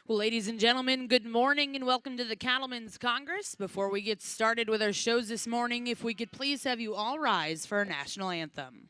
Well, ladies and gentlemen, good morning and welcome to the Cattlemen's Congress. Before we get started with our shows this morning, if we could please have you all rise for our national anthem.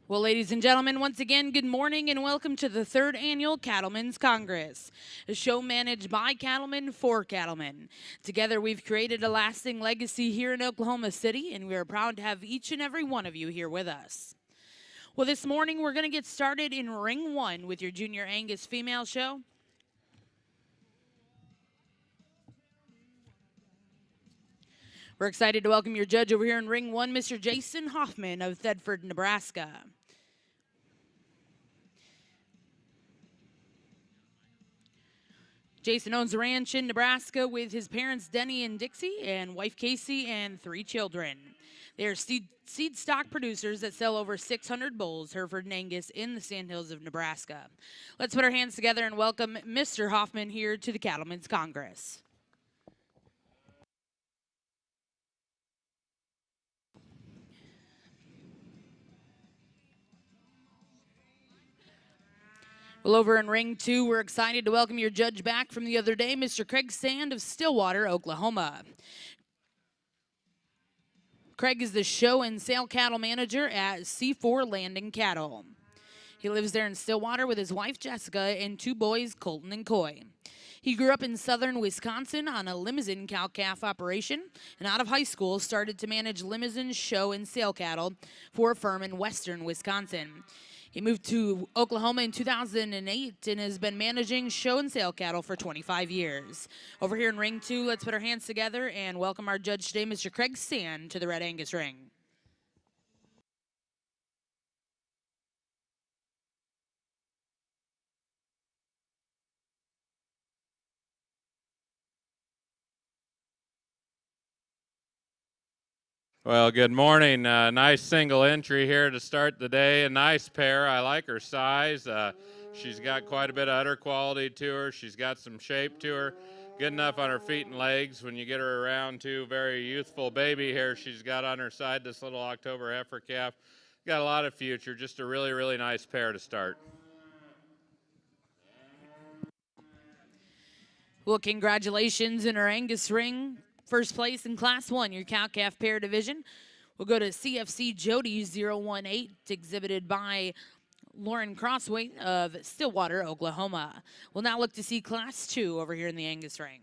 Well, ladies and gentlemen, once again, good morning and welcome to the third annual Cattlemen's Congress, a show managed by cattlemen for cattlemen. Together, we've created a lasting legacy here in Oklahoma City, and we are proud to have each and every one of you here with us. Well, this morning, we're going to get started in Ring 1 with your Junior Angus female show. We're excited to welcome your judge over here in Ring 1, Mr. Jason Hoffman of Thedford, Nebraska. Jason owns a ranch in Nebraska with his parents Denny and Dixie and wife Casey and 3 children. They are seed stock producers that sell over 600 bulls, Hereford and Angus, in the Sandhills of Nebraska. Let's put our hands together and welcome Mr. Hoffman here to the Cattlemen's Congress. Well, over in Ring 2, we're excited to welcome your judge back from the other day, Mr. Craig Sand of Stillwater, Oklahoma. Craig is the show and sale cattle manager at C4 Landing Cattle. He lives there in Stillwater with his wife, Jessica, and 2 boys, Colton and Coy. He grew up in southern Wisconsin on a Limousin cow-calf operation, and out of high school started to manage Limousin show and sale cattle for a firm in western Wisconsin. He moved to Oklahoma in 2008 and has been managing show and sale cattle for 25 years. Over here in Ring 2, let's put our hands together and welcome our judge today, Mr. Craig Sand, to the Red Angus ring. Well, good morning. Nice single entry here to start the day. A nice pair. I like her size. She's got quite a bit of udder quality to her. She's got some shape to her. Good enough on her feet and legs when you get her around to. Very youthful baby here she's got on her side, this little October heifer calf. Got a lot of future. Just a really, really nice pair to start. Well, congratulations in our Angus ring. First place in Class 1, your cow-calf pair division. We'll go to CFC Jody 018, exhibited by Lauren Crosswaite of Stillwater, Oklahoma. We'll now look to see Class 2 over here in the Angus ring.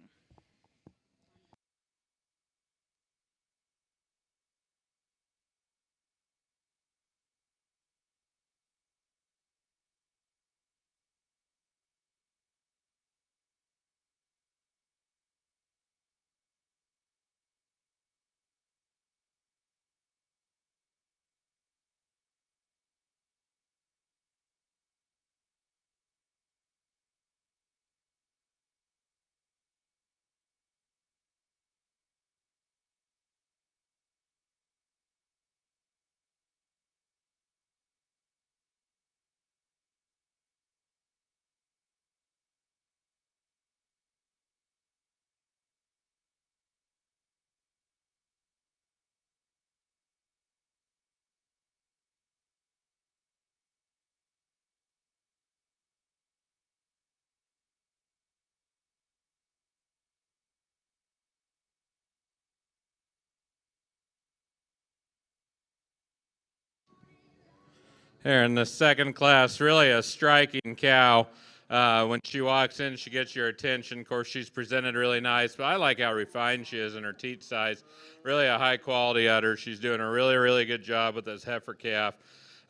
Here in the second class, really a striking cow. When she walks in, she gets your attention. Of course, she's presented really nice, but I like how refined she is in her teat size. Really a high quality udder. She's doing a really, really good job with this heifer calf.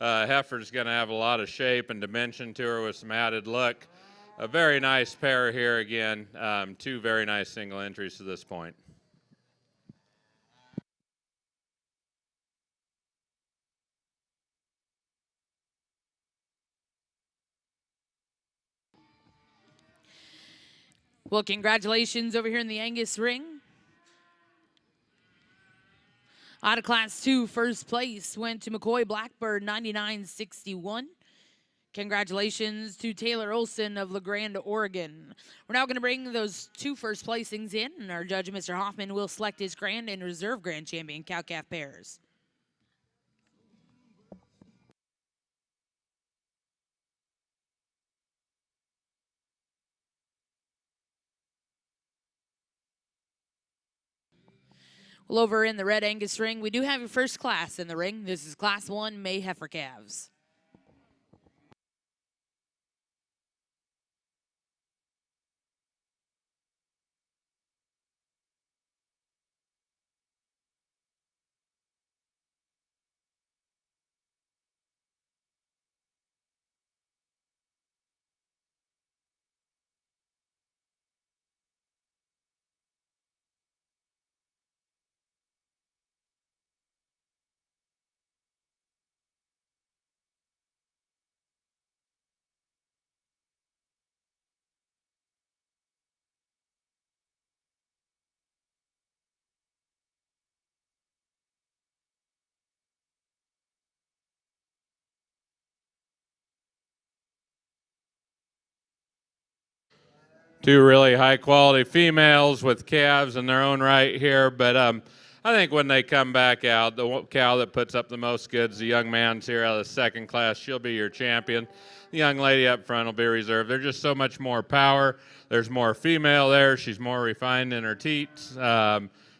Heifer's going to have a lot of shape and dimension to her with some added look. A very nice pair here again. Two very nice single entries to this point. Well, congratulations over here in the Angus ring. Out of Class 2, first place went to McCoy Blackbird, 99.61. Congratulations to Taylor Olson of La Grande, Oregon. We're now going to bring those two first placings in, and our judge, Mr. Hoffman, will select his grand and reserve grand champion cow-calf pairs. Well, over in the red Angus ring, we do have your first class in the ring. This is Class 1 May Heifer Calves. Two really high quality females with calves in their own right here, but I think when they come back out, the cow that puts up the most goods, the young man's here out of the second class, she'll be your champion. The young lady up front will be reserved. There's just so much more power. There's more female there. She's more refined in her teats.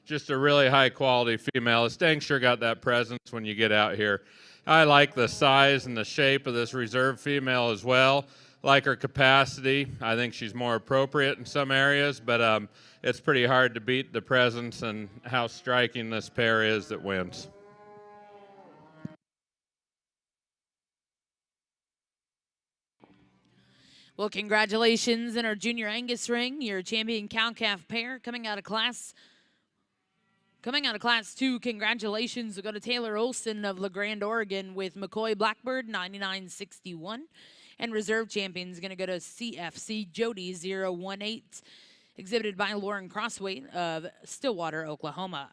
Just a really high quality female. The Stank sure got that presence when you get out here. I like the size and the shape of this reserve female as well. Like her capacity. I think she's more appropriate in some areas, but it's pretty hard to beat the presence and how striking this pair is that wins. Well, congratulations in our junior Angus ring, your champion cow-calf pair coming out of Class 2, congratulations will go to Taylor Olson of La Grande, Oregon with McCoy Blackbird, 99.61. And reserve champion is going to go to CFC Jody 018, exhibited by Lauren Crosswaite of Stillwater, Oklahoma.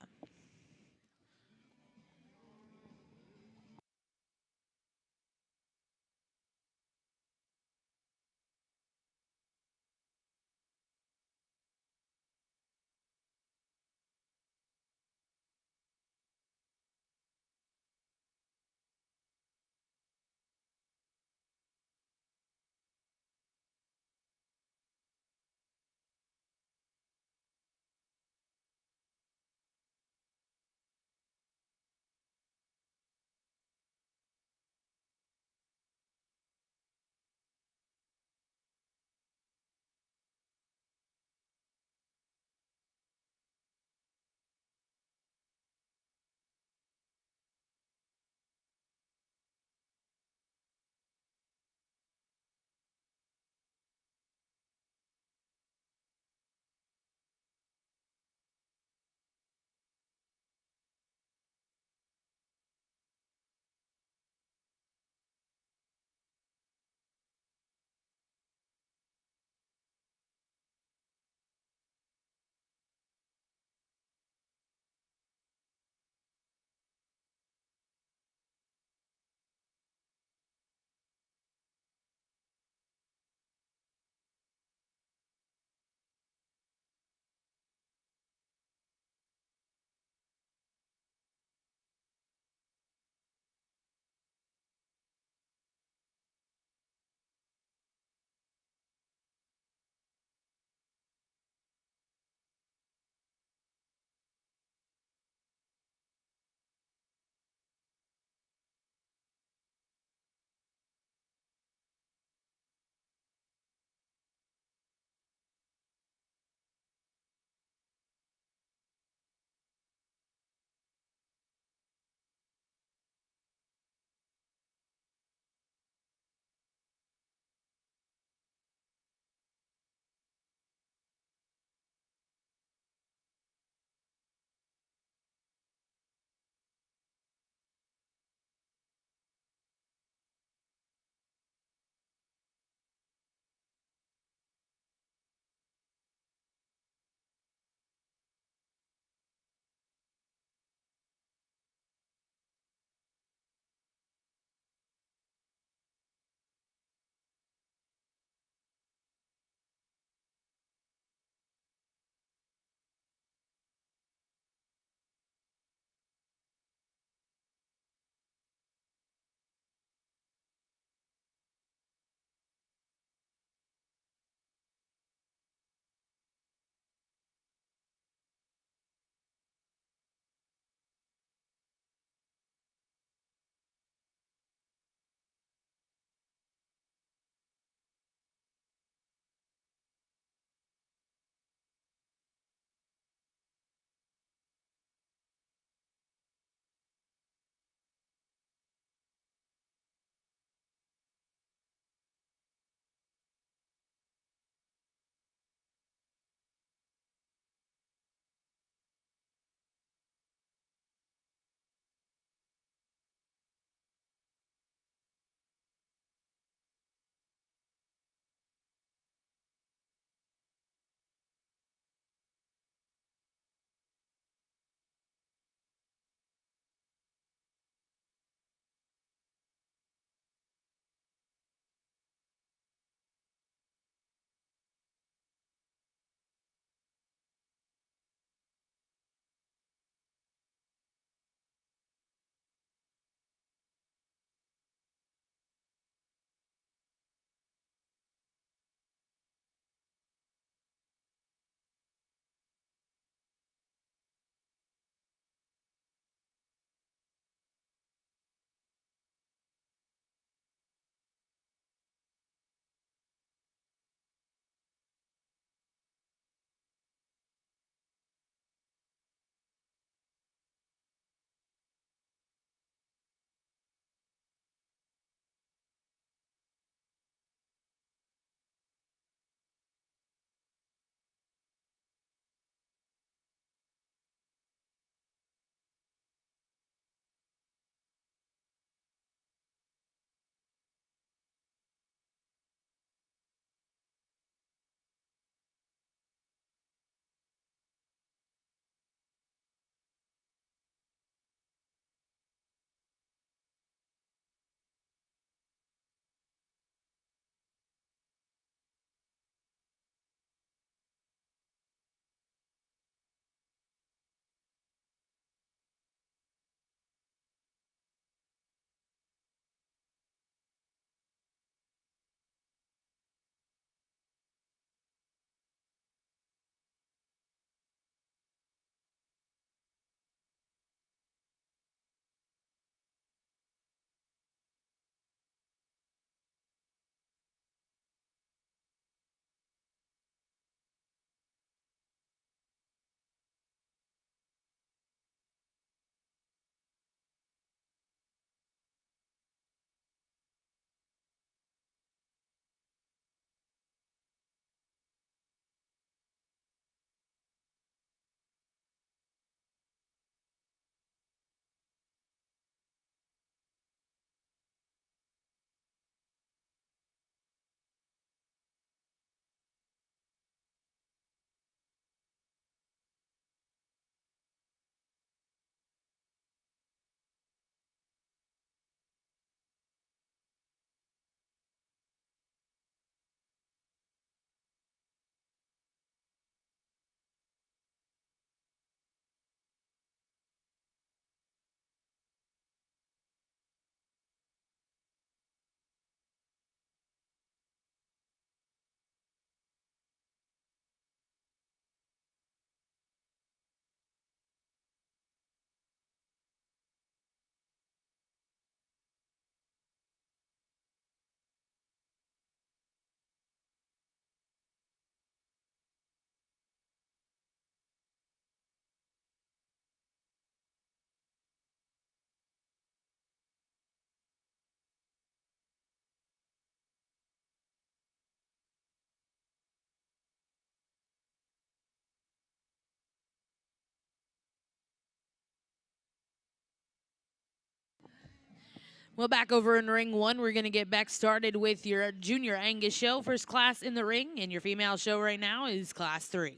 Well, back over in ring one, we're going to get back started with your junior Angus show. First class in the ring, and your female show right now is class 3.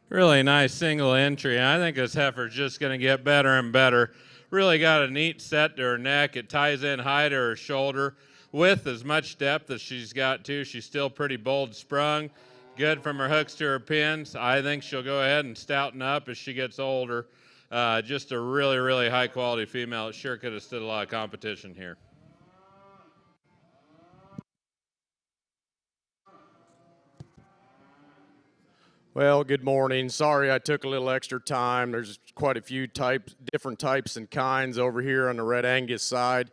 Really nice single entry. I think this heifer's just going to get better and better. Really got a neat set to her neck. It ties in high to her shoulder with as much depth as she's got too. She's still pretty bold sprung. Good from her hooks to her pins. I think she'll go ahead and stouten up as she gets older. Just a really, really high quality female. It sure could have stood a lot of competition here. Well, good morning. Sorry I took a little extra time. There's quite a few different types and kinds over here on the Red Angus side.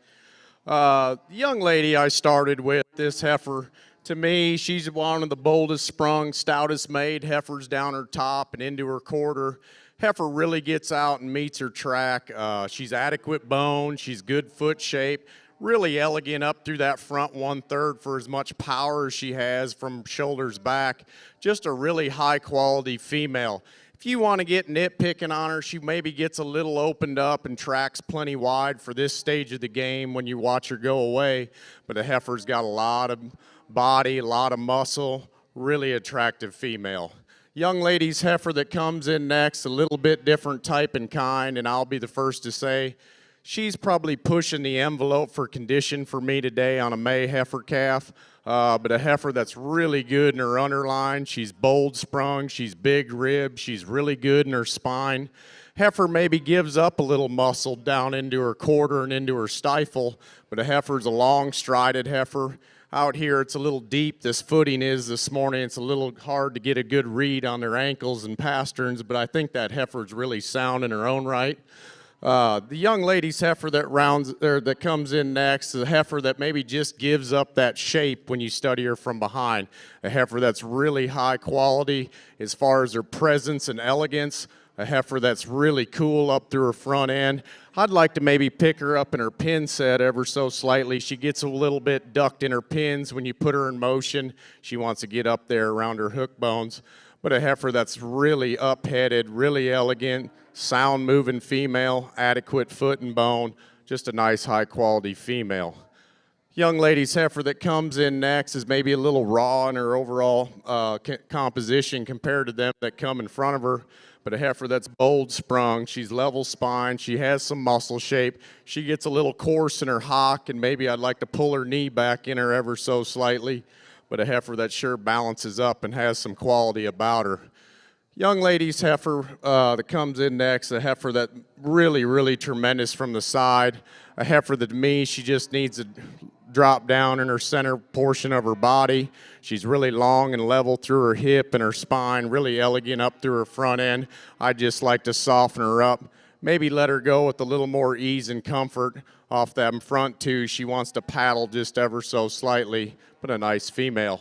The young lady I started with, this heifer, to me, she's one of the boldest sprung, stoutest made heifers down her top and into her quarter. Heifer really gets out and meets her track. She's adequate bone. She's good foot shape. Really elegant up through that front 1/3 for as much power as she has from shoulders back. Just a really high quality female. If you want to get nitpicking on her, she maybe gets a little opened up and tracks plenty wide for this stage of the game when you watch her go away. But the heifer's got a lot of body, a lot of muscle, really attractive female. Young lady's heifer that comes in next, a little bit different type and kind, and I'll be the first to say, she's probably pushing the envelope for condition for me today on a May heifer calf, but a heifer that's really good in her underline. She's bold sprung, she's big ribbed, she's really good in her spine. Heifer maybe gives up a little muscle down into her quarter and into her stifle, but a heifer's a long strided heifer. Out here it's a little deep, this footing is this morning. It's a little hard to get a good read on their ankles and pasterns, but I think that heifer's really sound in her own right. The young lady's heifer that comes in next is a heifer that maybe just gives up that shape when you study her from behind. A heifer that's really high quality as far as her presence and elegance. A heifer that's really cool up through her front end. I'd like to maybe pick her up in her pin set ever so slightly. She gets a little bit ducked in her pins when you put her in motion. She wants to get up there around her hook bones. But a heifer that's really up-headed, really elegant, sound-moving female, adequate foot and bone, just a nice high-quality female. Young lady's heifer that comes in next is maybe a little raw in her overall composition compared to them that come in front of her, but a heifer that's bold sprung. She's level spine. She has some muscle shape. She gets a little coarse in her hock, and maybe I'd like to pull her knee back in her ever so slightly, but a heifer that sure balances up and has some quality about her. Young lady's heifer that comes in next, a heifer that really, really tremendous from the side. A heifer that to me, she just needs to drop down in her center portion of her body. She's really long and level through her hip and her spine, really elegant up through her front end. I'd just like to soften her up, maybe let her go with a little more ease and comfort off that front too. She wants to paddle just ever so slightly, but a nice female.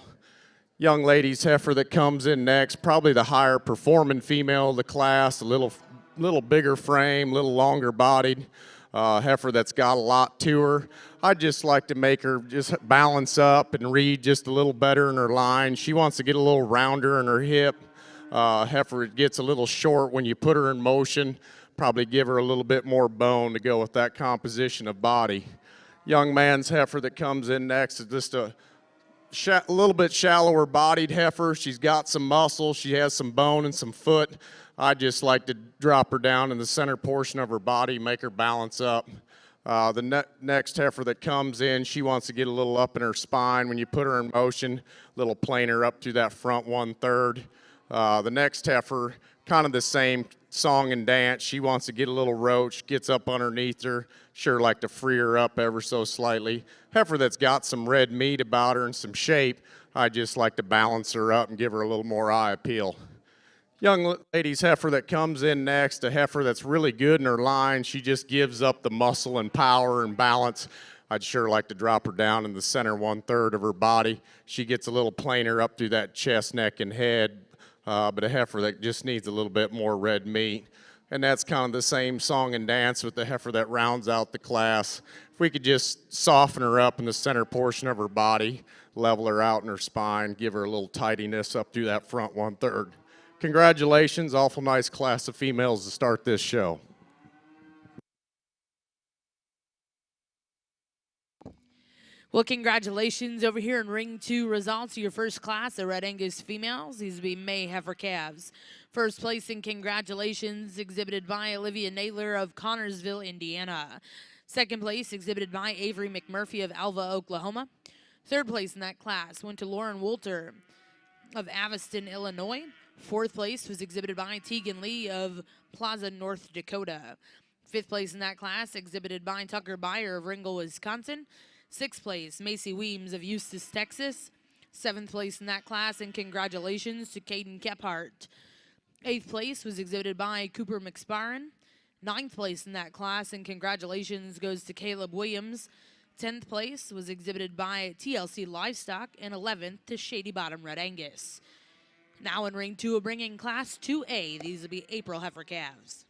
Young lady's heifer that comes in next, probably the higher performing female of the class, a little bigger frame, a little longer bodied. Heifer that's got a lot to her. I'd just like to make her just balance up and read just a little better in her line. She wants to get a little rounder in her hip. Heifer gets a little short when you put her in motion. Probably give her a little bit more bone to go with that composition of body. Young man's heifer that comes in next is just a little bit shallower bodied heifer. She's got some muscle. She has some bone and some foot. I'd just like to drop her down in the center portion of her body, make her balance up. The next heifer that comes in, she wants to get a little up in her spine. When you put her in motion, a little planer up through that front 1/3. The next heifer, kind of the same song and dance. She wants to get a little roach, gets up underneath her. Sure like to free her up ever so slightly. Heifer that's got some red meat about her and some shape, I just like to balance her up and give her a little more eye appeal. Young lady's heifer that comes in next, a heifer that's really good in her line. She just gives up the muscle and power and balance. I'd sure like to drop her down in the center 1/3 of her body. She gets a little plainer up through that chest, neck, and head, but a heifer that just needs a little bit more red meat. And that's kind of the same song and dance with the heifer that rounds out the class. If we could just soften her up in the center portion of her body, level her out in her spine, give her a little tidiness up through that front 1/3. Congratulations, awful nice class of females to start this show. Well, congratulations over here in Ring 2 results of your first class of Red Angus females. These will be May Heifer calves. First place in congratulations exhibited by Olivia Naylor of Connorsville, Indiana. Second place exhibited by Avery McMurphy of Alva, Oklahoma. Third place in that class went to Lauren Wolter of Aviston, Illinois. Fourth place was exhibited by Tegan Lee of Plaza, North Dakota. Fifth place in that class exhibited by Tucker Byer of Ringgold, Wisconsin. Sixth place, Macy Weems of Eustis, Texas. Seventh place in that class, and congratulations to Caden Kephart. Eighth place was exhibited by Cooper McSparren. Ninth place in that class, and congratulations goes to Caleb Williams. 10th place was exhibited by TLC Livestock, and 11th to Shady Bottom Red Angus. Now in Ring 2, bringing Class 2A. These will be April Heifer calves.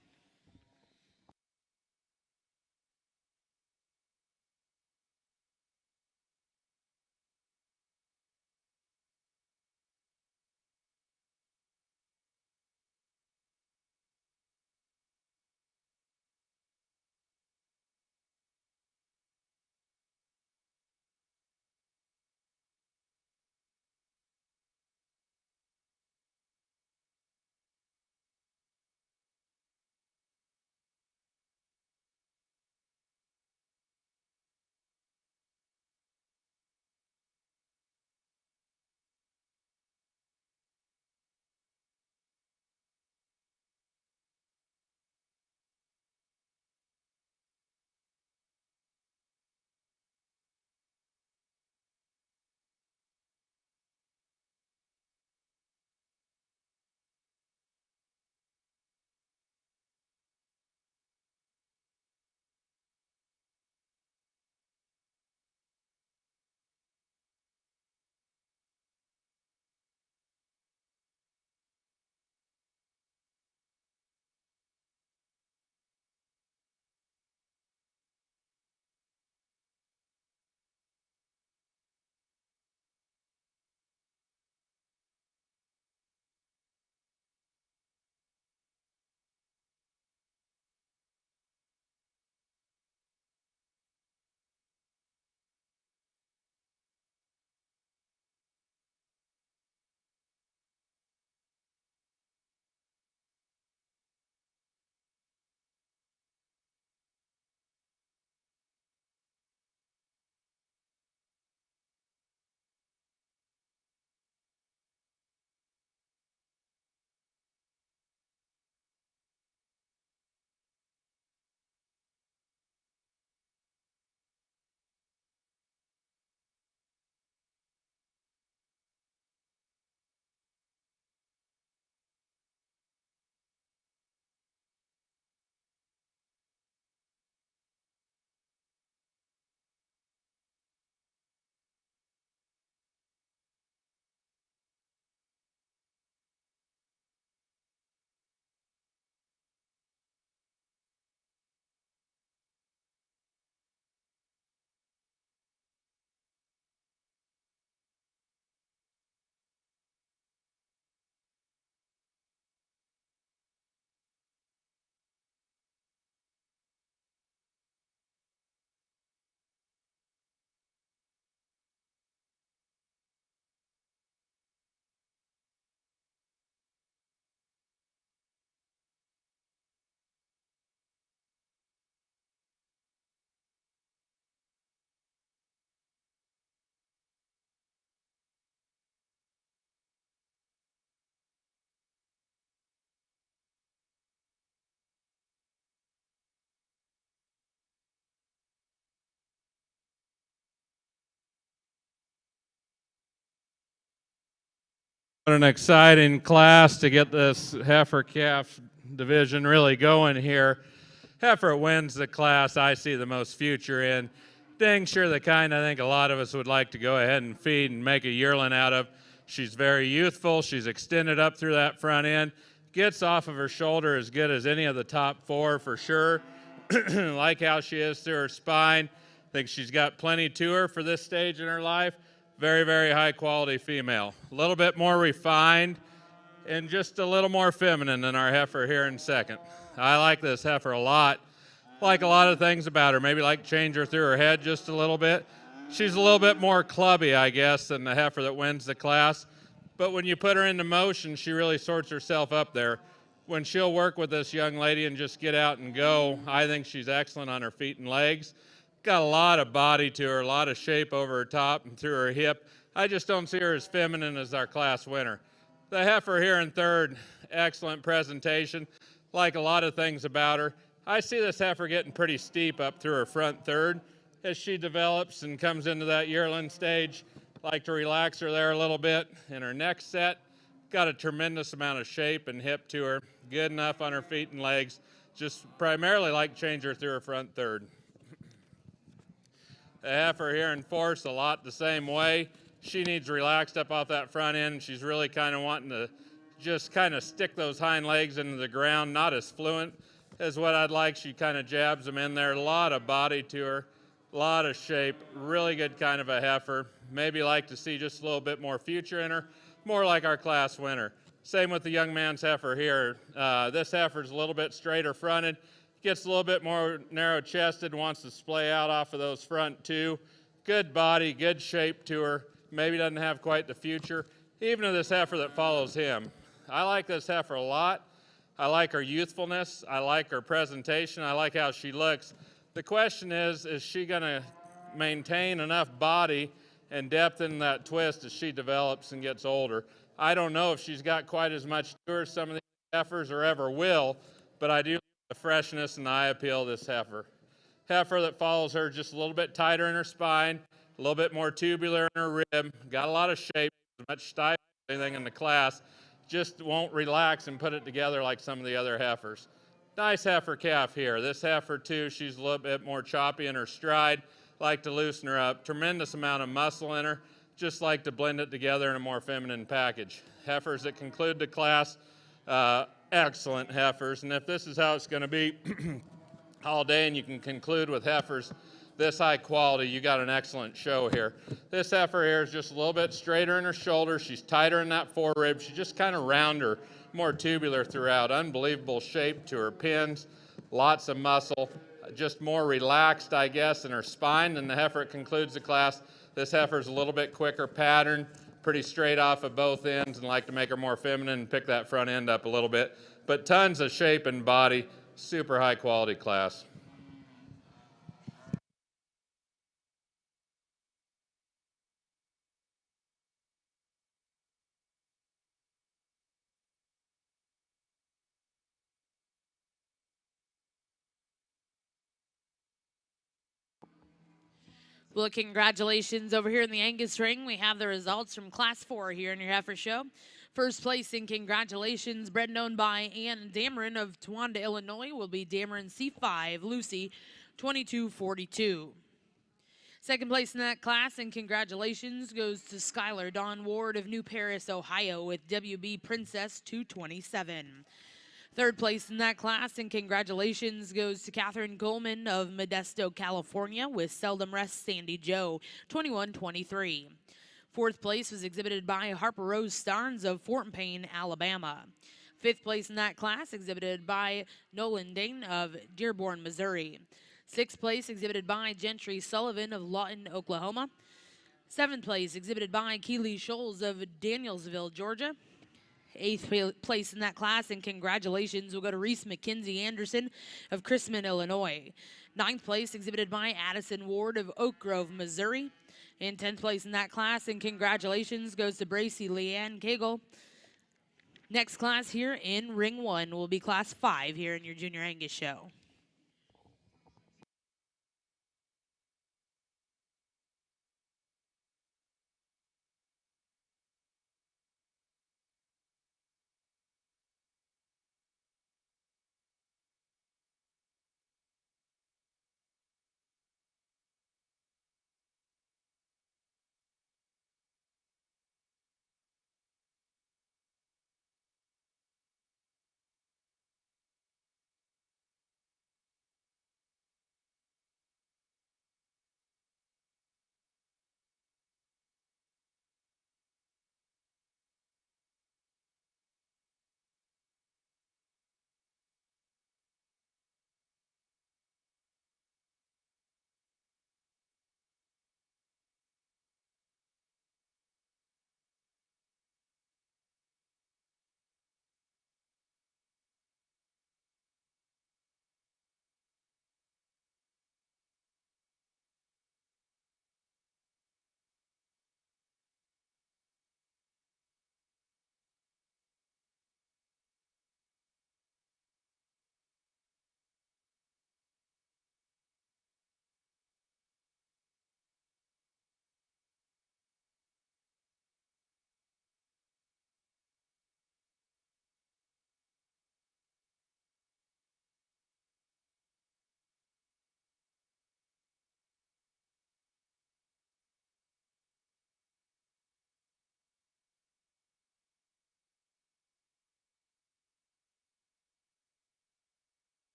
What an exciting class to get this heifer calf division really going here. Heifer wins the class I see the most future in. Dang sure the kind I think a lot of us would like to go ahead and feed and make a yearling out of. She's very youthful. She's extended up through that front end. Gets off of her shoulder as good as any of the top four for sure. Like how she is through her spine. Think she's got plenty to her for this stage in her life. Very, very high quality female. A little bit more refined and just a little more feminine than our heifer here in second. I like this heifer a lot. Like a lot of things about her. Maybe like change her through her head just a little bit. She's a little bit more clubby, I guess, than the heifer that wins the class. But when you put her into motion, she really sorts herself up there. When she'll work with this young lady and just get out and go, I think she's excellent on her feet and legs. Got a lot of body to her, a lot of shape over her top and through her hip. I just don't see her as feminine as our class winner. The heifer here in third, excellent presentation. Like a lot of things about her. I see this heifer getting pretty steep up through her front third as she develops and comes into that yearling stage. Like to relax her there a little bit. In her next set, got a tremendous amount of shape and hip to her. Good enough on her feet and legs. Just primarily like change her through her front third. The heifer here in fourth, a lot the same way. She needs relaxed up off that front end. She's really kind of wanting to just kind of stick those hind legs into the ground, not as fluent as what I'd like. She kind of jabs them in there. A lot of body to her, a lot of shape, really good kind of a heifer. Maybe like to see just a little bit more future in her, more like our class winner. Same with the young man's heifer here. This heifer's a little bit straighter fronted, gets a little bit more narrow chested, wants to splay out off of those front two. Good body, good shape to her. Maybe doesn't have quite the future, even of this heifer that follows him. I like this heifer a lot. I like her youthfulness. I like her presentation. I like how she looks. The question is she going to maintain enough body and depth in that twist as she develops and gets older? I don't know if she's got quite as much to her as some of these heifers or ever will, but I do like the freshness and the eye appeal of this heifer. Heifer that follows her just a little bit tighter in her spine, a little bit more tubular in her rib, got a lot of shape, much style, anything in the class, just won't relax and put it together like some of the other heifers. Nice heifer calf here. This heifer too, she's a little bit more choppy in her stride, like to loosen her up. Tremendous amount of muscle in her, just like to blend it together in a more feminine package. Heifers that conclude the class, excellent heifers, and if this is how it's going to be all day and you can conclude with heifers this high quality, you got an excellent show here. This heifer here is just a little bit straighter in her shoulder. She's tighter in that forerib. She's just kind of rounder, more tubular throughout. Unbelievable shape to her pins, lots of muscle, just more relaxed, I guess, in her spine than the heifer that concludes the class. This heifer's a little bit quicker pattern, pretty straight off of both ends, and like to make her more feminine and pick that front end up a little bit. But tons of shape and body, super high quality class. Well, congratulations over here in the Angus ring. We have the results from Class 4 here in your heifer show. First place in congratulations, bred and owned by Ann Dameron of Towanda, Illinois, will be Dameron C5, Lucy, 2242. Second place in that class, and congratulations, goes to Skylar Dawn Ward of New Paris, Ohio, with WB Princess 227. Third place in that class, and congratulations, goes to Catherine Coleman of Modesto, California, with Seldom Rest Sandy Joe, 2123. Fourth place was exhibited by Harper Rose Starnes of Fort Payne, Alabama. Fifth place in that class, exhibited by Nolan Dane of Dearborn, Missouri. Sixth place, exhibited by Gentry Sullivan of Lawton, Oklahoma. Seventh place, exhibited by Keely Scholes of Danielsville, Georgia. Eighth place in that class, and congratulations will go to Reese McKenzie Anderson of Chrisman, Illinois. Ninth place, exhibited by Addison Ward of Oak Grove, Missouri. In 10th place in that class, and congratulations goes to Bracy Leanne Cagle. Next class here in Ring 1 will be Class 5 here in your Junior Angus show.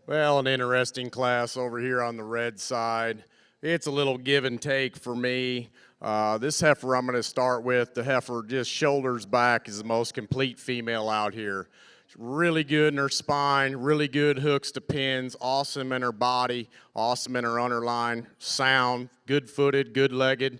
Well, an interesting class over here on the red side. It's a little give and take for me. This heifer I'm going to start with, the heifer just shoulders back, is the most complete female out here. She's really good in her spine, really good hooks to pins, awesome in her body, awesome in her underline, sound, good-footed, good-legged.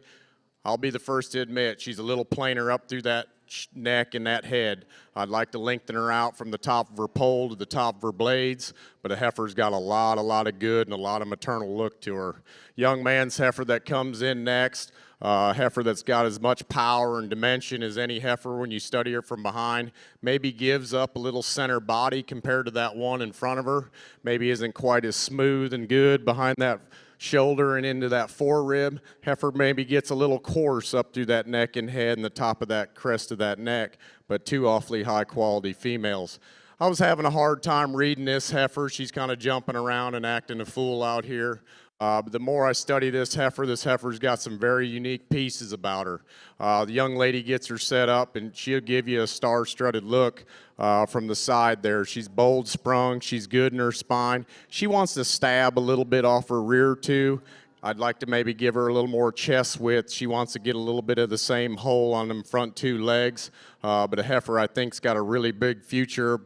I'll be the first to admit she's a little plainer up through that neck and that head. I'd like to lengthen her out from the top of her pole to the top of her blades, but a heifer's got a lot of good and a lot of maternal look to her. Young man's heifer that comes in next, heifer that's got as much power and dimension as any heifer when you study her from behind. Maybe gives up a little center body compared to that one in front of her. Maybe isn't quite as smooth and good behind that shoulder and into that forerib. Heifer maybe gets a little coarse up through that neck and head and the top of that crest of that neck, but two awfully high quality females. I was having a hard time reading this heifer. She's kind of jumping around and acting a fool out here. But the more I study this heifer's got some very unique pieces about her. The young lady gets her set up and she'll give you a star-strutted look from the side there. She's bold sprung, she's good in her spine. She wants to stab a little bit off her rear too. I'd like to maybe give her a little more chest width. She wants to get a little bit of the same hole on them front two legs. But a heifer I think's got a really big future.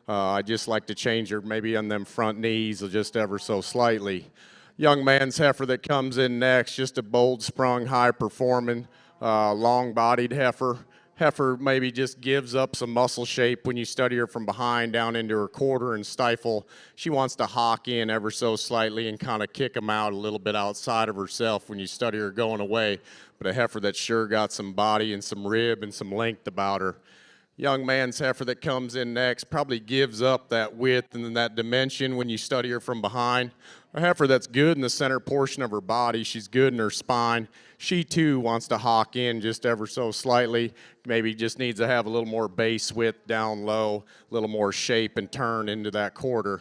I just like to change her maybe on them front knees just ever so slightly. Young man's heifer that comes in next, just a bold sprung, high performing, long bodied heifer. Heifer maybe just gives up some muscle shape when you study her from behind down into her quarter and stifle. She wants to hawk in ever so slightly and kind of kick them out a little bit outside of herself when you study her going away. But a heifer that's sure got some body and some rib and some length about her. Young man's heifer that comes in next probably gives up that width and that dimension when you study her from behind. A heifer that's good in the center portion of her body. She's good in her spine. She too wants to hawk in just ever so slightly. Maybe just needs to have a little more base width down low, a little more shape and turn into that quarter.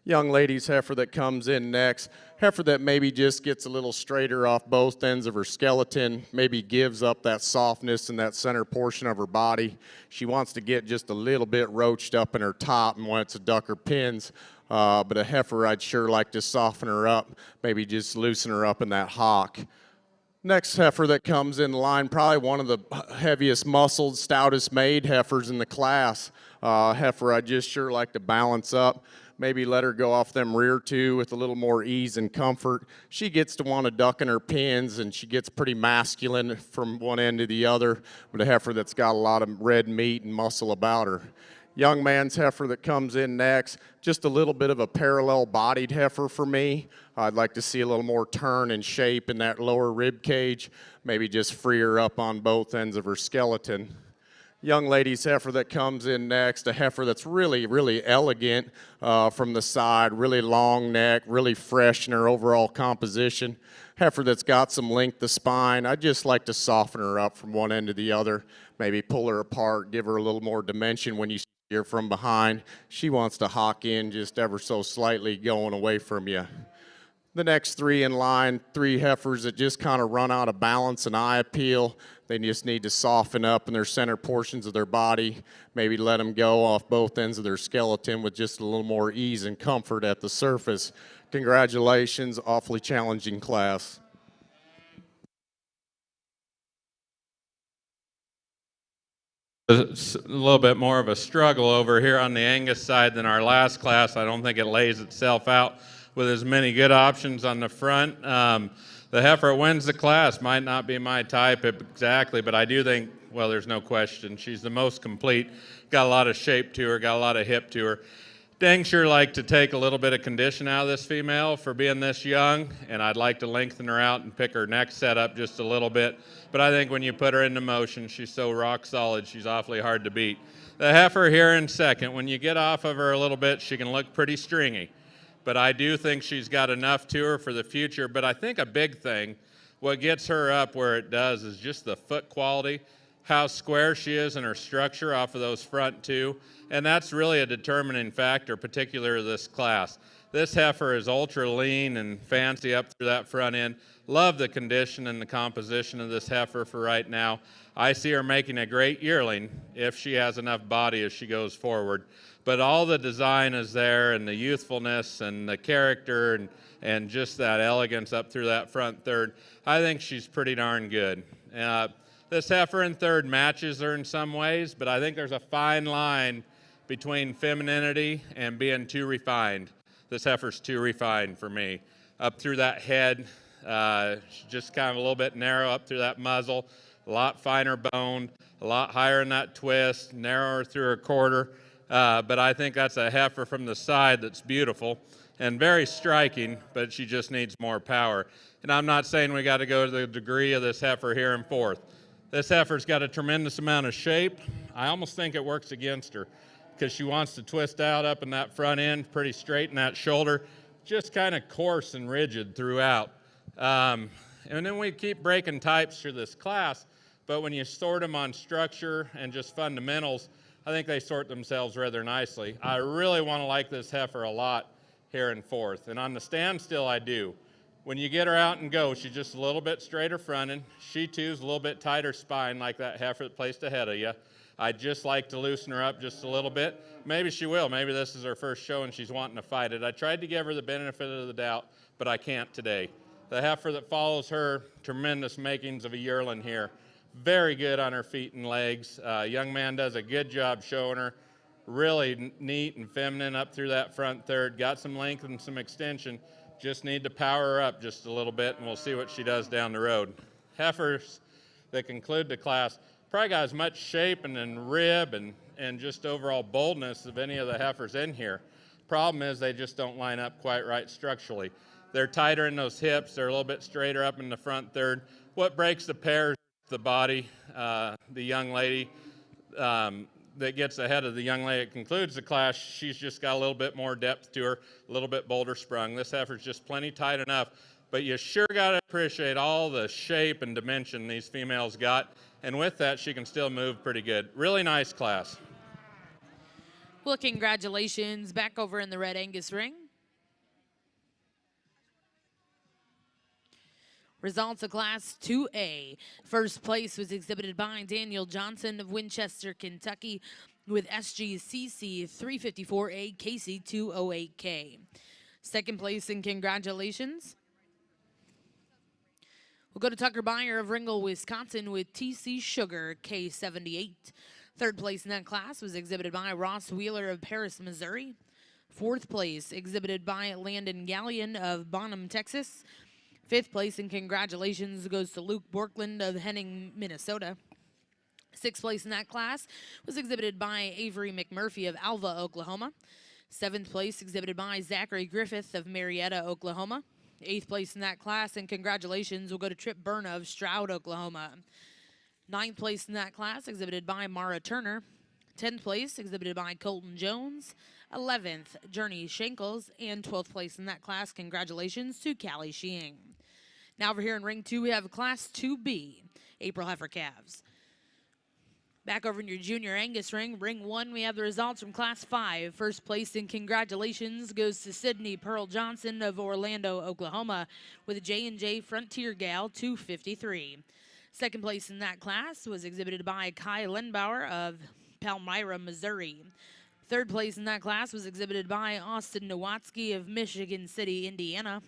Young lady's heifer that comes in next. Heifer that maybe just gets a little straighter off both ends of her skeleton, maybe gives up that softness in that center portion of her body. She wants to get just a little bit roached up in her top and wants to duck her pins. But a heifer, I'd sure like to soften her up, maybe just loosen her up in that hock. Next heifer that comes in line, probably one of the heaviest muscled, stoutest made heifers in the class. Heifer I'd just sure like to balance up. Maybe let her go off them rear two with a little more ease and comfort. She gets to want to duck in her pins, and she gets pretty masculine from one end to the other, but a heifer that's got a lot of red meat and muscle about her. Young man's heifer that comes in next, just a little bit of a parallel-bodied heifer for me. I'd like to see a little more turn and shape in that lower rib cage, maybe just free her up on both ends of her skeleton. Young lady's heifer that comes in next, a heifer that's really elegant from the side, really long neck, really fresh in her overall composition. Heifer that's got some length of spine. I'd just like to soften her up from one end to the other, maybe pull her apart, give her a little more dimension when you see her from behind. She wants to hawk in just ever so slightly going away from you. The next three in line, three heifers that just kind of run out of balance and eye appeal. They just need to soften up in their center portions of their body, maybe let them go off both ends of their skeleton with just a little more ease and comfort at the surface. Congratulations, awfully challenging class. It's a little bit more of a struggle over here on the Angus side than our last class. I don't think it lays itself out with as many good options on the front. The heifer wins the class. Might not be my type exactly, but I do think, well, there's no question, she's the most complete. Got a lot of shape to her, got a lot of hip to her. Dang sure like to take a little bit of condition out of this female for being this young, and I'd like to lengthen her out and pick her neck set up just a little bit. But I think when you put her into motion, she's so rock solid, she's awfully hard to beat. The heifer here in second, when you get off of her a little bit, she can look pretty stringy. But I do think she's got enough to her for the future. But I think a big thing, what gets her up where it does is just the foot quality, how square she is in her structure off of those front two. And that's really a determining factor, particularly this class. This heifer is ultra lean and fancy up through that front end. Love the condition and the composition of this heifer for right now. I see her making a great yearling if she has enough body as she goes forward. But all the design is there, and the youthfulness and the character and just that elegance up through that front third. I think she's pretty darn good. This heifer in third matches her in some ways, but I think there's a fine line between femininity and being too refined. This heifer's too refined for me. Up through that head, just kind of a little bit narrow up through that muzzle, a lot finer boned, a lot higher in that twist, narrower through her quarter. But I think that's a heifer from the side that's beautiful and very striking, but she just needs more power. And I'm not saying we got to go to the degree of this heifer here in fourth. This heifer's got a tremendous amount of shape. I almost think it works against her because she wants to twist out up in that front end, pretty straight in that shoulder, just kind of coarse and rigid throughout. And then we keep breaking types through this class, but when you sort them on structure and just fundamentals, I think they sort themselves rather nicely. I really want to like this heifer a lot here in fourth, and on the standstill I do. When you get her out and go, she's just a little bit straighter fronted. She too is a little bit tighter spine like that heifer that placed ahead of you. I'd just like to loosen her up just a little bit. Maybe she will. Maybe this is her first show and she's wanting to fight it. I tried to give her the benefit of the doubt, but I can't today. The heifer that follows her, tremendous makings of a yearling here. Very good on her feet and legs. Young man does a good job showing her. Really neat and feminine up through that front third. Got some length and some extension. Just need to power her up just a little bit, and we'll see what she does down the road. Heifers that conclude the class probably got as much shape and rib and just overall boldness of any of the heifers in here. Problem is they just don't line up quite right structurally. They're tighter in those hips. They're a little bit straighter up in the front third. What breaks the pair is the body. The young lady that gets ahead of the young lady that concludes the class, she's just got a little bit more depth to her, a little bit bolder sprung. This heifer's just plenty tight enough, but you sure got to appreciate all the shape and dimension these females got, and with that, she can still move pretty good. Really nice class. Well, congratulations. Back over in the red Angus ring. Results of Class 2A. First place was exhibited by Daniel Johnson of Winchester, Kentucky, with SGCC 354A KC 208K. Second place, and congratulations. We'll go to Tucker Beyer of Ringgold, Wisconsin, with TC Sugar K78. Third place in that class was exhibited by Ross Wheeler of Paris, Missouri. Fourth place, exhibited by Landon Gallion of Bonham, Texas. Fifth place, and congratulations, goes to Luke Borkland of Henning, Minnesota. Sixth place in that class was exhibited by Avery McMurphy of Alva, Oklahoma. Seventh place, exhibited by Zachary Griffith of Marietta, Oklahoma. Eighth place in that class, and congratulations, will go to Trip Berna of Stroud, Oklahoma. Ninth place in that class, exhibited by Mara Turner. 10th place, exhibited by Colton Jones. 11th, Journey Shankles. And 12th place in that class, congratulations to Callie Sheeing. Now over here in Ring 2, we have Class 2B, April Heifer Calves. Back over in your Junior Angus ring, Ring 1, we have the results from Class 5. First place, and congratulations, goes to Sydney Pearl Johnson of Orlando, Oklahoma, with a J&J Frontier Gal 253. Second place in that class was exhibited by Kai Lenbauer of Palmyra, Missouri. Third place in that class was exhibited by Austin Nowatzki of Michigan City, Indiana.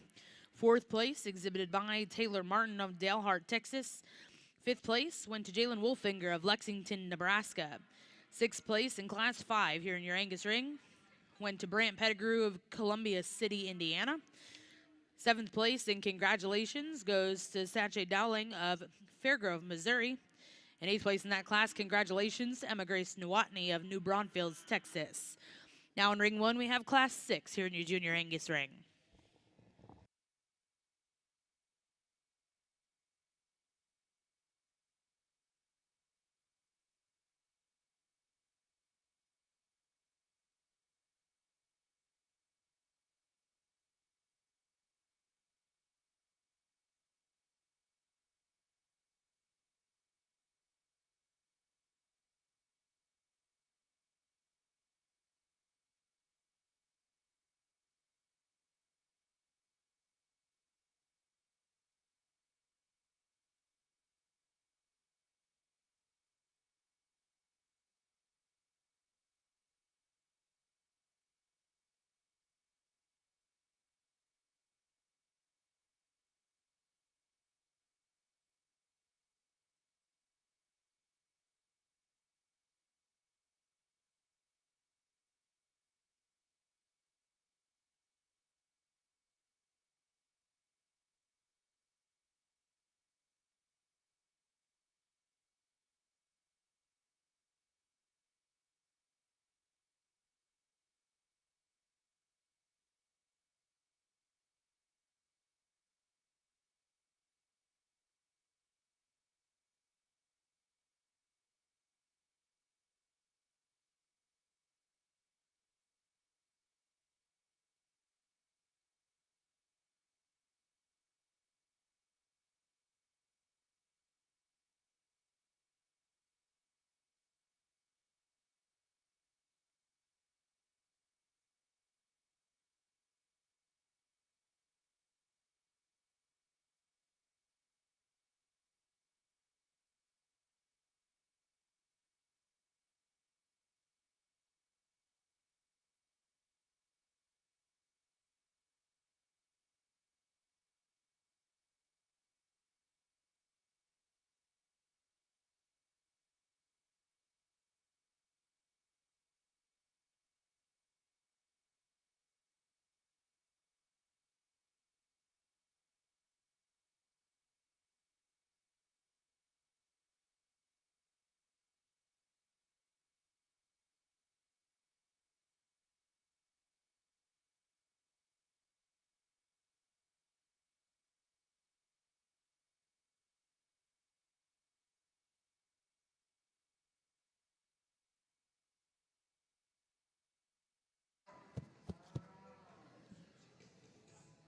Fourth place, exhibited by Taylor Martin of Dalhart, Texas. Fifth place went to Jalen Wolfinger of Lexington, Nebraska. Sixth place in Class 5 here in your Angus ring went to Brant Pettigrew of Columbia City, Indiana. Seventh place, and congratulations, goes to Sache Dowling of Fairgrove, Missouri. And eighth place in that class, congratulations, Emma Grace Nowotny of New Braunfels, Texas. Now in Ring 1, we have Class 6 here in your Junior Angus ring.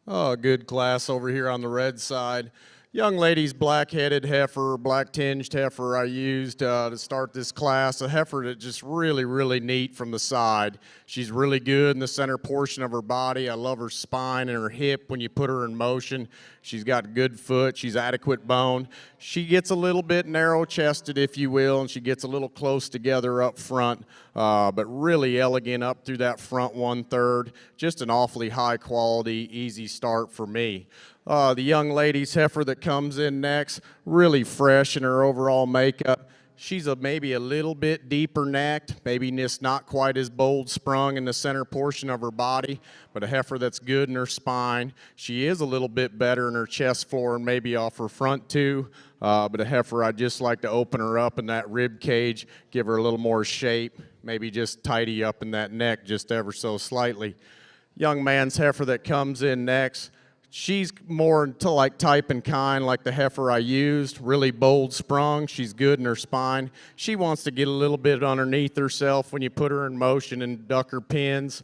Oh, good class over here on the red side. Young lady's black-headed heifer, black-tinged heifer I used to start this class. A heifer that's just really, really neat from the side. She's really good in the center portion of her body. I love her spine and her hip when you put her in motion. She's got good foot. She's adequate bone. She gets a little bit narrow-chested, if you will, and she gets a little close together up front, but really elegant up through that front 1/3. Just an awfully high-quality, easy start for me. The young lady's heifer that comes in next, really fresh in her overall makeup. She's maybe a little bit deeper necked, maybe just not quite as bold sprung in the center portion of her body, but a heifer that's good in her spine. She is a little bit better in her chest floor and maybe off her front too, but a heifer I'd just like to open her up in that rib cage, give her a little more shape, maybe just tidy up in that neck just ever so slightly. Young man's heifer that comes in next, she's more into like type and kind like the heifer I used, really bold sprung. She's good in her spine. She wants to get a little bit underneath herself when you put her in motion and duck her pins.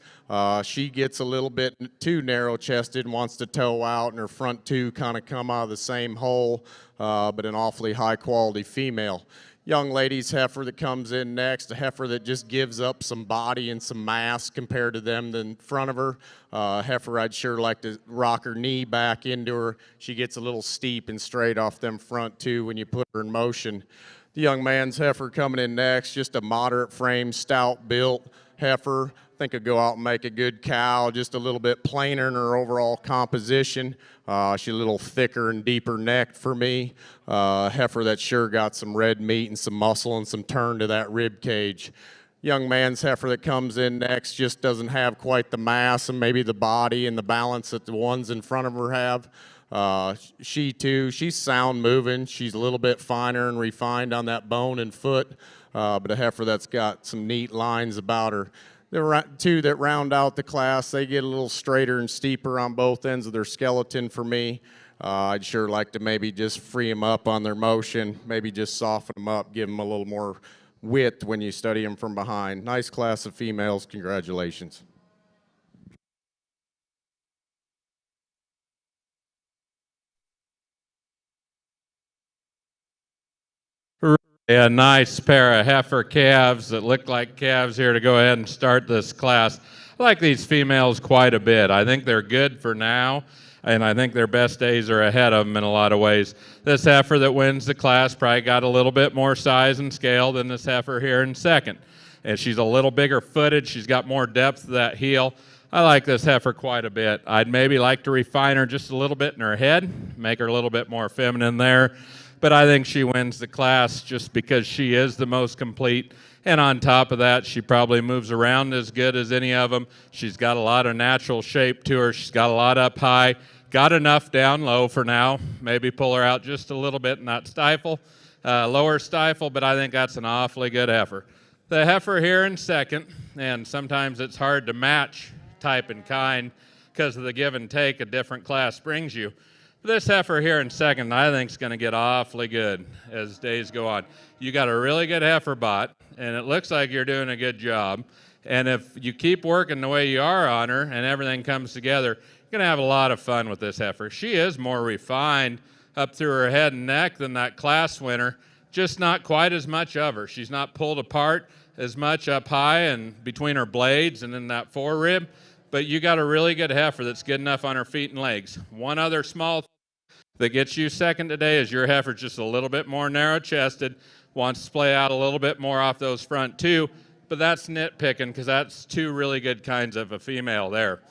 She gets a little bit too narrow chested and wants to toe out, and her front two kind of come out of the same hole, but an awfully high quality female. Young lady's heifer that comes in next, a heifer that just gives up some body and some mass compared to them in front of her. Heifer I'd sure like to rock her knee back into her. She gets a little steep and straight off them front two when you put her in motion. The young man's heifer coming in next, just a moderate frame, stout built heifer. I think I'd go out and make a good cow, just a little bit plainer in her overall composition. She's a little thicker and deeper necked for me. Heifer that's sure got some red meat and some muscle and some turn to that rib cage. Young man's heifer that comes in next just doesn't have quite the mass and maybe the body and the balance that the ones in front of her have. She too, she's sound moving. She's a little bit finer and refined on that bone and foot, but a heifer that's got some neat lines about her. The two that round out the class, they get a little straighter and steeper on both ends of their skeleton for me. I'd sure like to maybe just free them up on their motion, maybe just soften them up, give them a little more width when you study them from behind. Nice class of females. Congratulations. A nice pair of heifer calves that look like calves here to go ahead and start this class. I like these females quite a bit. I think they're good for now, and I think their best days are ahead of them in a lot of ways. This heifer that wins the class probably got a little bit more size and scale than this heifer here in second. And she's a little bigger footed. She's got more depth to that heel. I like this heifer quite a bit. I'd maybe like to refine her just a little bit in her head, make her a little bit more feminine there. But I think she wins the class just because she is the most complete. And on top of that, she probably moves around as good as any of them. She's got a lot of natural shape to her. She's got a lot up high. Got enough down low for now. Maybe pull her out just a little bit in that stifle, lower stifle, but I think that's an awfully good heifer. The heifer here in second, and sometimes it's hard to match type and kind because of the give and take a different class brings you. This heifer here in second, I think, is going to get awfully good as days go on. You got a really good heifer bot, and it looks like you're doing a good job. And if you keep working the way you are on her and everything comes together, you're going to have a lot of fun with this heifer. She is more refined up through her head and neck than that class winner, just not quite as much of her. She's not pulled apart as much up high and between her blades and in that forerib, but you got a really good heifer that's good enough on her feet and legs. One other small that gets you second today is your heifer just a little bit more narrow-chested, wants to play out a little bit more off those front two, but that's nitpicking because that's two really good kinds of a female there.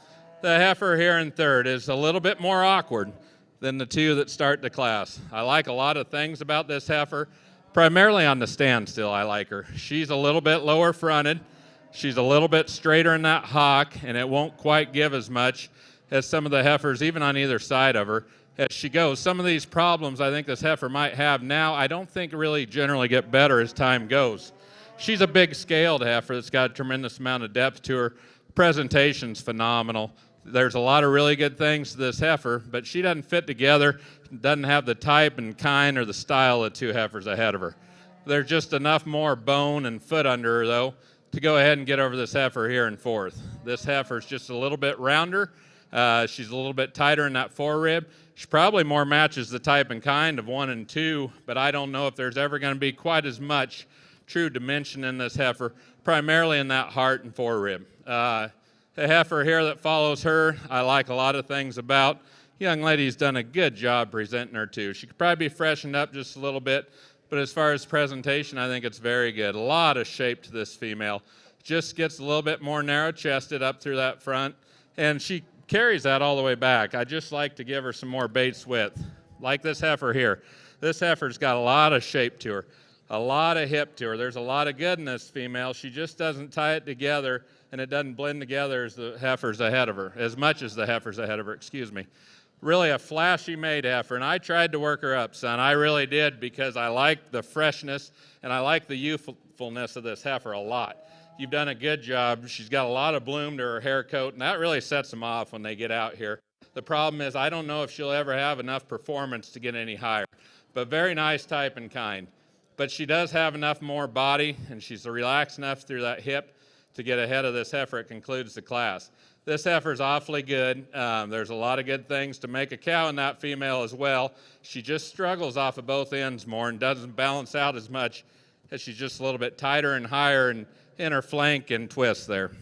The heifer here in third is a little bit more awkward than the two that start the class. I like a lot of things about this heifer, primarily on the standstill I like her. She's a little bit lower fronted, she's a little bit straighter in that hock, and it won't quite give as much as some of the heifers, even on either side of her, as she goes. Some of these problems I think this heifer might have now, I don't think really generally get better as time goes. She's a big scaled heifer that's got a tremendous amount of depth to her. Presentation's phenomenal. There's a lot of really good things to this heifer, but she doesn't fit together, doesn't have the type and kind or the style of two heifers ahead of her. There's just enough more bone and foot under her, though, to go ahead and get over this heifer here in fourth. This heifer's just a little bit rounder, She's a little bit tighter in that forerib. She probably more matches the type and kind of 1 and 2, but I don't know if there's ever going to be quite as much true dimension in this heifer, primarily in that heart and forerib. The heifer here that follows her, I like a lot of things about. Young lady's done a good job presenting her too. She could probably be freshened up just a little bit, but as far as presentation, I think it's very good. A lot of shape to this female. Just gets a little bit more narrow-chested up through that front, and she carries that all the way back. I just like to give her some more base width, like this heifer here. This heifer's got a lot of shape to her, a lot of hip to her. There's a lot of good in this female. She just doesn't tie it together, and it doesn't blend together as the heifer's ahead of her, as much as the heifer's ahead of her, excuse me. Really a flashy made heifer, and I tried to work her up, son. I really did, because I like the freshness and I like the youthfulness of this heifer a lot. You've done a good job. She's got a lot of bloom to her hair coat, and that really sets them off when they get out here. The problem is I don't know if she'll ever have enough performance to get any higher, but very nice type and kind. But she does have enough more body, and she's relaxed enough through that hip to get ahead of this heifer. It concludes the class. This heifer's awfully good. There's a lot of good things to make a cow in that female as well. She just struggles off of both ends more and doesn't balance out as much, as she's just a little bit tighter and higher and in her flank and twist there.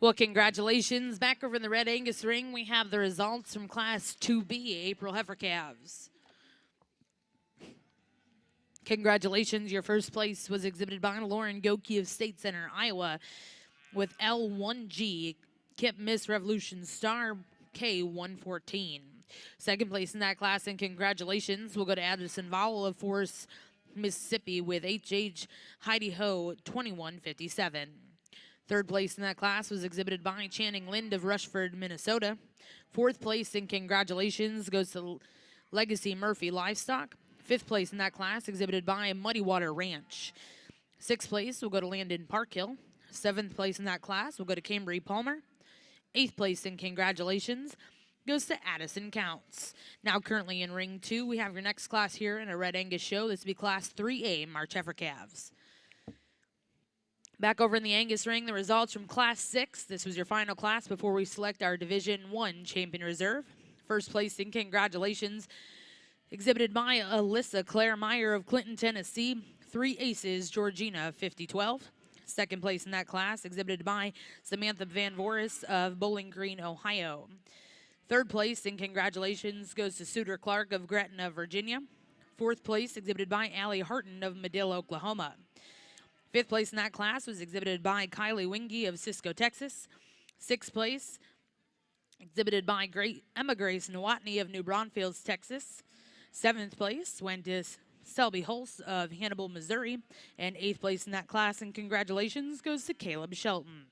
Well, congratulations. Back over in the Red Angus ring, we have the results from Class 2B, April Heifer Calves. Congratulations. Your first place was exhibited by Lauren Goki of State Center, Iowa, with L1G, Kip Miss Revolution Star K114. Second place in that class, and congratulations, will go to Addison Vowell of Forest, Mississippi, with HH Heidi Ho 2157. Third place in that class was exhibited by Channing Lind of Rushford, Minnesota. Fourth place, and congratulations, goes to Legacy Murphy Livestock. Fifth place in that class, exhibited by Muddy Water Ranch. Sixth place will go to Landon Parkhill. Seventh place in that class will go to Cambry Palmer. Eighth place, and congratulations, goes to Addison Counts. Now currently in ring 2, we have your next class here in a Red Angus show. This will be Class 3A, March Heifer Calves. Back over in the Angus ring, the results from Class 6. This was your final class before we select our Division 1 Champion Reserve. First place, and congratulations, exhibited by Alyssa Claire Meyer of Clinton, Tennessee. 3 aces, Georgina 5012. Second place in that class, exhibited by Samantha Van Voris of Bowling Green, Ohio. Third place, and congratulations, goes to Suter Clark of Gretna, Virginia. Fourth place, exhibited by Allie Harton of Medill, Oklahoma. Fifth place in that class was exhibited by Kylie Wingy of Cisco, Texas. Sixth place, exhibited by Emma Grace Nowotny of New Braunfels, Texas. Seventh place went to Selby Hulse of Hannibal, Missouri. And eighth place in that class, and congratulations, goes to Caleb Shelton.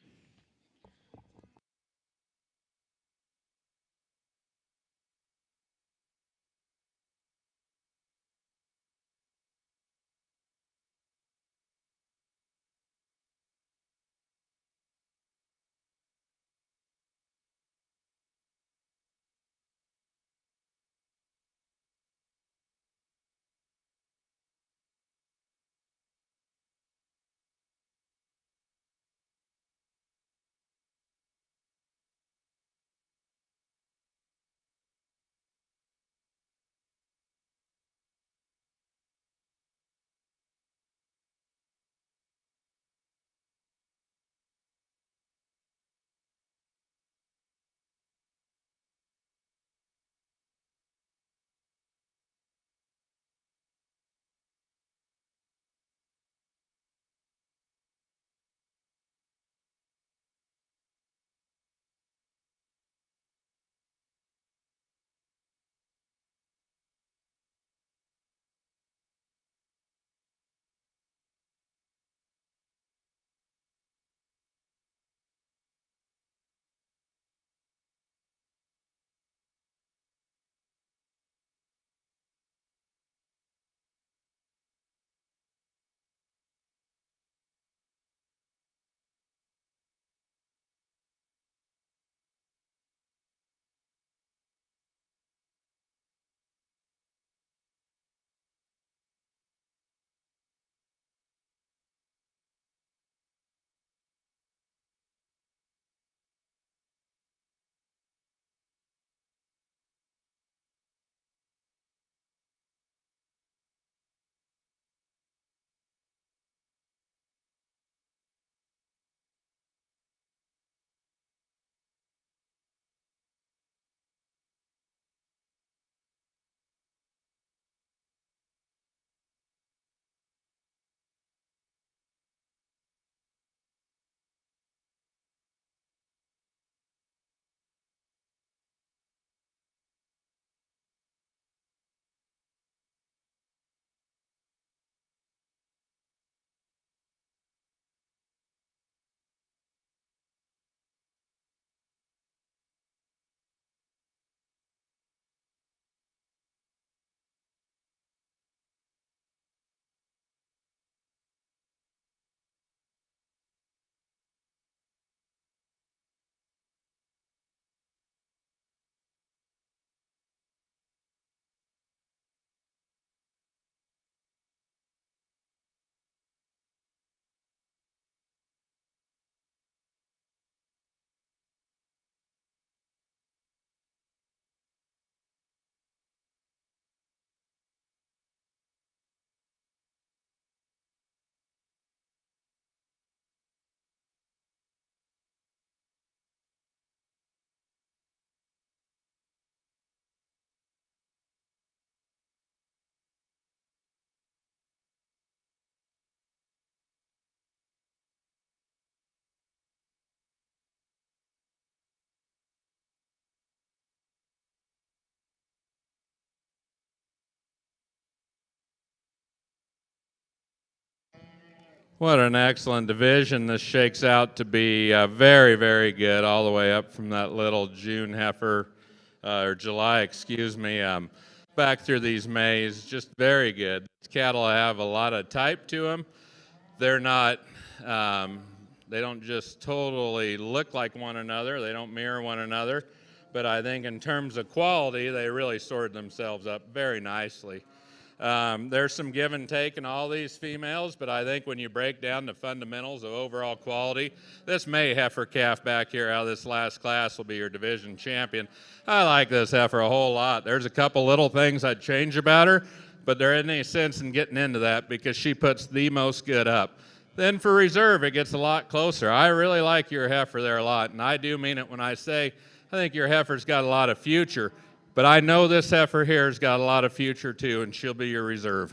What an excellent division. This shakes out to be very, very good, all the way up from that little June heifer, or July, excuse me, back through these Mays. Just very good. These cattle have a lot of type to them. They're not, they don't just totally look like one another. They don't mirror one another. But I think in terms of quality, they really sorted themselves up very nicely. There's some give and take in all these females, but I think when you break down the fundamentals of overall quality, this May heifer calf back here out of this last class will be your division champion. I like this heifer a whole lot. There's a couple little things I'd change about her, but there isn't any sense in getting into that because she puts the most good up. Then for reserve, it gets a lot closer. I really like your heifer there a lot, and I do mean it when I say I think your heifer's got a lot of future. But I know this heifer here has got a lot of future too, and she'll be your reserve.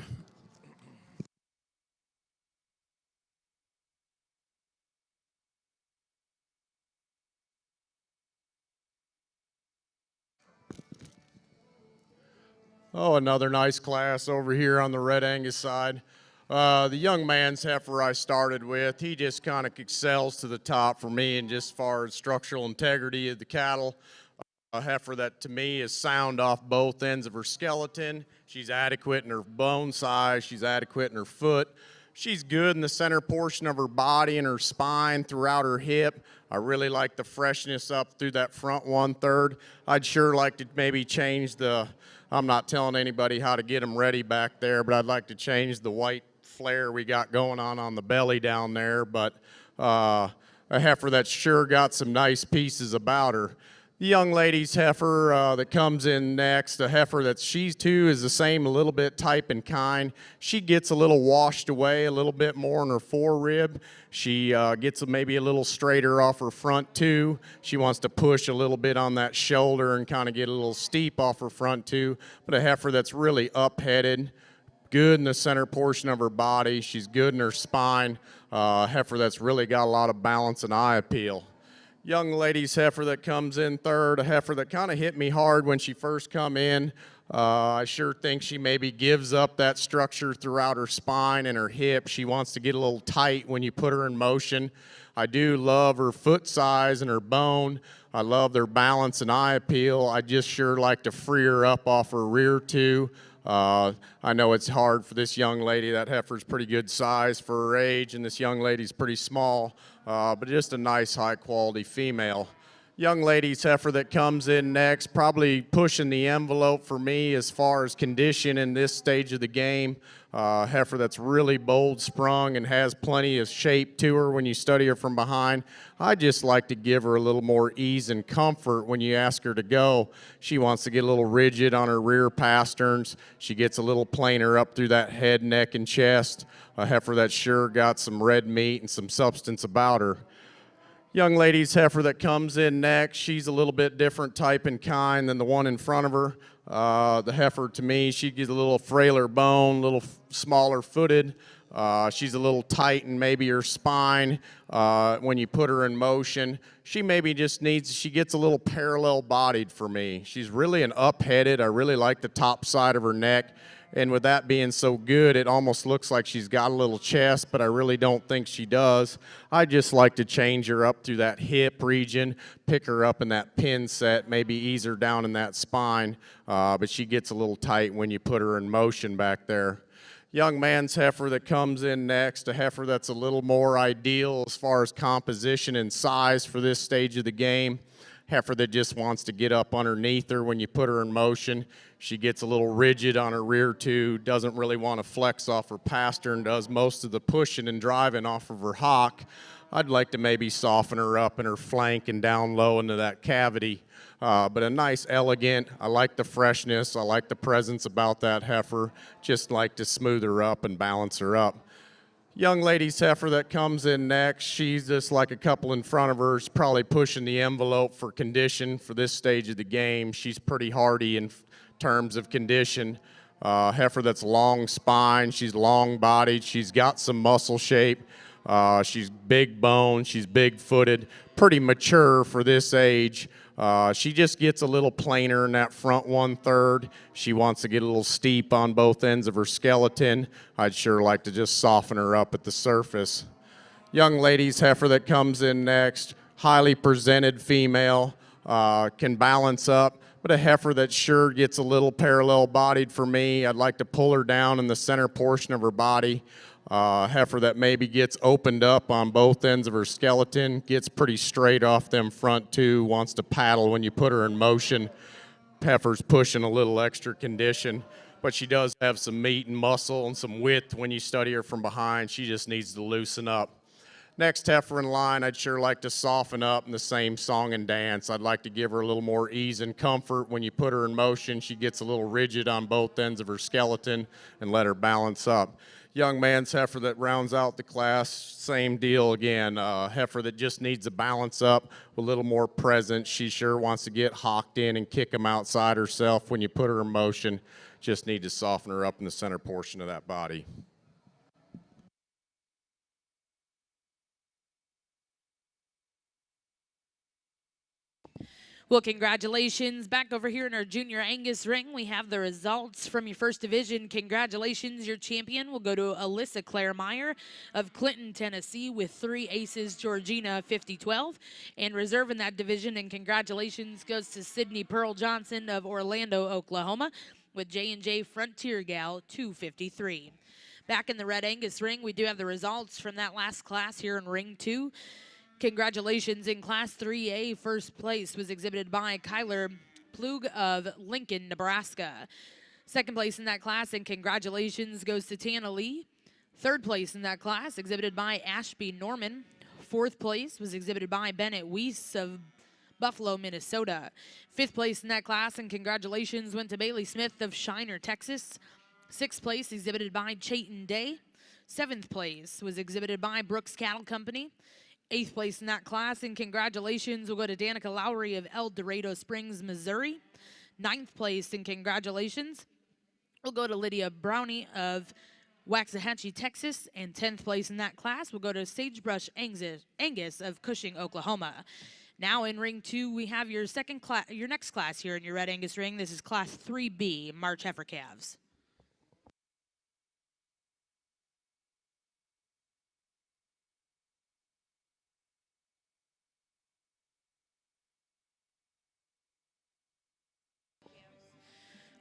Oh, another nice class over here on the Red Angus side. The young man's heifer I started with, he just kind of excels to the top for me and just as far as structural integrity of the cattle. A heifer that to me is sound off both ends of her skeleton. She's adequate in her bone size. She's adequate in her foot. She's good in the center portion of her body and her spine throughout her hip. I really like the freshness up through that front 1/3. I'd sure like to maybe change I'm not telling anybody how to get them ready back there, but I'd like to change the white flare we got going on the belly down there. But a heifer that's sure got some nice pieces about her. The young lady's heifer that comes in next, a heifer that she too is the same, a little bit type and kind. She gets a little washed away, a little bit more in her forerib. She gets maybe a little straighter off her front too. She wants to push a little bit on that shoulder and kind of get a little steep off her front too. But a heifer that's really up-headed, good in the center portion of her body. She's good in her spine. A heifer that's really got a lot of balance and eye appeal. Young lady's heifer that comes in third, a heifer that kind of hit me hard when she first come in. I sure think she maybe gives up that structure throughout her spine and her hip. She wants to get a little tight when you put her in motion. I do love her foot size and her bone. I love their balance and eye appeal. I just sure like to free her up off her rear too. I know it's hard for this young lady. That heifer's pretty good size for her age, and this young lady's pretty small, but just a nice high-quality female. Young lady's heifer that comes in next, probably pushing the envelope for me as far as condition in this stage of the game. Heifer that's really bold sprung and has plenty of shape to her when you study her from behind. I just like to give her a little more ease and comfort when you ask her to go. She wants to get a little rigid on her rear pasterns. She gets a little plainer up through that head, neck, and chest. A heifer that's sure got some red meat and some substance about her. Young lady's heifer that comes in next, she's a little bit different type and kind than the one in front of her. The heifer, to me, she gets a little frailer bone, a little smaller footed. She's a little tight in maybe her spine when you put her in motion. She maybe just she gets a little parallel bodied for me. She's really an up-headed. I really like the top side of her neck. And with that being so good, it almost looks like she's got a little chest, but I really don't think she does. I just like to change her up through that hip region, pick her up in that pin set, maybe ease her down in that spine, but she gets a little tight when you put her in motion back there. Young man's heifer that comes in next, a heifer that's a little more ideal as far as composition and size for this stage of the game. Heifer that just wants to get up underneath her when you put her in motion. She gets a little rigid on her rear too, doesn't really want to flex off her pastern, does most of the pushing and driving off of her hock. I'd like to maybe soften her up in her flank and down low into that cavity. But a nice, elegant, I like the freshness, I like the presence about that heifer, just like to smooth her up and balance her up. Young lady's heifer that comes in next, she's just like a couple in front of her. She's probably pushing the envelope for condition for this stage of the game. She's pretty hardy in terms of condition. Heifer that's long spine, she's long bodied, she's got some muscle shape. She's big boned, she's big footed, pretty mature for this age. She just gets a little plainer in that front 1/3. She wants to get a little steep on both ends of her skeleton. I'd sure like to just soften her up at the surface. Young lady's heifer that comes in next, highly presented female, can balance up, but a heifer that sure gets a little parallel bodied for me. I'd like to pull her down in the center portion of her body. Heifer that maybe gets opened up on both ends of her skeleton, gets pretty straight off them front two, wants to paddle when you put her in motion. Heifer's pushing a little extra condition, but she does have some meat and muscle and some width when you study her from behind. She just needs to loosen up. Next heifer in line, I'd sure like to soften up in the same song and dance. I'd like to give her a little more ease and comfort. When you put her in motion, she gets a little rigid on both ends of her skeleton, and let her balance up. Young man's heifer that rounds out the class, same deal again. Heifer that just needs to balance up, a little more presence. She sure wants to get hocked in and kick them outside herself when you put her in motion. Just need to soften her up in the center portion of that body. Well, congratulations. Back over here in our junior Angus ring, we have the results from your first division. Congratulations. Your champion will go to Alyssa Claire Meyer of Clinton, Tennessee, with 3 aces, Georgina 50-12. And reserve in that division, and congratulations goes to Sydney Pearl Johnson of Orlando, Oklahoma, with J&J Frontier Gal 253. Back in the red Angus ring, we do have the results from that last class here in ring 2. Congratulations. In Class 3A, first place was exhibited by Kyler Plug of Lincoln, Nebraska. Second place in that class, and congratulations, goes to Tana Lee. Third place in that class, exhibited by Ashby Norman. Fourth place was exhibited by Bennett Weiss of Buffalo, Minnesota. Fifth place in that class, and congratulations, went to Bailey Smith of Shiner, Texas. Sixth place exhibited by Chayton Day. Seventh place was exhibited by Brooks Cattle Company. Eighth place in that class, and congratulations will go to Danica Lowry of El Dorado Springs, Missouri. Ninth place, and congratulations will go to Lydia Brownie of Waxahachie, Texas. And 10th place in that class will go to Sagebrush Angus of Cushing, Oklahoma. Now in ring 2, we have your next class here in your red Angus ring. This is Class 3B, March Heifer Calves.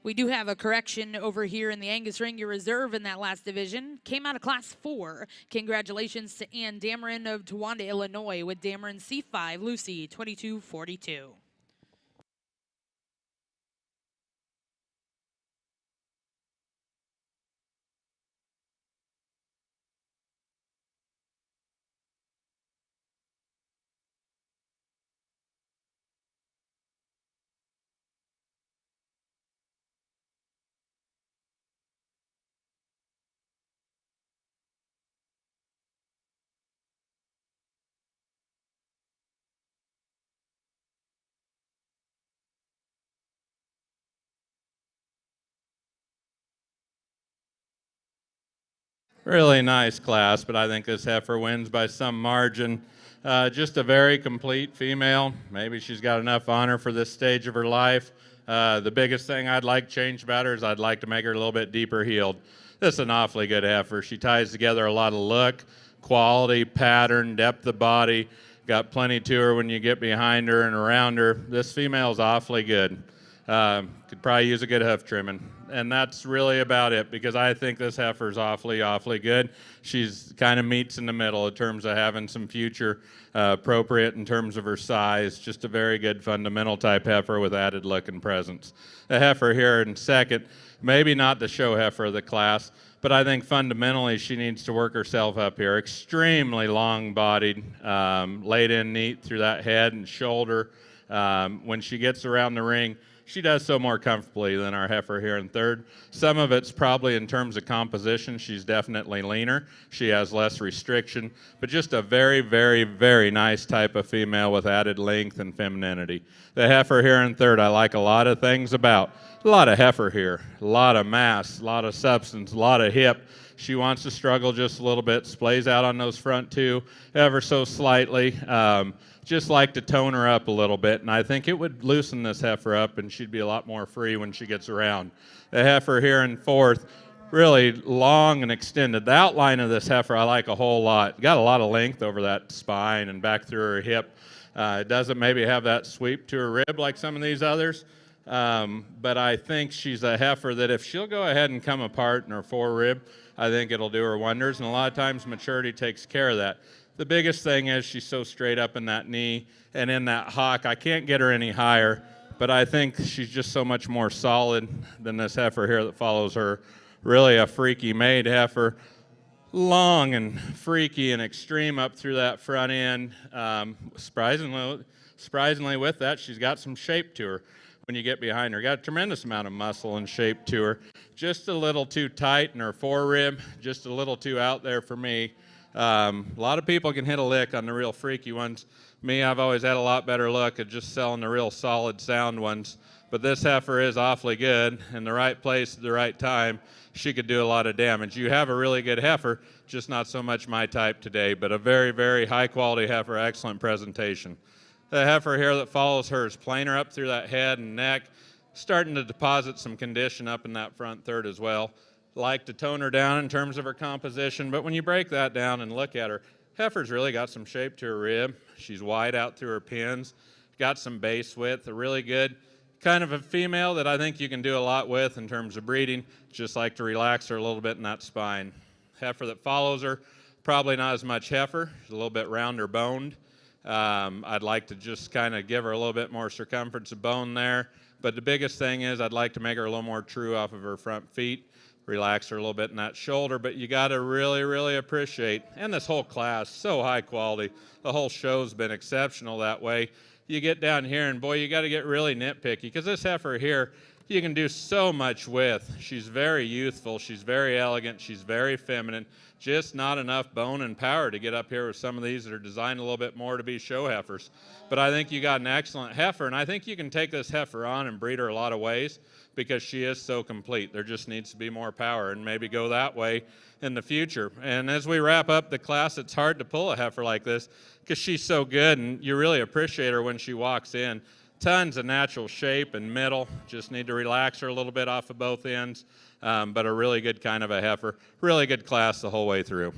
We do have a correction over here in the Angus ring. Your reserve in that last division came out of Class 4. Congratulations to Ann Dameron of Towanda, Illinois, with Dameron C5, Lucy 2242. Really nice class, but I think this heifer wins by some margin. Just a very complete female. Maybe she's got enough on her for this stage of her life. The biggest thing I'd like changed about her is I'd like to make her a little bit deeper heeled. This is an awfully good heifer. She ties together a lot of look, quality, pattern, depth of body. Got plenty to her when you get behind her and around her. This female's awfully good. Could probably use a good hoof trimming. And that's really about it, because I think this heifer's awfully, awfully good. She's kind of meets in the middle in terms of having some future appropriate in terms of her size. Just a very good fundamental type heifer with added look and presence. The heifer here in second, maybe not the show heifer of the class, but I think fundamentally she needs to work herself up here. Extremely long-bodied, laid in neat through that head and shoulder. When she gets around the ring, she does so more comfortably than our heifer here in third. Some of it's probably in terms of composition. She's definitely leaner. She has less restriction, but just a very, very, very nice type of female with added length and femininity. The heifer here in third, I like a lot of things about. A lot of heifer here, a lot of mass, a lot of substance, a lot of hip. She wants to struggle just a little bit, splays out on those front two ever so slightly. Just like to tone her up a little bit, and I think it would loosen this heifer up, and she'd be a lot more free when she gets around. The heifer here in fourth, really long and extended. The outline of this heifer I like a whole lot. Got a lot of length over that spine and back through her hip. It doesn't maybe have that sweep to her rib like some of these others, but I think she's a heifer that if she'll go ahead and come apart in her forerib, I think it'll do her wonders, and a lot of times maturity takes care of that. The biggest thing is she's so straight up in that knee and in that hock. I can't get her any higher, but I think she's just so much more solid than this heifer here that follows her. Really a freaky made heifer. Long and freaky and extreme up through that front end. Surprisingly with that, she's got some shape to her when you get behind her. Got a tremendous amount of muscle and shape to her. Just a little too tight in her forerib, just a little too out there for me. A lot of people can hit a lick on the real freaky ones. Me, I've always had a lot better luck at just selling the real solid sound ones. But this heifer is awfully good. In the right place at the right time, she could do a lot of damage. You have a really good heifer, just not so much my type today, but a very, very high quality heifer, excellent presentation. The heifer here that follows her is plainer up through that head and neck, starting to deposit some condition up in that front third as well. Like to tone her down in terms of her composition, but when you break that down and look at her, heifer's really got some shape to her rib. She's wide out through her pins, got some base width, a really good kind of a female that I think you can do a lot with in terms of breeding. Just like to relax her a little bit in that spine. Heifer that follows her, probably not as much heifer, she's a little bit rounder boned. I'd like to just kind of give her a little bit more circumference of bone there, but the biggest thing is I'd like to make her a little more true off of her front feet. Relax her a little bit in that shoulder, but you got to really, really appreciate, and this whole class, so high quality. The whole show's been exceptional that way. You get down here, and boy, you got to get really nitpicky, because this heifer here, you can do so much with. She's very youthful, she's very elegant, she's very feminine, just not enough bone and power to get up here with some of these that are designed a little bit more to be show heifers. But I think you got an excellent heifer, and I think you can take this heifer on and breed her a lot of ways, because she is so complete. There just needs to be more power, and maybe go that way in the future. And as we wrap up the class, it's hard to pull a heifer like this because she's so good, and you really appreciate her when she walks in. Tons of natural shape and middle. Just need to relax her a little bit off of both ends, but a really good kind of a heifer. Really good class the whole way through.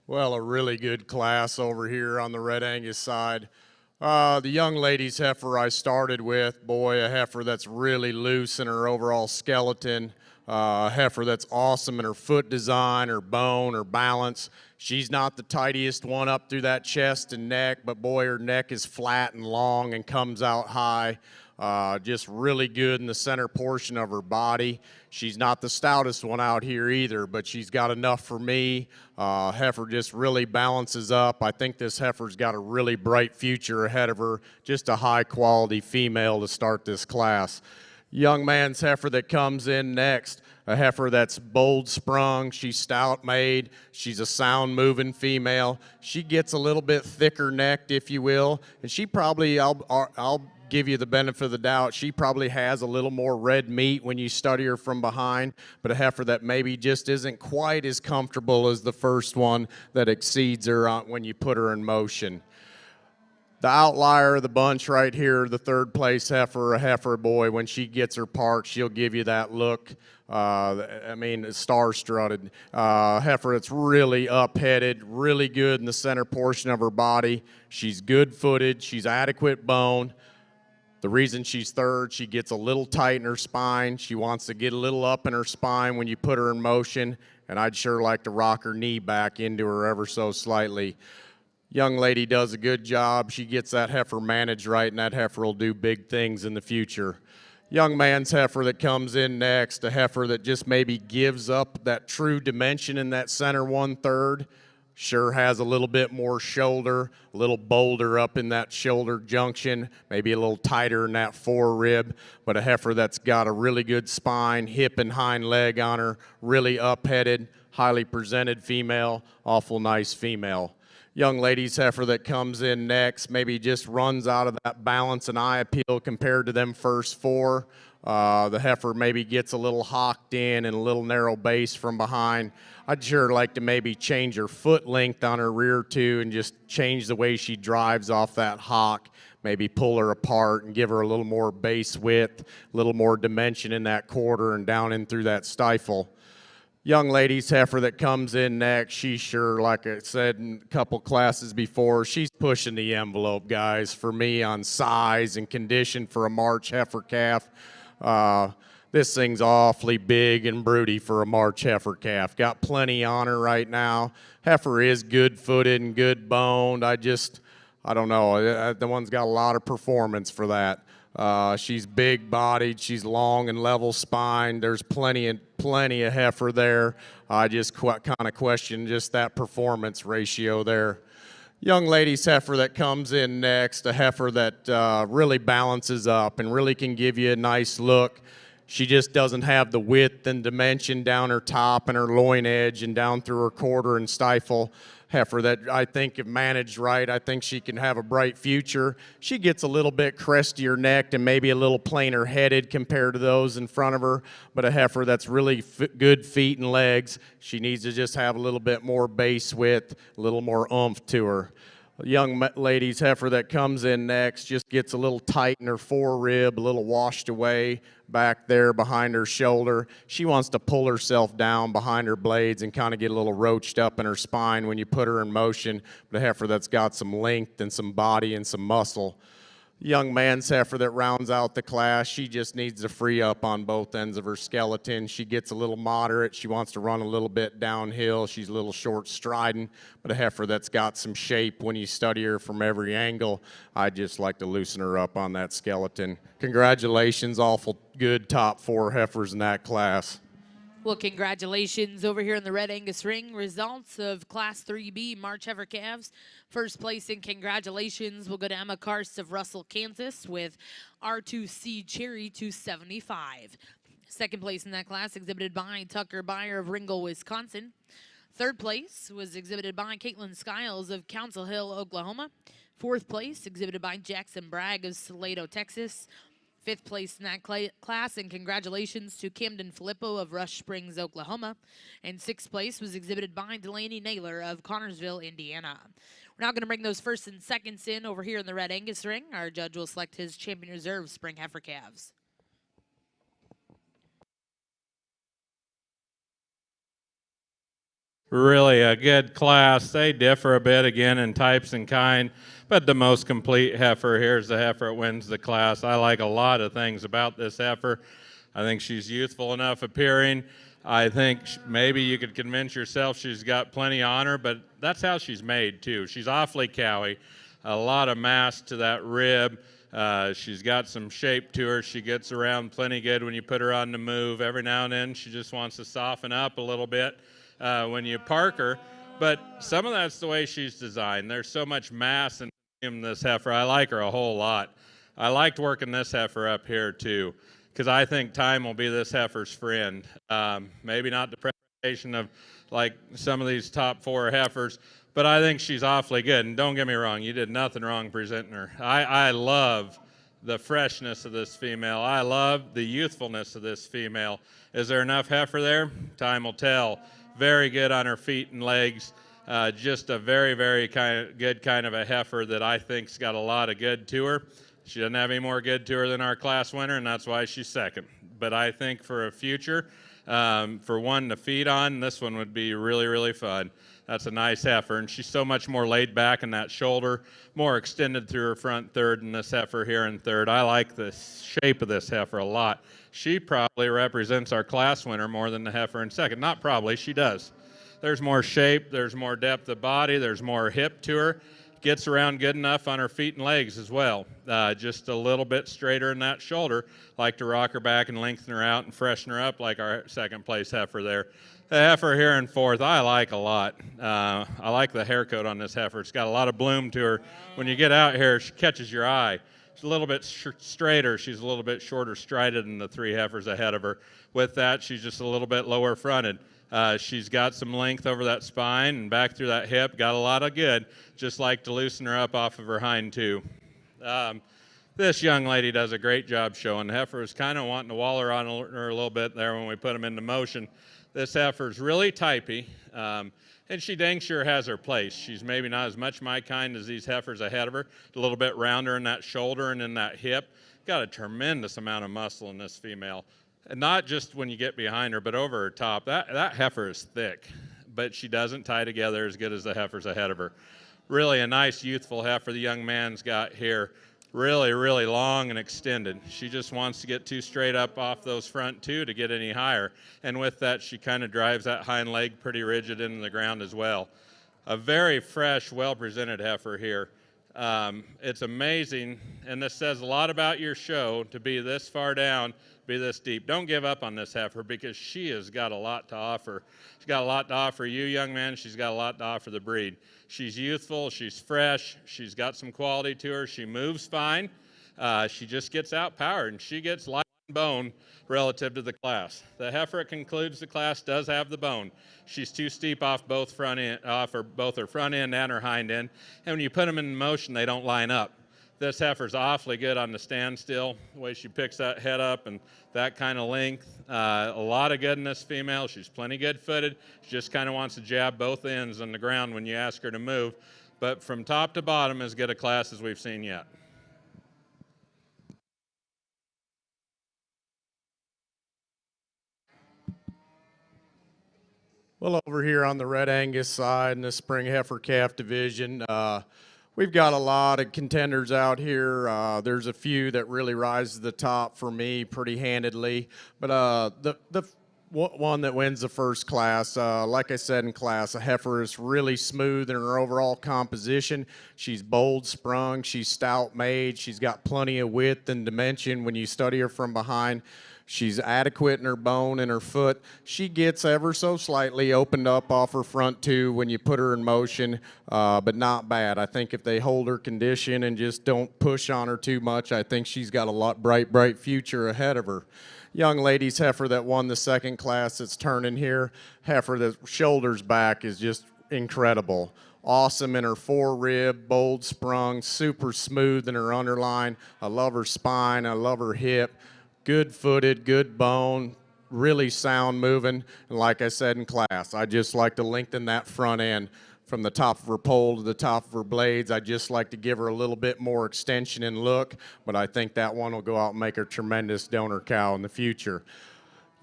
Well, a really good class over here on the Red Angus side. The young lady's heifer I started with, boy, a heifer that's really loose in her overall skeleton, a heifer that's awesome in her foot design, her bone, her balance. She's not the tidiest one up through that chest and neck, but boy, her neck is flat and long and comes out high. Just really good in the center portion of her body. She's not the stoutest one out here either, but she's got enough for me. Heifer just really balances up. I think this heifer's got a really bright future ahead of her. Just a high quality female to start this class. Young man's heifer that comes in next, a heifer that's bold sprung, she's stout made, she's a sound moving female. She gets a little bit thicker necked, if you will, and she probably, I'll give you the benefit of the doubt, she probably has a little more red meat when you study her from behind, but a heifer that maybe just isn't quite as comfortable as the first one that exceeds her when you put her in motion. The outlier of the bunch right here, the third place heifer, a heifer boy, when she gets her parked, she'll give you that look. Star-strutted. Heifer that's really up-headed, really good in the center portion of her body. She's good-footed, she's adequate bone. The reason she's third, she gets a little tight in her spine. She wants to get a little up in her spine when you put her in motion, and I'd sure like to rock her knee back into her ever so slightly. Young lady does a good job. She gets that heifer managed right, and that heifer will do big things in the future. Young man's heifer that comes in next, a heifer that just maybe gives up that true dimension in that center 1/3. Sure has a little bit more shoulder, a little bolder up in that shoulder junction, maybe a little tighter in that fore-rib, but a heifer that's got a really good spine, hip and hind leg on her, really up-headed, highly presented female, awful nice female. Young lady's heifer that comes in next maybe just runs out of that balance and eye appeal compared to them first four. The heifer maybe gets a little hocked in and a little narrow base from behind. I'd sure like to maybe change her foot length on her rear too and just change the way she drives off that hock. Maybe pull her apart and give her a little more base width, a little more dimension in that quarter and down in through that stifle. Young lady's heifer that comes in next, she's sure, like I said in a couple classes before, she's pushing the envelope, guys, for me on size and condition for a March heifer calf. This thing's awfully big and broody for a March heifer calf. Got plenty on her right now. Heifer is good-footed and good-boned. I don't know. The one's got a lot of performance for that. She's big-bodied. She's long and level spine. There's plenty of heifer there. I just kind of question just that performance ratio there. Young lady's heifer that comes in next, a heifer that really balances up and really can give you a nice look. She just doesn't have the width and dimension down her top and her loin edge and down through her quarter and stifle. Heifer that I think if managed right, I think she can have a bright future. She gets a little bit crestier necked and maybe a little plainer headed compared to those in front of her, but a heifer that's really good feet and legs. She needs to just have a little bit more base width, a little more oomph to her. A young lady's heifer that comes in next just gets a little tight in her fore-rib, a little washed away back there behind her shoulder. She wants to pull herself down behind her blades and kind of get a little roached up in her spine when you put her in motion. But a heifer that's got some length and some body and some muscle. Young man's heifer that rounds out the class, she just needs to free up on both ends of her skeleton. She gets a little moderate. She wants to run a little bit downhill. She's a little short striding, but a heifer that's got some shape when you study her from every angle. I just like to loosen her up on that skeleton. Congratulations, awful good top 4 heifers in that class. Well, congratulations over here in the Red Angus ring. Results of Class 3B March heifer calves. First place and congratulations will go to Emma Karst of Russell, Kansas with R2C Cherry 275. Second place in that class exhibited by Tucker Byer of Ringgold, Wisconsin. Third place was exhibited by Caitlin Skiles of Council Hill, Oklahoma. Fourth place exhibited by Jackson Bragg of Salado, Texas. Fifth place in that class, and congratulations to Camden Filippo of Rush Springs, Oklahoma. And sixth place was exhibited by Delaney Naylor of Connorsville, Indiana. We're now going to bring those first and seconds in over here in the Red Angus ring. Our judge will select his champion reserve spring heifer calves. Really a good class. They differ a bit again in types and kind, but the most complete heifer here is the heifer that wins the class. I like a lot of things about this heifer. I think she's youthful enough appearing. I think maybe you could convince yourself she's got plenty on her, but that's how she's made too. She's awfully cowy, a lot of mass to that rib. She's got some shape to her. She gets around plenty good when you put her on the move. Every now and then she just wants to soften up a little bit when you park her, but some of that's the way she's designed. There's so much mass in this heifer. I like her a whole lot. I liked working this heifer up here too, because I think time will be this heifer's friend. Maybe not the presentation of like some of these top 4 heifers, but I think she's awfully good. And don't get me wrong, you did nothing wrong presenting her. I love the freshness of this female. I love the youthfulness of this female. Is there enough heifer there? Time will tell. Very good on her feet and legs. Just a very, very good kind of a heifer that I think's got a lot of good to her. She doesn't have any more good to her than our class winner, and that's why she's second. But I think for a future, for one to feed on, this one would be really, really fun. That's a nice heifer, and she's so much more laid back in that shoulder, more extended through her front third than this heifer here in third. I like the shape of this heifer a lot. She probably represents our class winner more than the heifer in second. Not probably, she does. There's more shape, there's more depth of body, there's more hip to her. Gets around good enough on her feet and legs as well. Just a little bit straighter in that shoulder. Like to rock her back and lengthen her out and freshen her up like our second place heifer there. The heifer here in fourth, I like a lot. I like the hair coat on this heifer. It's got a lot of bloom to her. When you get out here, she catches your eye. She's a little bit straighter. She's a little bit shorter strided than the 3 heifers ahead of her. With that, she's just a little bit lower fronted. She's got some length over that spine and back through that hip. Got a lot of good. Just like to loosen her up off of her hind too. This young lady does a great job showing. The heifer was kind of wanting to wall her on her a little bit there when we put them into motion. This heifer's really typey, and she dang sure has her place. She's maybe not as much my kind as these heifers ahead of her. A little bit rounder in that shoulder and in that hip. Got a tremendous amount of muscle in this female. And not just when you get behind her, but over her top. That heifer is thick, but she doesn't tie together as good as the heifers ahead of her. Really a nice youthful heifer the young man's got here. Really, really long and extended. She just wants to get too straight up off those front 2 to get any higher. And with that, she kind of drives that hind leg pretty rigid into the ground as well. A very fresh, well-presented heifer here. It's amazing, and this says a lot about your show to be this far down, be this deep. Don't give up on this heifer because she has got a lot to offer. She's got a lot to offer you, young man. She's got a lot to offer the breed. She's youthful. She's fresh. She's got some quality to her. She moves fine. She just gets outpowered, and she gets light bone relative to the class. The heifer that concludes the class does have the bone. She's too steep off both her front end and her hind end, and when you put them in motion, they don't line up. This heifer's awfully good on the standstill, the way she picks that head up and that kind of length. A lot of good in this female. She's plenty good footed. She just kind of wants to jab both ends on the ground when you ask her to move. But from top to bottom, as good a class as we've seen yet. Well, over here on the Red Angus side in the Spring Heifer Calf Division, we've got a lot of contenders out here. There's a few that really rise to the top for me pretty handedly. But the one that wins the first class, like I said in class, a heifer is really smooth in her overall composition. She's bold sprung. She's stout made. She's got plenty of width and dimension when you study her from behind. She's adequate in her bone and her foot. She gets ever so slightly opened up off her front too when you put her in motion, but not bad. I think if they hold her condition and just don't push on her too much, I think she's got a bright future ahead of her. Young lady's heifer that won the second class that's turning here, heifer that shoulders back is just incredible. Awesome in her forerib, bold sprung, super smooth in her underline. I love her spine. I love her hip. Good footed, good bone, really sound moving. And like I said in class, I just like to lengthen that front end from the top of her pole to the top of her blades. I just like to give her a little bit more extension and look, but I think that one will go out and make a tremendous donor cow in the future.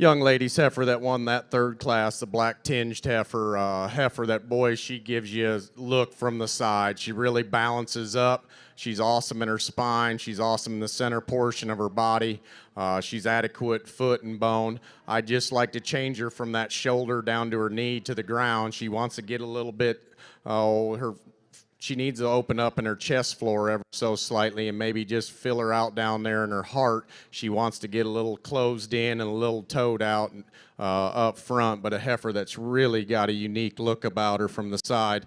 young lady's heifer that won that third class, the black tinged heifer. Heifer that, boy, she gives you a look from the side. She really balances up. She's awesome in her spine. She's awesome in the center portion of her body. She's adequate foot and bone. I just like to change her from that shoulder down to her knee to the ground. She wants to get a little bit, she needs to open up in her chest floor ever so slightly and maybe just fill her out down there in her heart. She wants to get a little closed in and a little toed out up front, but a heifer that's really got a unique look about her from the side.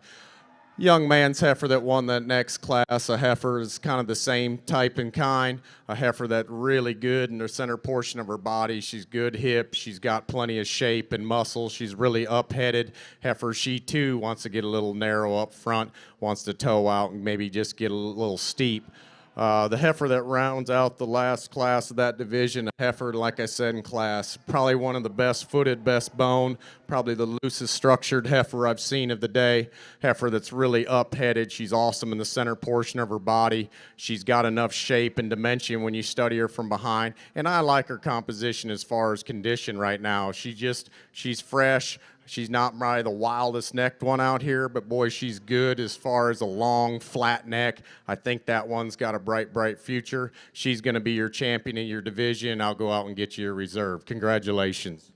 Young man's heifer that won that next class, a heifer is kind of the same type and kind, a heifer that really good in the center portion of her body. She's good hips, she's got plenty of shape and muscle, she's really up-headed. Heifer, she too wants to get a little narrow up front, wants to toe out and maybe just get a little steep. The heifer that rounds out the last class of that division, a heifer, like I said in class, probably one of the best footed, best bone, probably the loosest structured heifer I've seen of the day. Heifer that's really up-headed. She's awesome in the center portion of her body. She's got enough shape and dimension when you study her from behind. And I like her composition as far as condition right now. She's fresh. She's not probably the wildest necked one out here, but boy, she's good as far as a long, flat neck. I think that one's got a bright, bright future. She's going to be your champion in your division. I'll go out and get you a reserve. Congratulations.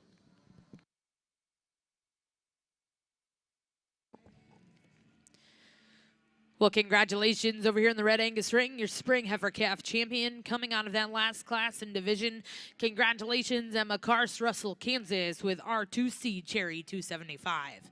Well, congratulations over here in the Red Angus ring, your spring heifer calf champion coming out of that last class and division. Congratulations, Emma Karst, Russell, Kansas with R2C Cherry 275.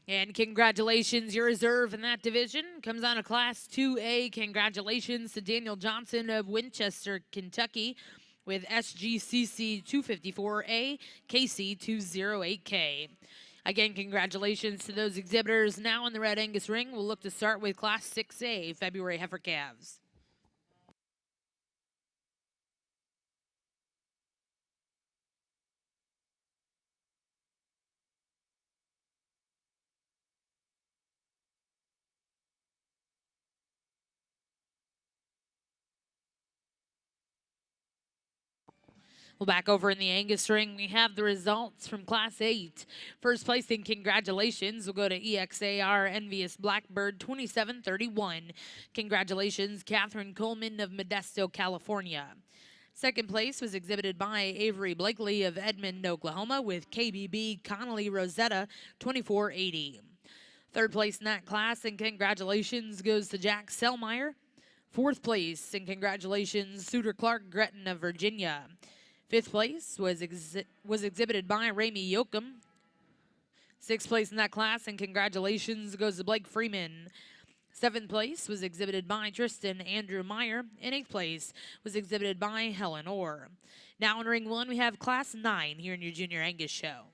And congratulations, your reserve in that division comes on a Class 2A. Congratulations to Daniel Johnson of Winchester, Kentucky with SGCC 254A, KC 208K. Again, congratulations to those exhibitors. Now in the Red Angus ring, we'll look to start with Class 6A, February heifer calves. Well, back over in the Angus ring, we have the results from Class 8. First placing, congratulations, will go to EXAR Envious Blackbird 2731. Congratulations, Catherine Coleman of Modesto, California. Second place was exhibited by Avery Blakely of Edmond, Oklahoma with KBB Connolly Rosetta 2480. Third place in that class, and congratulations goes to Jack Selmeyer. Fourth place, and congratulations, Suter Clark Gretton of Virginia. Fifth place was exhibited by Ramey Yoakum. Sixth place in that class, and congratulations goes to Blake Freeman. Seventh place was exhibited by Tristan Andrew Meyer, and eighth place was exhibited by Helen Orr. Now in ring one, we have Class 9 here in your Junior Angus show.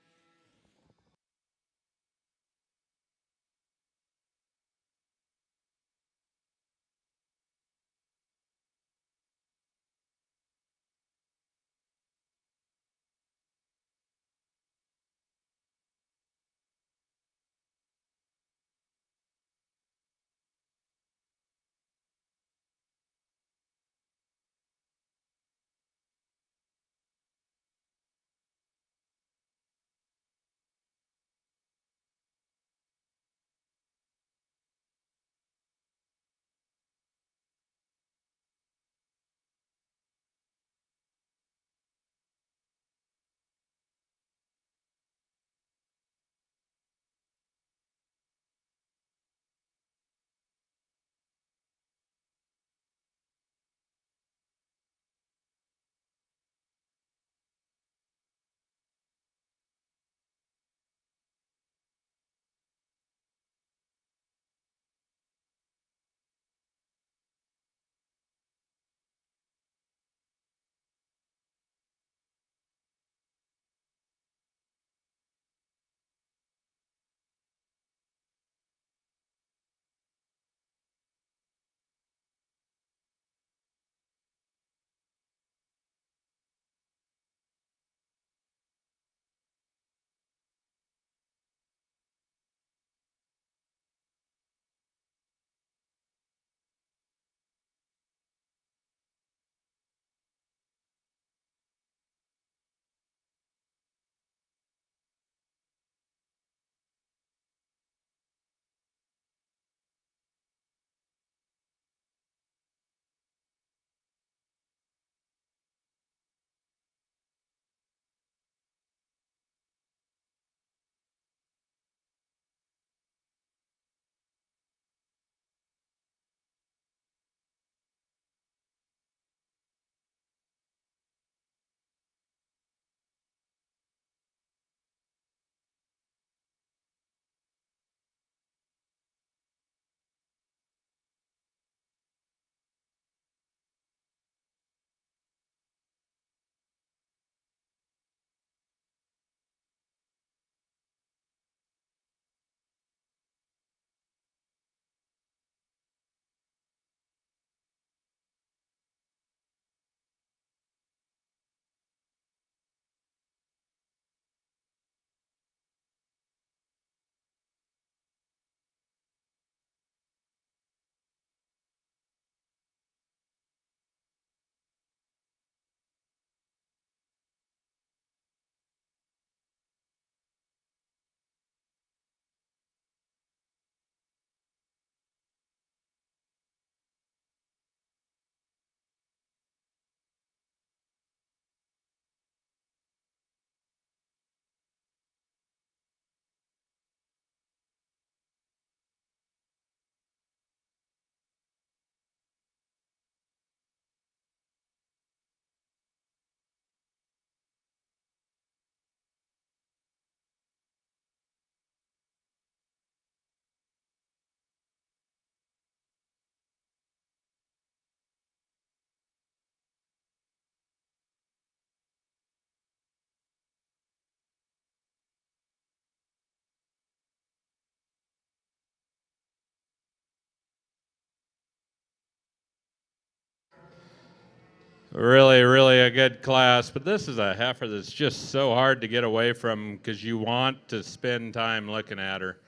Really, really a good class. But this is a heifer that's just so hard to get away from because you want to spend time looking at her.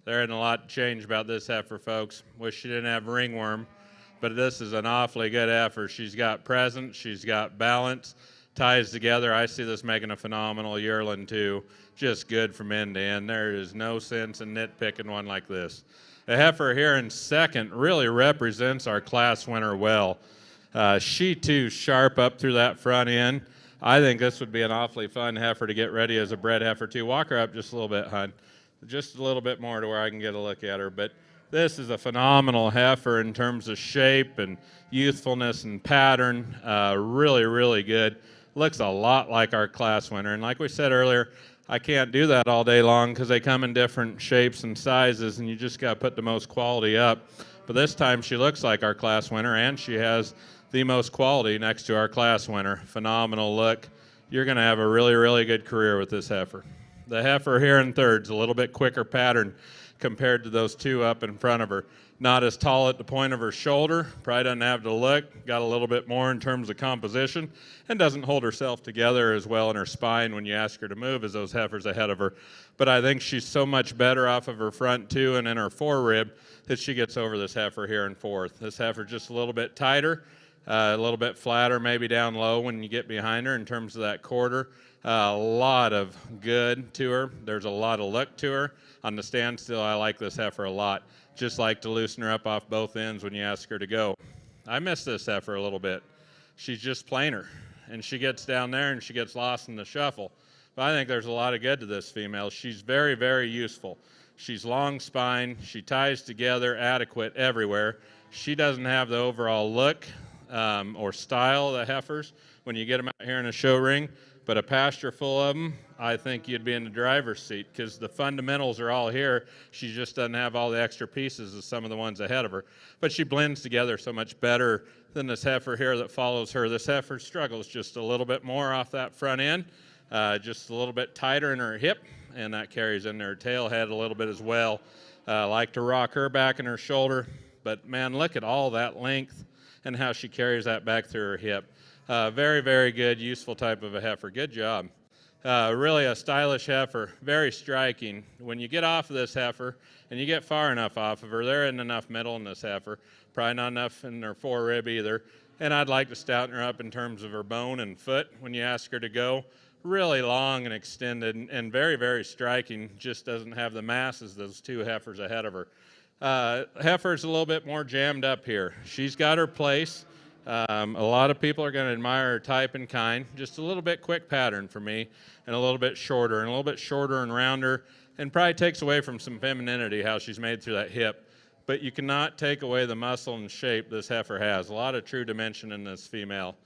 There ain't a lot to change about this heifer, folks. Wish she didn't have ringworm, but this is an awfully good heifer. She's got presence, she's got balance, ties together. I see this making a phenomenal yearling too. Just good from end to end. There is no sense in nitpicking one like this. The heifer here in second really represents our class winner well. She too sharp up through that front end. I think this would be an awfully fun heifer to get ready as a bred heifer too. Walk her up just a little bit, hon. Just a little bit more to where I can get a look at her. But this is a phenomenal heifer in terms of shape and youthfulness and pattern. Really, really good. Looks a lot like our class winner. And like we said earlier, I can't do that all day long because they come in different shapes and sizes, and you just got to put the most quality up. But this time she looks like our class winner, and she has the most quality next to our class winner. Phenomenal look. You're going to have a really, really good career with this heifer. The heifer here in third's a little bit quicker pattern compared to those two up in front of her. Not as tall at the point of her shoulder, probably doesn't have the look, got a little bit more in terms of composition, and doesn't hold herself together as well in her spine when you ask her to move as those heifers ahead of her. But I think she's so much better off of her front two and in her forerib that she gets over this heifer here in fourth. This heifer's just a little bit tighter, a little bit flatter maybe down low when you get behind her in terms of that quarter. A lot of good to her. There's a lot of look to her. On the standstill, I like this heifer a lot. Just like to loosen her up off both ends when you ask her to go. I miss this heifer a little bit. She's just plainer, and she gets down there and she gets lost in the shuffle. But I think there's a lot of good to this female. She's very, very useful. She's long spine. She ties together adequate everywhere. She doesn't have the overall look or style of the heifers when you get them out here in a show ring. But a pasture full of them, I think you'd be in the driver's seat because the fundamentals are all here. She just doesn't have all the extra pieces as some of the ones ahead of her. But she blends together so much better than this heifer here that follows her. This heifer struggles just a little bit more off that front end, just a little bit tighter in her hip, and that carries in her tail head a little bit as well. Like to rock her back in her shoulder, but man, look at all that length and how she carries that back through her hip. Very, very good, useful type of a heifer. Good job. Really a stylish heifer, very striking. When you get off of this heifer and you get far enough off of her, there isn't enough middle in this heifer, probably not enough in her forerib either. And I'd like to stouten her up in terms of her bone and foot when you ask her to go. Really long and extended and very, very striking, just doesn't have the mass as those two heifers ahead of her. Heifer's a little bit more jammed up here. She's got her place. A lot of people are going to admire her type and kind. Just a little bit quick pattern for me, and a little bit shorter, and rounder, and probably takes away from some femininity how she's made through that hip. But you cannot take away the muscle and shape this heifer has. A lot of true dimension in this female.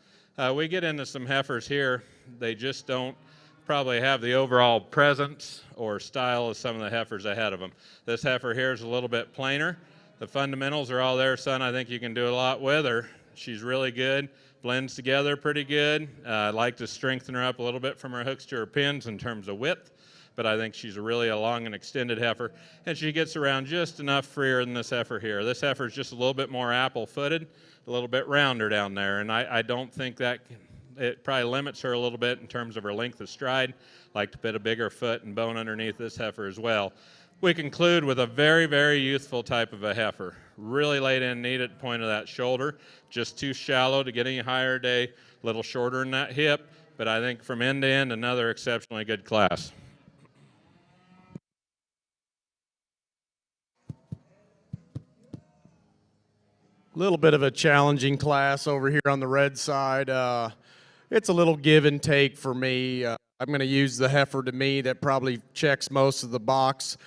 We get into some heifers here. They just don't probably have the overall presence or style as some of the heifers ahead of them. This heifer here is a little bit plainer. The fundamentals are all there, son. I think you can do a lot with her. She's really good, blends together pretty good. I'd like to strengthen her up a little bit from her hooks to her pins in terms of width, but I think she's really a long and extended heifer, and she gets around just enough freer than this heifer here. This heifer is just a little bit more apple-footed, a little bit rounder down there, and I don't think that it probably limits her a little bit in terms of her length of stride. Like to put a bigger foot and bone underneath this heifer as well. We conclude with a very, very youthful type of a heifer. Really laid in neat at the point of that shoulder. Just too shallow to get any higher today. A little shorter in that hip, but I think from end to end, another exceptionally good class. Little bit of a challenging class over here on the red side. It's a little give and take for me. I'm going to use the heifer to me that probably checks most of the boxes.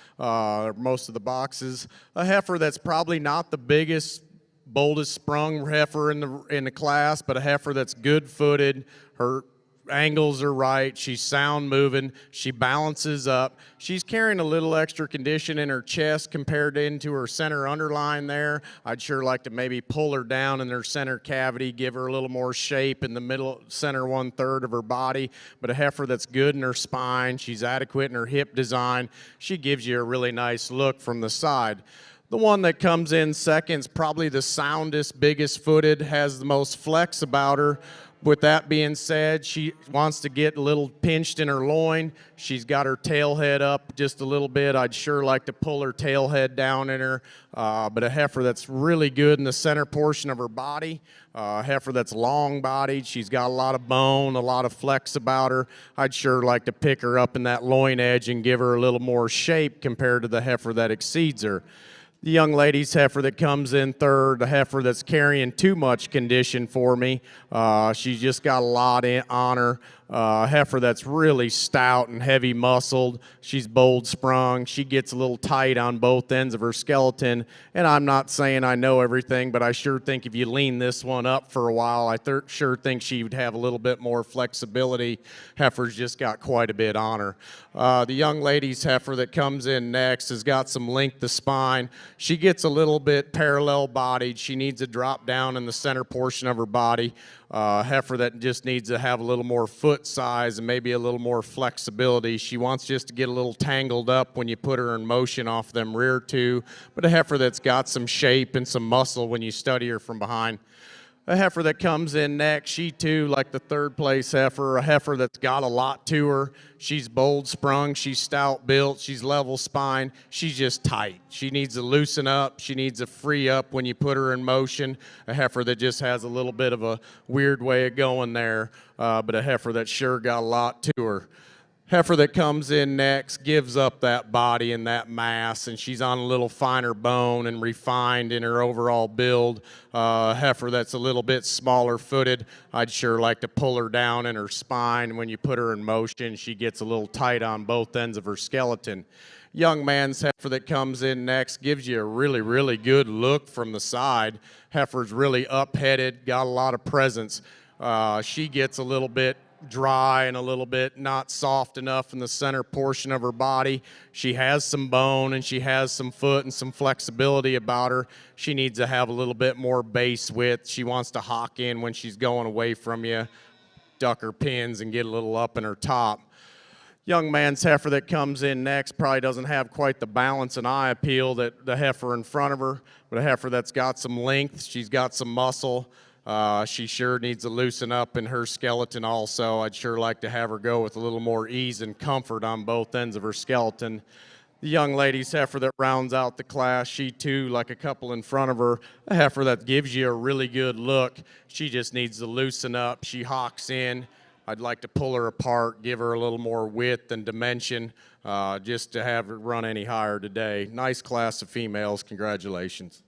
A heifer that's probably not the biggest, boldest sprung heifer in the class, but a heifer that's good-footed. Her angles are right. She's sound moving. She balances up. She's carrying a little extra condition in her chest compared into her center underline there. I'd sure like to maybe pull her down in her center cavity, give her a little more shape in the middle center 1/3 of her body. But a heifer that's good in her spine. She's adequate in her hip design. She gives you a really nice look from the side. The one that comes in second is probably the soundest, biggest footed, has the most flex about her. With that being said, she wants to get a little pinched in her loin. She's got her tail head up just a little bit. I'd sure like to pull her tail head down in her. But a heifer that's really good in the center portion of her body. A heifer that's long-bodied. She's got a lot of bone, a lot of flex about her. I'd sure like to pick her up in that loin edge and give her a little more shape compared to the heifer that exceeds her. The young lady's heifer that comes in third, the heifer that's carrying too much condition for me. She's just got a lot on her. Heifer that's really stout and heavy muscled. She's bold sprung. She gets a little tight on both ends of her skeleton. And I'm not saying I know everything, but I sure think if you lean this one up for a while, I sure think she would have a little bit more flexibility. Heifer's just got quite a bit on her. The young lady's heifer that comes in next has got some length of spine. She gets a little bit parallel bodied. She needs to drop down in the center portion of her body. Heifer that just needs to have a little more foot size and maybe a little more flexibility. She wants just to get a little tangled up when you put her in motion off them rear two, but a heifer that's got some shape and some muscle when you study her from behind. A heifer that comes in next, she too, like the third place heifer, a heifer that's got a lot to her. She's bold sprung, she's stout built, she's level spine, she's just tight. She needs to loosen up, she needs to free up when you put her in motion. A heifer that just has a little bit of a weird way of going there, but a heifer that sure got a lot to her. Heifer that comes in next gives up that body and that mass, and she's on a little finer bone and refined in her overall build. Heifer that's a little bit smaller footed. I'd sure like to pull her down in her spine. When you put her in motion, she gets a little tight on both ends of her skeleton. Young man's heifer that comes in next gives you a really, really good look from the side. Heifer's really up-headed, got a lot of presence. She gets a little bit dry and a little bit not soft enough in the center portion of her body. She has some bone and she has some foot and some flexibility about her. She needs to have a little bit more base width. She wants to hawk in when she's going away from you, duck her pins and get a little up in her top. Young man's heifer that comes in next probably doesn't have quite the balance and eye appeal that the heifer in front of her, but a heifer that's got some length, she's got some muscle. She sure needs to loosen up in her skeleton also. I'd sure like to have her go with a little more ease and comfort on both ends of her skeleton. The young lady's heifer that rounds out the class, she too, like a couple in front of her, a heifer that gives you a really good look. She just needs to loosen up. She hawks in. I'd like to pull her apart, give her a little more width and dimension, just to have her run any higher today. Nice class of females. Congratulations.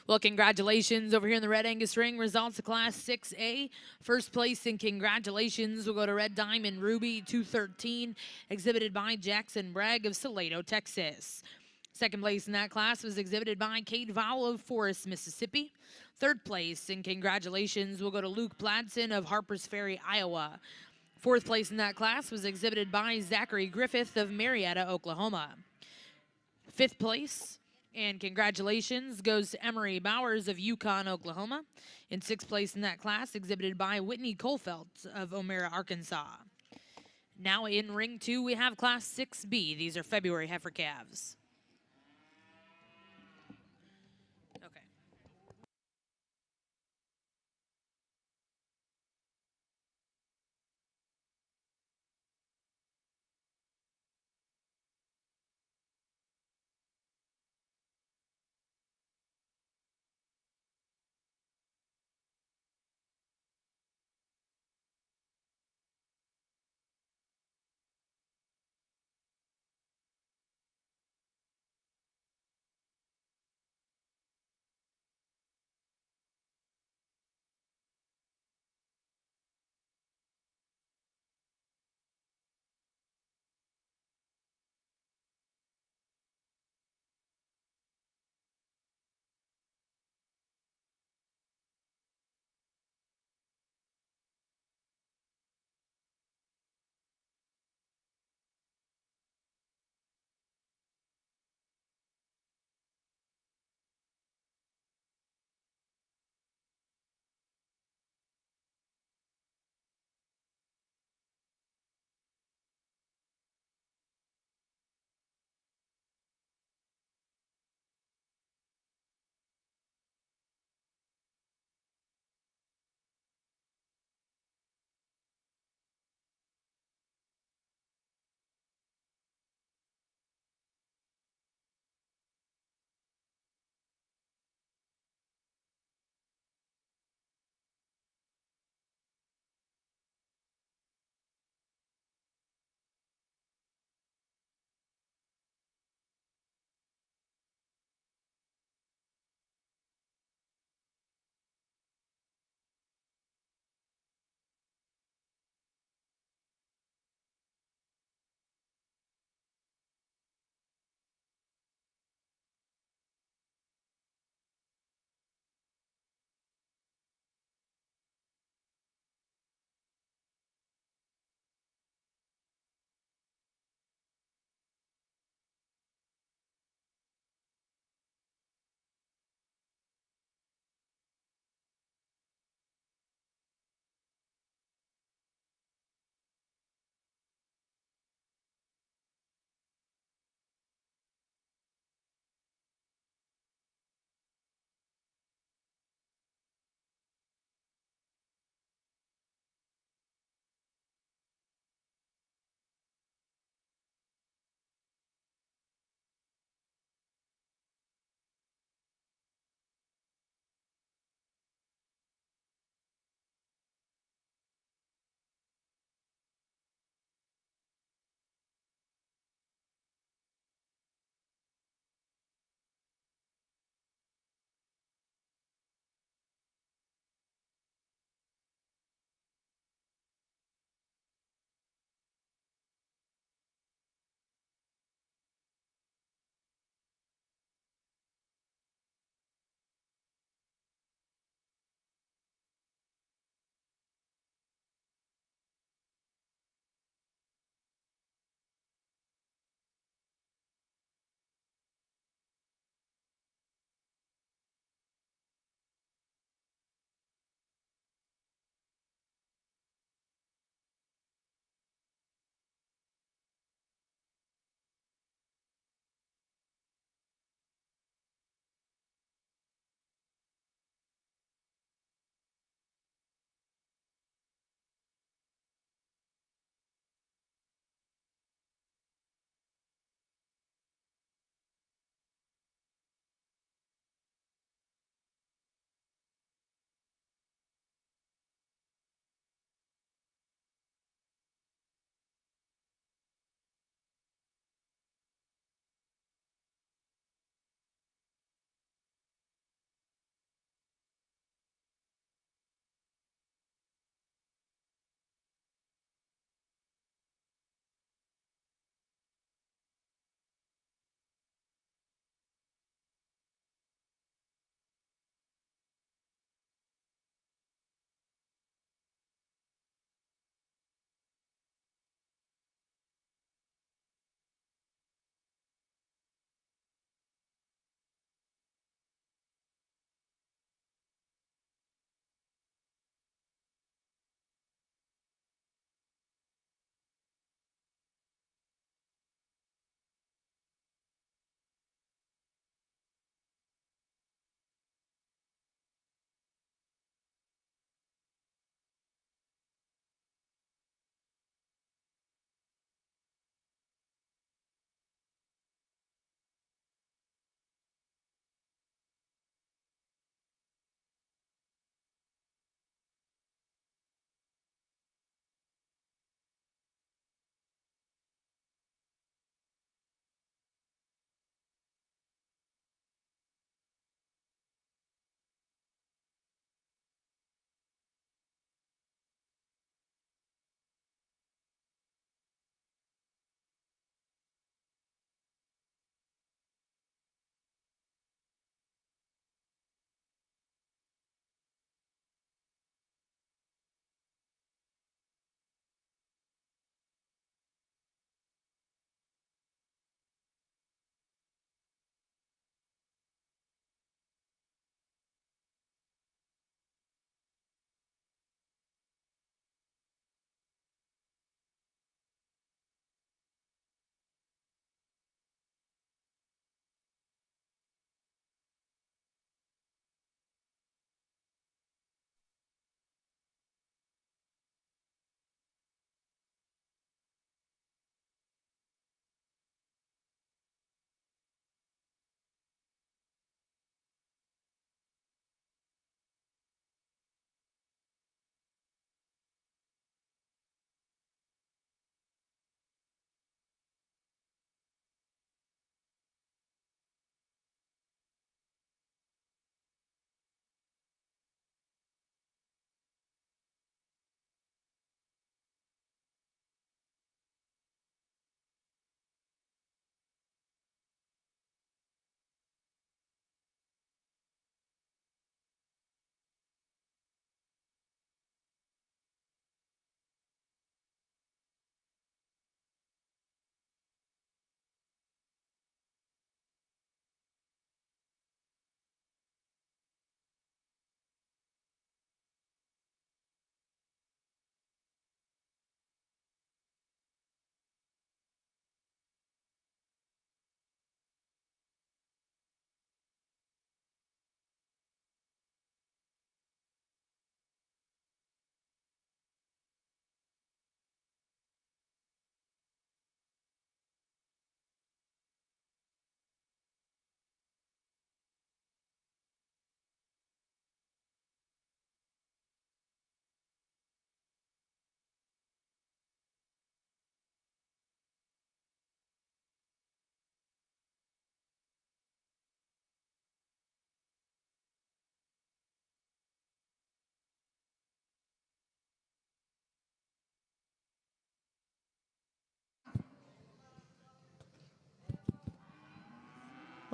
Well, congratulations over here in the Red Angus ring. Results of Class 6A. First place and congratulations will go to Red Diamond Ruby 213, exhibited by Jackson Bragg of Salado, Texas. Second place in that class was exhibited by Kate Vowell of Forest, Mississippi. Third place and congratulations will go to Luke Pladson of Harpers Ferry, Iowa. Fourth place in that class was exhibited by Zachary Griffith of Marietta, Oklahoma. Fifth place and congratulations goes to Emery Bowers of Yukon, Oklahoma. In sixth place in that class, exhibited by Whitney Colfelt of O'Mara, Arkansas. Now in ring 2, we have Class 6B. These are February heifer calves.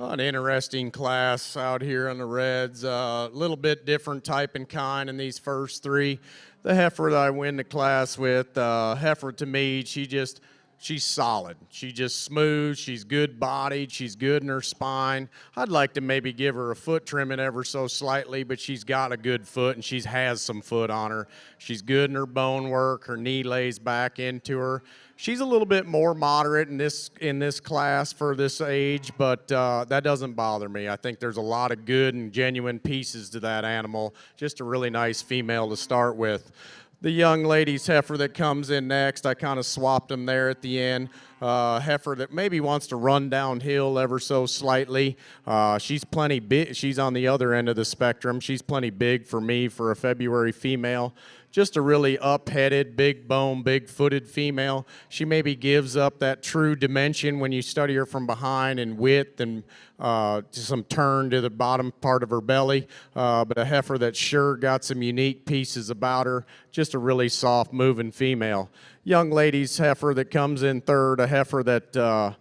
An interesting class out here on the Reds. A little bit different type and kind in these first three. The heifer that I win the class with, heifer to me, she's solid. She's just smooth. She's good bodied. She's good in her spine. I'd like to maybe give her a foot trimming ever so slightly, but she's got a good foot and she has some foot on her. She's good in her bone work. Her knee lays back into her. She's a little bit more moderate in this class for this age, but that doesn't bother me. I think there's a lot of good and genuine pieces to that animal. Just a really nice female to start with. The young lady's heifer that comes in next, I kind of swapped them there at the end. Heifer that maybe wants to run downhill ever so slightly. She's plenty big. She's on the other end of the spectrum. She's plenty big for me for a February female. Just a really up-headed, big bone, big-footed female. She maybe gives up that true dimension when you study her from behind and width and some turn to the bottom part of her belly. But a heifer that's sure got some unique pieces about her. Just a really soft moving female. Young lady's heifer that comes in third, a heifer that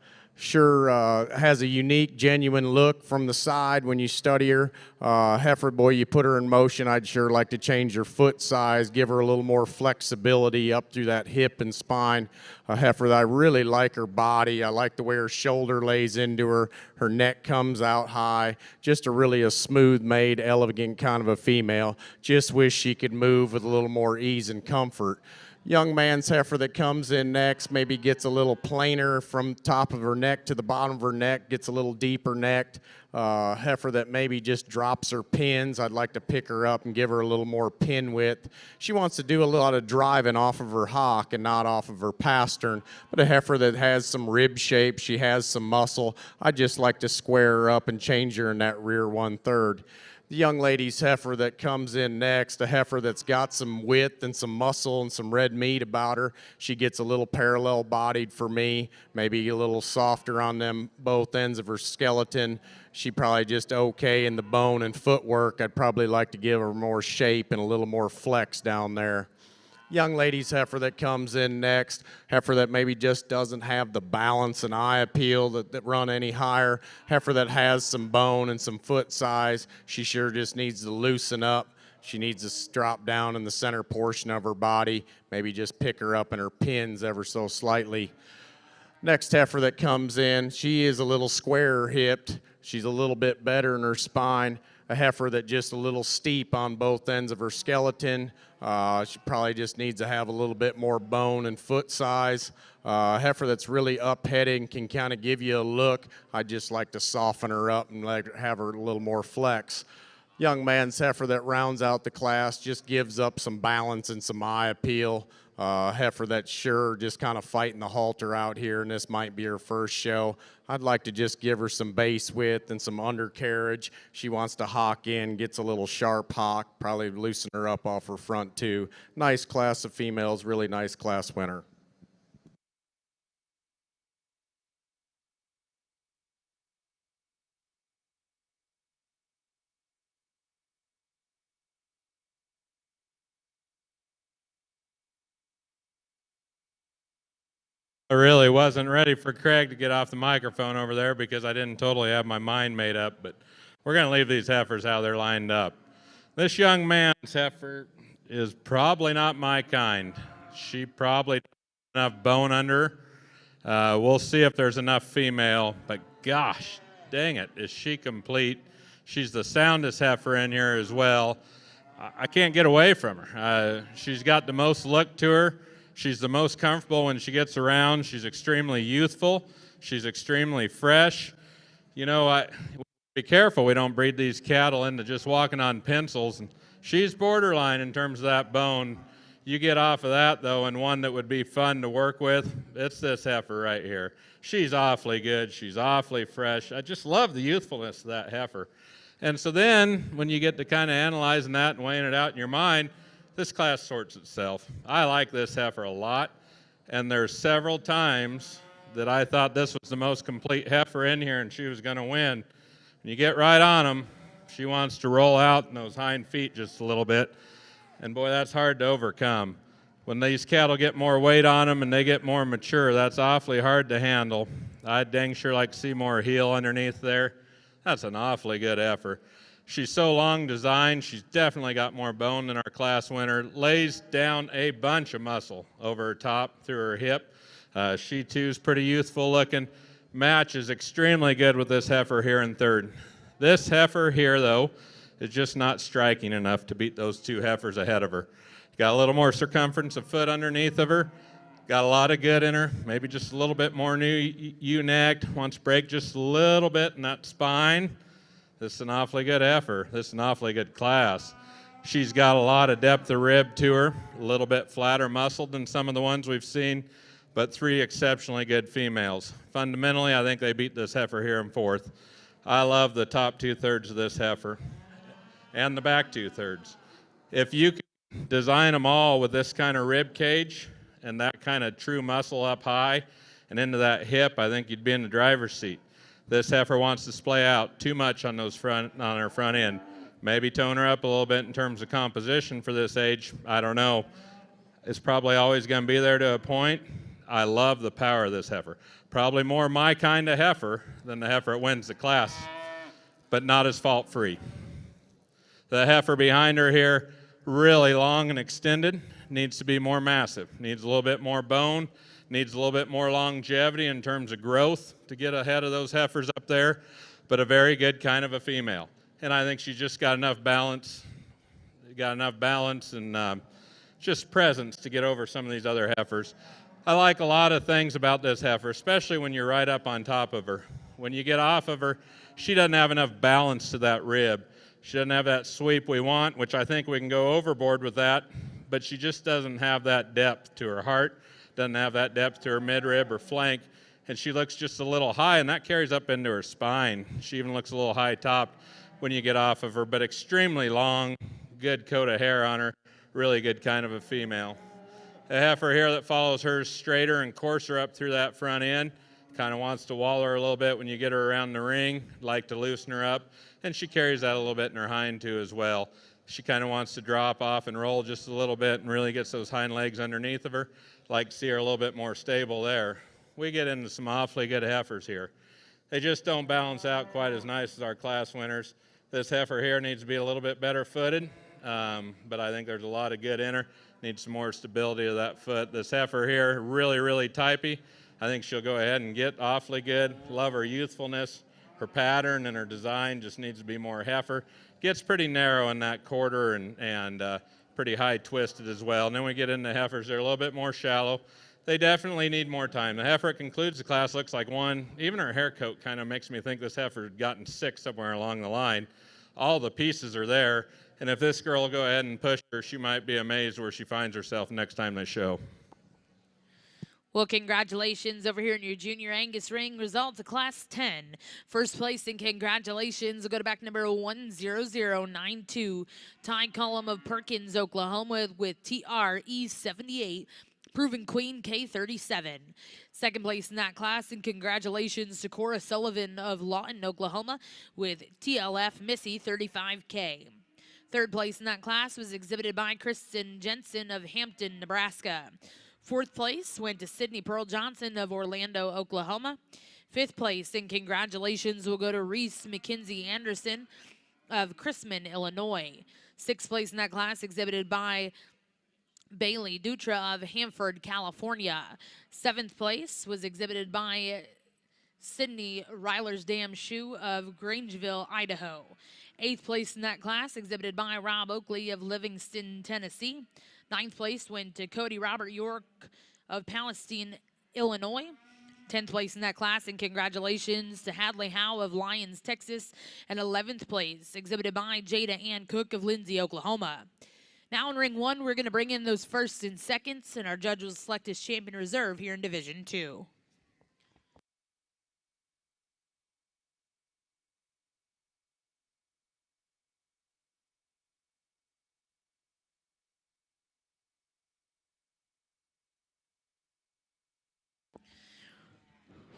has a unique, genuine look from the side when you study her. Heifer, boy, you put her in motion, I'd sure like to change her foot size, give her a little more flexibility up through that hip and spine. A heifer that I really like her body. I like the way her shoulder lays into her. Her neck comes out high. Just a smooth-made, elegant kind of a female. Just wish she could move with a little more ease and comfort. Young man's heifer that comes in next maybe gets a little plainer from top of her neck to the bottom of her neck, gets a little deeper necked. Heifer that maybe just drops her pins. I'd like to pick her up and give her a little more pin width. She wants to do a lot of driving off of her hock and not off of her pastern, but a heifer that has some rib shape, she has some muscle. I'd just like to square her up and change her in that rear 1/3. The young lady's heifer that comes in next, a heifer that's got some width and some muscle and some red meat about her. She gets a little parallel bodied for me, maybe a little softer on them both ends of her skeleton. She probably just okay in the bone and footwork. I'd probably like to give her more shape and a little more flex down there. Young lady's heifer that comes in next, heifer that maybe just doesn't have the balance and eye appeal that run any higher, heifer that has some bone and some foot size. She sure just needs to loosen up. She needs to drop down in the center portion of her body, maybe just pick her up in her pins ever so slightly. Next heifer that comes in, she is a little squarer hipped. She's a little bit better in her spine. A heifer that just a little steep on both ends of her skeleton. She probably just needs to have a little bit more bone and foot size. A heifer that's really up-headed and can kind of give you a look. I'd just like to soften her up and have her a little more flex. Young man's heifer that rounds out the class, just gives up some balance and some eye appeal. Heifer that's sure just kind of fighting the halter out here, and this might be her first show. I'd like to just give her some base width and some undercarriage. She wants to hock in, gets a little sharp hock, probably loosen her up off her front too. Nice class of females, really nice class winner. I really wasn't ready for Craig to get off the microphone over there because I didn't totally have my mind made up, but we're going to leave these heifers how they're lined up. This young man's heifer is probably not my kind. She probably doesn't have enough bone under her. We'll see if there's enough female, but gosh, dang it, is she complete. She's the soundest heifer in here as well. I can't get away from her. She's got the most look to her. She's the most comfortable when she gets around. She's extremely youthful. She's extremely fresh. You know, be careful we don't breed these cattle into just walking on pencils. And she's borderline in terms of that bone. You get off of that, though, and one that would be fun to work with, it's this heifer right here. She's awfully good. She's awfully fresh. I just love the youthfulness of that heifer. And so then when you get to kind of analyzing that and weighing it out in your mind, this class sorts itself. I like this heifer a lot, and there's several times that I thought this was the most complete heifer in here and she was going to win. When you get right on them, she wants to roll out in those hind feet just a little bit, and boy, that's hard to overcome. When these cattle get more weight on them and they get more mature, that's awfully hard to handle. I'd dang sure like to see more heel underneath there. That's an awfully good heifer. She's so long designed, she's definitely got more bone than our class winner. Lays down a bunch of muscle over her top through her hip. She too is pretty youthful looking. Match is extremely good with this heifer here in third. This heifer here, though, is just not striking enough to beat those two heifers ahead of her. Got a little more circumference of foot underneath of her. Got a lot of good in her. Maybe just a little bit more new ewe-necked. Wants to break just a little bit in that spine. This is an awfully good heifer. This is an awfully good class. She's got a lot of depth of rib to her, a little bit flatter muscled than some of the ones we've seen, but three exceptionally good females. Fundamentally, I think they beat this heifer here in fourth. I love the top 2/3 of this heifer and the back 2/3. If you could design them all with this kind of rib cage and that kind of true muscle up high and into that hip, I think you'd be in the driver's seat. This heifer wants to splay out too much on her front end. Maybe tone her up a little bit in terms of composition for this age. I don't know. It's probably always going to be there to a point. I love the power of this heifer. Probably more my kind of heifer than the heifer that wins the class, but not as fault-free. The heifer behind her here, really long and extended, needs to be more massive, needs a little bit more bone, needs a little bit more longevity in terms of growth to get ahead of those heifers up there, but a very good kind of a female. And I think she's just got enough balance and just presence to get over some of these other heifers. I like a lot of things about this heifer, especially when you're right up on top of her. When you get off of her, she doesn't have enough balance to that rib. She doesn't have that sweep we want, which I think we can go overboard with that, but she just doesn't have that depth to her heart, doesn't have that depth to her midrib or flank, and she looks just a little high, and that carries up into her spine. She even looks a little high-topped when you get off of her, but extremely long, good coat of hair on her, really good kind of a female. A heifer here that follows her straighter and coarser up through that front end, kind of wants to wall her a little bit when you get her around the ring, like to loosen her up, and she carries that a little bit in her hind too as well. She kind of wants to drop off and roll just a little bit and really gets those hind legs underneath of her. Like to see her a little bit more stable there. We get into some awfully good heifers here. They just don't balance out quite as nice as our class winners. This heifer here needs to be a little bit better footed, but I think there's a lot of good in her. Needs some more stability of that foot. This heifer here, really, really typey. I think she'll go ahead and get awfully good. Love her youthfulness. Her pattern and her design just needs to be more heifer. Gets pretty narrow in that quarter and pretty high twisted as well. And then we get into heifers, they're a little bit more shallow. They definitely need more time. The heifer that concludes the class looks like one. Even her hair coat kind of makes me think this heifer had gotten sick somewhere along the line. All the pieces are there. And if this girl will go ahead and push her, she might be amazed where she finds herself next time they show. Well, congratulations over here in your junior Angus ring. Results of Class 10. First place and congratulations will go to back number 10092. Ty column of Perkins, Oklahoma with TRE78. Proven Queen K37. Second place in that class, and congratulations to Cora Sullivan of Lawton, Oklahoma with TLF Missy 35K. Third place in that class was exhibited by Kristen Jensen of Hampton, Nebraska. Fourth place went to Sydney Pearl Johnson of Orlando, Oklahoma. Fifth place, and congratulations will go to Reese McKenzie Anderson of Chrisman, Illinois. Sixth place in that class exhibited by Bailey Dutra of Hanford, California. Seventh place was exhibited by Sydney Rylersdam Shoe of Grangeville, Idaho. Eighth place in that class exhibited by Rob Oakley of Livingston, Tennessee. Ninth place went to Cody Robert York of Palestine, Illinois. 10th place in that class, and congratulations to Hadley Howe of Lyons, Texas. And 11th place exhibited by Jada Ann Cook of Lindsay, Oklahoma. Now in ring one, we're going to bring in those firsts and seconds, and our judge will select his champion reserve here in Division 2.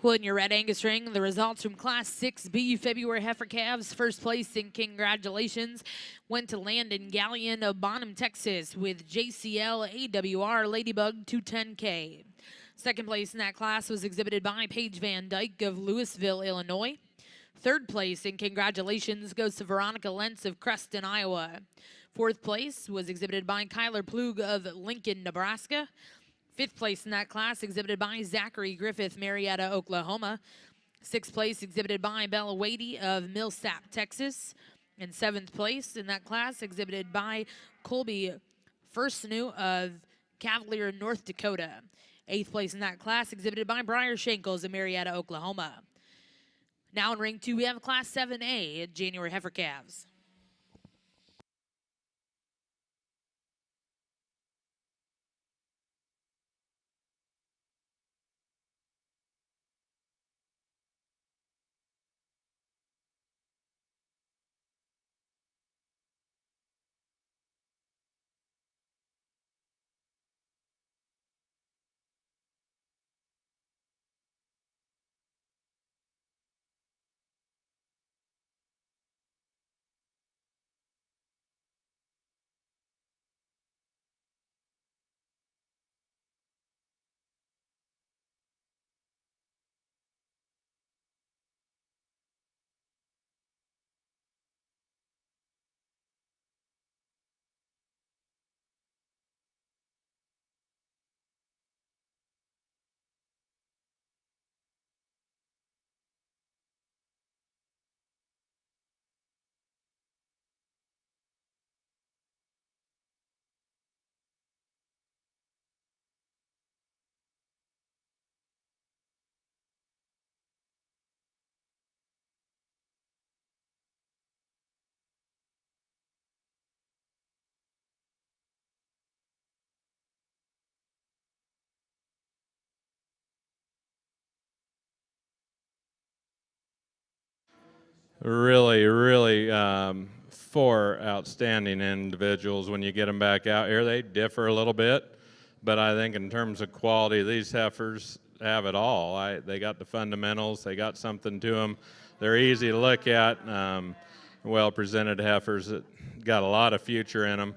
Well, in your red Angus ring, the results from Class 6B February heifer calves. First place and congratulations went to Landon Gallion of Bonham, Texas with JCL AWR Ladybug 210K. Second place in that class was exhibited by Paige Van Dyke of Louisville, Illinois. Third place and congratulations goes to Veronica Lentz of Creston, Iowa. Fourth place was exhibited by Kyler Plug of Lincoln, Nebraska. Fifth place in that class exhibited by Zachary Griffith, Marietta, Oklahoma. Sixth place exhibited by Bella Wadey of Millsap, Texas. And seventh place in that class exhibited by Colby Firstnew of Cavalier, North Dakota. Eighth place in that class exhibited by Briar Shankles of Marietta, Oklahoma. Now in ring 2, we have Class 7A, January Heifer Calves. Really, four outstanding individuals. When you get them back out here, they differ a little bit, but I think in terms of quality, these heifers have it all. They got the fundamentals, they got something to them. They're easy to look at, well-presented heifers that got a lot of future in them.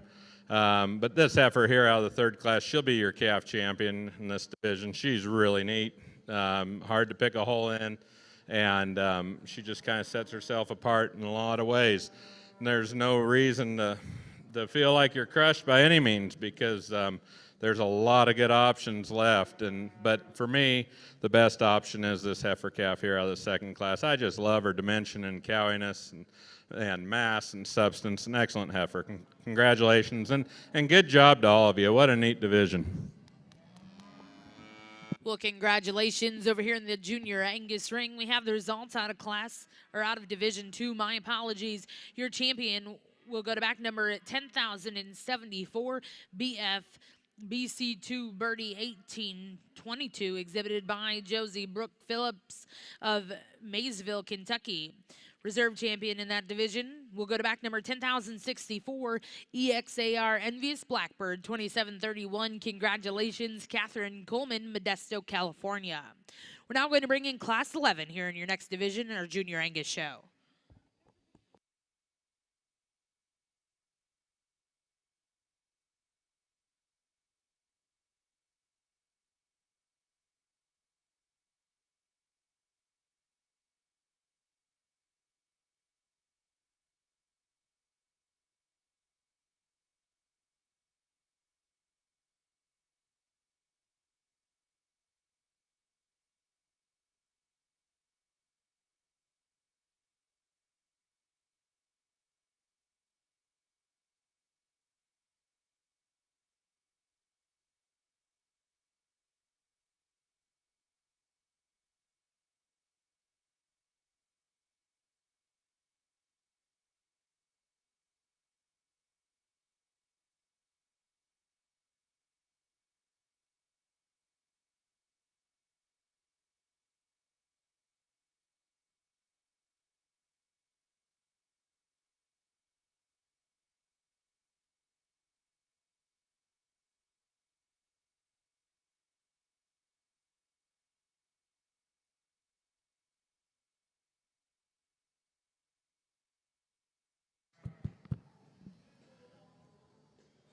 But this heifer here out of the third class, she'll be your calf champion in this division. She's really neat, hard to pick a hole in. And she just kind of sets herself apart in a lot of ways. And there's no reason to feel like you're crushed by any means, because there's a lot of good options left. But for me, the best option is this heifer calf here out of the second class. I just love her dimension and cowiness and mass and substance. An excellent heifer. Congratulations and good job to all of you. What a neat division. Well, congratulations over here in the junior Angus ring. We have the results out of Division 2. My apologies. Your champion will go to back number 10,074, BF BC2 Birdie 1822, exhibited by Josie Brooke Phillips of Maysville, Kentucky. Reserve champion in that division will go to back number 10,064, EXAR Envious Blackbird 2731. Congratulations, Catherine Coleman, Modesto, California. We're now going to bring in Class 11 here in your next division in our Junior Angus show.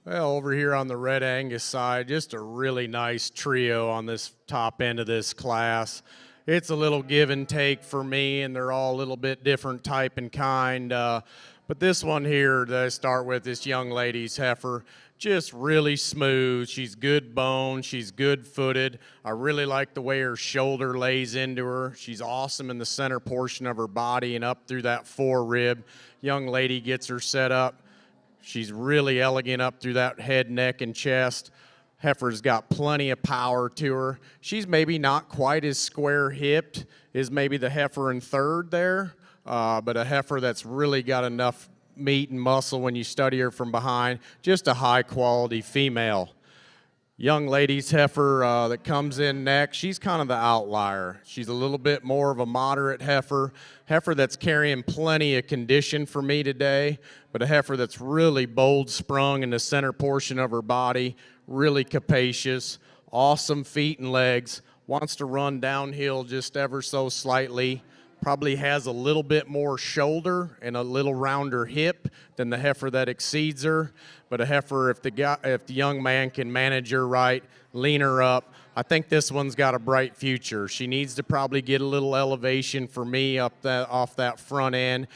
Well, over here on the Red Angus side, just a really nice trio on this top end of this class. it's a little give and take for me, and they're all a little bit different type and kind. But this one here that I start with, this young lady's heifer, just really smooth. She's good bone. She's good footed. I really like the way her shoulder lays into her. She's awesome in the center portion of her body and up through that forerib. Young lady gets her set up. She's really elegant up through that head, neck, and chest. Heifer's got plenty of power to her. She's maybe not quite as square-hipped as maybe the heifer in third there, but a heifer that's really got enough meat and muscle when you study her from behind. Just a high-quality female. Young lady's heifer that comes in next, she's kind of the outlier. She's a little bit more of a moderate heifer that's carrying plenty of condition for me today, but a heifer that's really bold sprung in the center portion of her body, really capacious, awesome feet and legs, wants to run downhill just ever so slightly, probably has a little bit more shoulder and a little rounder hip than the heifer that exceeds her. But a heifer, if the young man can manage her right, lean her up, I think this one's got a bright future. She needs to probably get a little elevation for me off that front end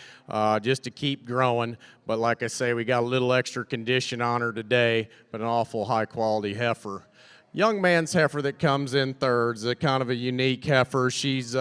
just to keep growing. But like I say, we got a little extra condition on her today, but an awful high-quality heifer. Young man's heifer that comes in third is a kind of a unique heifer. She's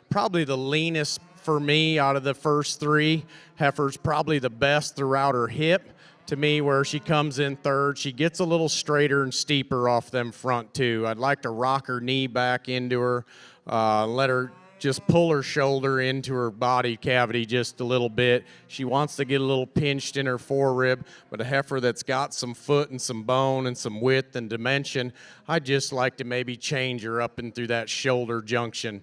probably the leanest for me out of the first three. Heifer's probably the best throughout her hip. To me, where she comes in third, she gets a little straighter and steeper off them front two. I'd like to rock her knee back into her, let her just pull her shoulder into her body cavity just a little bit. She wants to get a little pinched in her forerib, but a heifer that's got some foot and some bone and some width and dimension, I'd just like to maybe change her up and through that shoulder junction.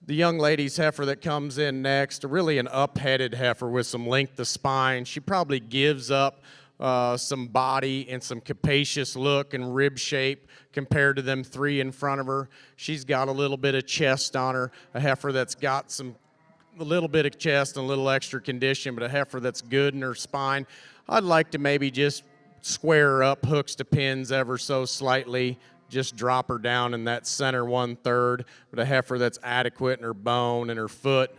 The young lady's heifer that comes in next, really an up-headed heifer with some length of spine. She probably gives up some body and some capacious look and rib shape compared to them three in front of her. She's got a little bit of chest on her, a heifer that's got a little bit of chest and a little extra condition, but a heifer that's good in her spine. I'd like to maybe just square her up, hooks to pins ever so slightly, just drop her down in that center 1/3, but a heifer that's adequate in her bone and her foot.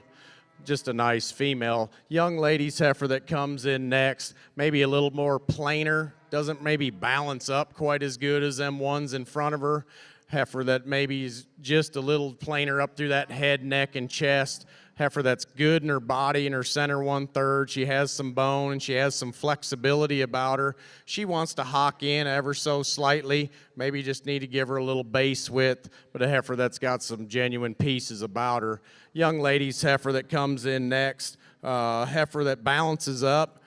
Just a nice female. Young lady's heifer that comes in next, maybe a little more plainer, doesn't maybe balance up quite as good as them ones in front of her. Heifer that maybe is just a little plainer up through that head, neck, and chest. Heifer that's good in her body in her center 1/3. She has some bone and she has some flexibility about her. She wants to hock in ever so slightly. Maybe just need to give her a little base width, but a heifer that's got some genuine pieces about her. Young lady's heifer that comes in next. Heifer that balances up.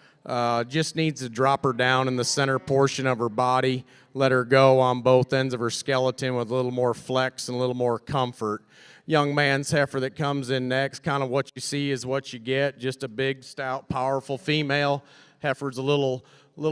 Just needs to drop her down in the center portion of her body. Let her go on both ends of her skeleton with a little more flex and a little more comfort. Young man's heifer that comes in next, kind of what you see is what you get. Just a big, stout, powerful female. Heifer's a little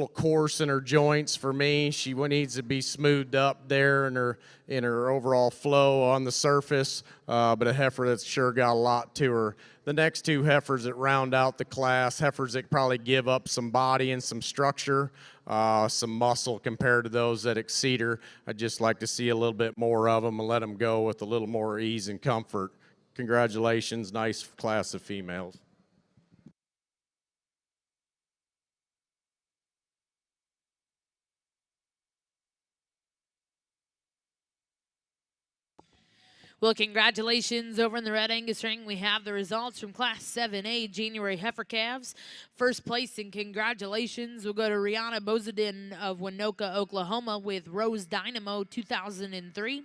coarse in her joints for me. She needs to be smoothed up there in her overall flow on the surface, but a heifer that's sure got a lot to her. The next two heifers that round out the class, heifers that probably give up some body and some structure, some muscle compared to those that exceed her. I'd just like to see a little bit more of them and let them go with a little more ease and comfort. Congratulations, nice class of females. Well, congratulations over in the Red Angus ring. We have the results from Class 7A January Heifer Calves. First place and congratulations will go to Rihanna Bozadin of Winoka, Oklahoma with Rose Dynamo 2003.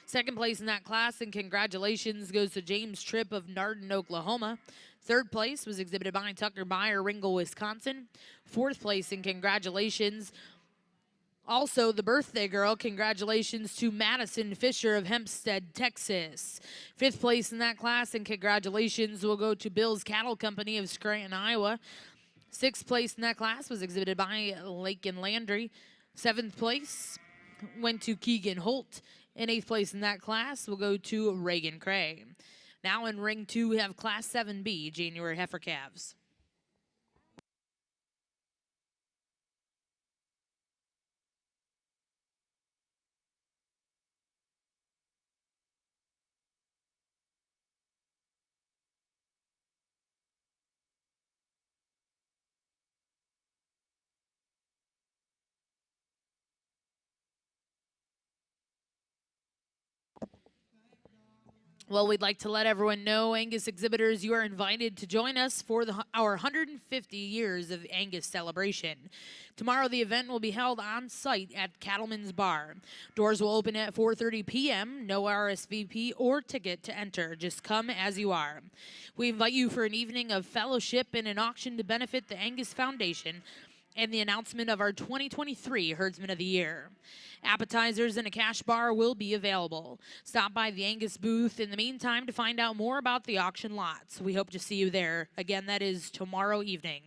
Second place in that class and congratulations goes to James Tripp of Narden, Oklahoma. Third place was exhibited by Tucker Meyer, Ringgold, Wisconsin. Fourth place and congratulations also, the birthday girl, congratulations to Madison Fisher of Hempstead, Texas. Fifth place in that class, and congratulations will go to Bill's Cattle Company of Scranton, Iowa. Sixth place in that class was exhibited by Lake and Landry. Seventh place went to Keegan Holt. And eighth place in that class will go to Reagan Cray. Now in ring 2, we have Class 7B, January Heifer Calves. Well, we'd like to let everyone know, Angus exhibitors, you are invited to join us for our 150 years of Angus celebration. Tomorrow, the event will be held on site at Cattleman's Bar. Doors will open at 4:30 p.m. No RSVP or ticket to enter. Just come as you are. We invite you for an evening of fellowship and an auction to benefit the Angus Foundation and the announcement of our 2023 Herdsman of the Year. Appetizers and a cash bar will be available. Stop by the Angus booth in the meantime to find out more about the auction lots. We hope to see you there. Again, that is tomorrow evening.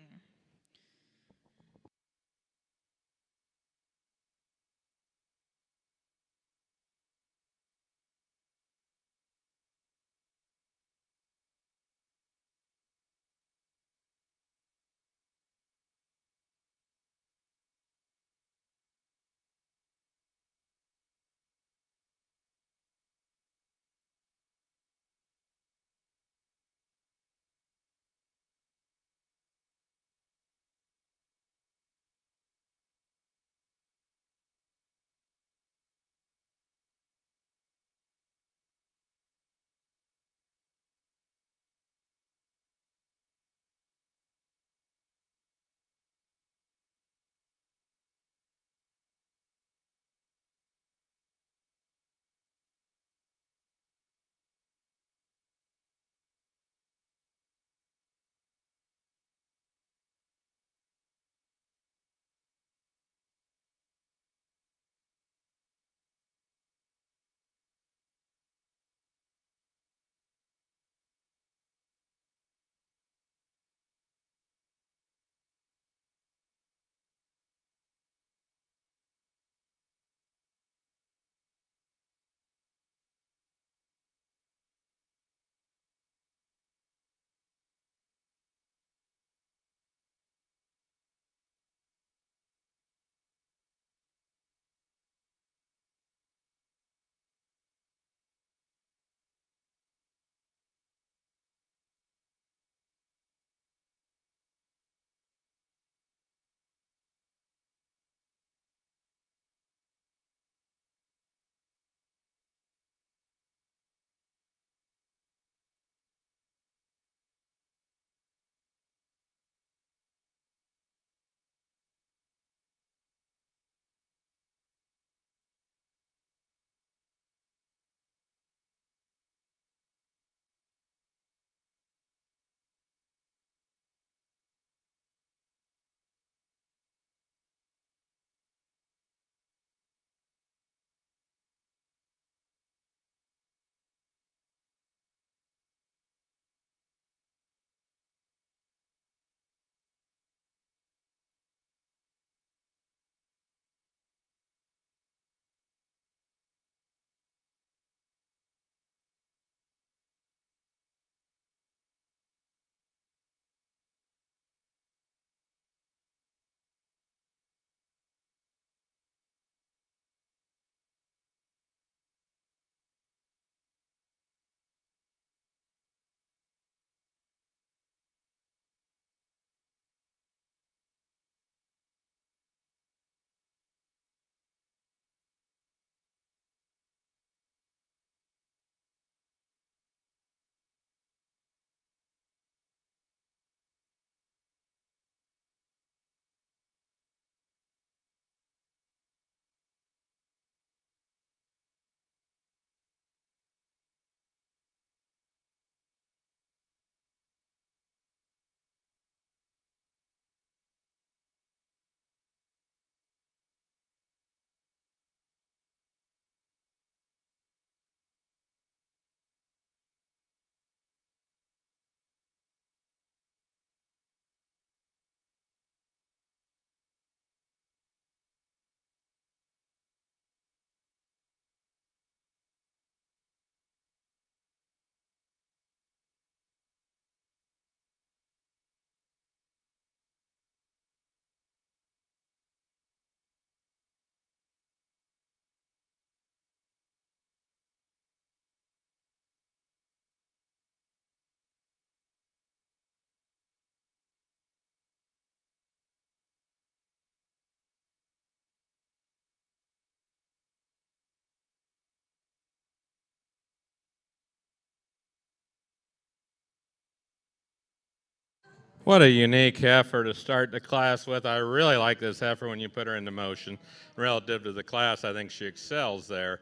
What a unique heifer to start the class with. I really like this heifer when you put her into motion. Relative to the class, I think she excels there.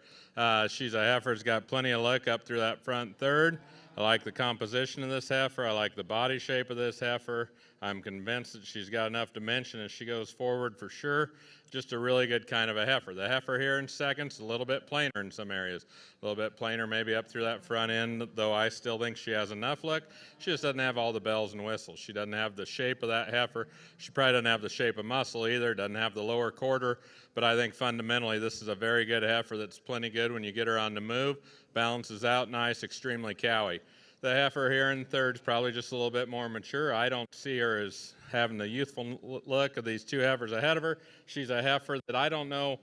She's a heifer that's got plenty of look up through that front third. I like the composition of this heifer. I like the body shape of this heifer. I'm convinced that she's got enough dimension as she goes forward for sure. Just a really good kind of a heifer. The heifer here in seconds, a little bit plainer in some areas. A little bit plainer maybe up through that front end, though I still think she has enough look. She just doesn't have all the bells and whistles. She doesn't have the shape of that heifer. She probably doesn't have the shape of muscle either, doesn't have the lower quarter. But I think fundamentally this is a very good heifer that's plenty good when you get her on the move. Balances out nice, extremely cowy. The heifer here in third is probably just a little bit more mature. I don't see her as having the youthful look of these two heifers ahead of her. She's a heifer that I don't know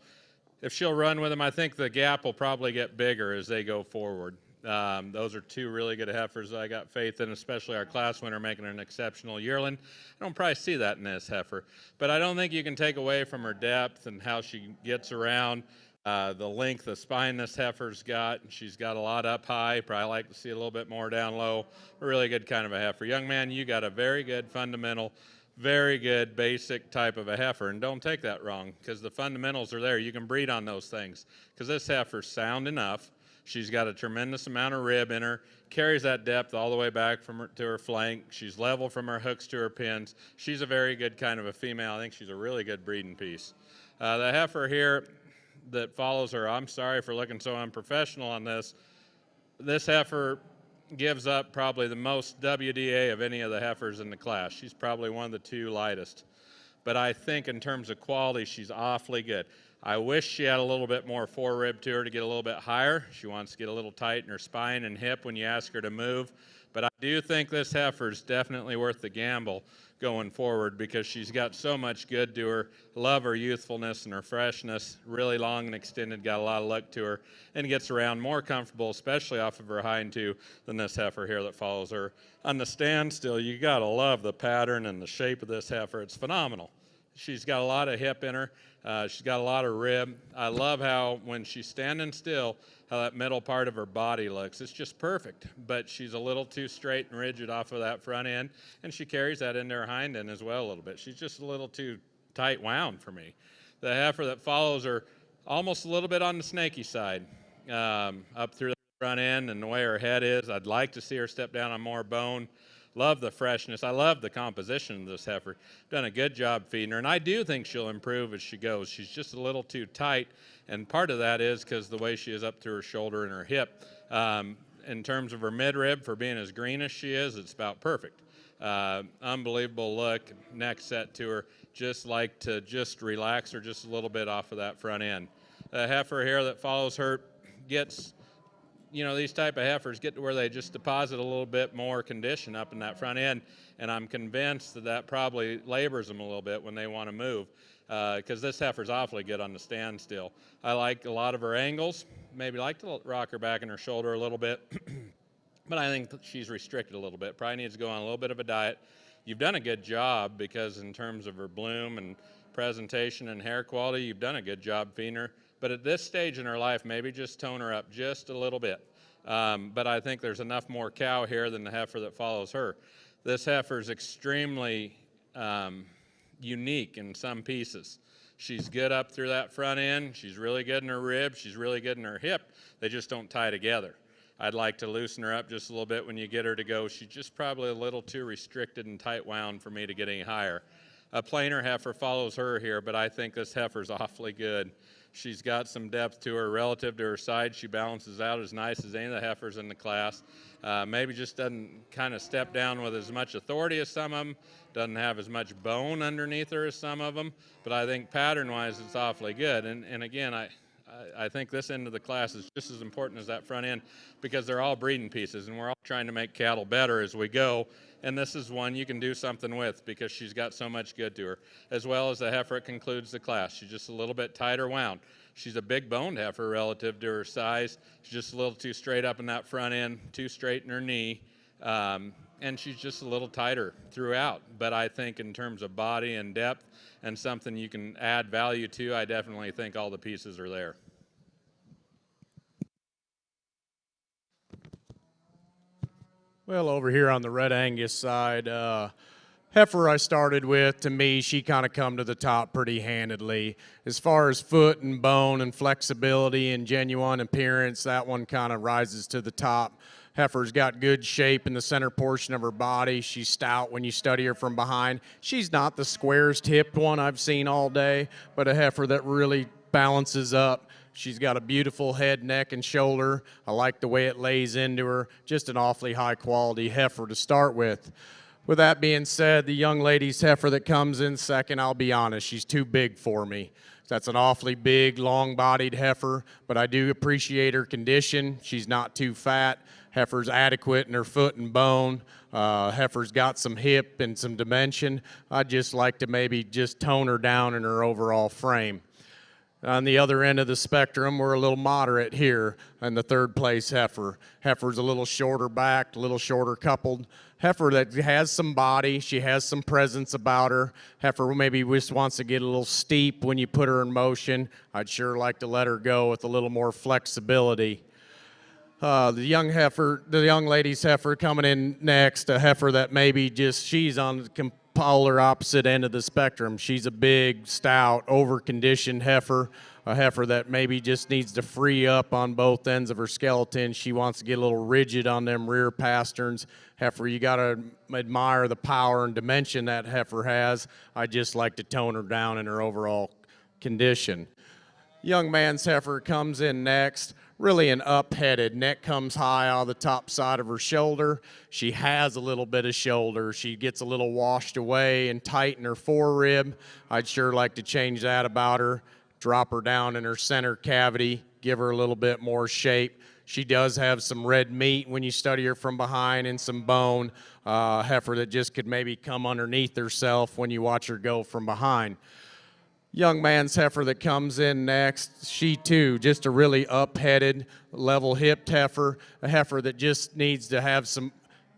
if she'll run with them. I think the gap will probably get bigger as they go forward. Those are two really good heifers that I got faith in, especially our class winner making an exceptional yearling. I don't probably see that in this heifer, but I don't think you can take away from her depth and how she gets around. The length of spine this heifer's got. She's got a lot up high. Probably like to see a little bit more down low. A really good kind of a heifer. Young man, you got a very good fundamental, very good basic type of a heifer. And don't take that wrong, because the fundamentals are there. You can breed on those things, because this heifer's sound enough. She's got a tremendous amount of rib in her, carries that depth all the way back to her flank. She's level from her hooks to her pins. She's a very good kind of a female. I think she's a really good breeding piece. The heifer here that follows her, I'm sorry for looking so unprofessional on this. This heifer gives up probably the most WDA of any of the heifers in the class. She's probably one of the two lightest. But I think in terms of quality, she's awfully good. I wish she had a little bit more forerib to her to get a little bit higher. She wants to get a little tight in her spine and hip when you ask her to move. But I do think this heifer is definitely worth the gamble going forward, because she's got so much good to her. Love her youthfulness and her freshness. Really long and extended, got a lot of look to her, and gets around more comfortable, especially off of her hind two, than this heifer here that follows her. On the standstill, you got to love the pattern and the shape of this heifer. It's phenomenal. She's got a lot of hip in her. She's got a lot of rib. I love how when she's standing still, how that middle part of her body looks. It's just perfect, but she's a little too straight and rigid off of that front end, and she carries that into her hind end as well a little bit. She's just a little too tight wound for me. The heifer that follows her, almost a little bit on the snaky side, up through the front end and the way her head is. I'd like to see her step down on more bone. Love the freshness. I love the composition of this heifer. Done a good job feeding her, and I do think she'll improve as she goes. She's just a little too tight, and part of that is because the way she is up through her shoulder and her hip. In terms of her midrib, for being as green as she is, it's about perfect. Unbelievable look, neck set to her. Just like to just relax her just a little bit off of that front end. The heifer here that follows her gets, these type of heifers get to where they just deposit a little bit more condition up in that front end, and I'm convinced that probably labors them a little bit when they want to move, because this heifer's awfully good on the standstill. I like a lot of her angles, maybe like to rock her back in her shoulder a little bit, but I think that she's restricted a little bit. Probably needs to go on a little bit of a diet. You've done a good job, because in terms of her bloom and presentation and hair quality, you've done a good job feeding her. But at this stage in her life, maybe just tone her up just a little bit. But I think there's enough more cow here than the heifer that follows her. This heifer is extremely unique in some pieces. She's good up through that front end. She's really good in her rib. She's really good in her hip. They just don't tie together. I'd like to loosen her up just a little bit when you get her to go. She's just probably a little too restricted and tight wound for me to get any higher. A plainer heifer follows her here, but I think this heifer's awfully good. She's got some depth to her relative to her size. She balances out as nice as any of the heifers in the class. Maybe just doesn't kind of step down with as much authority as some of them. Doesn't have as much bone underneath her as some of them. But I think pattern-wise, it's awfully good. And again, I think this end of the class is just as important as that front end, because they're all breeding pieces, and we're all trying to make cattle better as we go. And this is one you can do something with, because she's got so much good to her. As well as the heifer that concludes the class. She's just a little bit tighter wound. She's a big boned heifer relative to her size. She's just a little too straight up in that front end, too straight in her knee. And she's just a little tighter throughout. But I think in terms of body and depth and something you can add value to, I definitely think all the pieces are there. Well, over here on the Red Angus side, Heifer I started with, to me, she kind of come to the top pretty handedly. As far as foot and bone and flexibility and genuine appearance, that one kind of rises to the top. Heifer's got good shape in the center portion of her body. She's stout when you study her from behind. She's not the squarest hipped one I've seen all day, but a heifer that really balances up. She's got a beautiful head, neck, and shoulder. I like the way it lays into her. Just an awfully high quality heifer to start with. With that being said, the young lady's heifer that comes in second, I'll be honest, she's too big for me. That's an awfully big, long-bodied heifer, but I do appreciate her condition. She's not too fat. Heifer's adequate in her foot and bone. Heifer's got some hip and some dimension. I'd just like to maybe just tone her down in her overall frame. On the other end of the spectrum, we're a little moderate here in the third place heifer. Heifer's a little shorter backed, a little shorter coupled. Heifer that has some body, she has some presence about her. Heifer maybe just wants to get a little steep when you put her in motion. I'd sure like to let her go with a little more flexibility. The young lady's heifer coming in next, a heifer that maybe just, she's on the polar opposite end of the spectrum. She's a big, stout, over-conditioned heifer, a heifer that maybe just needs to free up on both ends of her skeleton. She wants to get a little rigid on them rear pasterns. Heifer, you got to admire the power and dimension that heifer has. I just like to tone her down in her overall condition. Young man's heifer comes in next. Really an up-headed. Neck comes high on the top side of her shoulder. She has a little bit of shoulder. She gets a little washed away and tight in her forerib. I'd sure like to change that about her. Drop her down in her center cavity. Give her a little bit more shape. She does have some red meat when you study her from behind and some bone. Heifer that just could maybe come underneath herself when you watch her go from behind. Young man's heifer that comes in next, she too, just a really up-headed, level-hipped heifer, a heifer that just needs to have some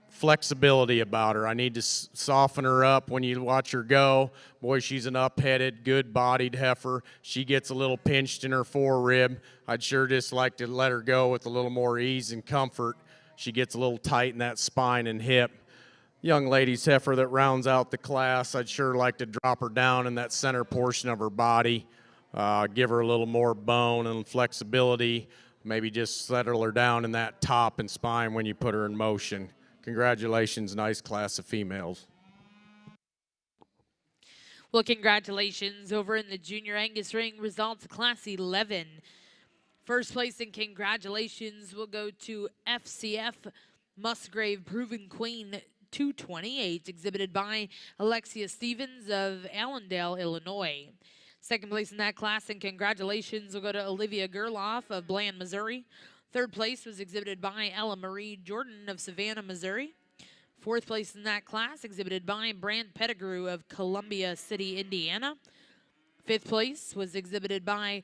flexibility about her. I need to soften her up when you watch her go. Boy, she's an up-headed, good-bodied heifer. She gets a little pinched in her forerib. I'd sure just like to let her go with a little more ease and comfort. She gets a little tight in that spine and hip. Young lady's heifer that rounds out the class, I'd sure like to drop her down in that center portion of her body, give her a little more bone and flexibility, maybe just settle her down in that top and spine when you put her in motion. Congratulations, nice class of females. Well, congratulations over in the Junior Angus ring, results Class 11. First place and congratulations will go to FCF Musgrave Proven Queen 228, exhibited by Alexia Stevens of Allendale, Illinois. Second place in that class and congratulations will go to Olivia Gerloff of Bland, Missouri. Third place was exhibited by Ella Marie Jordan of Savannah, Missouri. Fourth place in that class exhibited by Brant Pettigrew of Columbia City, Indiana. Fifth place was exhibited by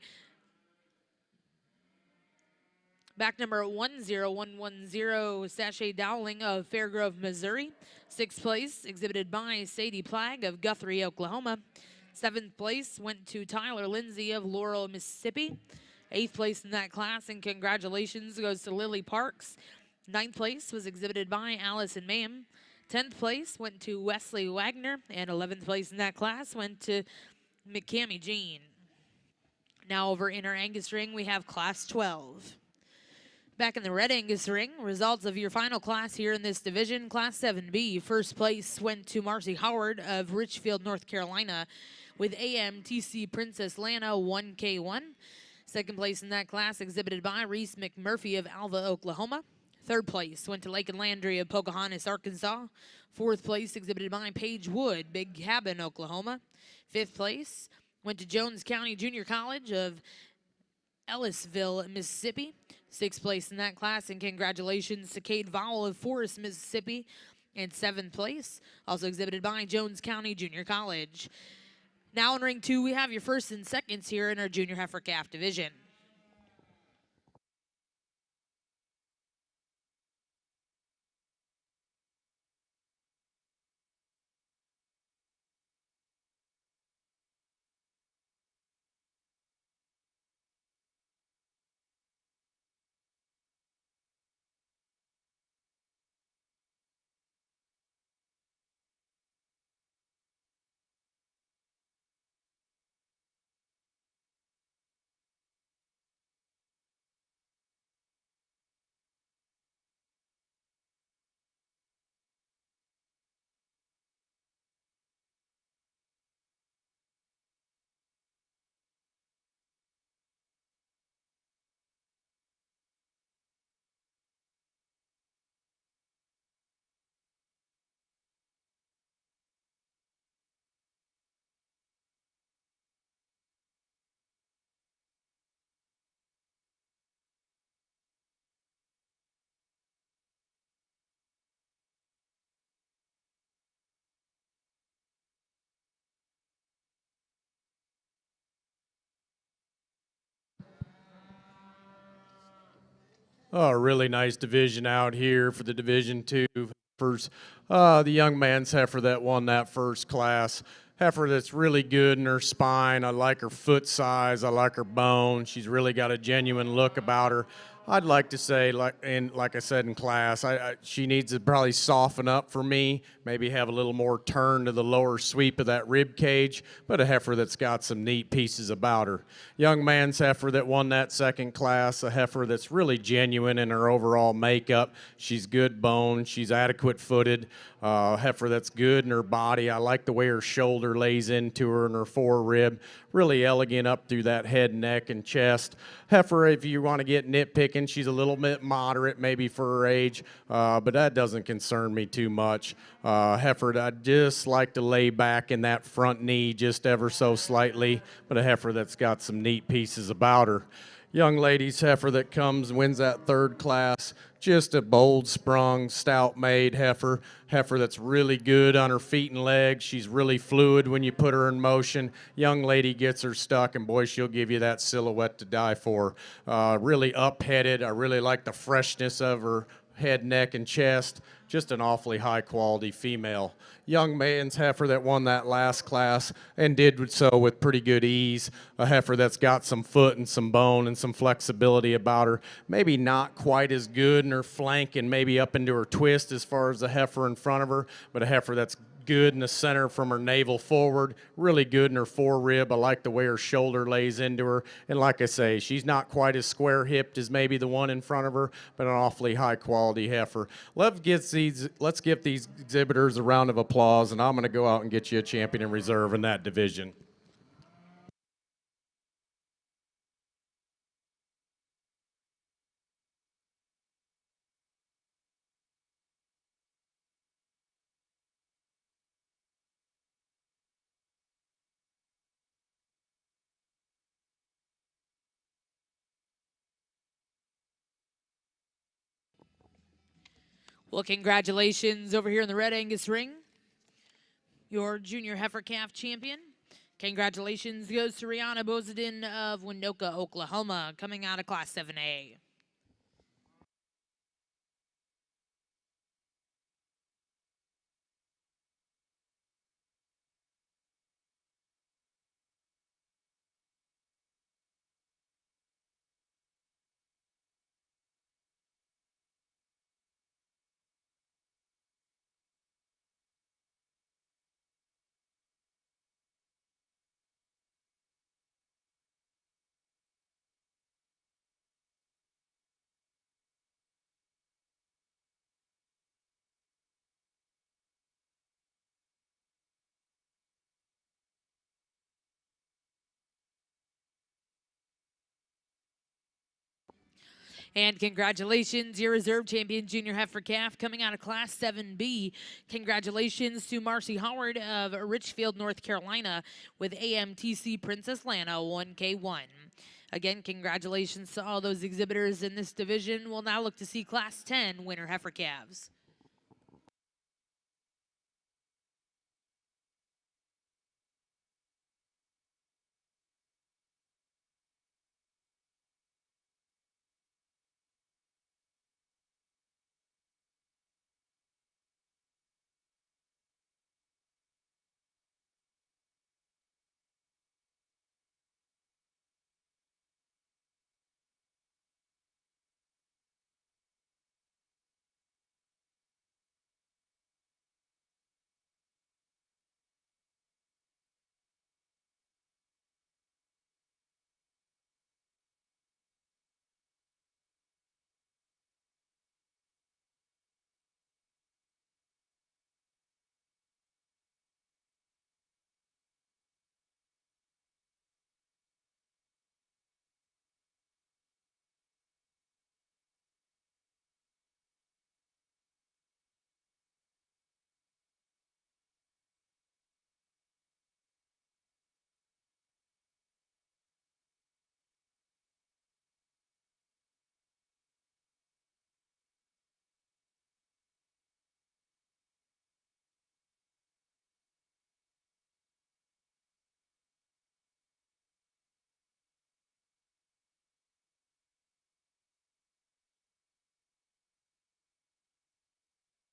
back number 10110, Sachet Dowling of Fairgrove, Missouri. Sixth place, exhibited by Sadie Plagg of Guthrie, Oklahoma. Seventh place went to Tyler Lindsay of Laurel, Mississippi. Eighth place in that class, and congratulations goes to Lily Parks. Ninth place was exhibited by Allison Mam. 10th place went to Wesley Wagner, and 11th place in that class went to McCammy Jean. Now over in our Angus ring, we have Class 12. Back in the Red Angus ring, results of your final class here in this division, Class 7B. First place went to Marcy Howard of Richfield, North Carolina, with AMTC Princess Lana 1K1. Second place in that class exhibited by Reese McMurphy of Alva, Oklahoma. Third place went to Lake and Landry of Pocahontas, Arkansas. Fourth place exhibited by Paige Wood, Big Cabin, Oklahoma. Fifth place went to Jones County Junior College of Ellisville, Mississippi. Sixth place in that class, and congratulations to Cade Vowell of Forest, Mississippi. And seventh place, also exhibited by Jones County Junior College. Now in ring 2, we have your first and seconds here in our Junior Heifer Calf division. Oh, a really nice division out here for the Division Two heifers. The young man's heifer that won that first class. Heifer that's really good in her spine. I like her foot size. I like her bone. She's really got a genuine look about her. I'd like to say, like I said in class, she needs to probably soften up for me. Maybe have a little more turn to the lower sweep of that rib cage. But a heifer that's got some neat pieces about her. Young man's heifer that won that second class. A heifer that's really genuine in her overall makeup. She's good bone. She's adequate footed. Heifer that's good in her body. I like the way her shoulder lays into her and her forerib. Really elegant up through that head, neck, and chest. Heifer, if you want to get nitpicking, she's a little bit moderate maybe for her age, but that doesn't concern me too much. Heifer, I just like to lay back in that front knee just ever so slightly, but a heifer that's got some neat pieces about her. Young lady's heifer that comes and wins that third class, just a bold sprung, stout made heifer. Heifer that's really good on her feet and legs. She's really fluid when you put her in motion. Young lady gets her stuck, and boy, she'll give you that silhouette to die for. Really up-headed. I really like the freshness of her head, neck, and chest. Just an awfully high quality female. Young man's heifer that won that last class and did so with pretty good ease. A heifer that's got some foot and some bone and some flexibility about her. Maybe not quite as good in her flank and maybe up into her twist as far as the heifer in front of her, but a heifer that's good in the center from her navel forward, really good in her forerib. I like the way her shoulder lays into her. And like I say, she's not quite as square hipped as maybe the one in front of her, but an awfully high quality heifer. Let's give these exhibitors a round of applause, and I'm going to go out and get you a champion in reserve in that division. Well, congratulations over here in the Red Angus ring. Your junior heifer calf champion. Congratulations goes to Rihanna Bozadin of Winoka, Oklahoma, coming out of Class 7A. And congratulations, your reserve champion junior heifer calf coming out of Class 7B. Congratulations to Marcy Howard of Richfield, North Carolina with AMTC Princess Lana 1K1. Again, congratulations to all those exhibitors in this division. We'll now look to see Class 10 winner heifer calves.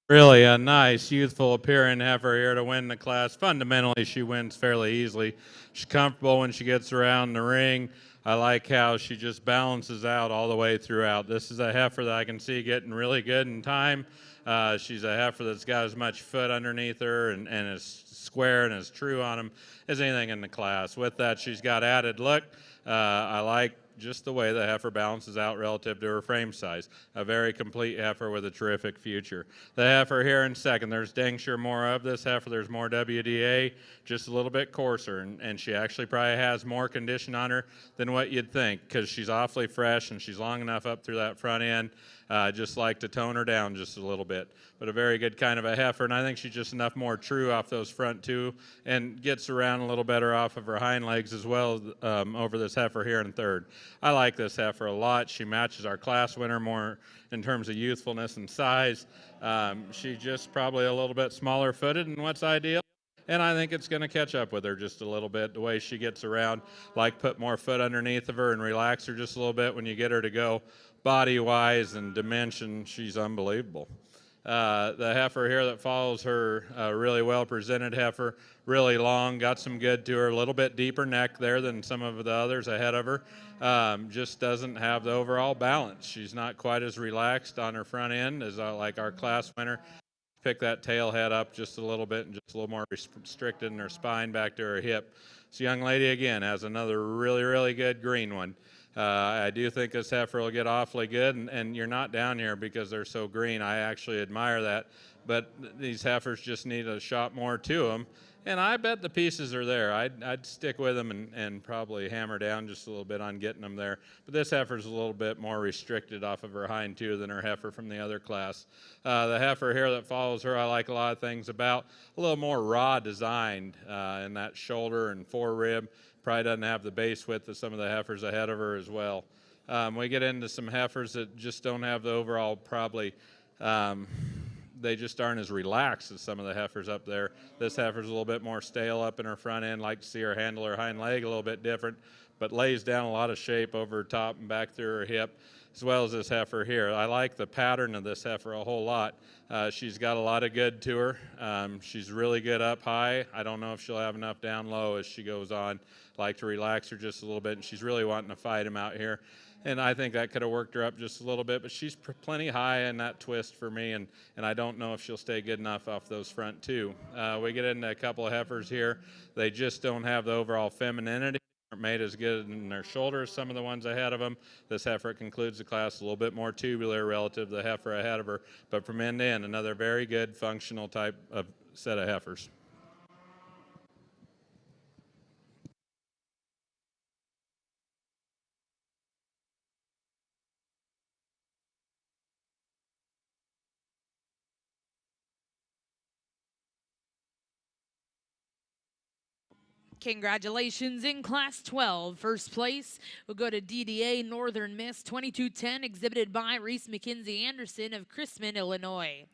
Really a nice, youthful appearing heifer here to win the class. Fundamentally, she wins fairly easily. She's comfortable when she gets around the ring. I like how she just balances out all the way throughout. This is a heifer that I can see getting really good in time. She's a heifer that's got as much foot underneath her and is square and as true on them as anything in the class. With that, she's got added look. I like just the way the heifer balances out relative to her frame size. A very complete heifer with a terrific future. The heifer here in second, there's dang sure more of this heifer. There's more WDA, just a little bit coarser, and she actually probably has more condition on her than what you'd think because she's awfully fresh and she's long enough up through that front end. Just like to tone her down just a little bit. But a very good kind of a heifer, and I think she's just enough more true off those front two and gets around a little better off of her hind legs as well over this heifer here in third. I like this heifer a lot. She matches our class winner more in terms of youthfulness and size. She's just probably a little bit smaller footed than what's ideal. And I think it's going to catch up with her just a little bit, the way she gets around, like put more foot underneath of her and relax her just a little bit when you get her to go. Body-wise and dimension, she's unbelievable. The heifer here that follows her, really well-presented heifer, really long, got some good to her, a little bit deeper neck there than some of the others ahead of her. Just doesn't have the overall balance. She's not quite as relaxed on her front end as like our class winner. Pick that tail head up just a little bit and just a little more restricted in her spine back to her hip. This young lady, again, has another really, really good green one. I do think this heifer will get awfully good, and you're not down here because they're so green. I actually admire that. But these heifers just need a shot more to them. And I bet the pieces are there. I'd stick with them and probably hammer down just a little bit on getting them there. But this heifer's a little bit more restricted off of her hind two than her heifer from the other class. The heifer here that follows her, I like a lot of things about. A little more raw designed in that shoulder and forerib. Probably doesn't have the base width of some of the heifers ahead of her as well. We get into some heifers that just don't have the overall probably they just aren't as relaxed as some of the heifers up there. This heifer's a little bit more stale up in her front end. Like to see her handle her hind leg a little bit different, but lays down a lot of shape over her top and back through her hip, as well as this heifer here. I like the pattern of this heifer a whole lot. She's got a lot of good to her. She's really good up high. I don't know if she'll have enough down low as she goes on. Like to relax her just a little bit, and she's really wanting to fight him out here. And I think that could have worked her up just a little bit, but she's plenty high in that twist for me, and I don't know if she'll stay good enough off those front two. We get into a couple of heifers here. They just don't have the overall femininity. Aren't made as good in their shoulders, some of the ones ahead of them. This heifer concludes the class a little bit more tubular relative to the heifer ahead of her, but from end to end, another very good functional type of set of heifers. Congratulations in Class 12. First place will go to DDA Northern Miss 2210, exhibited by Reese McKenzie Anderson of Chrisman, Illinois.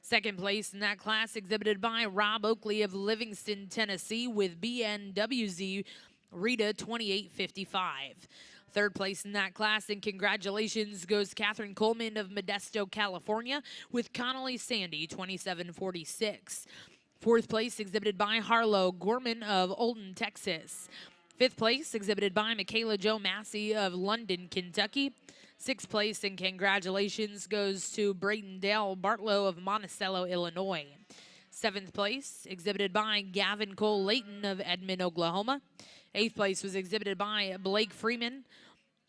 Second place in that class, exhibited by Rob Oakley of Livingston, Tennessee, with BNWZ Rita 2855. Third place in that class, and congratulations goes Catherine Coleman of Modesto, California, with Connolly Sandy 2746. Fourth place, exhibited by Harlow Gorman of Olden, Texas. Fifth place, exhibited by Michaela Jo Massey of London, Kentucky. Sixth place, and congratulations goes to Brayden Dale Bartlow of Monticello, Illinois. Seventh place, exhibited by Gavin Cole Layton of Edmond, Oklahoma. Eighth place was exhibited by Blake Freeman.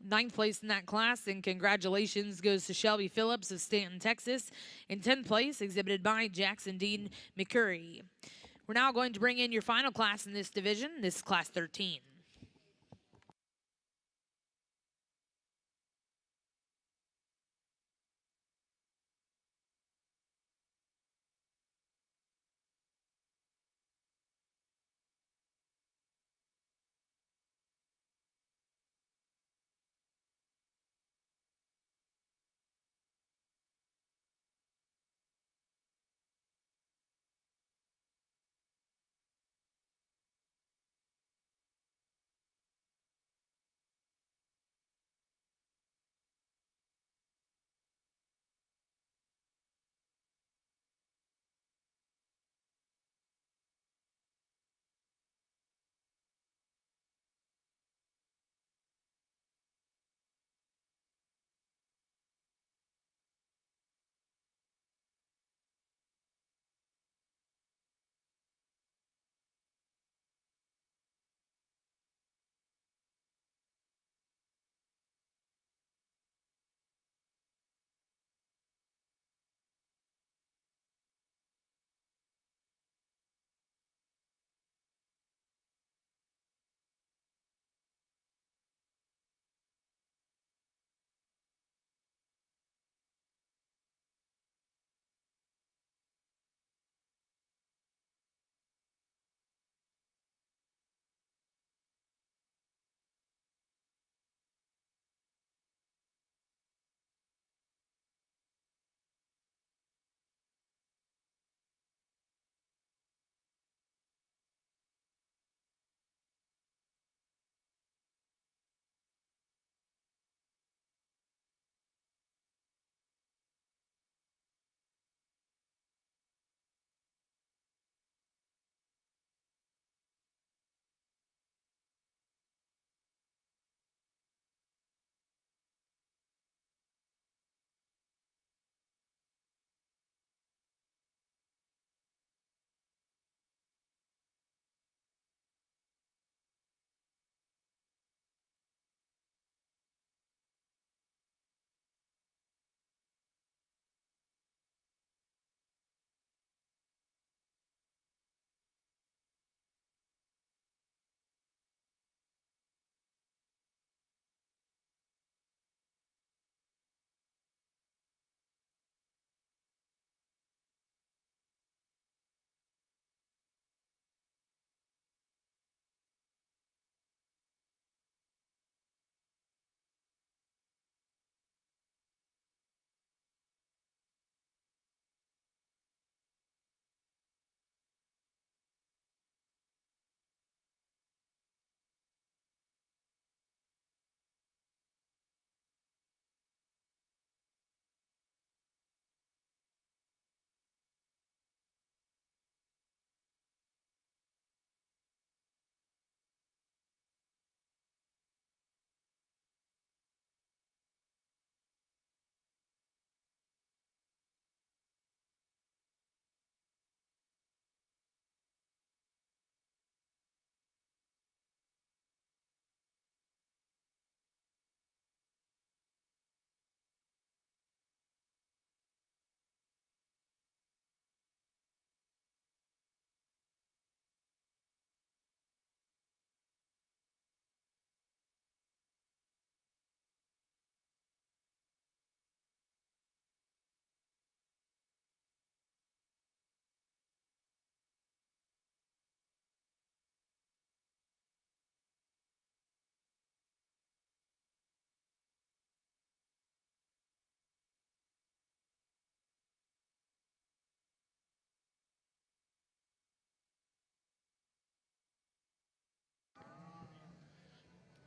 Ninth place in that class, and congratulations goes to Shelby Phillips of Stanton, Texas. In 10th place, exhibited by Jackson Dean McCurry. We're now going to bring in your final class in this division. This is Class 13.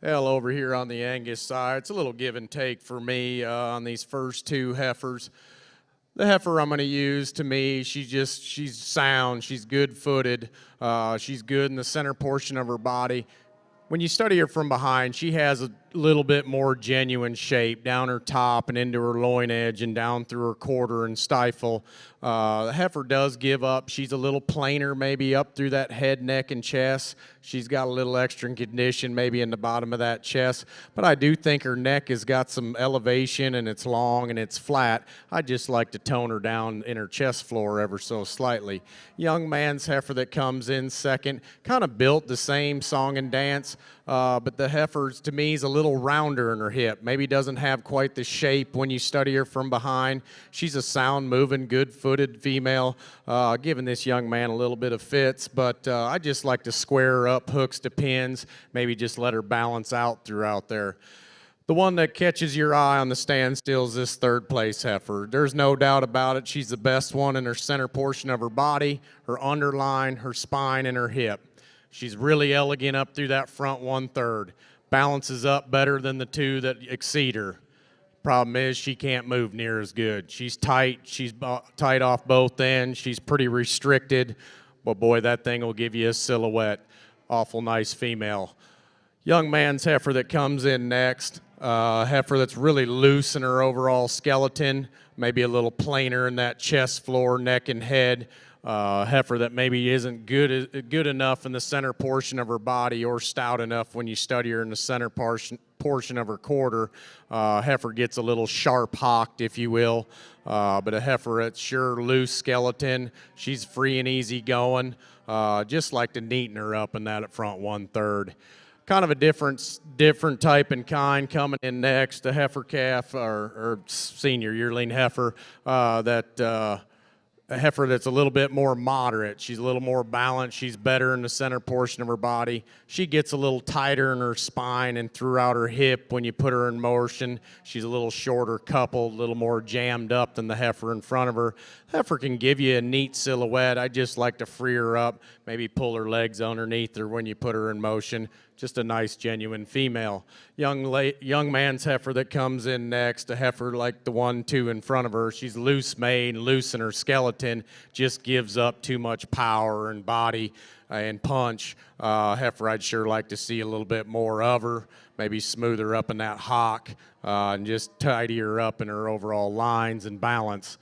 Well, over here on the Angus side, it's a little give and take for me on these first two heifers. The heifer I'm going to use, to me, she's sound, she's good-footed, she's good in the center portion of her body. When you study her from behind, she has a little bit more genuine shape down her top and into her loin edge and down through her quarter and stifle. The heifer does give up. She's a little plainer, maybe up through that head, neck, and chest. She's got a little extra condition maybe in the bottom of that chest. But I do think her neck has got some elevation and it's long and it's flat. I just like to tone her down in her chest floor ever so slightly. Young man's heifer that comes in second, kind of built the same song and dance. But the heifer's, to me, is a little rounder in her hip. Maybe doesn't have quite the shape when you study her from behind. She's a sound, moving, good-footed female, giving this young man a little bit of fits. But I just like to square her up, hooks to pins, maybe just let her balance out throughout there. The one that catches your eye on the standstill is this third place heifer. There's no doubt about it. She's the best one in her center portion of her body, her underline, her spine, and her hip. She's really elegant up through that front 1/3. Balances up better than the two that exceed her. Problem is she can't move near as good. She's tight. She's tight off both ends. She's pretty restricted. But boy, that thing will give you a silhouette. Awful nice female. Young man's heifer that comes in next. Heifer that's really loose in her overall skeleton. Maybe a little plainer in that chest floor, neck, and head. Heifer that maybe isn't good enough in the center portion of her body or stout enough when you study her in the center portion of her quarter. Heifer gets a little sharp hocked, if you will, but a heifer that's sure loose skeleton. She's free and easy going. Just like to neaten her up in that front 1/3. Kind of a different type and kind coming in next. A heifer calf or senior yearling heifer a heifer that's a little bit more moderate. She's a little more balanced. She's better in the center portion of her body. She gets a little tighter in her spine and throughout her hip when you put her in motion. She's a little shorter coupled, a little more jammed up than the heifer in front of her. Heifer can give you a neat silhouette. I just like to free her up, maybe pull her legs underneath her when you put her in motion. Just a nice, genuine female. Young man's heifer that comes in next, a heifer like the 1-2 in front of her. She's loose made, loose in her skeleton, just gives up too much power and body and punch. Heifer I'd sure like to see a little bit more of her, maybe smooth her up in that hock and just tidy her up in her overall lines and balance.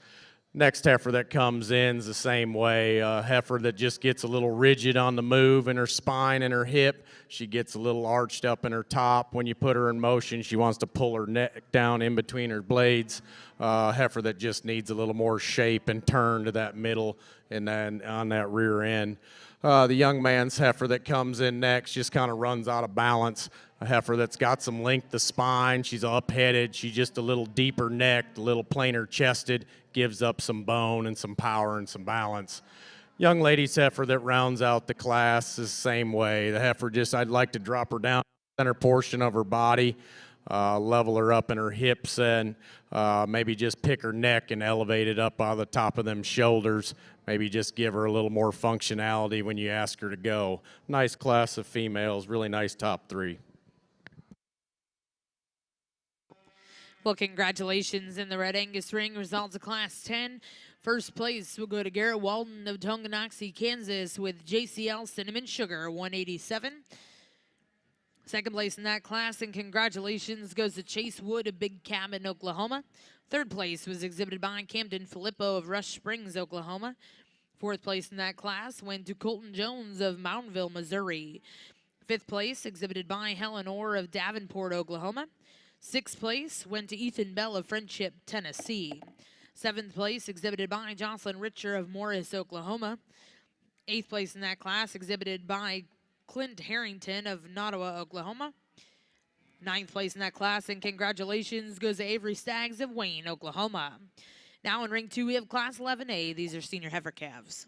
Next heifer that comes in is the same way. A heifer that just gets a little rigid on the move in her spine and her hip. She gets a little arched up in her top. When you put her in motion, she wants to pull her neck down in between her blades. Heifer that just needs a little more shape and turn to that middle and then on that rear end. The young man's heifer that comes in next just kind of runs out of balance. A heifer that's got some length to spine. She's up-headed. She's just a little deeper necked, a little plainer chested, gives up some bone and some power and some balance. Young lady's heifer that rounds out the class is the same way. The heifer I'd like to drop her down the center portion of her body, level her up in her hips, and maybe just pick her neck and elevate it up on the top of them shoulders. Maybe just give her a little more functionality when you ask her to go. Nice class of females, really nice top 3. Well, congratulations in the Red Angus ring. Results of Class 10. First place will go to Garrett Walden of Tonganoxie, Kansas with JCL Cinnamon Sugar, 187. Second place in that class, and congratulations goes to Chase Wood of Big Cabin, Oklahoma. Third place was exhibited by Camden Filippo of Rush Springs, Oklahoma. Fourth place in that class went to Colton Jones of Mountainville, Missouri. Fifth place exhibited by Helen Orr of Davenport, Oklahoma. Sixth place went to Ethan Bell of Friendship, Tennessee. Seventh place exhibited by Jocelyn Richer of Morris, Oklahoma. Eighth place in that class exhibited by Clint Harrington of Nottawa, Oklahoma. Ninth place in that class, and congratulations goes to Avery Staggs of Wayne, Oklahoma. Now in ring 2, we have Class 11A. These are senior heifer calves.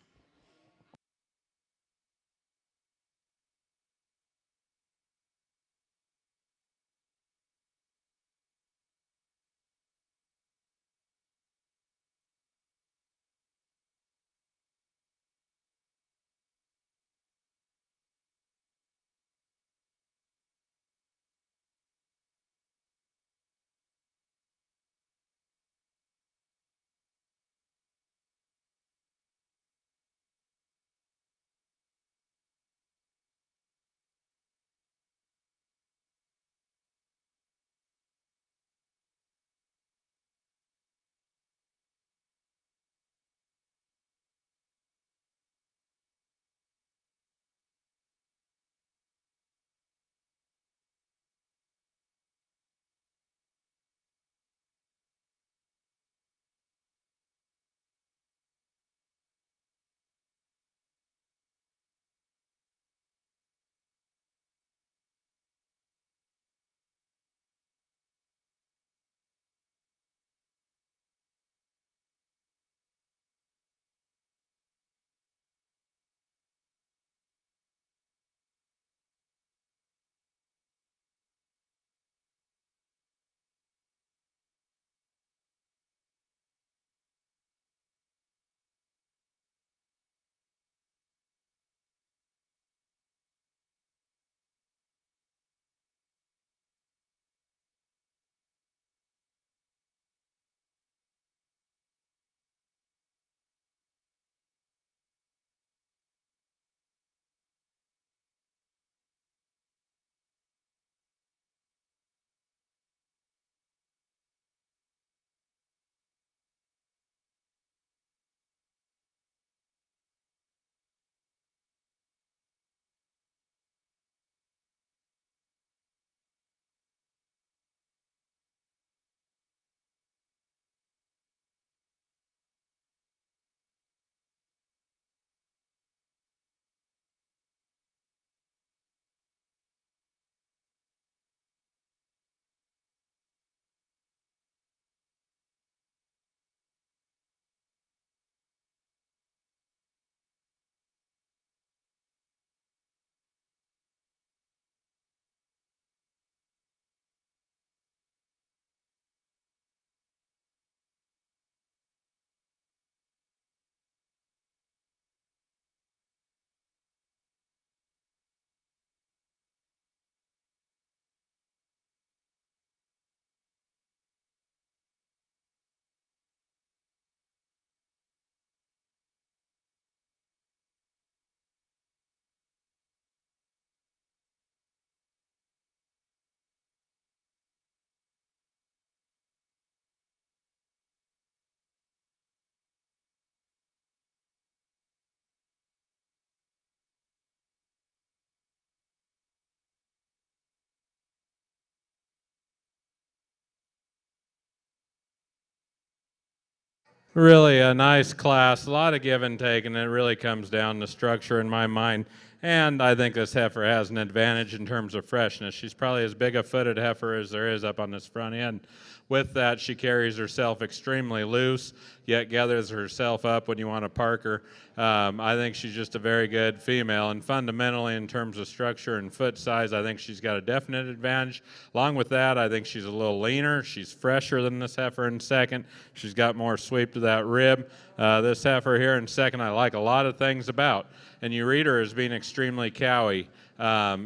Really a nice class, a lot of give and take, and it really comes down to structure in my mind. And I think this heifer has an advantage in terms of freshness. She's probably as big a footed heifer as there is up on this front end. With that, she carries herself extremely loose, yet gathers herself up when you want to park her. I think she's just a very good female, and fundamentally, in terms of structure and foot size, I think she's got a definite advantage. Along with that, I think she's a little leaner. She's fresher than this heifer in second. She's got more sweep to that rib. This heifer here in second, I like a lot of things about, and you read her as being extremely cowy.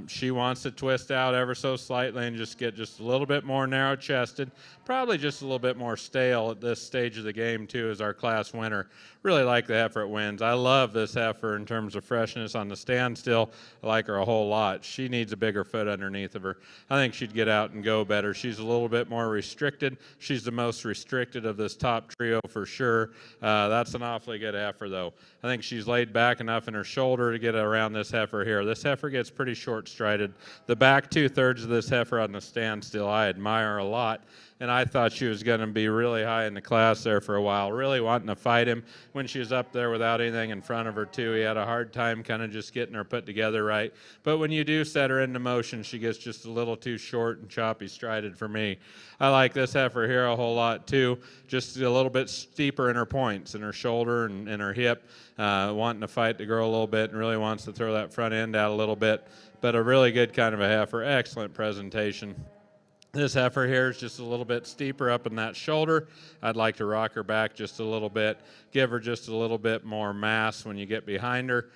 She wants to twist out ever so slightly and just get just a little bit more narrow chested, probably just a little bit more stale at this stage of the game too as our class winner. Really like the heifer it wins. I love this heifer in terms of freshness on the standstill. I like her a whole lot. She needs a bigger foot underneath of her. I think she'd get out and go better. She's a little bit more restricted. She's the most restricted of this top trio for sure. That's an awfully good heifer though. I think she's laid back enough in her shoulder to get around this heifer here. This heifer gets pretty short-strided. The back 2/3 of this heifer on the standstill I admire a lot, and I thought she was going to be really high in the class there for a while, really wanting to fight him when she was up there without anything in front of her too. He had a hard time kind of just getting her put together right, but when you do set her into motion, she gets just a little too short and choppy strided for me. I like this heifer here a whole lot too, just a little bit steeper in her points, in her shoulder and in her hip, wanting to fight the girl a little bit and really wants to throw that front end out a little bit, but a really good kind of a heifer. Excellent presentation. This heifer here is just a little bit steeper up in that shoulder. I'd like to rock her back just a little bit, give her just a little bit more mass when you get behind her.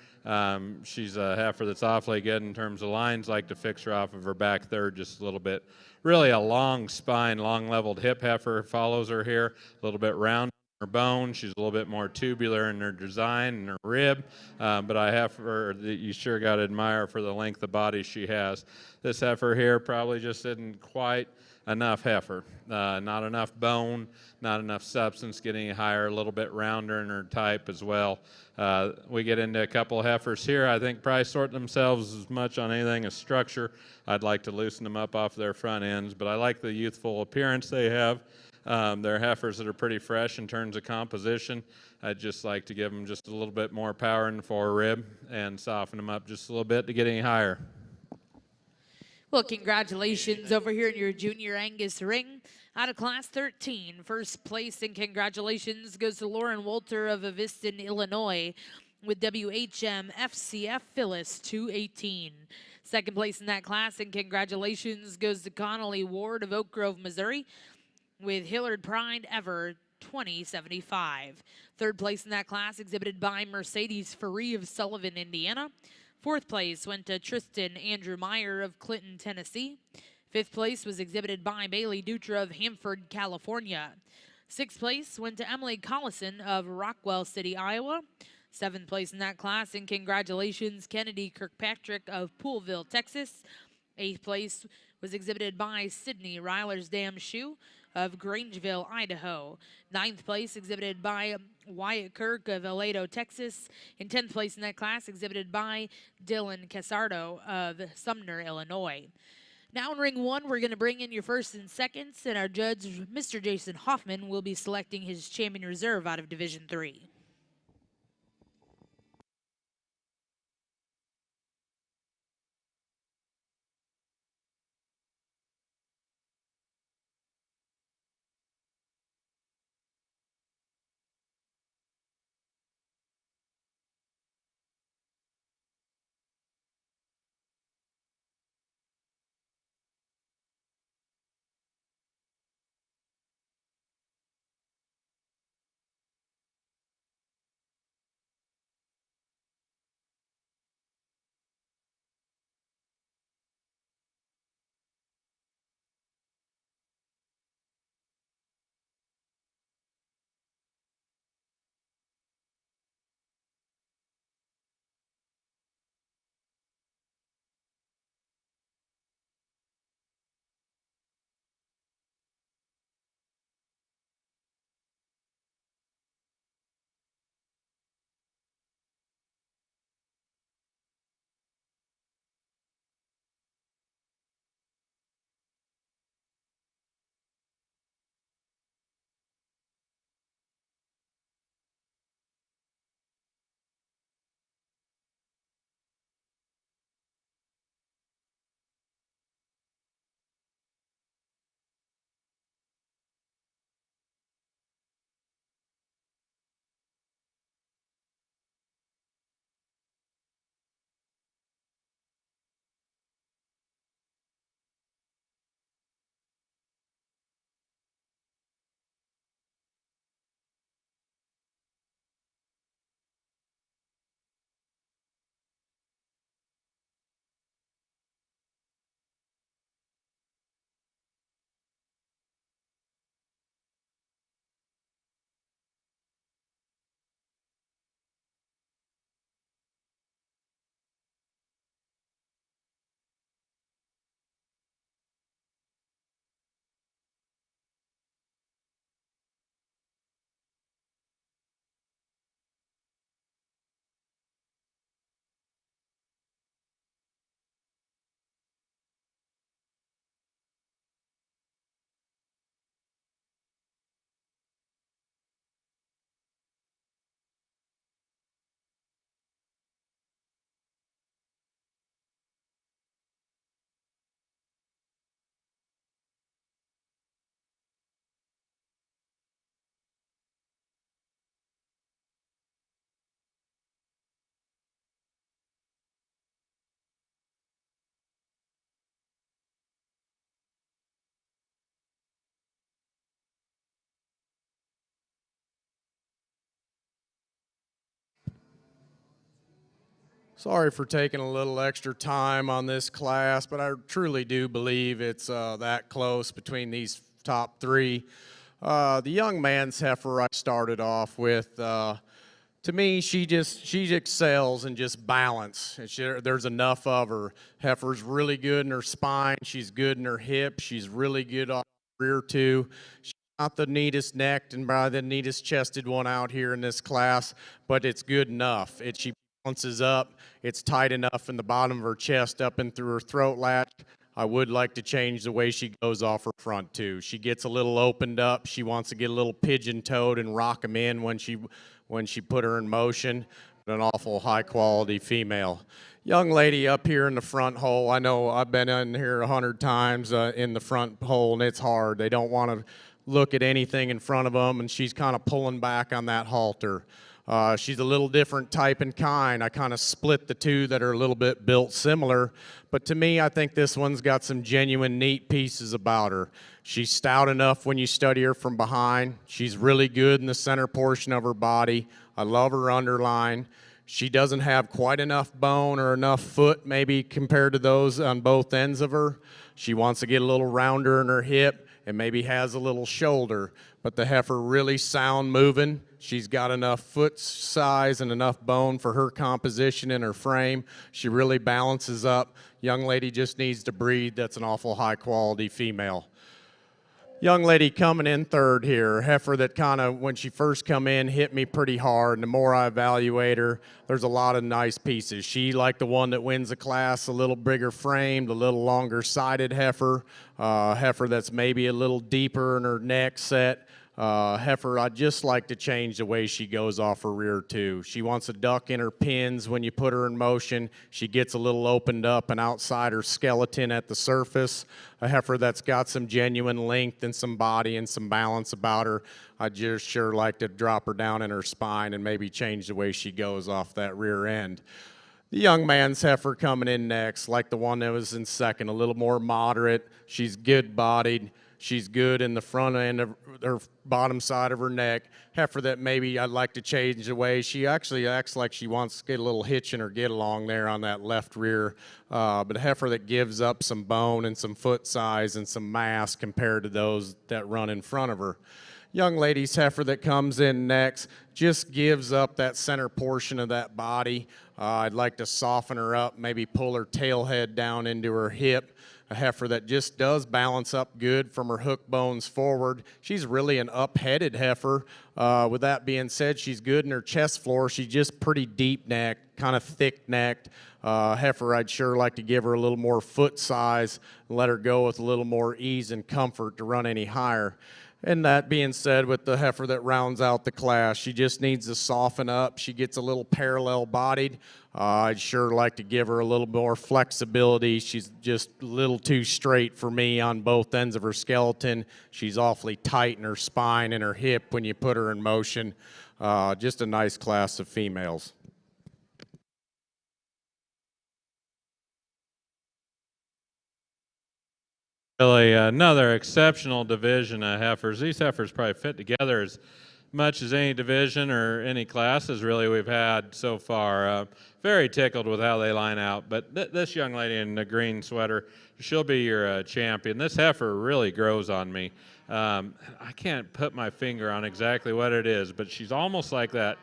She's a heifer that's awfully good in terms of lines. Like to fix her off of her back third just a little bit. Really a long spine, long leveled hip heifer follows her here, a little bit round. Her bone, she's a little bit more tubular in her design and her rib, but I have her that you sure got to admire for the length of body she has. This heifer here probably just isn't quite enough heifer, not enough bone, not enough substance getting higher, a little bit rounder in her type as well. We get into a couple of heifers here, I think probably sort themselves as much on anything as structure. I'd like to loosen them up off their front ends, but I like the youthful appearance they have. They're heifers that are pretty fresh in terms of composition. I'd just like to give them just a little bit more power in the forerib and soften them up just a little bit to get any higher. Well, congratulations over here in your junior Angus ring. Out of class 13, first place and congratulations goes to Lauren Walter of Evanston, Illinois with WHM FCF Phyllis 218. Second place in that class and congratulations goes to Connolly Ward of Oak Grove, Missouri with Hillard Pride Ever 2075. Third place in that class exhibited by Mercedes Ferree of Sullivan, Indiana. Fourth place went to Tristan Andrew Meyer of Clinton, Tennessee. Fifth place was exhibited by Bailey Dutra of Hanford, California. Sixth place went to Emily Collison of Rockwell City, Iowa. Seventh place in that class, and congratulations, Kennedy Kirkpatrick of Poolville, Texas. Eighth place was exhibited by Sydney Rylersdam Shoe of Grangeville, Idaho. Ninth place exhibited by Wyatt Kirk of Aledo, Texas. In 10th place in that class exhibited by Dylan Casardo of Sumner, Illinois. Now in ring one, we're going to bring in your first and seconds, and our judge, Mr. Jason Hoffman, will be selecting his champion reserve out of Division 3. Sorry for taking a little extra time on this class, but I truly do believe it's that close between these top three. The young man's heifer I started off with, to me, she excels in just balance. There's enough of her. Heifer's really good in her spine. She's good in her hip. She's really good on her rear too. She's not the neatest necked and probably the neatest chested one out here in this class, but it's good enough. She balances up. It's tight enough in the bottom of her chest up and through her throat latch. I would like to change the way she goes off her front too. She gets a little opened up. She wants to get a little pigeon-toed and rock them in when she put her in motion. An awful high-quality female. Young lady up here in the front hole. I know I've been in here 100 times in the front hole, and it's hard. They don't want to look at anything in front of them, and she's kind of pulling back on that halter. She's a little different type and kind. I kind of split the two that are a little bit built similar, but to me, I think this one's got some genuine neat pieces about her. She's stout enough when you study her from behind. She's really good in the center portion of her body. I love her underline. She doesn't have quite enough bone or enough foot maybe compared to those on both ends of her. She wants to get a little rounder in her hip and maybe has a little shoulder, but the heifer really sound moving. She's got enough foot size and enough bone for her composition in her frame. She really balances up. Young lady just needs to breed. That's an awful high quality female. Young lady coming in third here, heifer that kind of, when she first come in, hit me pretty hard. And the more I evaluate her, there's a lot of nice pieces. She, like the one that wins the class, a little bigger framed, a little longer sided heifer, heifer that's maybe a little deeper in her neck set. Heifer, I'd just like to change the way she goes off her rear too. She wants to duck in her pins when you put her in motion. She gets a little opened up and outside her skeleton at the surface. A heifer that's got some genuine length and some body and some balance about her. I'd just sure like to drop her down in her spine and maybe change the way she goes off that rear end. The young man's heifer coming in next, like the one that was in second, a little more moderate. She's good bodied. She's good in the front end of her bottom side of her neck. Heifer that maybe I'd like to change the way. She actually acts like she wants to get a little hitch in her get along there on that left rear. But a heifer that gives up some bone and some foot size and some mass compared to those that run in front of her. Young lady's heifer that comes in next just gives up that center portion of that body. I'd like to soften her up, maybe pull her tail head down into her hip. A heifer that just does balance up good from her hook bones forward. She's really an up-headed heifer. With that being said, she's good in her chest floor. She's just pretty deep-necked, kind of thick-necked. Heifer, I'd sure like to give her a little more foot size and let her go with a little more ease and comfort to run any higher. And that being said, with the heifer that rounds out the class, she just needs to soften up. She gets a little parallel bodied. I'd sure like to give her a little more flexibility. She's just a little too straight for me on both ends of her skeleton. She's awfully tight in her spine and her hip when you put her in motion. Just a nice class of females. Really, another exceptional division of heifers. These heifers probably fit together as much as any division or any classes really we've had so far. Very tickled with how they line out. But this young lady in the green sweater, she'll be your champion. This heifer really grows on me. I can't put my finger on exactly what it is, but she's almost like that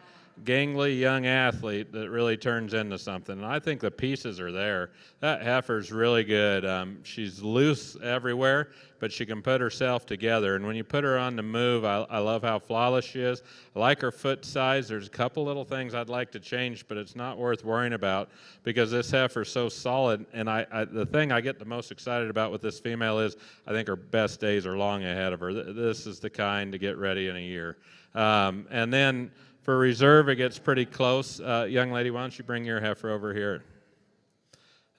gangly young athlete that really turns into something. And I think the pieces are there. That heifer's really good. She's loose everywhere, but she can put herself together. And when you put her on the move, I love how flawless she is. I like her foot size. There's a couple little things I'd like to change, but it's not worth worrying about because this heifer's so solid. And the thing I get the most excited about with this female is I think her best days are long ahead of her. This is the kind to get ready in a year. And then for reserve, it gets pretty close. Young lady, why don't you bring your heifer over here?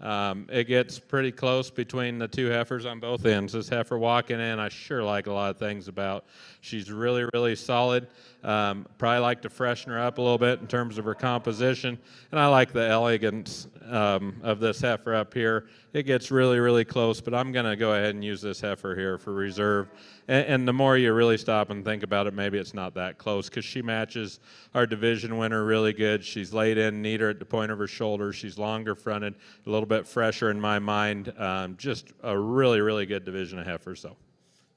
It gets pretty close between the two heifers on both ends. This heifer walking in, I sure like a lot of things about. She's really, really solid. Probably like to freshen her up a little bit in terms of her composition. And I like the elegance of this heifer up here. It gets really, really close, but I'm going to go ahead and use this heifer here for reserve. And the more you really stop and think about it, maybe it's not that close because she matches our division winner really good. She's laid in neater at the point of her shoulder. She's longer fronted, a little bit fresher in my mind. Just a really, really good division of heifers, so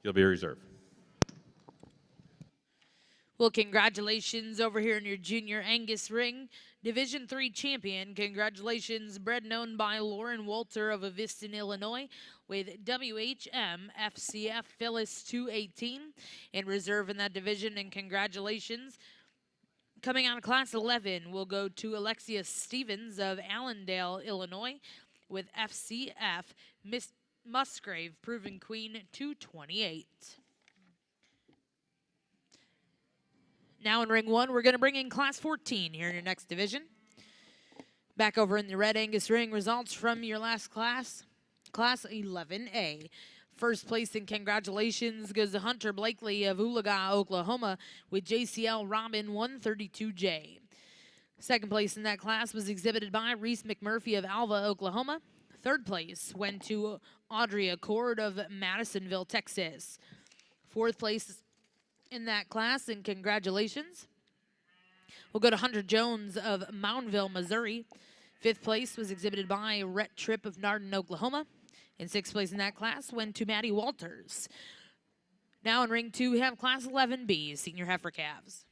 you'll be reserved. Well, congratulations over here in your junior Angus ring. Division III champion. Congratulations, bred and owned by Lauren Walter of Evanston, Illinois, with WHM FCF Phyllis 218 in reserve in that division. And congratulations. Coming out of Class 11, we'll go to Alexia Stevens of Allendale, Illinois, with FCF Musgrave Proven Queen 228. Now in ring 1, we're going to bring in Class 14 here in your next division. Back over in the Red Angus ring, results from your last class, Class 11A. First place and congratulations goes to Hunter Blakely of Oologah, Oklahoma, with JCL Robin 132J. Second place in that class was exhibited by Reese McMurphy of Alva, Oklahoma. Third place went to Audrey Accord of Madisonville, Texas. Fourth place in that class, and congratulations. We'll go to Hunter Jones of Moundville, Missouri. Fifth place was exhibited by Rhett Tripp of Nardin, Oklahoma. And sixth place in that class went to Maddie Walters. Now in ring 2, we have Class 11B, Senior Heifer Calves.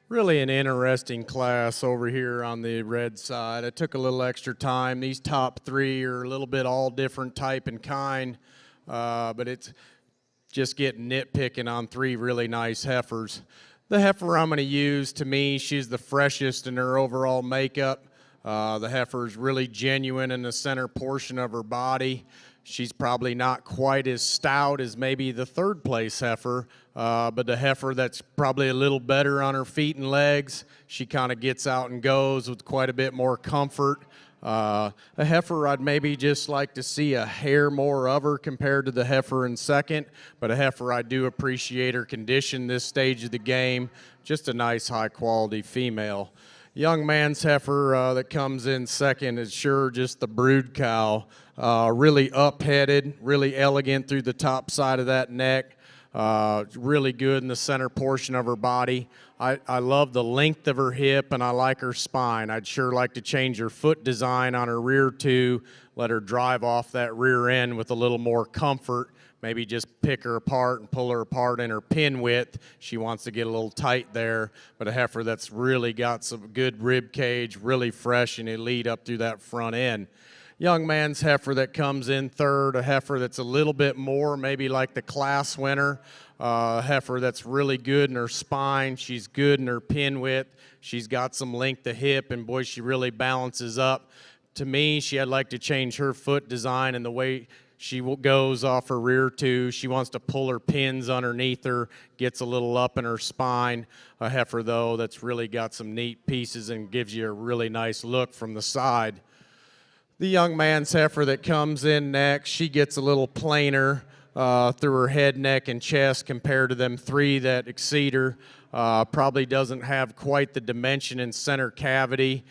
Really an interesting class over here on the red side. I took a little extra time. These top three are a little bit all different type and kind, but it's just getting nitpicking on three really nice heifers. The heifer I'm going to use, to me, she's the freshest in her overall makeup. The heifer is really genuine in the center portion of her body. She's probably not quite as stout as maybe the third place heifer, but the heifer that's probably a little better on her feet and legs. She kind of gets out and goes with quite a bit more comfort. A heifer I'd maybe just like to see a hair more of her compared to the heifer in second, but a heifer I do appreciate her condition this stage of the game. Just a nice high quality female. Young man's heifer that comes in second is sure just the brood cow. Really up-headed, really elegant through the top side of that neck. Really good in the center portion of her body. I love the length of her hip, and I like her spine. I'd sure like to change her foot design on her rear too, let her drive off that rear end with a little more comfort. Maybe just pick her apart and pull her apart in her pin width. She wants to get a little tight there, but a heifer that's really got some good rib cage, really fresh and elite up through that front end. Young man's heifer that comes in third, a heifer that's a little bit more maybe like the class winner, a heifer that's really good in her spine. She's good in her pin width. She's got some length of hip, and boy, she really balances up. To me, I'd like to change her foot design and the way she goes off her rear too. She wants to pull her pins underneath her, gets a little up in her spine. A heifer, though, that's really got some neat pieces and gives you a really nice look from the side. The young man's heifer that comes in next, she gets a little plainer through her head, neck, and chest compared to them three that exceed her. Probably doesn't have quite the dimension in center cavity.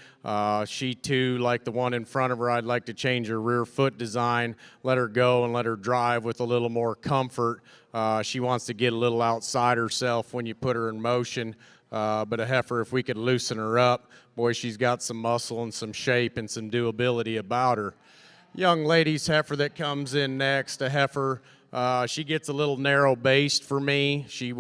She too, like the one in front of her, I'd like to change her rear foot design, let her go and let her drive with a little more comfort. She wants to get a little outside herself when you put her in motion. But a heifer, if we could loosen her up, boy, she's got some muscle and some shape and some doability about her. Young lady's heifer that comes in next, a heifer, she gets a little narrow-based for me. She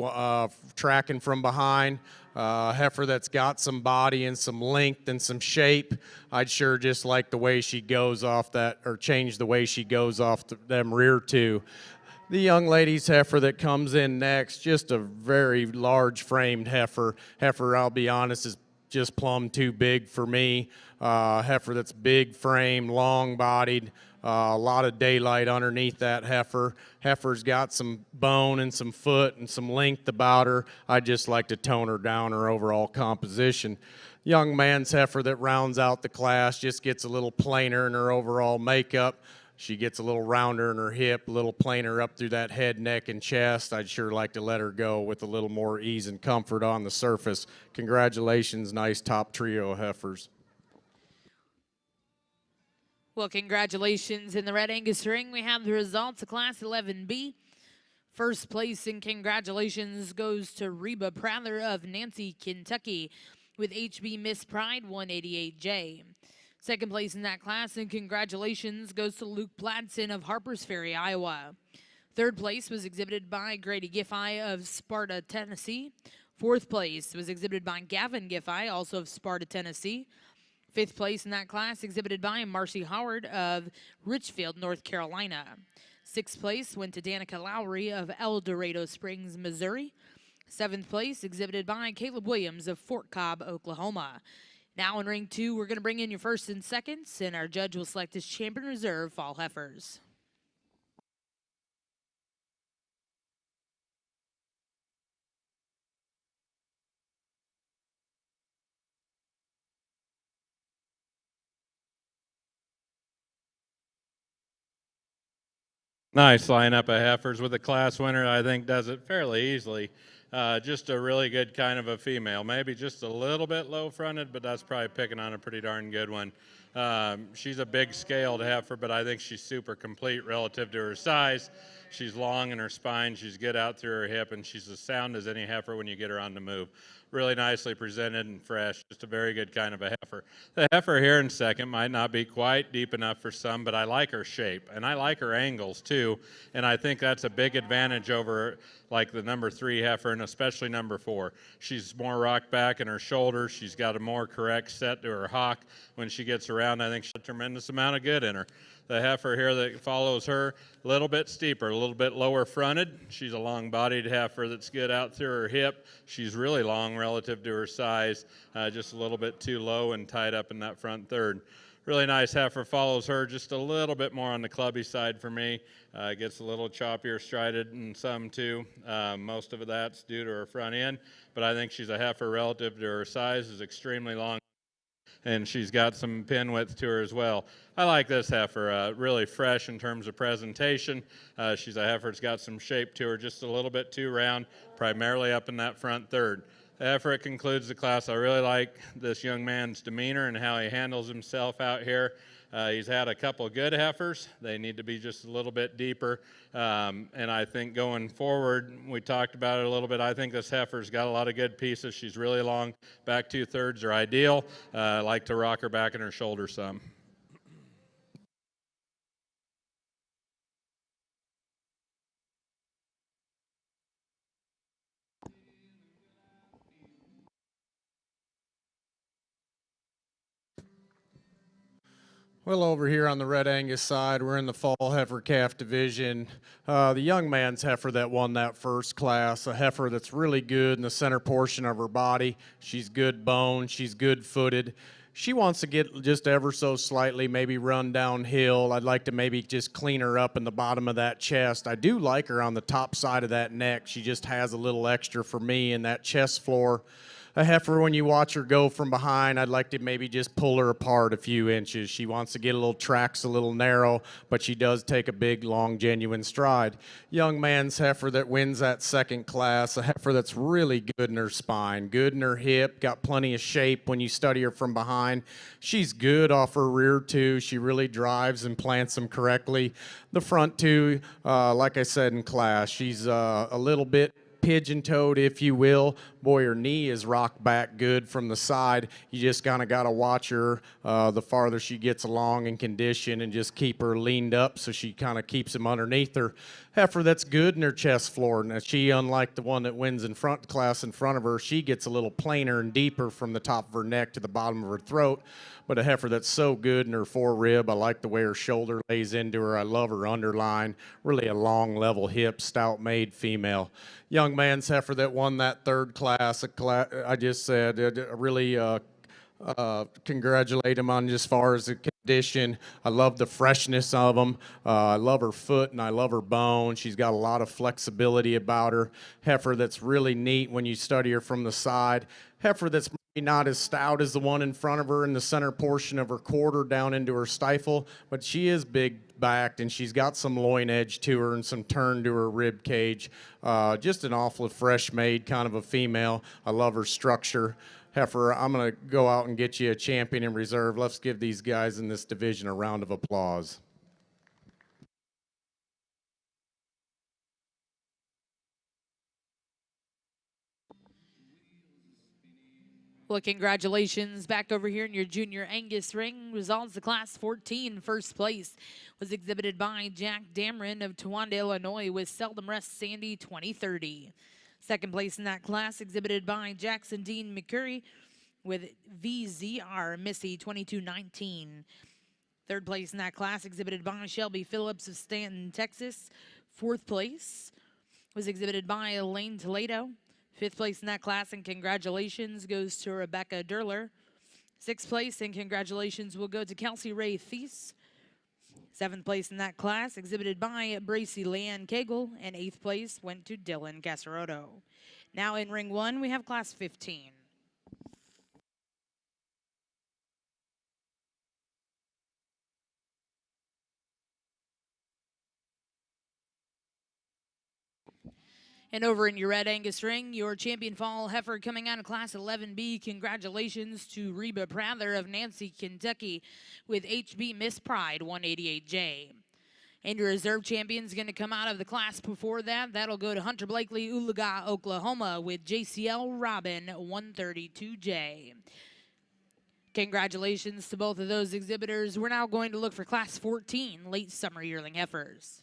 tracking from behind. Heifer that's got some body and some length and some shape. I'd sure just like the way she goes off that, or change the way she goes off them rear two. The young lady's heifer that comes in next, just a very large framed heifer. Heifer, I'll be honest, is just plumb too big for me. Heifer that's big frame, long bodied, a lot of daylight underneath that heifer. Heifer's got some bone and some foot and some length about her. I'd just like to tone her down, her overall composition. Young man's heifer that rounds out the class just gets a little plainer in her overall makeup. She gets a little rounder in her hip, a little plainer up through that head, neck, and chest. I'd sure like to let her go with a little more ease and comfort on the surface. Congratulations, nice top trio of heifers. Well, congratulations. In the Red Angus ring, we have the results of Class 11B. First place and congratulations goes to Reba Prather of Nancy, Kentucky, with HB Miss Pride 188J. Second place in that class, and congratulations, goes to Luke Platson of Harpers Ferry, Iowa. Third place was exhibited by Grady Giffey of Sparta, Tennessee. Fourth place was exhibited by Gavin Giffey, also of Sparta, Tennessee. Fifth place in that class exhibited by Marcy Howard of Richfield, North Carolina. Sixth place went to Danica Lowry of El Dorado Springs, Missouri. Seventh place exhibited by Caleb Williams of Fort Cobb, Oklahoma. Now in ring two, we're going to bring in your first and seconds, and our judge will select his champion reserve fall heifers. Nice lineup of heifers with a class winner. I think does it fairly easily. Just a really good kind of a female. Maybe just a little bit low-fronted, but that's probably picking on a pretty darn good one. She's a big-scaled heifer, but I think she's super complete relative to her size. She's long in her spine. She's good out through her hip, and she's as sound as any heifer when you get her on the move. Really nicely presented and fresh. Just a very good kind of a heifer. The heifer here in second might not be quite deep enough for some, but I like her shape, and I like her angles too, and I think that's a big advantage over like the number 3 heifer, and especially number 4. She's more rocked back in her shoulders. She's got a more correct set to her hock when she gets around. I think she's a tremendous amount of good in her. The heifer here that follows her, a little bit steeper, a little bit lower fronted. She's a long-bodied heifer that's good out through her hip. She's really long relative to her size, just a little bit too low and tied up in that front third. Really nice heifer follows her, just a little bit more on the clubby side for me. Gets a little choppier strided and some too. Most of that's due to her front end, but I think she's a heifer relative to her size, is extremely long, and she's got some pin width to her as well. I like this heifer, really fresh in terms of presentation. She's a heifer that's got some shape to her, just a little bit too round, primarily up in that front third. The heifer, it concludes the class. I really like this young man's demeanor and how he handles himself out here. He's had a couple good heifers. They need to be just a little bit deeper. And I think going forward, we talked about it a little bit, I think this heifer's got a lot of good pieces. She's really long. Back 2/3 are ideal. I like to rock her back and her shoulder some. Well, over here on the Red Angus side, we're in the fall heifer calf division. The young man's heifer that won that first class, a heifer that's really good in the center portion of her body. She's good bone, she's good footed. She wants to get just ever so slightly, maybe run downhill. I'd like to maybe just clean her up in the bottom of that chest. I do like her on the top side of that neck. She just has a little extra for me in that chest floor. A heifer, when you watch her go from behind, I'd like to maybe just pull her apart a few inches. She wants to get a little tracks a little narrow, but she does take a big, long, genuine stride. Young man's heifer that wins that second class, a heifer that's really good in her spine, good in her hip, got plenty of shape when you study her from behind. She's good off her rear too. She really drives and plants them correctly. The front two, like I said in class, she's a little bit pigeon-toed, if you will. Boy, her knee is rocked back good from the side. You just kind of got to watch her the farther she gets along in condition and just keep her leaned up so she kind of keeps him underneath her. Heifer that's good in her chest floor. Now, she, unlike the one that wins in front class in front of her, she gets a little plainer and deeper from the top of her neck to the bottom of her throat. But a heifer that's so good in her forerib. I like the way her shoulder lays into her. I love her underline. Really a long, level hip, stout-made female. Young man's heifer that won that third class. I just said, really congratulate him on as far as the condition. I love the freshness of them. I love her foot and I love her bone. She's got a lot of flexibility about her. Heifer that's really neat when you study her from the side. Heifer that's maybe not as stout as the one in front of her in the center portion of her quarter down into her stifle, but she is big backed and she's got some loin edge to her and some turn to her rib cage. Just an awful fresh made kind of a female. I love her structure. Heifer, I'm going to go out and get you a champion in reserve. Let's give these guys in this division a round of applause. Well, congratulations back over here in your junior Angus ring. Results, the class 14 first place was exhibited by Jack Dameron of Towanda, Illinois with Seldom Rest Sandy 2030. Second place in that class exhibited by Jackson Dean McCurry with VZR Missy 2219. Third place in that class exhibited by Shelby Phillips of Stanton, Texas. Fourth place was exhibited by Elaine Toledo. Fifth place in that class, and congratulations goes to Rebecca Derler. Sixth place, and congratulations will go to Kelsey Ray Thies. Seventh place in that class, exhibited by Bracy Leanne Cagle, and eighth place went to Dylan Casaroto. Now in ring one, we have class 15. And over in your red Angus ring, your champion fall heifer coming out of class 11B. Congratulations to Reba Prather of Nancy, Kentucky with HB Miss Pride 188J. And your reserve champion is going to come out of the class before that. That'll go to Hunter Blakely, Oologah, Oklahoma, with JCL Robin 132J. Congratulations to both of those exhibitors. We're now going to look for Class 14 late summer yearling heifers.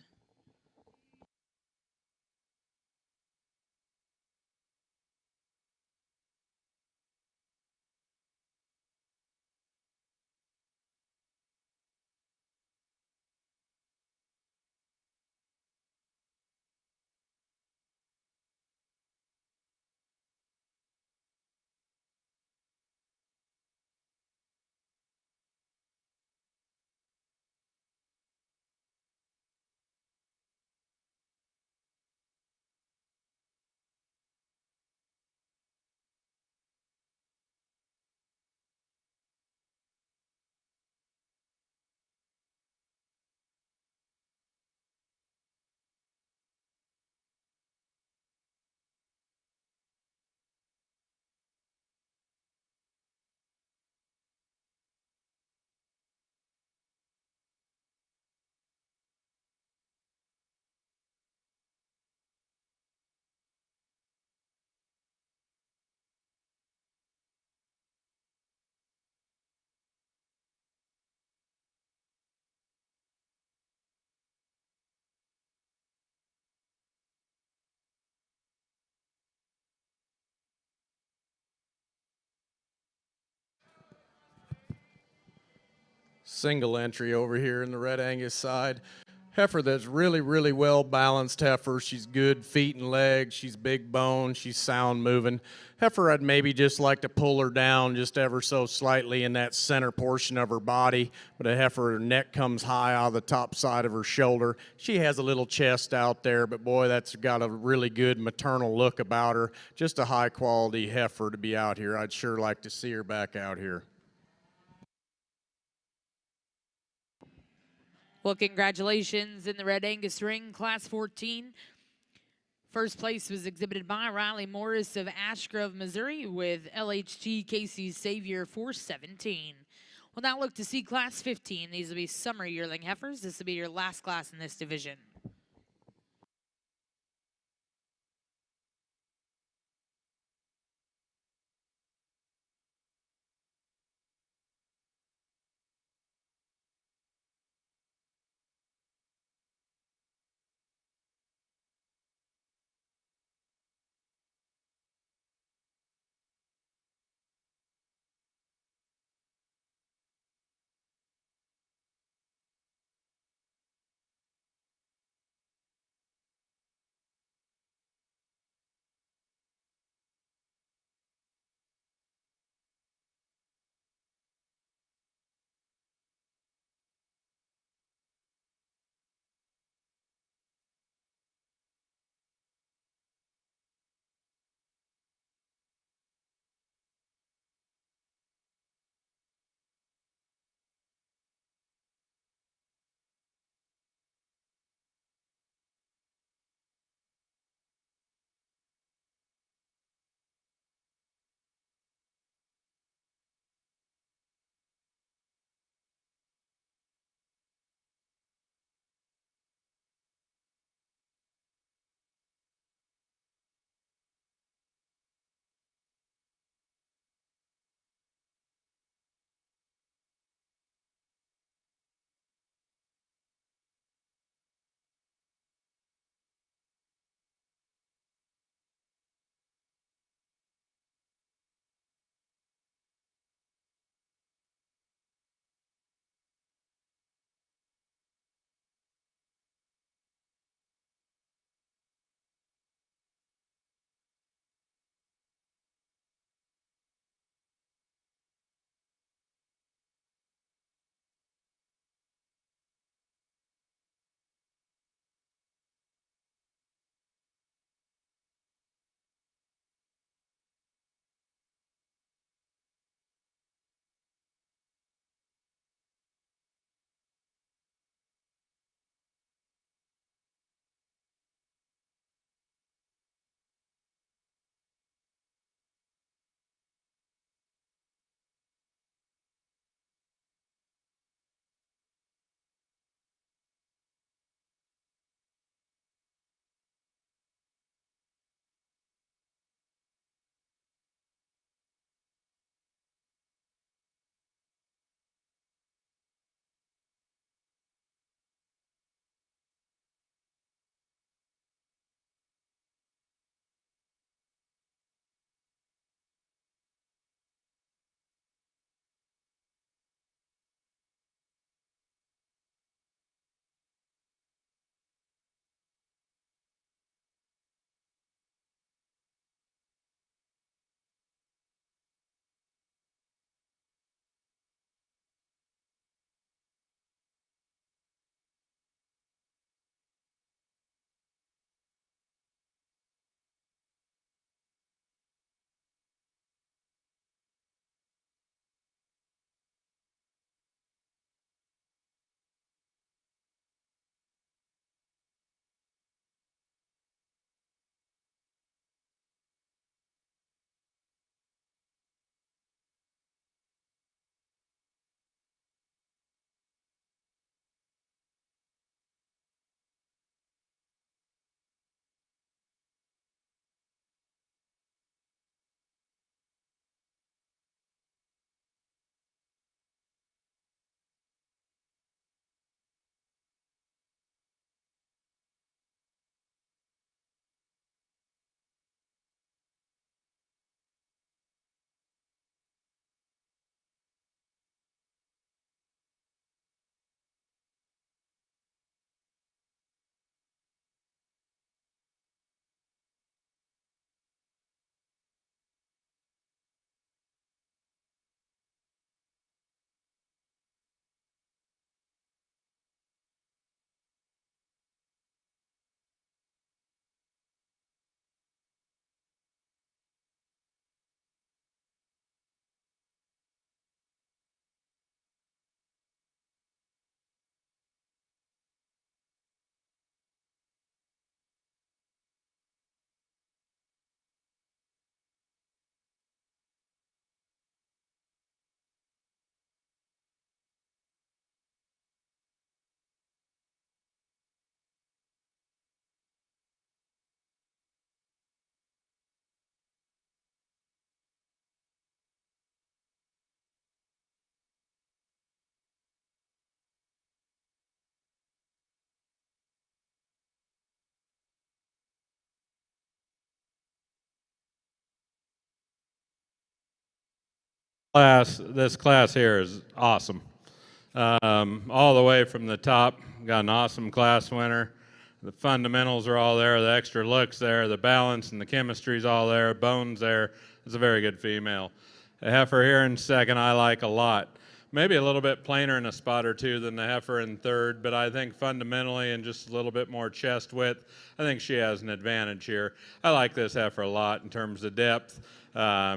Single entry over here in the red Angus side. Heifer that's really well balanced heifer. She's good feet and legs. She's big bone. She's sound moving. Heifer, I'd maybe just like to pull her down just ever so slightly in that center portion of her body. But a heifer, her neck comes high out of the top side of her shoulder. She has a little chest out there, but boy, that's got a really good maternal look about her. Just a high quality heifer to be out here. I'd sure like to see her back out here. Well, congratulations in the Red Angus ring, Class 14. First place was exhibited by Riley Morris of Ash Grove, Missouri, with LHT Casey's Savior 417. We'll now look to see Class 15. These will be summer yearling heifers. This will be your last class in this division. This class here is awesome. All the way from the top, got an awesome class winner. The fundamentals are all there, the extra looks there, the balance and the chemistry's all there, bones there. It's a very good female. The heifer here in second I like a lot. Maybe a little bit plainer in a spot or two than the heifer in third, but I think fundamentally and just a little bit more chest width, I think she has an advantage here. I like this heifer a lot in terms of depth.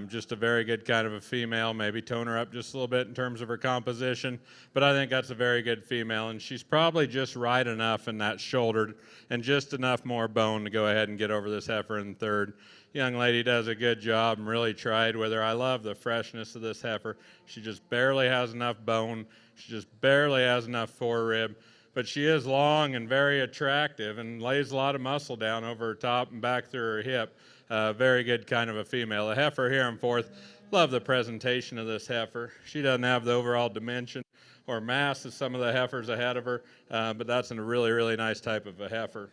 Just a very good kind of a female, maybe tone her up just a little bit in terms of her composition, but I think that's a very good female, and she's probably just right enough in that shoulder and just enough more bone to go ahead and get over this heifer in third. Young lady does a good job and really tried with her. I love the freshness of this heifer. She just barely has enough bone. She just barely has enough forerib, but she is long and very attractive and lays a lot of muscle down over her top and back through her hip. Very good kind of a female. The heifer here in fourth, love the presentation of this heifer. She doesn't have the overall dimension or mass as some of the heifers ahead of her, but that's a really, really nice type of a heifer.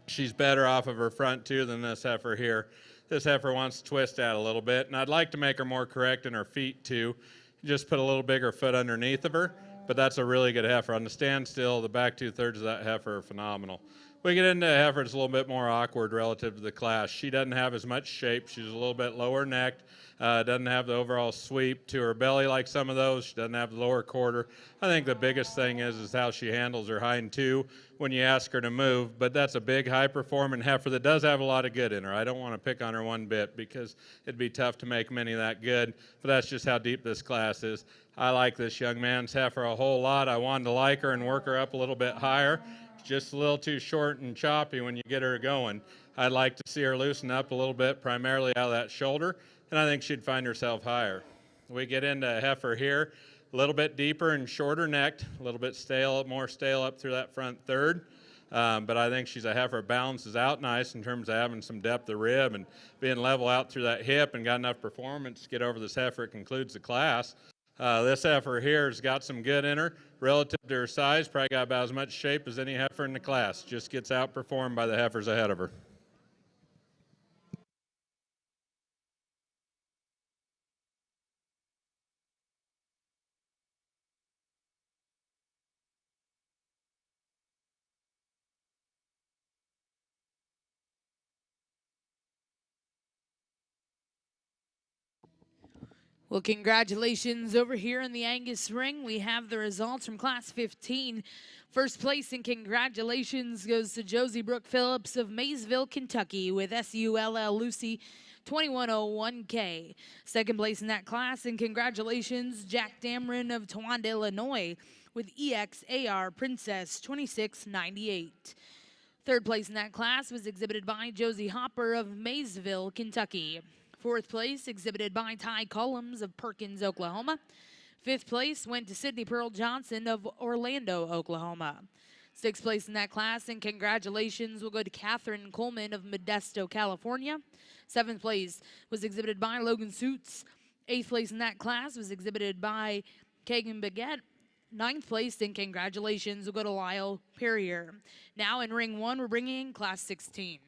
She's better off of her front too than this heifer here. This heifer wants to twist out a little bit, and I'd like to make her more correct in her feet too. Just put a little bigger foot underneath of her, but that's a really good heifer. On the standstill, the back 2/3 of that heifer are phenomenal. We get into a heifer that's a little bit more awkward relative to the class. She doesn't have as much shape. She's a little bit lower necked. Doesn't have the overall sweep to her belly like some of those. She doesn't have the lower quarter. I think the biggest thing is how she handles her hind two when you ask her to move. But that's a big, high-performing heifer that does have a lot of good in her. I don't want to pick on her one bit because it'd be tough to make many that good. But that's just how deep this class is. I like this young man's heifer a whole lot. I wanted to like her and work her up a little bit higher. Just a little too short and choppy when you get her going. I'd like to see her loosen up a little bit, primarily out of that shoulder, and I think she'd find herself higher. We get into a heifer here, a little bit deeper and shorter necked, a little bit more stale up through that front third, but I think she's a heifer balances out nice in terms of having some depth of rib and being level out through that hip and got enough performance to get over this heifer. It concludes the class. This heifer here has got some good in her relative to her size, probably got about as much shape as any heifer in the class. Just gets outperformed by the heifers ahead of her. Well, congratulations over here in the Angus ring. We have the results from Class 15. First place and congratulations goes to Josie Brooke Phillips of Maysville, Kentucky with SULL Lucy 2101K. Second place in that class and congratulations Jack Dameron of Towanda, Illinois with EXAR Princess 2698. Third place in that class was exhibited by Josie Hopper of Maysville, Kentucky. Fourth place, exhibited by Ty Collins of Perkins, Oklahoma. Fifth place went to Sydney Pearl Johnson of Orlando, Oklahoma. Sixth place in that class, and congratulations will go to Catherine Coleman of Modesto, California. Seventh place was exhibited by Logan Suits. Eighth place in that class was exhibited by Kagan Baguette. Ninth place, and congratulations will go to Lyle Perrier. Now in ring one, we're bringing in Class 16.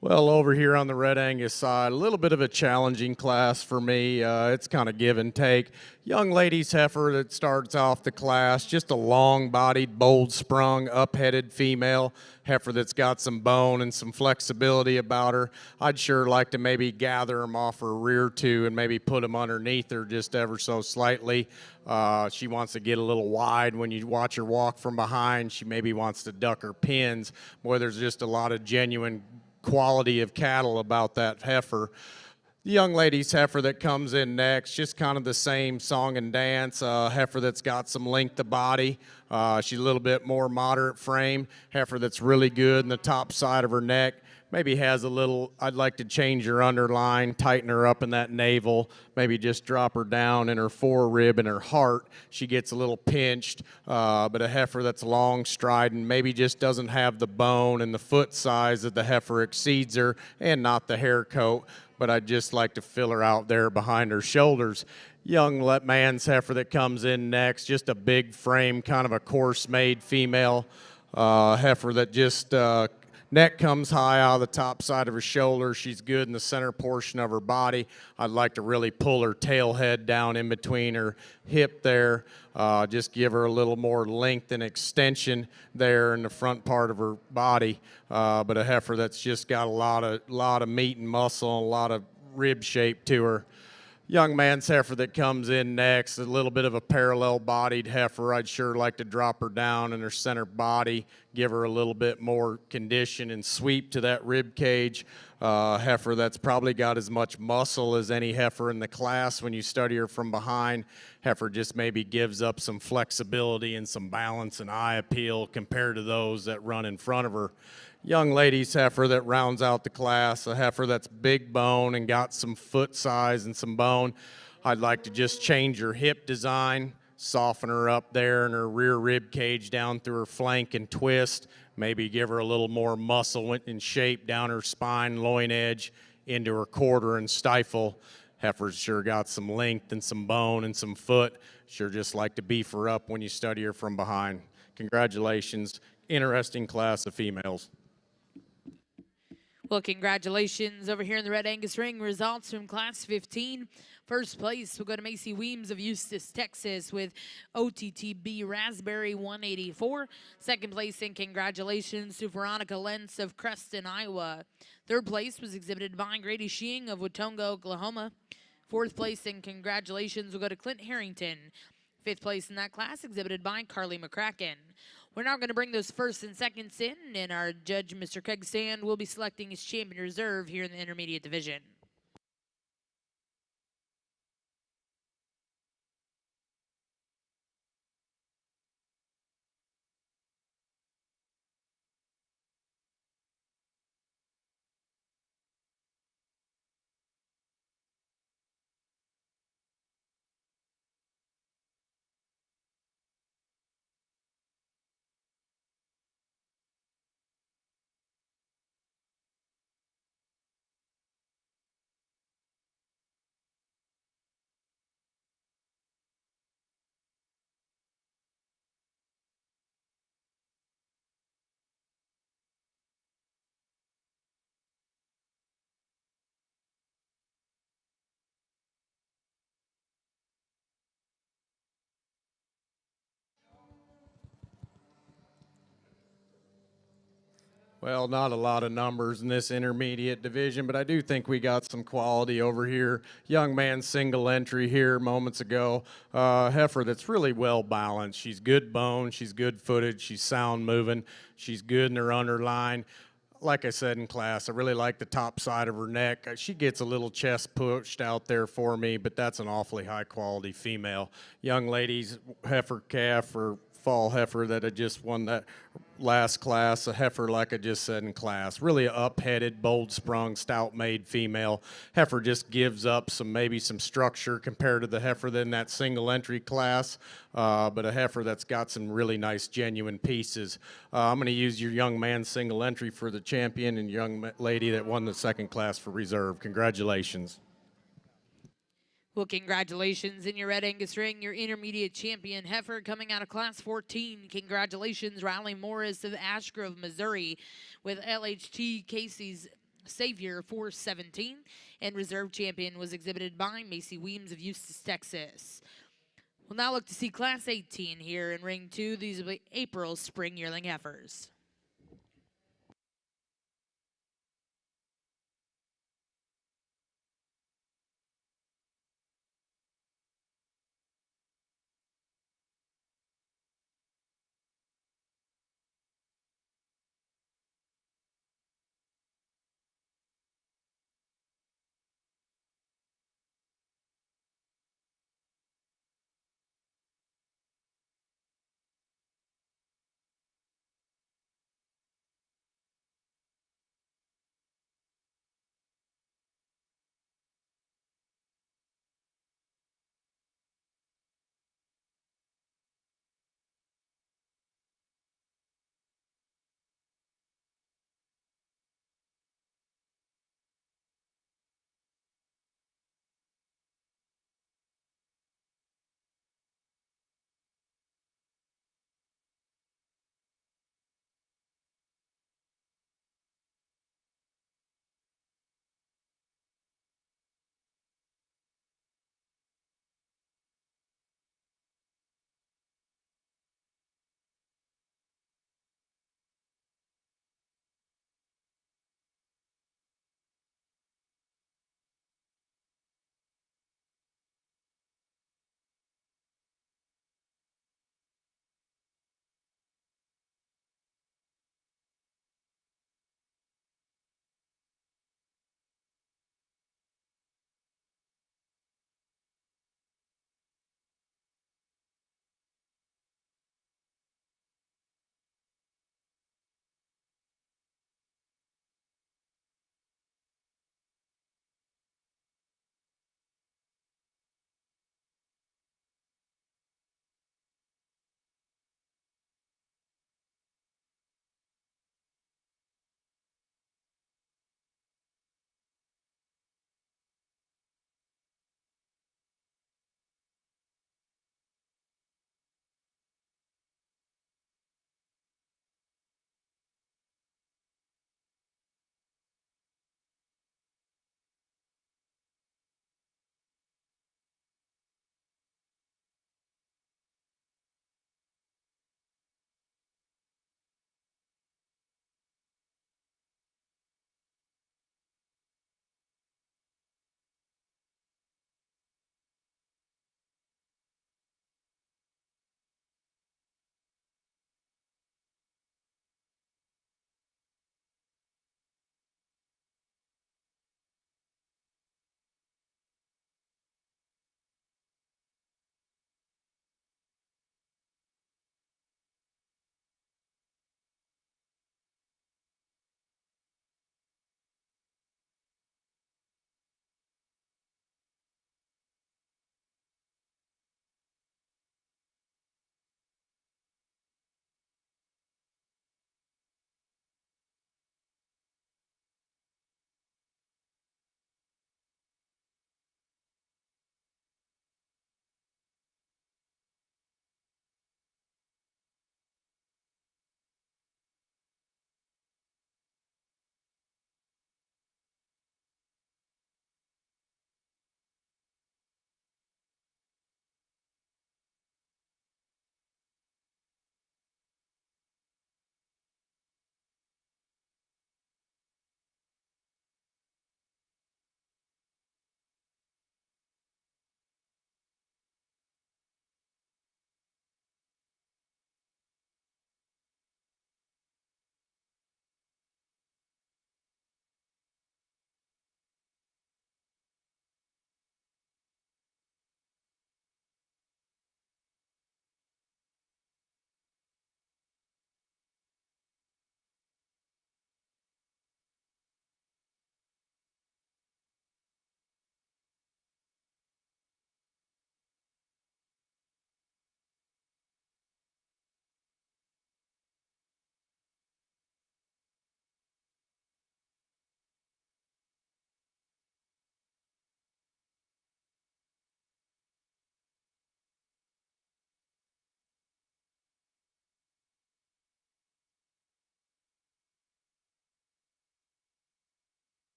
Well, over here on the Red Angus side, a little bit of a challenging class for me. It's kind of give and take. Young ladies heifer that starts off the class, just a long-bodied, bold-sprung, up-headed female heifer that's got some bone and some flexibility about her. I'd sure like to maybe gather them off her rear too and maybe put them underneath her just ever so slightly. She wants to get a little wide when you watch her walk from behind. She maybe wants to duck her pins. Boy, there's just a lot of genuine quality of cattle about that heifer. The young lady's heifer that comes in next, just kind of the same song and dance. Heifer that's got some length of body. She's a little bit more moderate frame. Heifer that's really good in the top side of her neck. Maybe has a little, I'd like to change her underline, tighten her up in that navel, maybe just drop her down in her forerib and her heart. She gets a little pinched, but a heifer that's long striding, maybe just doesn't have the bone and the foot size that the heifer exceeds her, and not the hair coat, but I'd just like to fill her out there behind her shoulders. Young man's heifer that comes in next, just a big frame, kind of a coarse-made female heifer that just Neck comes high out of the top side of her shoulder. She's good in the center portion of her body. I'd like to really pull her tail head down in between her hip there. Just give her a little more length and extension there in the front part of her body. But a heifer that's just got a lot of meat and muscle and a lot of rib shape to her. Young man's heifer that comes in next, a little bit of a parallel-bodied heifer. I'd sure like to drop her down in her center body, give her a little bit more condition and sweep to that rib cage. Heifer that's probably got as much muscle as any heifer in the class when you study her from behind. Heifer just maybe gives up some flexibility and some balance and eye appeal compared to those that run in front of her. Young lady's heifer that rounds out the class, a heifer that's big bone and got some foot size and some bone. I'd like to just change her hip design, soften her up there in her rear rib cage down through her flank and twist, maybe give her a little more muscle and shape down her spine, loin edge, into her quarter and stifle. Heifer's sure got some length and some bone and some foot. Sure just like to beef her up when you study her from behind. Congratulations. Interesting class of females. Well, congratulations over here in the Red Angus ring. Results from Class 15. First place will go to Macy Weems of Eustis, Texas with OTTB Raspberry 184. Second place and congratulations to Veronica Lentz of Creston, Iowa. Third place was exhibited by Grady Sheeing of Watonga, Oklahoma. Fourth place and congratulations will go to Clint Harrington. Fifth place in that class exhibited by Carly McCracken. We're now going to bring those first and seconds in, and our judge, Mr. Craig Sand, will be selecting his champion reserve here in the intermediate division. Well, not a lot of numbers in this intermediate division, but I do think we got some quality over here. Young man single entry here moments ago. Heifer that's really well balanced. She's good bone, she's good footed, she's sound moving, she's good in her underline. Like I said in class, I really like the top side of her neck. She gets a little chest pushed out there for me, but that's an awfully high quality female. Young ladies, heifer calf or fall heifer that had just won that last class, a heifer like I just said in class. Really up-headed, bold-sprung, stout-made female. Heifer just gives up maybe some structure compared to the heifer in that single entry class, but a heifer that's got some really nice genuine pieces. I'm going to use your young man single entry for the champion and young lady that won the second class for reserve. Congratulations. Well, congratulations in your Red Angus ring, your intermediate champion heifer coming out of Class 14. Congratulations, Riley Morris of Ash Grove, Missouri, with LHT Casey's Savior 417. And reserve champion was exhibited by Macy Weems of Eustis, Texas. We'll now look to see Class 18 here in Ring 2. These will be April Spring Yearling Heifers.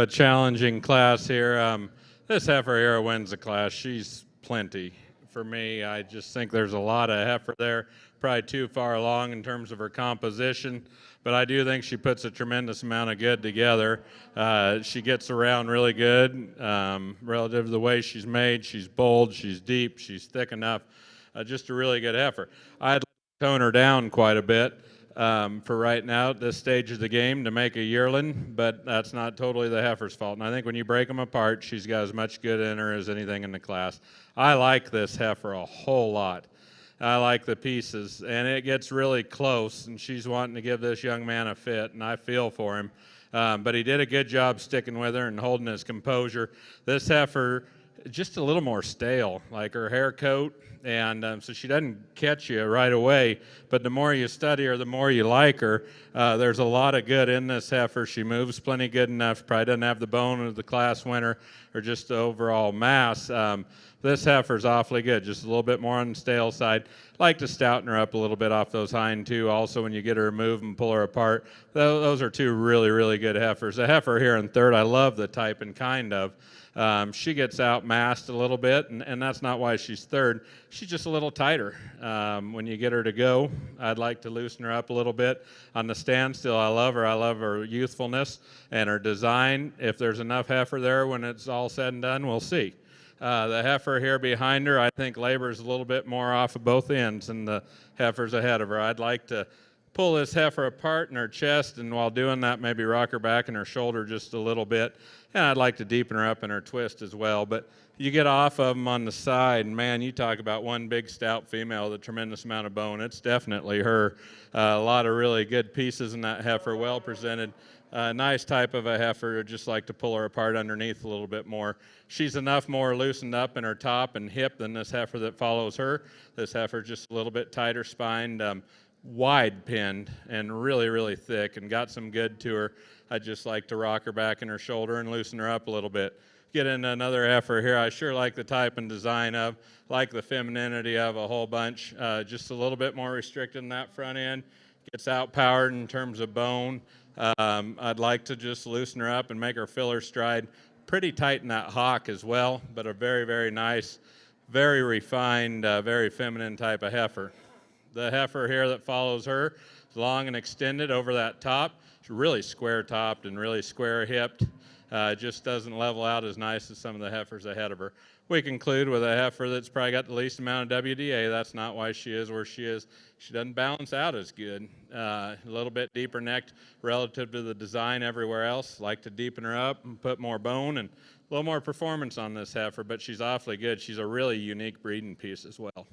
a challenging class here. This heifer here wins the class. She's plenty. For me, I just think there's a lot of heifer there, probably too far along in terms of her composition, but I do think she puts a tremendous amount of good together. She gets around really good relative to the way she's made. She's bold, she's deep, she's thick enough. Just a really good heifer. I'd like to tone her down quite a bit for right now at this stage of the game to make a yearling, but that's not totally the heifer's fault. And I think when you break them apart, she's got as much good in her as anything in the class. I like this heifer a whole lot. I like the pieces, and it gets really close, and she's wanting to give this young man a fit, and I feel for him. But he did a good job sticking with her and holding his composure. This heifer, just a little more stale, like her hair coat, and so she doesn't catch you right away, but the more you study her, the more you like her. There's a lot of good in this heifer. She moves plenty good enough, probably doesn't have the bone of the class winner or just the overall mass. This heifer's awfully good, just a little bit more on the stale side. Like to stouten her up a little bit off those hind too, also when you get her to move and pull her apart. Those are two really, really good heifers. The heifer here in third, I love the type and kind of. She gets outmassed a little bit, and that's not why she's third. She's just a little tighter. When you get her to go, I'd like to loosen her up a little bit. On the standstill, I love her. I love her youthfulness and her design. If there's enough heifer there when it's all said and done, we'll see. The heifer here behind her, I think labors a little bit more off of both ends than the heifers ahead of her. I'd like to pull this heifer apart in her chest, and while doing that, maybe rock her back and her shoulder just a little bit. And I'd like to deepen her up in her twist as well. But you get off of them on the side, and man, you talk about one big stout female with a tremendous amount of bone. It's definitely her. A lot of really good pieces in that heifer, well presented. Nice type of a heifer. I'd just like to pull her apart underneath a little bit more. She's enough more loosened up in her top and hip than this heifer that follows her. This heifer's just a little bit tighter spined, wide pinned, and really, really thick, and got some good to her. I'd just like to rock her back in her shoulder and loosen her up a little bit. Get into another heifer here. I sure like the type and design of, like the femininity of a whole bunch. Just a little bit more restricted in that front end. Gets outpowered in terms of bone. I'd like to just loosen her up and make her fill her stride. Pretty tight in that hock as well, but a very, very nice, very refined, very feminine type of heifer. The heifer here that follows her is long and extended over that top. She's really square topped and really square hipped. Just doesn't level out as nice as some of the heifers ahead of her. We conclude with a heifer that's probably got the least amount of WDA. That's not why she is where she is. She doesn't balance out as good. A little bit deeper necked relative to the design everywhere else. Like to deepen her up and put more bone and a little more performance on this heifer, but she's awfully good. She's a really unique breeding piece as well.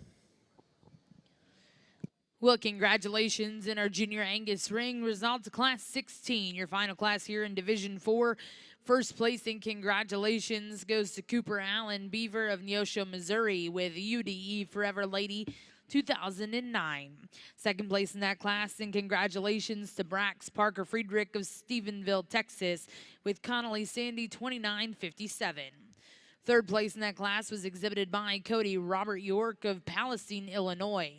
Well, congratulations in our Junior Angus ring results, Class 16, your final class here in Division 4. First place and congratulations goes to Cooper Allen Beaver of Neosho, Missouri with UDE Forever Lady 2009. Second place in that class and congratulations to Brax Parker Friedrich of Stephenville, Texas with Connolly Sandy 2957. Third place in that class was exhibited by Cody Robert York of Palestine, Illinois.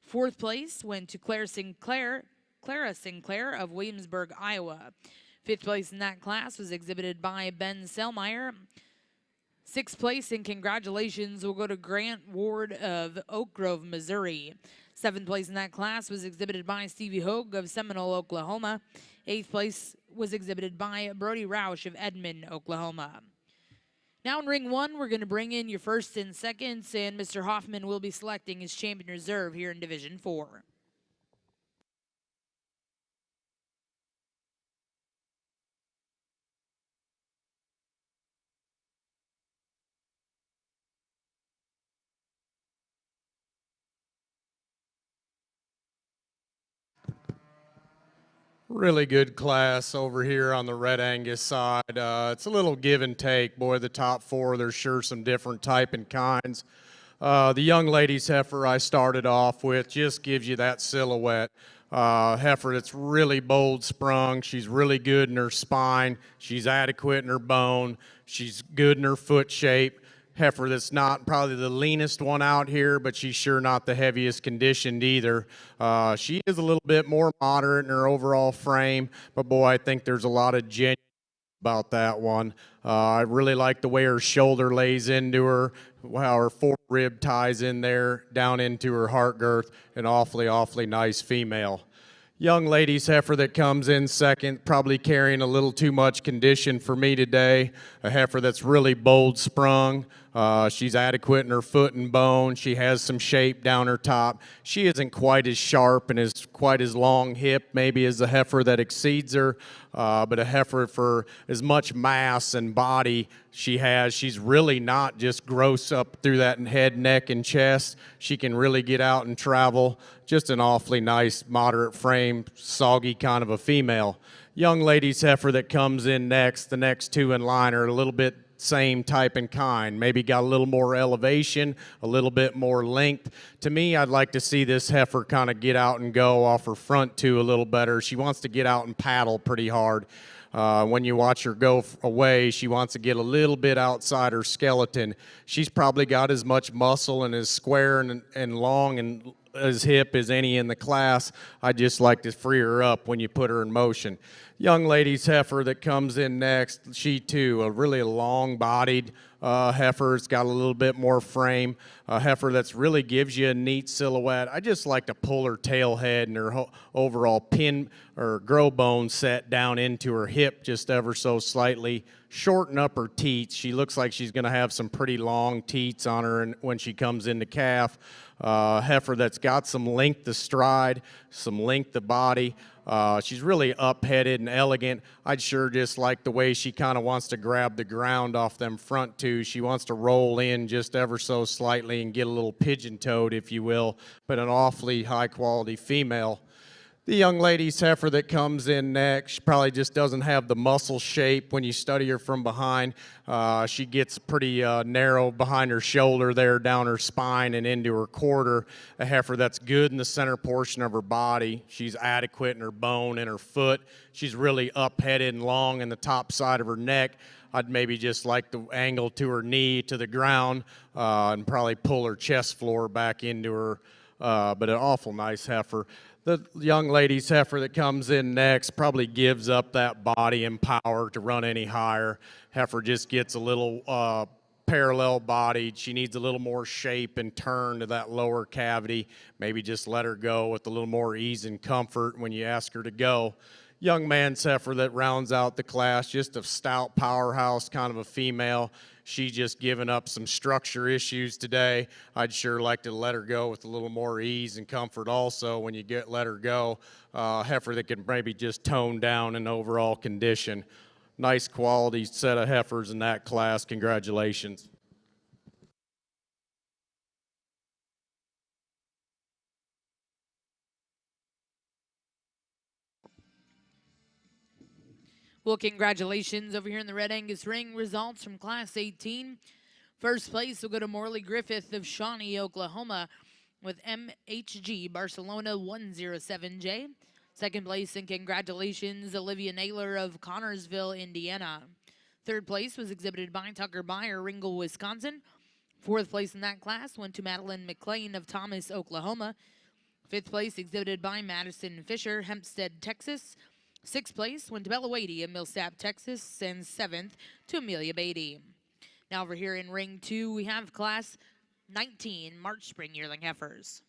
Fourth place went to Clara Sinclair of Williamsburg, Iowa. Fifth place in that class was exhibited by Ben Selmeyer. Sixth place and congratulations will go to Grant Ward of Oak Grove, Missouri. Seventh place in that class was exhibited by Stevie Hogue of Seminole, Oklahoma. Eighth place was exhibited by Brody Roush of Edmond, Oklahoma. Now in ring one, we're going to bring in your first and seconds, and Mr. Hoffman will be selecting his champion reserve here in Division 4. Really good class over here on the Red Angus side. It's a little give and take. Boy, the top four, there's sure some different type and kinds. The young lady's heifer I started off with just gives you that silhouette. Heifer that's really bold sprung. She's really good in her spine. She's adequate in her bone. She's good in her foot shape. Heifer that's not probably the leanest one out here, but she's sure not the heaviest conditioned either. She is a little bit more moderate in her overall frame, but boy, I think there's a lot of genuine about that one. I really like the way her shoulder lays into her, how her fore rib ties in there, down into her heart girth. An awfully, awfully nice female. Young lady's heifer that comes in second, probably carrying a little too much condition for me today. A heifer that's really bold sprung. She's adequate in her foot and bone. She has some shape down her top. She isn't quite as sharp and is quite as long hip maybe as the heifer that exceeds her, but a heifer for as much mass and body she has. She's really not just gross up through that head, neck, and chest. She can really get out and travel. Just an awfully nice, moderate frame, soggy kind of a female. Young lady's heifer that comes in next, the next two in line are a little bit same type and kind, maybe got a little more elevation, a little bit more length. To me, I'd like to see this heifer kind of get out and go off her front two a little better. She wants to get out and paddle pretty hard. When you watch her go away, she wants to get a little bit outside her skeleton. She's probably got as much muscle and as square and long and as hip as any in the class. I just like to free her up when you put her in motion. Young lady's heifer that comes in next, she too, a really long-bodied heifer. It's got a little bit more frame. A heifer that's really gives you a neat silhouette. I just like to pull her tail head and her overall pin or grow bone set down into her hip just ever so slightly. Shorten up her teats. She looks like she's going to have some pretty long teats on her when she comes into calf. Heifer that's got some length of stride, some length of body. She's really up-headed and elegant. I'd sure just like the way she kind of wants to grab the ground off them front two. She wants to roll in just ever so slightly and get a little pigeon-toed, if you will, but an awfully high-quality female. The young lady's heifer that comes in next, she probably just doesn't have the muscle shape when you study her from behind. She gets pretty narrow behind her shoulder there, down her spine and into her quarter. A heifer that's good in the center portion of her body. She's adequate in her bone and her foot. She's really up-headed and long in the top side of her neck. I'd maybe just like the angle to her knee to the ground and probably pull her chest floor back into her, but an awful nice heifer. The young lady's heifer that comes in next probably gives up that body and power to run any higher. Heifer just gets a little parallel bodied. She needs a little more shape and turn to that lower cavity. Maybe just let her go with a little more ease and comfort when you ask her to go. Young man's heifer that rounds out the class, just a stout powerhouse kind of a female. She's just given up some structure issues today. I'd sure like to let her go with a little more ease and comfort also when you let her go. Heifer that can maybe just tone down in overall condition. Nice quality set of heifers in that class. Congratulations. Well, congratulations over here in the Red Angus ring. Results from Class 18. First place will go to Morley Griffith of Shawnee, Oklahoma, with MHG Barcelona 107J. Second place, and congratulations, Olivia Naylor of Connorsville, Indiana. Third place was exhibited by Tucker Beyer, Ringgold, Wisconsin. Fourth place in that class went to Madeline McLean of Thomas, Oklahoma. Fifth place exhibited by Madison Fisher, Hempstead, Texas. Sixth place went to Bella Wadey of Millsap, Texas, and seventh to Amelia Beatty. Now over here in ring 2, we have Class 19 March Spring Yearling Heifers.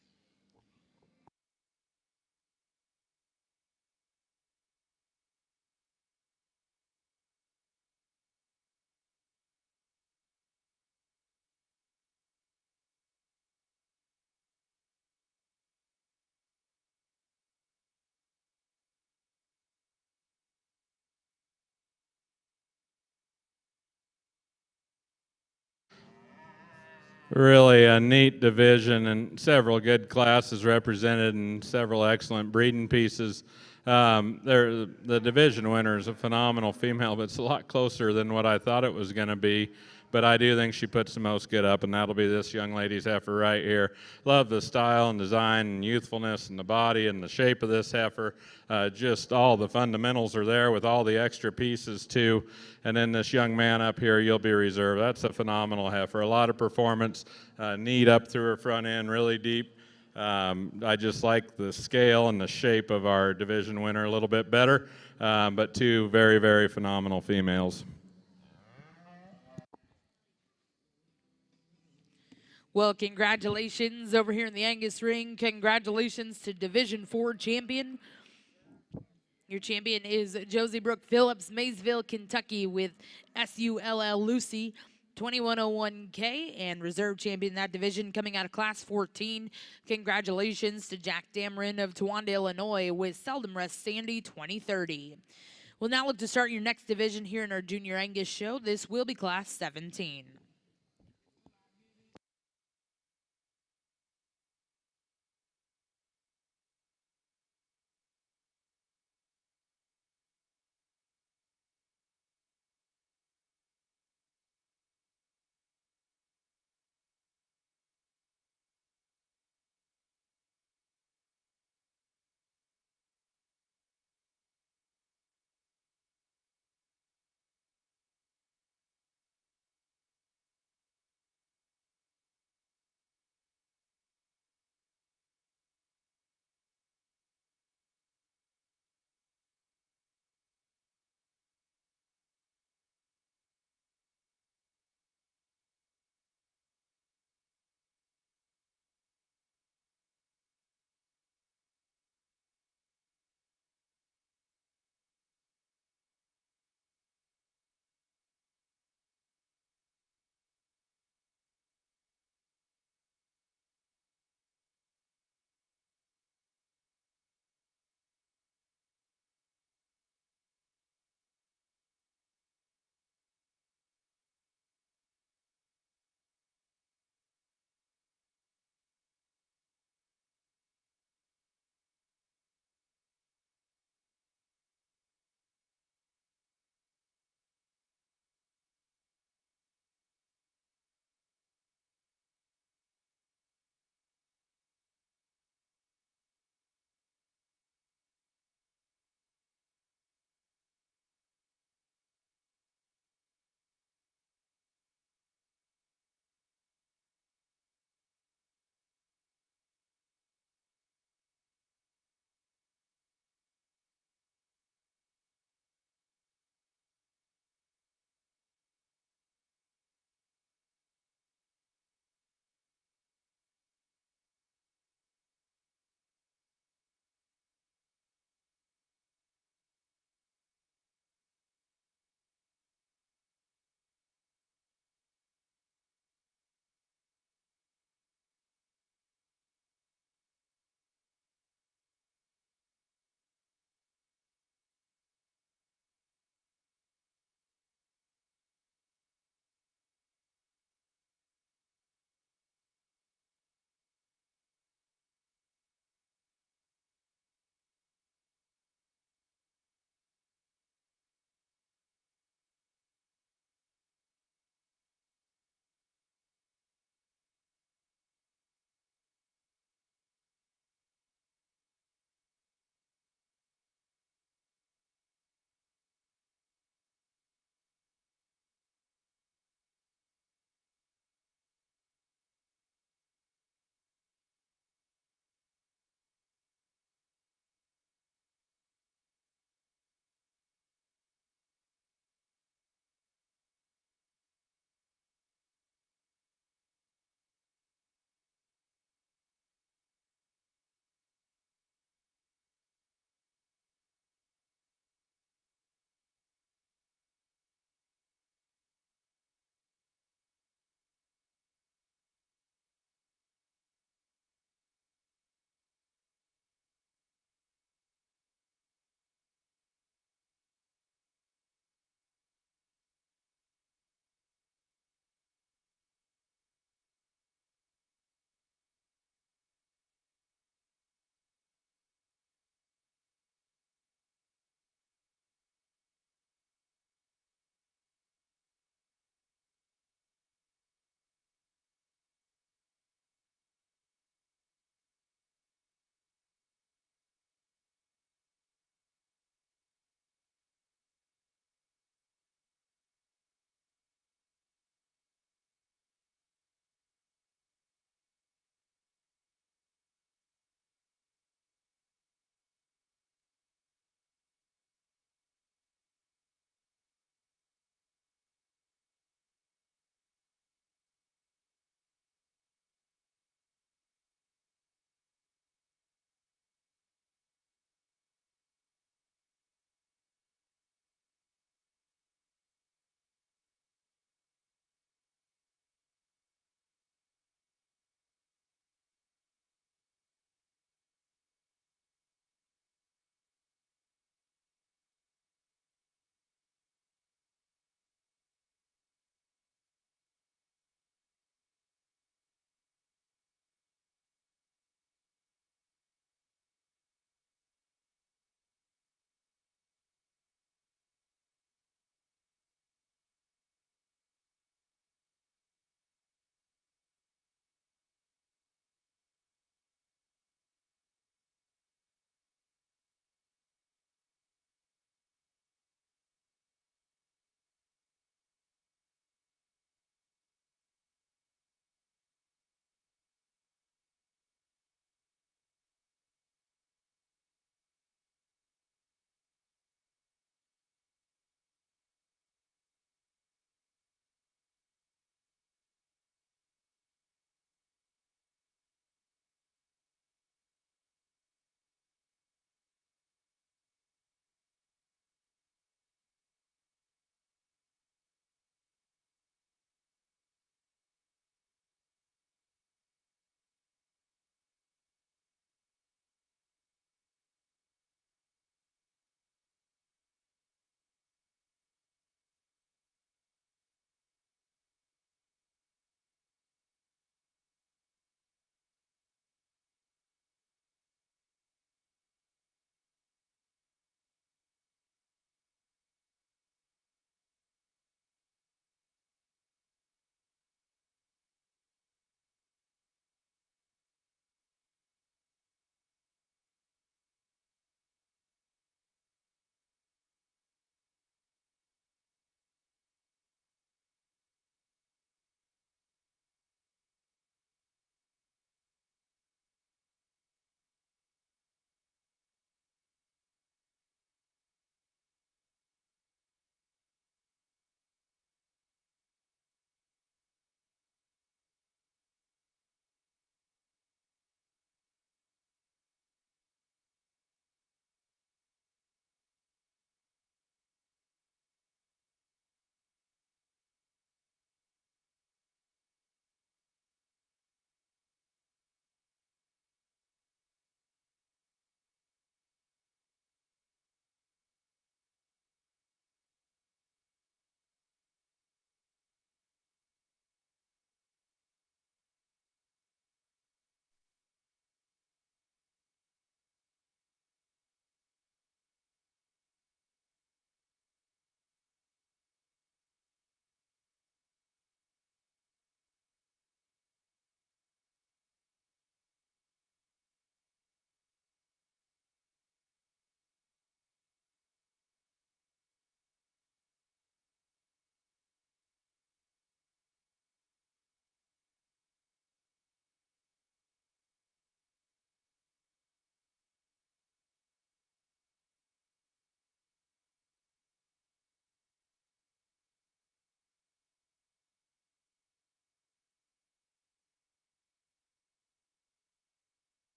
Really a neat division and several good classes represented and several excellent breeding pieces. The division winner is a phenomenal female, but it's a lot closer than what I thought it was going to be. But I do think she puts the most good up, and that'll be this young lady's heifer right here. Love the style and design and youthfulness and the body and the shape of this heifer. Just all the fundamentals are there with all the extra pieces too. And then this young man up here, you'll be reserved. That's a phenomenal heifer. A lot of performance, neat up through her front end, really deep I just like the scale and the shape of our division winner a little bit better, but two very, very phenomenal females. Well, congratulations over here in the Angus ring. Congratulations to Division 4 champion. Your champion is Josie Brooke Phillips, Maysville, Kentucky, with SULL Lucy 2101K, and reserve champion in that division coming out of Class 14. Congratulations to Jack Dameron of Towanda, Illinois, with Seldom Rest Sandy 2030. We'll now look to start your next division here in our Junior Angus show. This will be Class 17.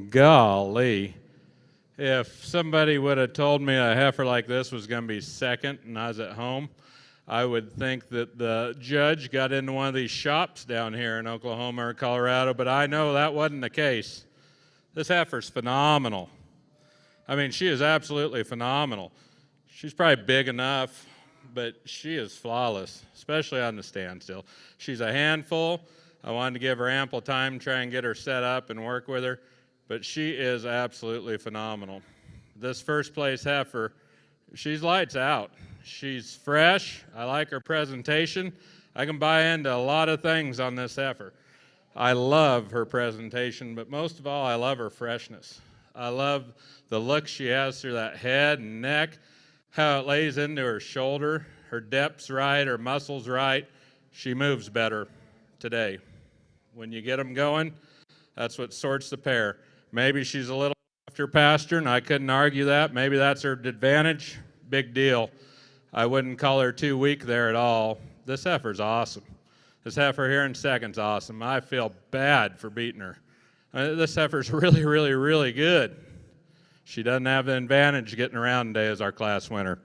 Golly. If somebody would have told me a heifer like this was going to be second and I was at home, I would think that the judge got into one of these shops down here in Oklahoma or Colorado, but I know that wasn't the case. This heifer's phenomenal. I mean, she is absolutely phenomenal. She's probably big enough, but she is flawless, especially on the standstill. She's a handful. I wanted to give her ample time to try and get her set up and work with her, but she is absolutely phenomenal. This first place heifer, she's lights out. She's fresh. I like her presentation. I can buy into a lot of things on this heifer. I love her presentation, but most of all, I love her freshness. I love the look she has through that head and neck, how it lays into her shoulder, her depth's right, her muscles right. She moves better today. When you get them going, that's what sorts the pair. Maybe she's a little after pasture, and I couldn't argue that. Maybe that's her advantage. Big deal. I wouldn't call her too weak there at all. This heifer's awesome. This heifer here in second's awesome. I feel bad for beating her. This heifer's really, really, really good. She doesn't have the advantage getting around today as our class winner.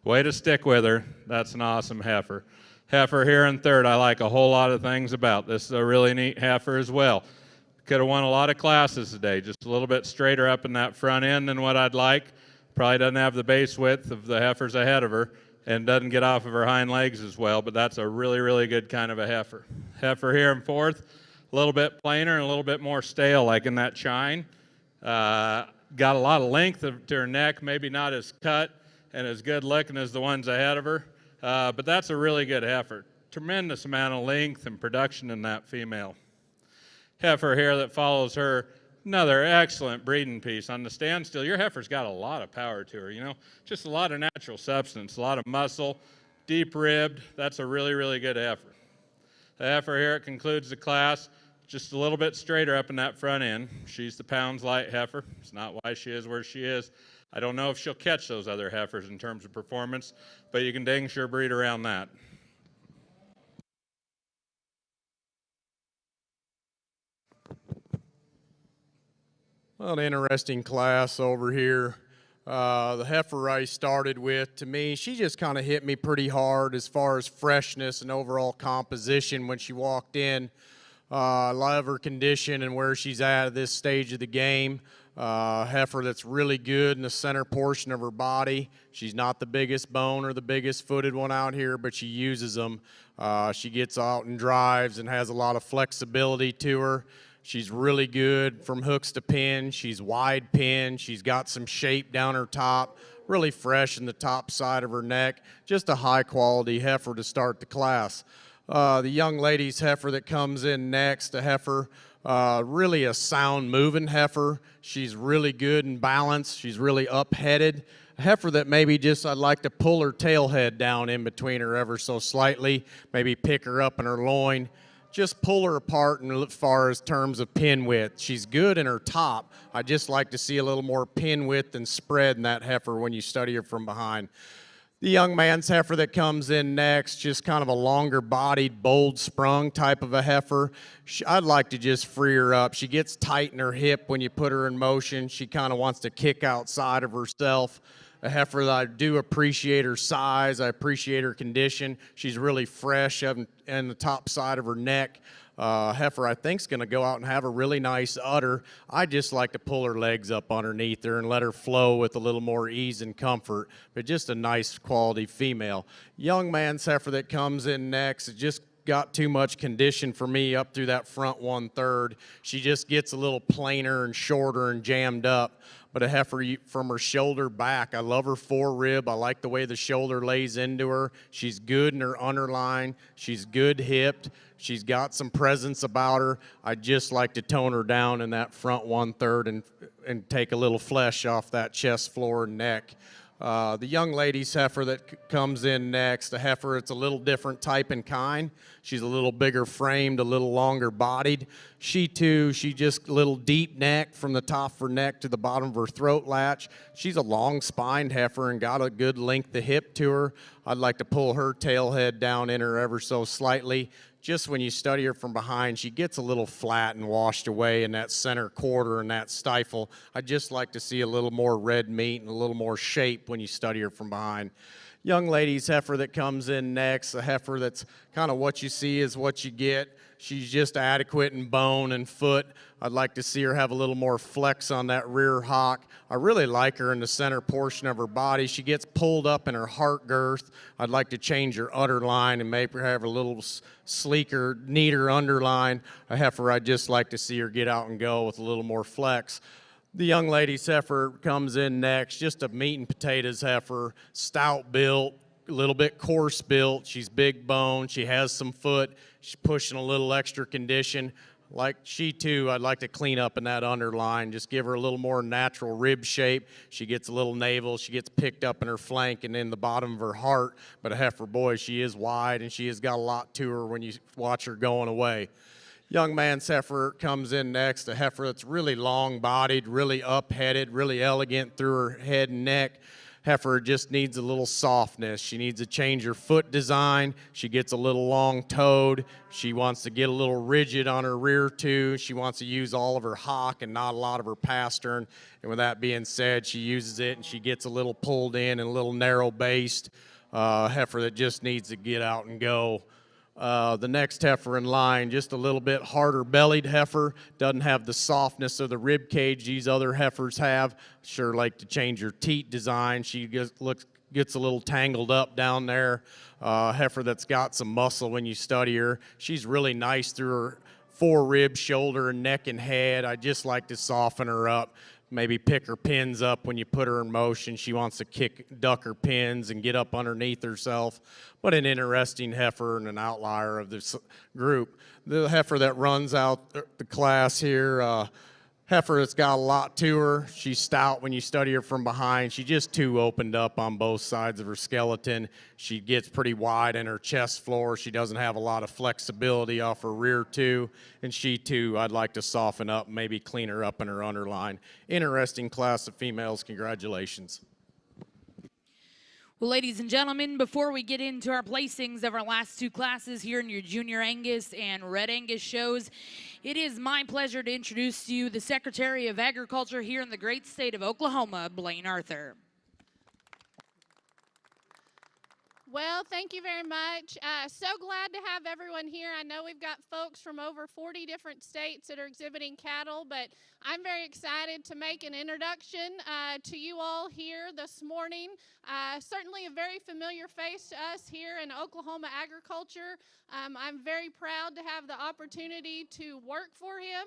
Way to stick with her. That's an awesome heifer. Heifer here in third, I like a whole lot of things about. This is a really neat heifer as well. Could have won a lot of classes today, just a little bit straighter up in that front end than what I'd like. Probably doesn't have the base width of the heifers ahead of her and doesn't get off of her hind legs as well, but that's a really, really good kind of a heifer. Heifer here in fourth, a little bit plainer and a little bit more stale, like in that chine. Got a lot of length to her neck, maybe not as cut and as good looking as the ones ahead of her, but that's a really good heifer. Tremendous amount of length and production in that female. Heifer here that follows her, another excellent breeding piece. On the standstill, your heifer's got a lot of power to her, you know, just a lot of natural substance, a lot of muscle, deep ribbed. That's a really, really good heifer. The heifer here, it concludes the class, just a little bit straighter up in that front end. She's the pounds light heifer. It's not why she is where she is. I don't know if she'll catch those other heifers in terms of performance, but you can dang sure breed around that. Well, an interesting class over here. The heifer I started with, to me, she just kind of hit me pretty hard as far as freshness and overall composition when she walked in. I love her condition and where she's at this stage of the game. Heifer that's really good in the center portion of her body. She's not the biggest bone or the biggest footed one out here, but she uses them. She gets out and drives and has a lot of flexibility to her. She's really good from hooks to pin. She's wide pin. She's got some shape down her top, really fresh in the top side of her neck. Just a high quality heifer to start the class. The young lady's heifer that comes in next, a heifer, really a sound moving heifer. She's really good in balance. She's really up-headed. A heifer that maybe just I'd like to pull her tail head down in between her ever so slightly, maybe pick her up in her loin. Just pull her apart as far as terms of pin width. She's good in her top. I just like to see a little more pin width and spread in that heifer when you study her from behind. The young man's heifer that comes in next, just kind of a longer bodied, bold sprung type of a heifer. I'd like to just free her up. She gets tight in her hip when you put her in motion. She kind of wants to kick outside of herself. A heifer that I do appreciate her size. I appreciate her condition. She's really fresh in the top side of her neck. Heifer I think is going to go out and have a really nice udder. I just like to pull her legs up underneath her and let her flow with a little more ease and comfort, but just a nice quality female. Young man's heifer that comes in next, it just got too much condition for me up through that front 1/3. She just gets a little plainer and shorter and jammed up. But a heifer from her shoulder back, I love her forerib. I like the way the shoulder lays into her. She's good in her underline. She's good hipped. She's got some presence about her. I just like to tone her down in that front 1/3 and take a little flesh off that chest, floor, and neck. The young lady's heifer that comes in next, a heifer that's a little different type and kind. She's a little bigger framed, a little longer bodied. She just a little deep neck from the top of her neck to the bottom of her throat latch. She's a long spined heifer and got a good length of hip to her. I'd like to pull her tail head down in her ever so slightly. Just when you study her from behind, she gets a little flat and washed away in that center quarter and that stifle. I'd just like to see a little more red meat and a little more shape when you study her from behind. Young lady's heifer that comes in next, a heifer that's kind of what you see is what you get. She's just adequate in bone and foot. I'd like to see her have a little more flex on that rear hock. I really like her in the center portion of her body. She gets pulled up in her heart girth. I'd like to change her udder line and make her have a little sleeker, neater underline. A heifer, I'd just like to see her get out and go with a little more flex. The young lady's heifer comes in next, just a meat and potatoes heifer, stout built, a little bit coarse built. She's big bone. She has some foot. She's pushing a little extra condition. Like she too, I'd like to clean up in that underline, just give her a little more natural rib shape. She gets a little navel. She gets picked up in her flank and in the bottom of her heart. But a heifer, boy, she is wide and she has got a lot to her when you watch her going away. Young man's heifer comes in next, a heifer that's really long-bodied, really up-headed, really elegant through her head and neck. Heifer just needs a little softness. She needs to change her foot design. She gets a little long-toed. She wants to get a little rigid on her rear too. She wants to use all of her hock and not a lot of her pastern. And with that being said, she uses it and she gets a little pulled in and a little narrow-based. Heifer that just needs to get out and go. The next heifer in line, just a little bit harder bellied heifer, doesn't have the softness of the rib cage these other heifers have. Sure like to change her teat design. She gets a little tangled up down there. Heifer that's got some muscle when you study her. She's really nice through her fore rib, shoulder, and neck and head. I just like to soften her up. Maybe pick her pins up when you put her in motion. She wants to duck her pins and get up underneath herself. But an interesting heifer and an outlier of this group. The heifer that runs out the class here, heifer that's got a lot to her. She's stout when you study her from behind. She just too opened up on both sides of her skeleton. She gets pretty wide in her chest floor. She doesn't have a lot of flexibility off her rear too. And she too, I'd like to soften up, maybe clean her up in her underline. Interesting class of females. Congratulations. Well, ladies and gentlemen, before we get into our placings of our last two classes here in your Junior Angus and Red Angus shows, it is my pleasure to introduce to you the Secretary of Agriculture here in the great state of Oklahoma, Blaine Arthur. Well, thank you very much. So glad to have everyone here. I know we've got folks from over 40 different states that are exhibiting cattle, but I'm very excited to make an introduction to you all here this morning. Certainly a very familiar face to us here in Oklahoma agriculture. I'm very proud to have the opportunity to work for him.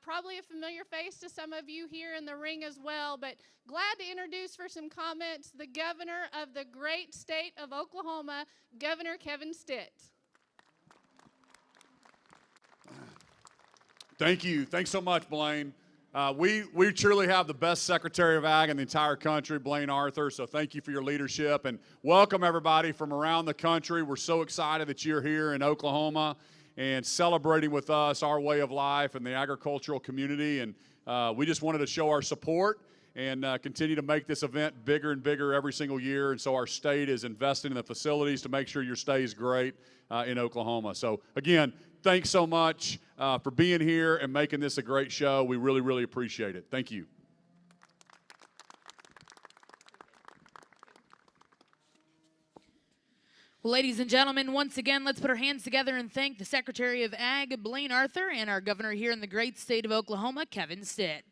Probably a familiar face to some of you here in the ring as well, but glad to introduce for some comments the governor of the great state of Oklahoma, Governor Kevin Stitt. Thank you. Thanks so much, Blaine. We truly have the best Secretary of Ag in the entire country, Blaine Arthur, so thank you for your leadership, and welcome everybody from around the country. We're so excited that you're here in Oklahoma and celebrating with us our way of life and the agricultural community, and we just wanted to show our support and continue to make this event bigger and bigger every single year, and so our state is investing in the facilities to make sure your stay is great in Oklahoma. So again, thanks so much for being here and making this a great show. We really, really appreciate it. Thank you. Well, ladies and gentlemen, once again, let's put our hands together and thank the Secretary of Ag, Blaine Arthur, and our governor here in the great state of Oklahoma, Kevin Stitt.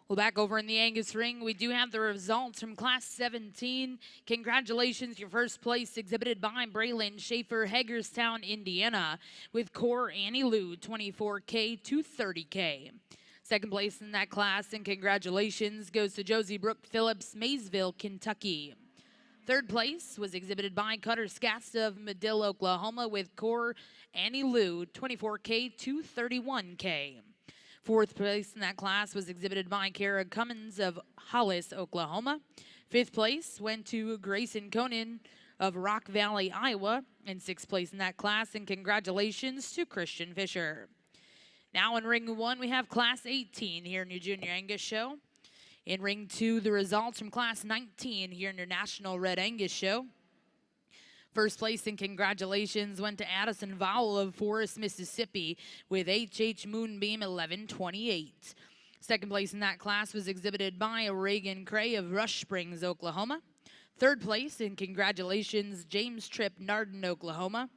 Well, back over in the Angus ring, we do have the results from Class 17. Congratulations, your first place exhibited by Braylon Schaefer, Hagerstown, Indiana, with Core Annie Lou, 24K to 30K. Second place in that class, and congratulations, goes to Josie Brooke Phillips, Maysville, Kentucky. Third place was exhibited by Cutter Scasta of Medill, Oklahoma, with Core Annie Lou, 24K to 31K. Fourth place in that class was exhibited by Kara Cummins of Hollis, Oklahoma. Fifth place went to Grayson Conan of Rock Valley, Iowa. And sixth place in that class, and congratulations to Christian Fisher. Now in ring 1, we have class 18 here in your Junior Angus show. In ring 2, the results from class 19 here in your National Red Angus show. First place and congratulations went to Addison Vowell of Forest, Mississippi with HH Moonbeam 1128. Second place in that class was exhibited by Reagan Cray of Rush Springs, Oklahoma. Third place and congratulations, James Tripp, Nardin, Oklahoma.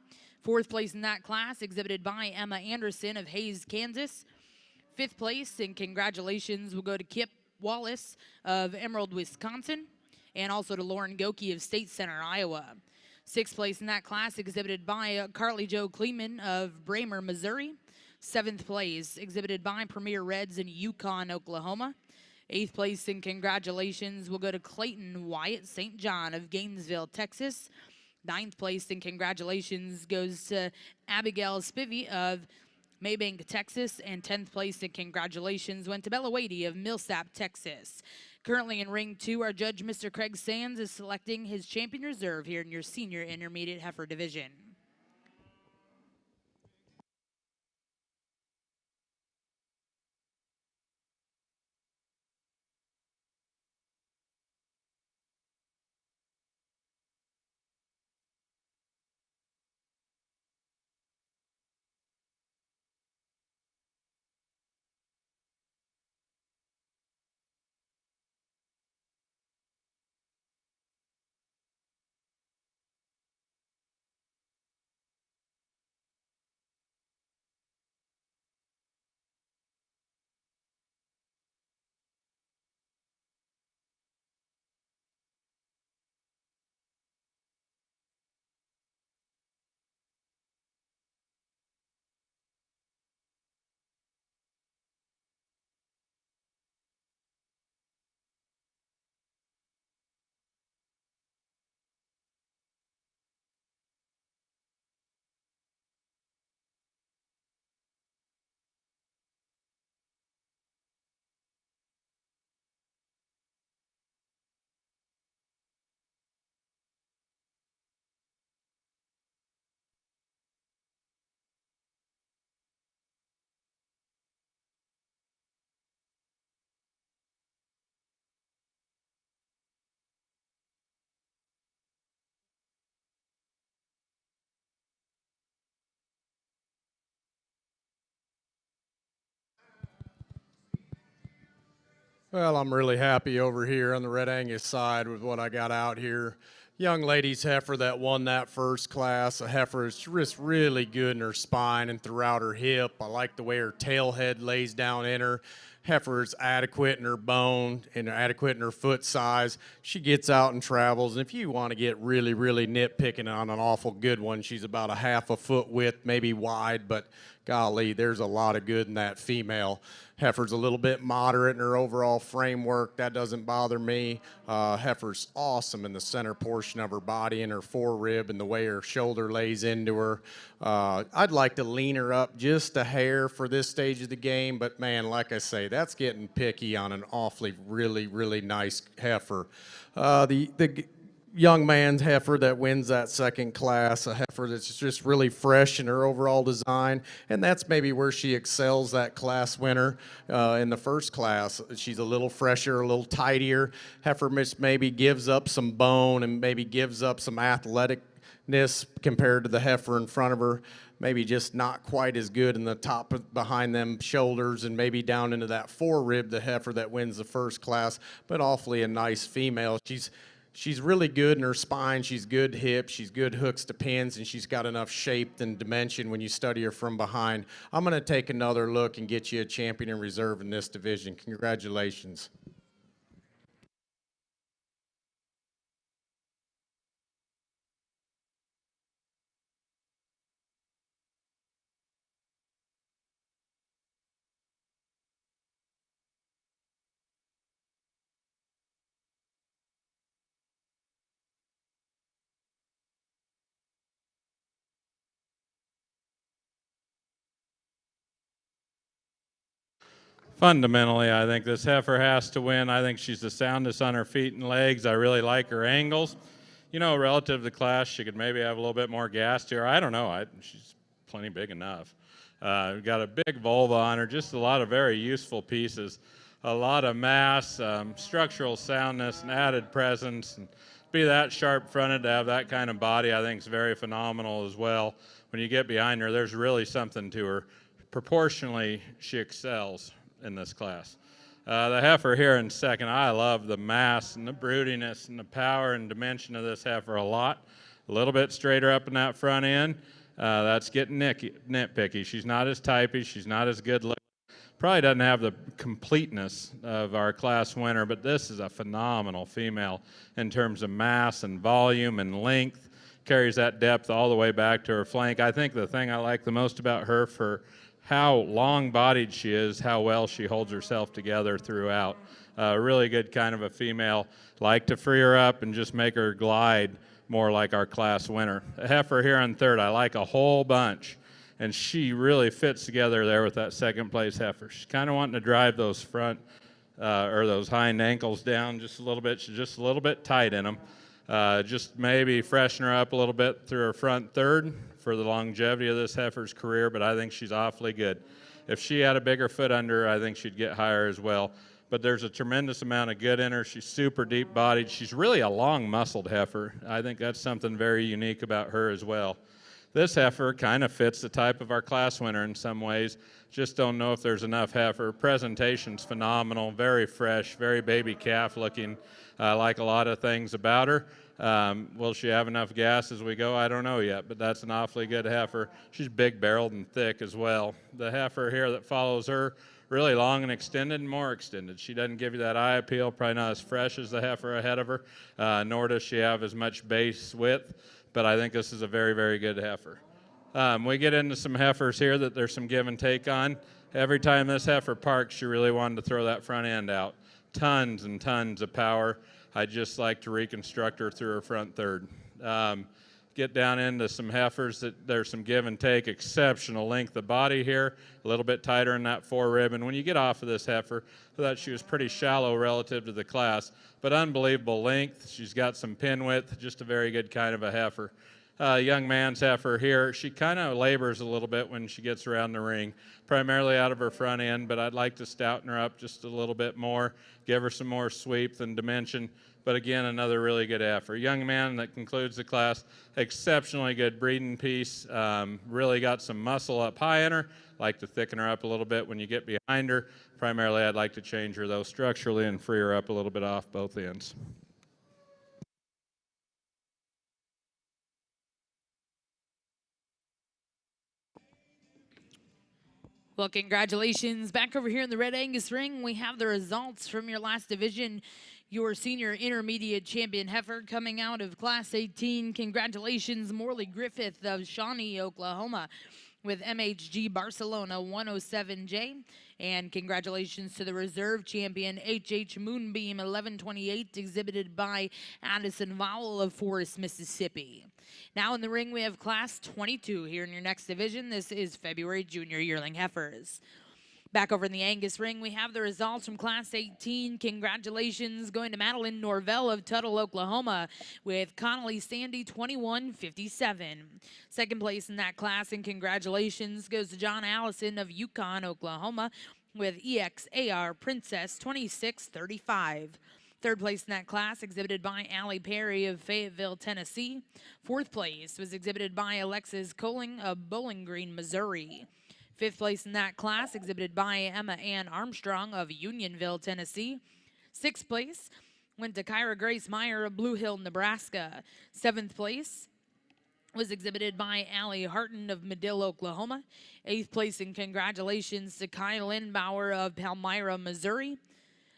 Fourth place in that class exhibited by Emma Anderson of Hayes, Kansas. Fifth place and congratulations will go to Kip Wallace of Emerald, Wisconsin, and also to Lauren Goki of State Center, Iowa. Sixth place in that class exhibited by Carly Jo Kleeman of Bramer, Missouri. Seventh place exhibited by Premier Reds in Yukon, Oklahoma. Eighth place and congratulations will go to Clayton Wyatt St. John of Gainesville, Texas. Ninth place and congratulations goes to Abigail Spivey of Maybank, Texas. And 10th place and congratulations went to Bella Wadey of Millsap, Texas. Currently in ring 2, our judge, Mr. Craig Sands, is selecting his champion reserve here in your senior intermediate heifer division. Well, I'm really happy over here on the Red Angus side with what I got out here. Young lady's heifer that won that first class. A heifer is just really good in her spine and throughout her hip. I like the way her tail head lays down in her. Heifer is adequate in her bone and adequate in her foot size. She gets out and travels. And if you want to get really, really nitpicking on an awful good one, she's about a half a foot width, maybe wide, but golly, there's a lot of good in that female. Heifer's a little bit moderate in her overall framework. That doesn't bother me. Heifer's awesome in the center portion of her body and her forerib and the way her shoulder lays into her. I'd like to lean her up just a hair for this stage of the game, but man, like I say, that's getting picky on an awfully, really, really nice heifer. The young man's heifer that wins that second class, a heifer that's just really fresh in her overall design, and that's maybe where she excels, that class winner in the first class. She's a little fresher, a little tidier. Heifer maybe gives up some bone and maybe gives up some athleticness compared to the heifer in front of her. Maybe just not quite as good in the top behind them shoulders and maybe down into that forerib, the heifer that wins the first class, but awfully a nice female. She's really good in her spine. She's good hips. She's good hooks to pins, and she's got enough shape and dimension when you study her from behind. I'm going to take another look and get you a champion in reserve in this division. Congratulations. Fundamentally, I think this heifer has to win. I think she's the soundest on her feet and legs. I really like her angles. You know, relative to the class, she could maybe have a little bit more gas to her. I don't know. She's plenty big enough. Got a big vulva on her, just a lot of very useful pieces. A lot of mass, structural soundness, and added presence. And be that sharp-fronted to have that kind of body, I think is very phenomenal as well. When you get behind her, there's really something to her. Proportionally, she excels in this class. The heifer here in second, I love the mass and the broodiness and the power and dimension of this heifer a lot. A little bit straighter up in that front end. That's getting nitpicky. She's not as typey. She's not as good looking. Probably doesn't have the completeness of our class winner, but this is a phenomenal female in terms of mass and volume and length. Carries that depth all the way back to her flank. I think the thing I like the most about her, for how long-bodied she is, how well she holds herself together throughout. Really good kind of a female. Like to free her up and just make her glide more like our class winner. The heifer here on third, I like a whole bunch, and she really fits together there with that second place heifer. She's kind of wanting to drive those front or those hind ankles down just a little bit. She's just a little bit tight in them. Just maybe freshen her up a little bit through her front third for the longevity of this heifer's career, but I think she's awfully good. If she had a bigger foot under her, I think she'd get higher as well. But there's a tremendous amount of good in her. She's super deep-bodied. She's really a long-muscled heifer. I think that's something very unique about her as well. This heifer kind of fits the type of our class winner in some ways. Just don't know if there's enough heifer. Presentation's phenomenal, very fresh, very baby calf looking. I like a lot of things about her. Will she have enough gas as we go? I don't know yet, but that's an awfully good heifer. She's big-barreled and thick as well. The heifer here that follows her, really long and extended and more extended. She doesn't give you that eye appeal, probably not as fresh as the heifer ahead of her, nor does she have as much base width, but I think this is a very, very good heifer. We get into some heifers here that there's some give and take on. Every time this heifer parks, she really wanted to throw that front end out. Tons and tons of power. I'd just like to reconstruct her through her front third. Get down into some heifers that there's some give and take. Exceptional length of body here, a little bit tighter in that forerib. And when you get off of this heifer, I thought she was pretty shallow relative to the class, but unbelievable length. She's got some pin width, just a very good kind of a heifer. Young man's heifer here, she kind of labors a little bit when she gets around the ring, primarily out of her front end, but I'd like to stouten her up just a little bit more, give her some more sweep and dimension. But again, another really good heifer. Young man that concludes the class, exceptionally good breeding piece, really got some muscle up high in her. Like to thicken her up a little bit when you get behind her. Primarily, I'd like to change her though structurally and free her up a little bit off both ends. Well, congratulations. Back over here in the Red Angus ring, we have the results from your last division. Your senior intermediate champion heifer coming out of Class 18. Congratulations, Morley Griffith of Shawnee, Oklahoma, with MHG Barcelona 107J. And congratulations to the reserve champion, HH Moonbeam 1128, exhibited by Addison Vowell of Forest, Mississippi. Now in the ring, we have Class 22 here in your next division. This is February Junior Yearling Heifers. Back over in the Angus ring, we have the results from Class 18. Congratulations going to Madeline Norvell of Tuttle, Oklahoma, with Connolly Sandy 2157. Second place in that class, and congratulations goes to John Allison of Yukon, Oklahoma, with EXAR Princess 2635. Third place in that class, exhibited by Allie Perry of Fayetteville, Tennessee. Fourth place was exhibited by Alexis Coling of Bowling Green, Missouri. Fifth place in that class, exhibited by Emma Ann Armstrong of Unionville, Tennessee. Sixth place went to Kyra Grace Meyer of Blue Hill, Nebraska. Seventh place was exhibited by Allie Harton of Medill, Oklahoma. Eighth place, and congratulations to Kai Lindbauer of Palmyra, Missouri.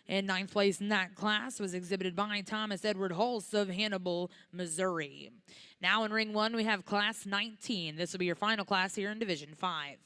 And ninth place in that class was exhibited by Thomas Edward Hulse of Hannibal, Missouri. Now in ring one, we have Class 19. This will be your final class here in Division 5.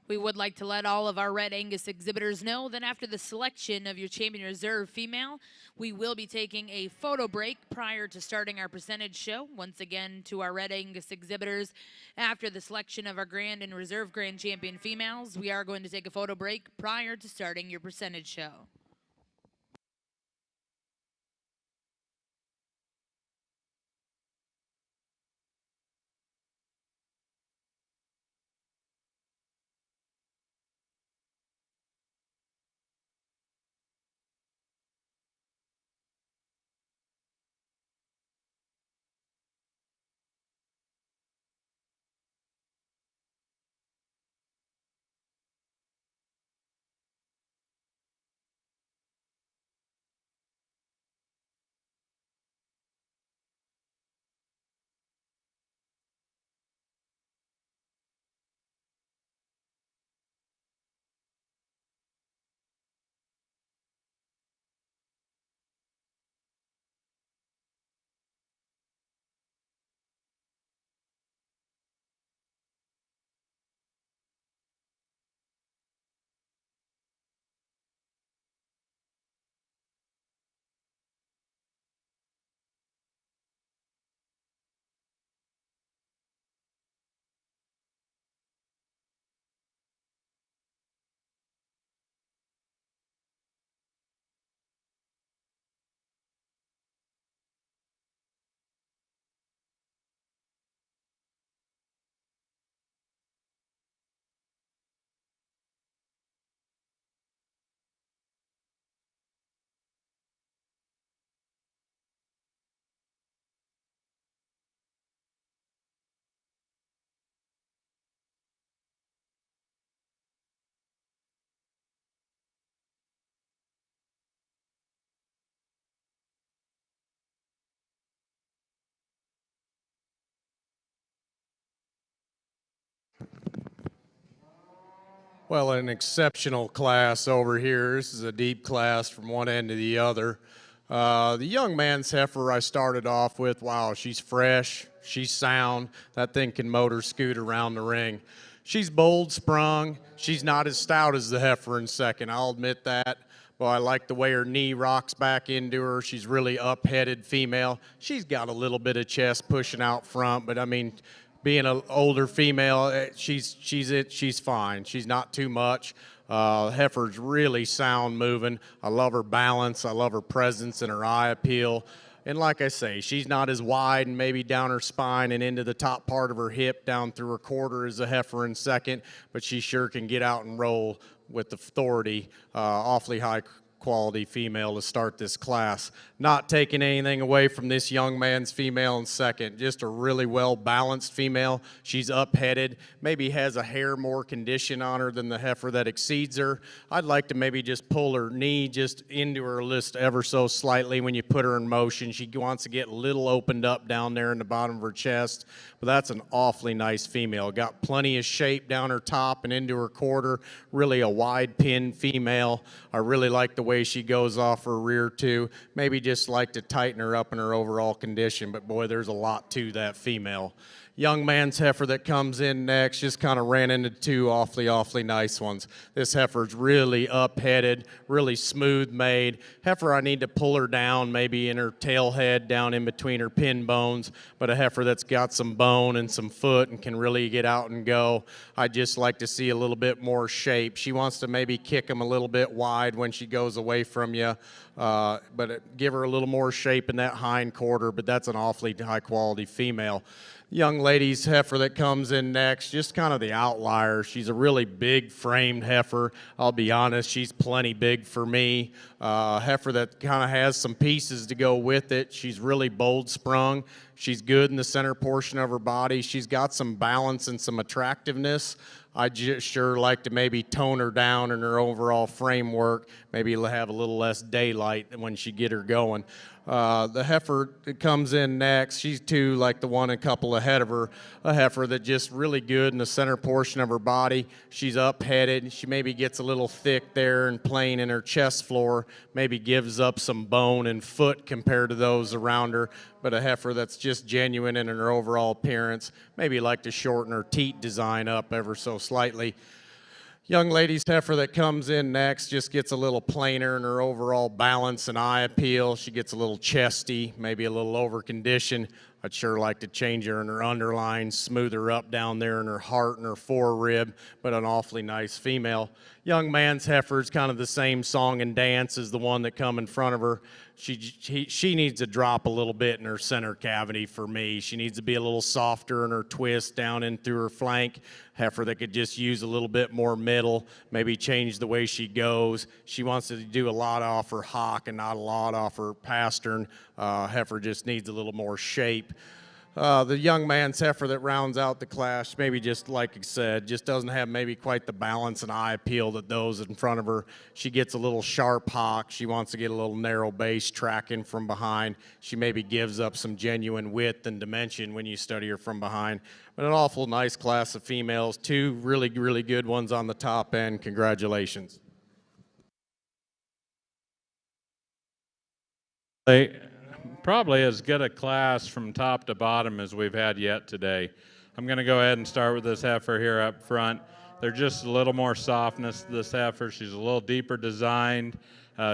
We would like to let all of our Red Angus exhibitors know that after the selection of your champion reserve female, we will be taking a photo break prior to starting our percentage show. Once again, to our Red Angus exhibitors, after the selection of our grand and reserve grand champion females, we are going to take a photo break prior to starting your percentage show. Well, an exceptional class over here. This is a deep class from one end to the other. The young man's heifer I started off with, wow, she's fresh, she's sound. That thing can motor scoot around the ring. She's bold sprung. She's not as stout as the heifer in second, I'll admit that. But I like the way her knee rocks back into her. She's really up-headed female. She's got a little bit of chest pushing out front, but I mean, being an older female, she's fine. She's not too much. Heifer's really sound moving. I love her balance. I love her presence and her eye appeal. And like I say, she's not as wide and maybe down her spine and into the top part of her hip down through her quarter as a heifer in second, but she sure can get out and roll with authority. Awfully high quality female to start this class. Not taking anything away from this young man's female in second. Just a really well balanced female. She's up-headed, maybe has a hair more condition on her than the heifer that exceeds her. I'd like to maybe just pull her knee just into her list ever so slightly when you put her in motion. She wants to get a little opened up down there in the bottom of her chest, but that's an awfully nice female. Got plenty of shape down her top and into her quarter. Really a wide pin female. I really like the way she goes off her rear too. Maybe just like to tighten her up in her overall condition, but boy, there's a lot to that female. Young man's heifer that comes in next just kind of ran into two awfully nice ones. This heifer's really up-headed, really smooth made. Heifer, I need to pull her down, maybe in her tail head, down in between her pin bones, but a heifer that's got some bone and some foot and can really get out and go. I'd just like to see a little bit more shape. She wants to maybe kick them a little bit wide when she goes away from you, but give her a little more shape in that hind quarter, but that's an awfully high-quality female. Young lady's heifer that comes in next, just kind of the outlier. She's a really big framed heifer. I'll be honest, she's plenty big for me. Heifer that kind of has some pieces to go with it. She's really bold sprung. She's good in the center portion of her body. She's got some balance and some attractiveness. I just sure like to maybe tone her down in her overall framework, maybe have a little less daylight when she get her going. The heifer that comes in next, she's too like the one a couple ahead of her, a heifer that just really good in the center portion of her body. She's up-headed. She maybe gets a little thick there and plain in her chest floor, maybe gives up some bone and foot compared to those around her, but a heifer that's just genuine in her overall appearance. Maybe like to shorten her teat design up ever so slightly. Young lady's heifer that comes in next just gets a little plainer in her overall balance and eye appeal. She gets a little chesty, maybe a little over-conditioned. I'd sure like to change her in her underline, smooth her up down there in her heart and her forerib, but an awfully nice female. Young man's heifer is kind of the same song and dance as the one that come in front of her. She needs to drop a little bit in her center cavity for me. She needs to be a little softer in her twist down in through her flank. Heifer that could just use a little bit more middle, maybe change the way she goes. She wants to do a lot off her hock and not a lot off her pastern. Heifer just needs a little more shape. The young man's heifer that rounds out the class, maybe just like I said, just doesn't have maybe quite the balance and eye appeal that those in front of her. She gets a little sharp hock. She wants to get a little narrow base tracking from behind. She maybe gives up some genuine width and dimension when you study her from behind. But an awful nice class of females. Two really, really good ones on the top end. Congratulations. Probably as good a class from top to bottom as we've had yet today. I'm going to go ahead and start with this heifer here up front. There's just a little more softness to this heifer. She's a little deeper designed.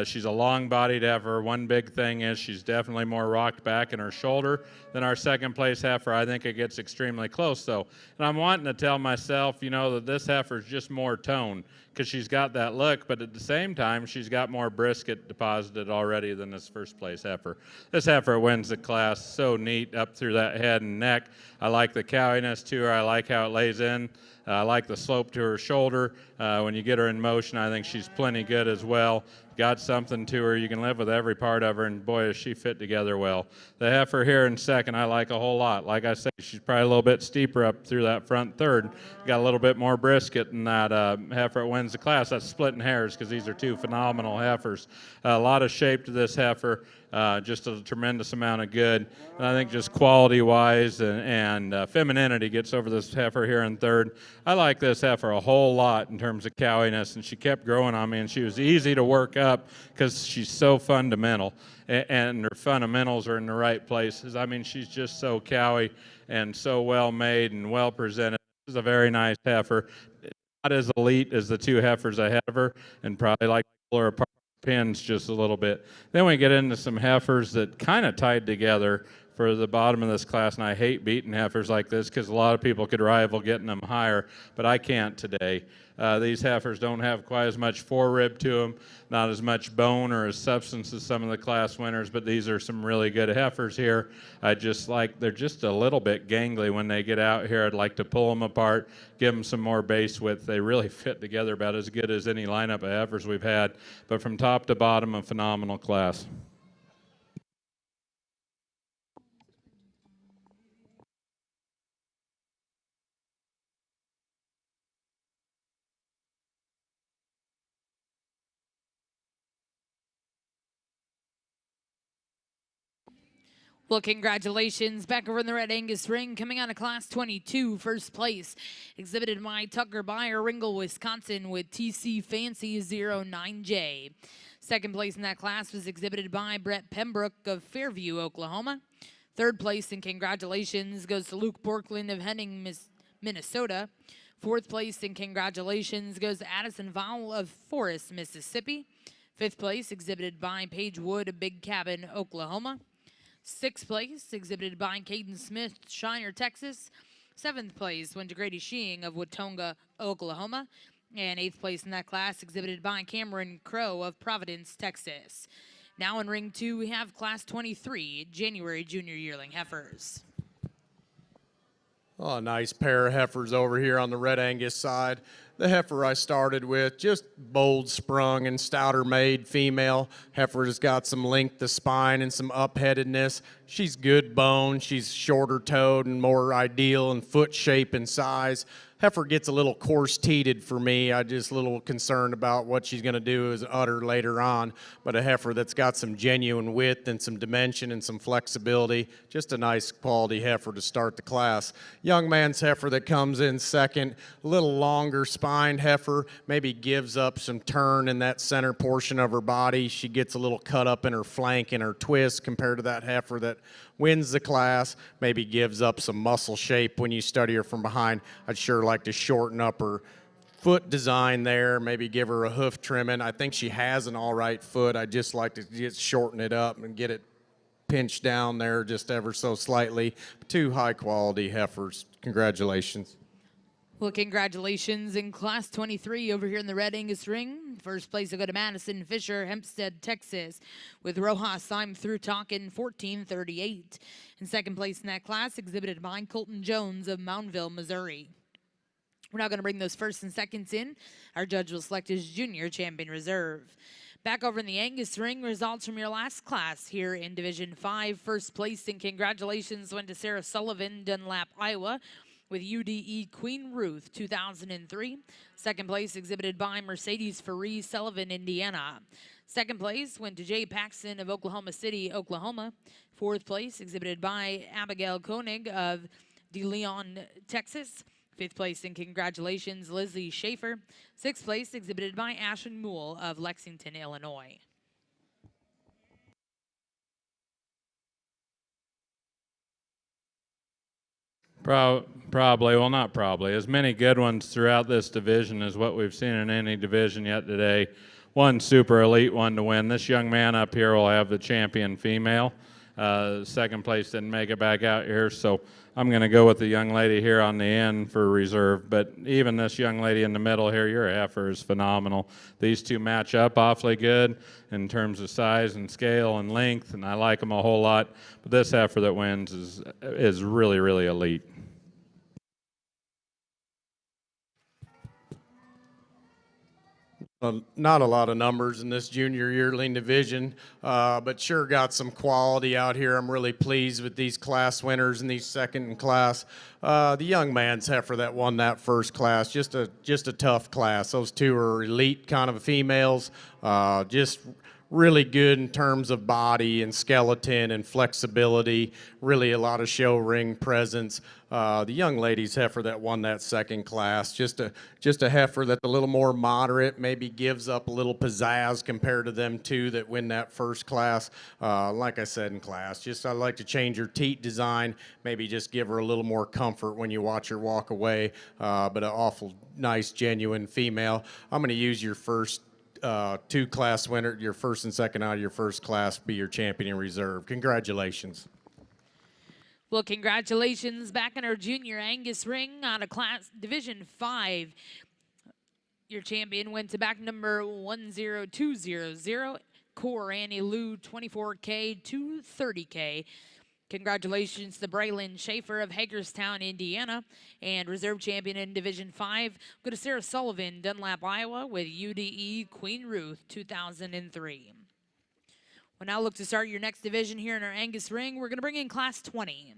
She's a long-bodied heifer. One big thing is she's definitely more rocked back in her shoulder than our second place heifer. I think it gets extremely close though. And I'm wanting to tell myself, you know, that this heifer is just more tone because she's got that look, but at the same time, she's got more brisket deposited already than this first place heifer. This heifer wins the class. So neat up through that head and neck. I like the cowiness to her. I like how it lays in. I like the slope to her shoulder. When you get her in motion, I think she's plenty good as well. Got something to her. You can live with every part of her, and boy, does she fit together well. The heifer here in second, I like a whole lot. Like I said, she's probably a little bit steeper up through that front third. Got a little bit more brisket than that heifer that wins the class. That's splitting hairs because these are two phenomenal heifers. A lot of shape to this heifer. Just a tremendous amount of good. And I think just quality-wise and femininity gets over this heifer here in third. I like this heifer a whole lot in terms of cowiness, and she kept growing on me, and she was easy to work up because she's so fundamental, and her fundamentals are in the right places. I mean, she's just so cowy and so well-made and well-presented. This is a very nice heifer. Not as elite as the two heifers ahead of her, and probably like to pull her apart pins just a little bit. Then we get into some heifers that kind of tied together for the bottom of this class, and I hate beating heifers like this because a lot of people could rival getting them higher, but I can't today. These heifers don't have quite as much forerib to them, not as much bone or as substance as some of the class winners, but these are some really good heifers here. I just like, they're just a little bit gangly when they get out here. I'd like to pull them apart, give them some more base width. They really fit together about as good as any lineup of heifers we've had, but from top to bottom, a phenomenal class. Well, congratulations. Back over in the Red Angus ring, coming out of Class 22, first place, exhibited by Tucker Beyer, Ringgold, Wisconsin, with TC Fancy 09J. Second place in that class was exhibited by Brett Pembroke of Fairview, Oklahoma. Third place, and congratulations, goes to Luke Borkland of Henning, Minnesota. Fourth place, and congratulations, goes to Addison Vowell of Forest, Mississippi. Fifth place, exhibited by Paige Wood of Big Cabin, Oklahoma. Sixth place, exhibited by Caden Smith, Shiner, Texas. Seventh place went to Grady Sheeing of Watonga, Oklahoma. And eighth place in that class, exhibited by Cameron Crow of Providence, Texas. Now in ring 2, we have Class 23, January Junior Yearling Heifers. Oh, a nice pair of heifers over here on the Red Angus side. The heifer I started with, just bold sprung and stouter made female. Heifer has got some length to spine and some upheadedness. She's good bone. She's shorter toed and more ideal in foot shape and size. Heifer gets a little coarse-teated for me. I'm just a little concerned about what she's going to do as an udder later on. But a heifer that's got some genuine width and some dimension and some flexibility. Just a nice quality heifer to start the class. Young man's heifer that comes in second, a little longer spined heifer, maybe gives up some turn in that center portion of her body. She gets a little cut up in her flank and her twist compared to that heifer that wins the class, maybe gives up some muscle shape when you study her from behind. I'd sure like to shorten up her foot design there, maybe give her a hoof trimming. I think she has an all right foot. I'd just like to just shorten it up and get it pinched down there just ever so slightly. Two high quality heifers. Congratulations. Well, congratulations in Class 23 over here in the Red Angus Ring. First place will go to Madison Fisher, Hempstead, Texas, with Rojas I'm through talking 1438. In second place in that class, exhibited by Colton Jones of Mountville, Missouri. We're now going to bring those first and seconds in. Our judge will select his junior champion reserve. Back over in the Angus Ring, results from your last class here in Division 5. First place and congratulations went to Sarah Sullivan, Dunlap, Iowa, with UDE Queen Ruth 2003. Second place exhibited by Mercedes Faree, Sullivan, Indiana. Second place went to Jay Paxton of Oklahoma City, Oklahoma. Fourth place exhibited by Abigail Koenig of De Leon, Texas. Fifth place and congratulations, Leslie Schaefer. Sixth place exhibited by Ashton Moole of Lexington, Illinois. Probably, well, not probably. As many good ones throughout this division as what we've seen in any division yet today. One super elite one to win. This young man up here will have the champion female. Second place didn't make it back out here, so I'm going to go with the young lady here on the end for reserve. But even this young lady in the middle here, your heifer is phenomenal. These two match up awfully good in terms of size and scale and length, and I like them a whole lot. But this heifer that wins is really, really elite. Not a lot of numbers in this junior yearling division, but sure got some quality out here. I'm really pleased with these class winners and these second in class. The young man's heifer that won that first class, just a tough class. Those two are elite kind of females, just really good in terms of body and skeleton and flexibility, really a lot of show ring presence. The young lady's heifer that won that second class, just a heifer that's a little more moderate, maybe gives up a little pizzazz compared to them two that win that first class. Like I said in class, just I like to change her teat design, maybe just give her a little more comfort when you watch her walk away, but an awful nice, genuine female. I'm going to use your first two class winner, your first and second out of your first class, be your champion in reserve. Congratulations. Well, congratulations back in our junior Angus Ring out of class Division 5. Your champion went to back number 10200, Core Annie Lou 24K 230K. Congratulations to Braylon Schaefer of Hagerstown, Indiana, and reserve champion in Division 5. Go to Sarah Sullivan, Dunlap, Iowa, with UDE Queen Ruth 2003. We'll now look to start your next division here in our Angus Ring. We're going to bring in Class 20.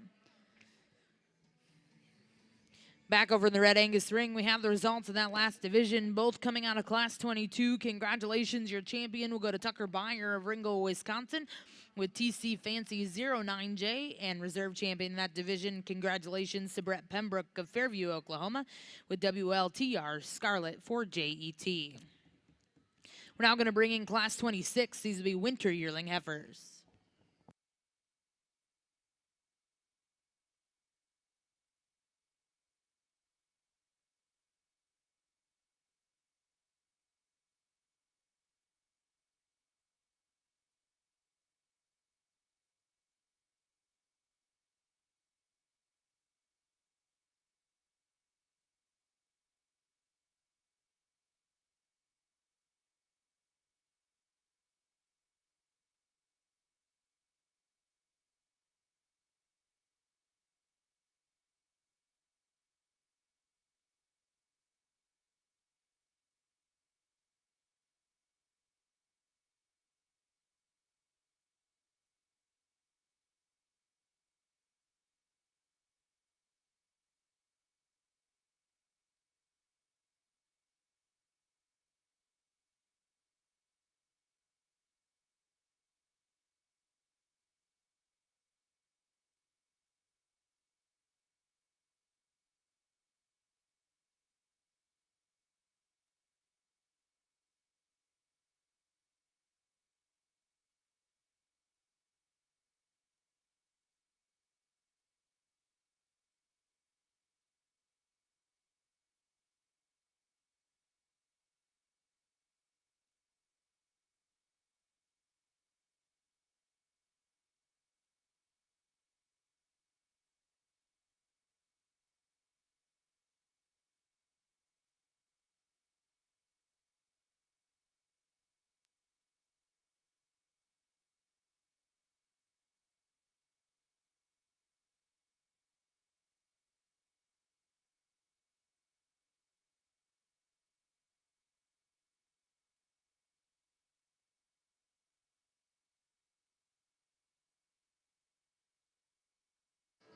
Back over in the Red Angus Ring, we have the results of that last division, both coming out of Class 22. Congratulations, your champion will go to Tucker Byer of Ringo, Wisconsin, with TC Fancy 09J, and reserve champion in that division. Congratulations to Brett Pembroke of Fairview, Oklahoma, with WLTR Scarlet 4JET. We're now going to bring in Class 26. These will be winter yearling heifers.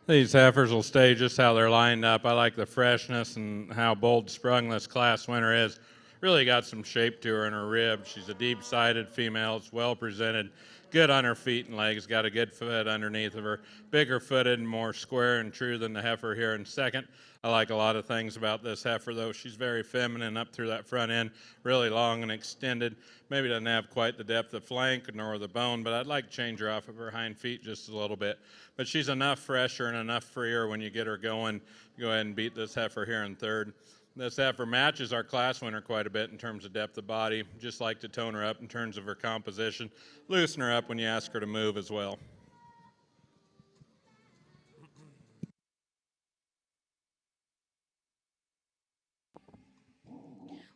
These heifers will stay just how they're lined up. I like the freshness and how bold sprung this class winner is. Really got some shape to her in her ribs. She's a deep-sided female. It's well presented. Good on her feet and legs. Got a good foot underneath of her. Bigger footed and more square and true than the heifer here in second. I like a lot of things about this heifer, though. She's very feminine up through that front end, really long and extended. Maybe doesn't have quite the depth of flank nor the bone, but I'd like to change her off of her hind feet just a little bit. But she's enough fresher and enough freer when you get her going. Go ahead and beat this heifer here in third. This heifer matches our class winner quite a bit in terms of depth of body. Just like to tone her up in terms of her composition. Loosen her up when you ask her to move as well.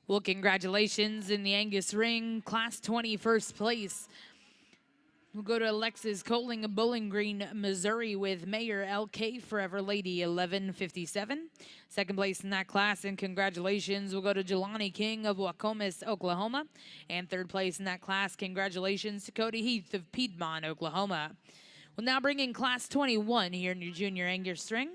Well, congratulations in the Angus ring, Class 20 first place. We'll go to Alexis Coling of Bowling Green, Missouri with Mayor LK Forever Lady 1157. Second place in that class, and congratulations will go to Jelani King of Wacomas, Oklahoma. And third place in that class, congratulations to Cody Heath of Piedmont, Oklahoma. We'll now bring in Class 21 here in your junior Angus ring.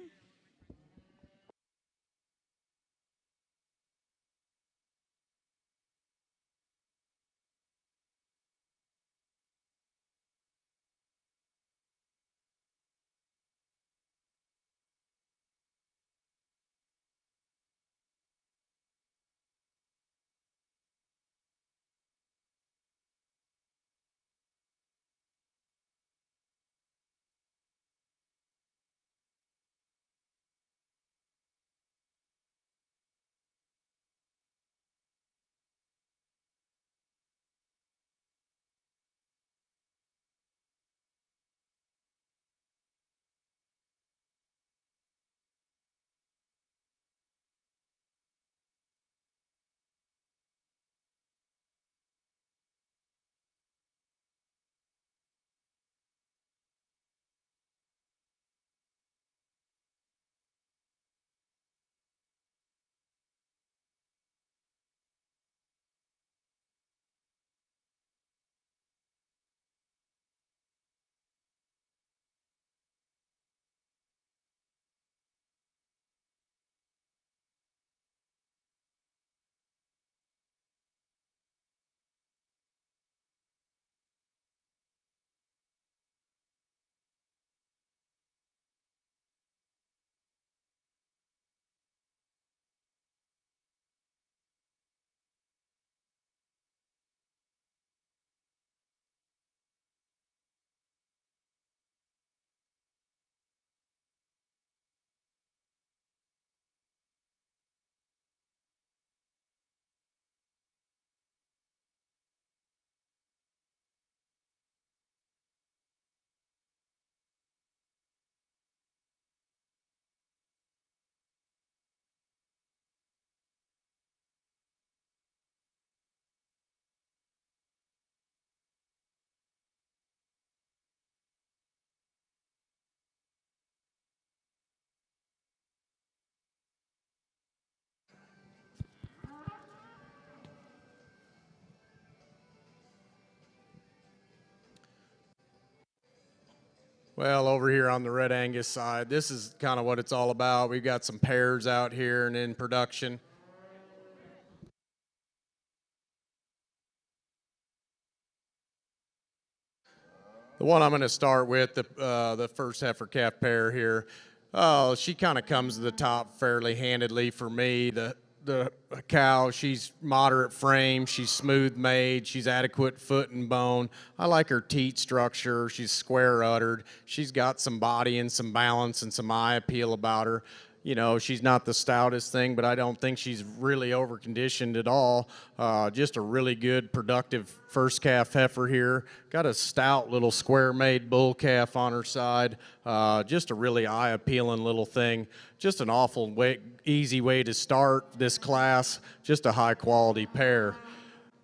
Well, over here on the Red Angus side, this is kind of what it's all about. We've got some pairs out here and in production. The one I'm going to start with, the first heifer calf pair here, she kind of comes to the top fairly handedly for me. The cow, she's moderate frame, she's smooth made, she's adequate foot and bone. I like her teat structure, she's square uddered, she's got some body and some balance and some eye appeal about her. You know, she's not the stoutest thing, but I don't think she's really over-conditioned at all. Just a really good, productive first calf heifer here. Got a stout little square-made bull calf on her side. Just a really eye-appealing little thing. Just an easy way to start this class. Just a high-quality pair.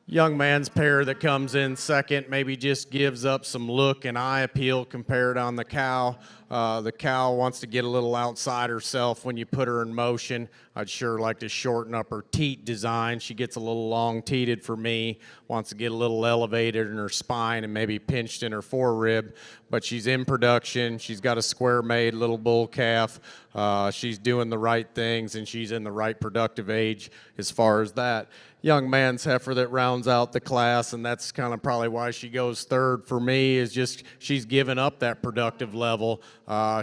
Young man's pair that comes in second maybe just gives up some look and eye appeal compared on the cow. The cow wants to get a little outside herself when you put her in motion. I'd sure like to shorten up her teat design. She gets a little long teated for me, wants to get a little elevated in her spine and maybe pinched in her forerib. But she's in production. She's got a square-made little bull calf. She's doing the right things, and she's in the right productive age as far as that. Young man's heifer that rounds out the class, and that's kind of probably why she goes third for me, is just she's given up that productive level.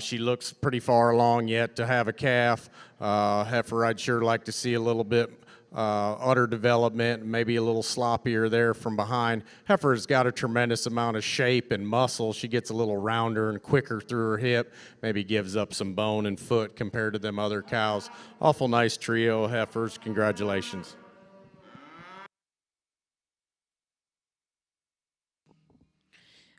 She looks pretty far along yet to have a calf. Heifer I'd sure like to see a little bit udder development, maybe a little sloppier there from behind. Heifer's got a tremendous amount of shape and muscle. She gets a little rounder and quicker through her hip, maybe gives up some bone and foot compared to them other cows. Awful nice trio of heifers. Congratulations.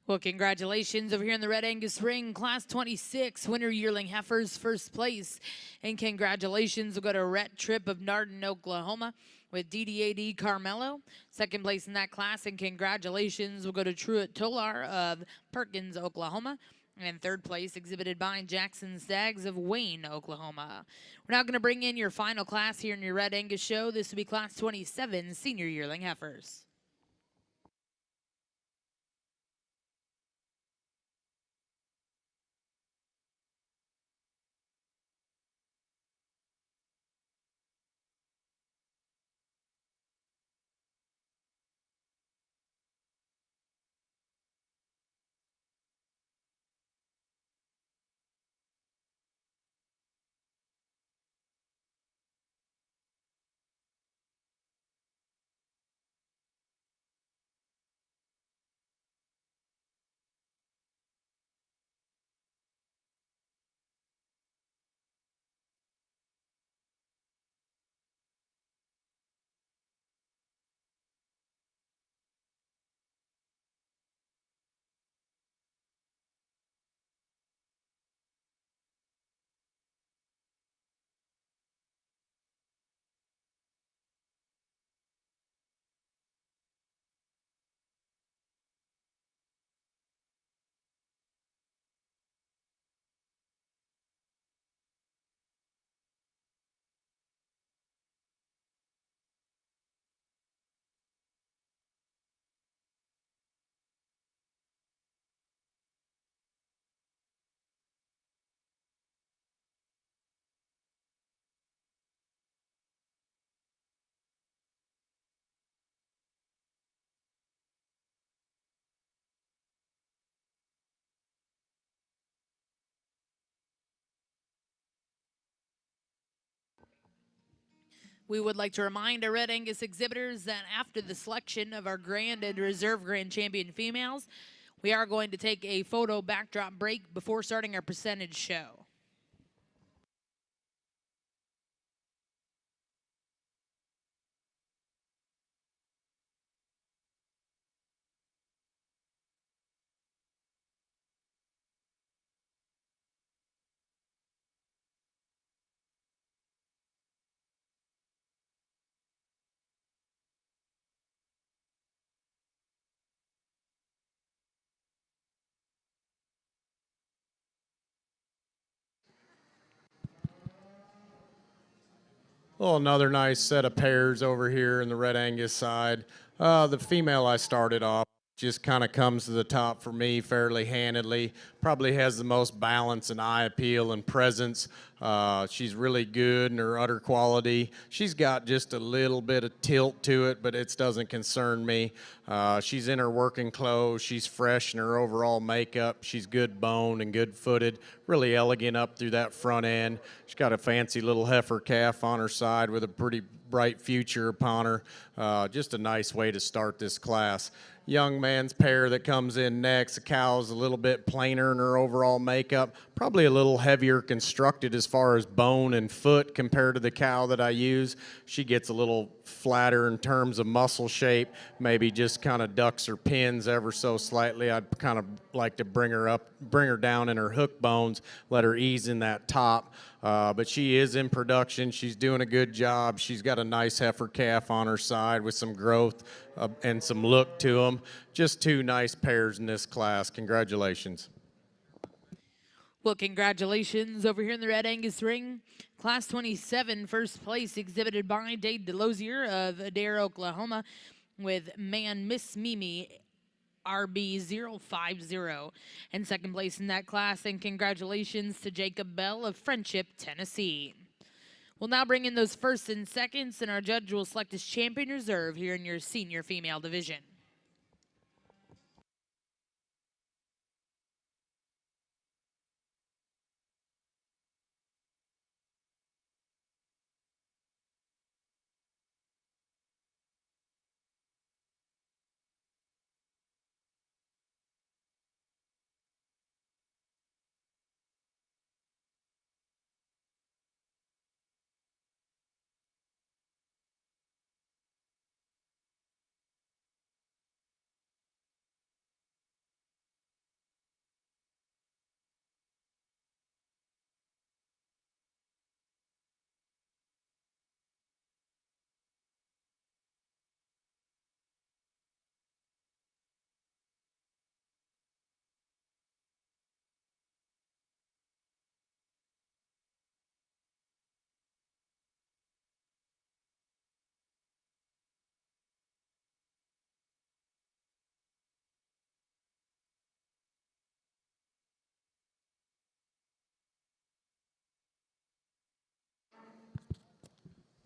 Well, congratulations over here in the Red Angus Ring, Class 26, winner yearling heifers, first place. And congratulations will go to Rhett Tripp of Nardin, Oklahoma, with DDAD Carmelo. Second place in that class, and congratulations will go to Truett Tolar of Perkins, Oklahoma. And third place exhibited by Jackson Staggs of Wayne, Oklahoma. We're now going to bring in your final class here in your Red Angus show. This will be Class 27, senior yearling heifers. We would like to remind our Red Angus exhibitors that after the selection of our Grand and Reserve Grand Champion females, we are going to take a photo backdrop break before starting our percentage show. Well, another nice set of pairs over here in the Red Angus side. The female I started off just kind of comes to the top for me fairly handedly. Probably has the most balance and eye appeal and presence. She's really good in her udder quality. She's got just a little bit of tilt to it, but it doesn't concern me. She's in her working clothes. She's fresh in her overall makeup. She's good boned and good footed. Really elegant up through that front end. She's got a fancy little heifer calf on her side with a pretty bright future upon her. Just a nice way to start this class. Young man's pair that comes in next. The cow's a little bit plainer in her overall makeup, probably a little heavier constructed as far as bone and foot compared to the cow that I use. She gets a little flatter in terms of muscle shape, maybe just kind of ducks her pins ever so slightly. I'd kind of like to bring her down in her hook bones, let her ease in that top. But she is in production. She's doing a good job. She's got a nice heifer calf on her side with some growth and some look to them. Just two nice pairs in this class. Congratulations. Well, congratulations over here in the Red Angus ring. Class 27, first place, exhibited by Dade DeLozier of Adair, Oklahoma, with Man Miss Mimi, RB050. And second place in that class, and congratulations to Jacob Bell of Friendship, Tennessee. We'll now bring in those firsts and seconds, and our judge will select his champion reserve here in your senior female division.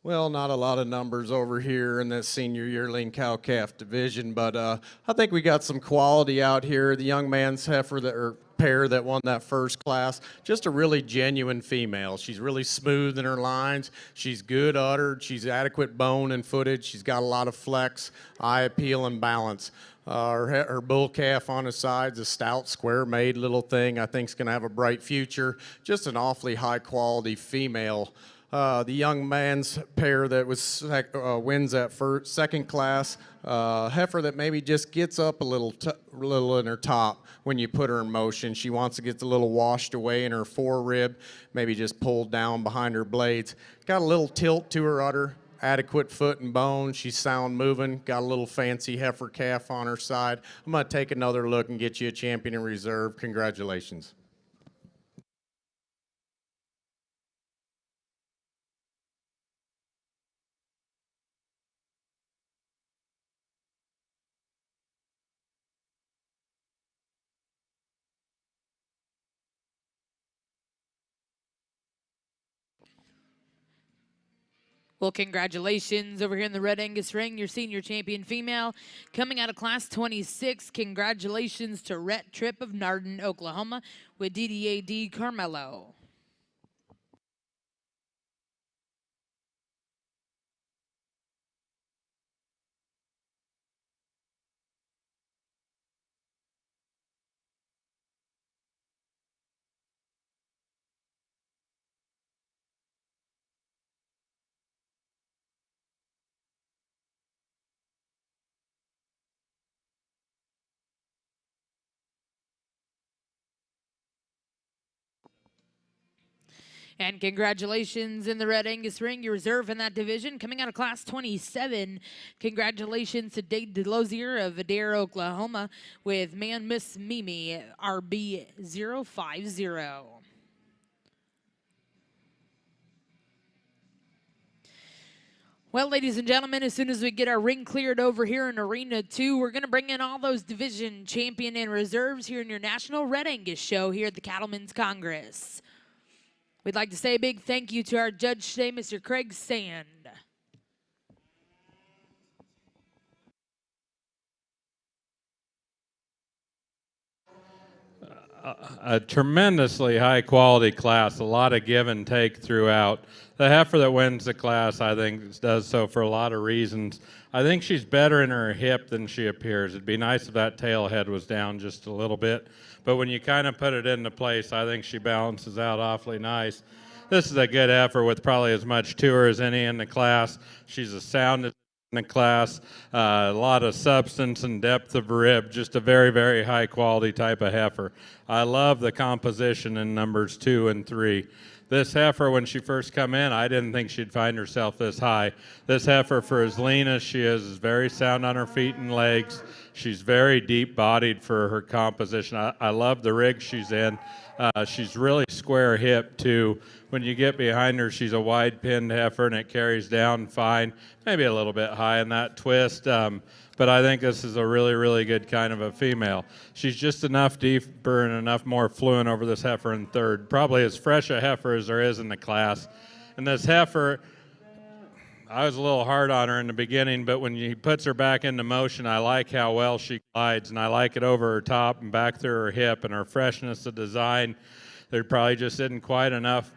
Well, not a lot of numbers over here in this senior yearling cow-calf division, but I think we got some quality out here. The young man's heifer or pair that won that first class, just a really genuine female. She's really smooth in her lines. She's good uddered. She's adequate bone and footage. She's got a lot of flex, eye appeal, and balance. Her bull calf on his side's a stout, square-made little thing. I think is going to have a bright future. Just an awfully high-quality female. The young man's pair that wins that second class, heifer that maybe just gets up a little in her top when you put her in motion. She wants to get a little washed away in her forerib, maybe just pulled down behind her blades. Got a little tilt to her udder, adequate foot and bone. She's sound moving, got a little fancy heifer calf on her side. I'm going to take another look and get you a champion in reserve. Congratulations. Well, congratulations over here in the Red Angus ring, your senior champion female. Coming out of class 26, congratulations to Rhett Tripp of Nardin, Oklahoma, with DDAD Carmelo. And congratulations in the Red Angus ring, your reserve in that division. Coming out of class 27, congratulations to Dade DeLozier of Adair, Oklahoma, with Man Miss Mimi, RB050. Well, ladies and gentlemen, as soon as we get our ring cleared over here in Arena 2, we're going to bring in all those division champion and reserves here in your National Red Angus show here at the Cattlemen's Congress. We'd like to say a big thank you to our judge today, Mr. Craig Sand. A tremendously high quality class, a lot of give and take throughout. The heifer that wins the class, I think, does so for a lot of reasons. I think she's better in her hip than she appears. It'd be nice if that tail head was down just a little bit. But when you kind of put it into place, I think she balances out awfully nice. This is a good heifer with probably as much to her as any in the class. She's as sound as the class, a lot of substance and depth of rib, just a very, very high quality type of heifer. I love the composition in numbers 2 and 3. This heifer, when she first come in, I didn't think she'd find herself this high. This heifer, for as lean as she is very sound on her feet and legs. She's very deep-bodied for her composition. I love the rig she's in. She's really square hip, too. When you get behind her, she's a wide-pinned heifer, and it carries down fine, maybe a little bit high in that twist. But I think this is a really, really good kind of a female. She's just enough deeper and enough more fluent over this heifer in third. Probably as fresh a heifer as there is in the class. And this heifer, I was a little hard on her in the beginning, but when he puts her back into motion, I like how well she glides, and I like it over her top and back through her hip, and her freshness of design. There probably just isn't quite enough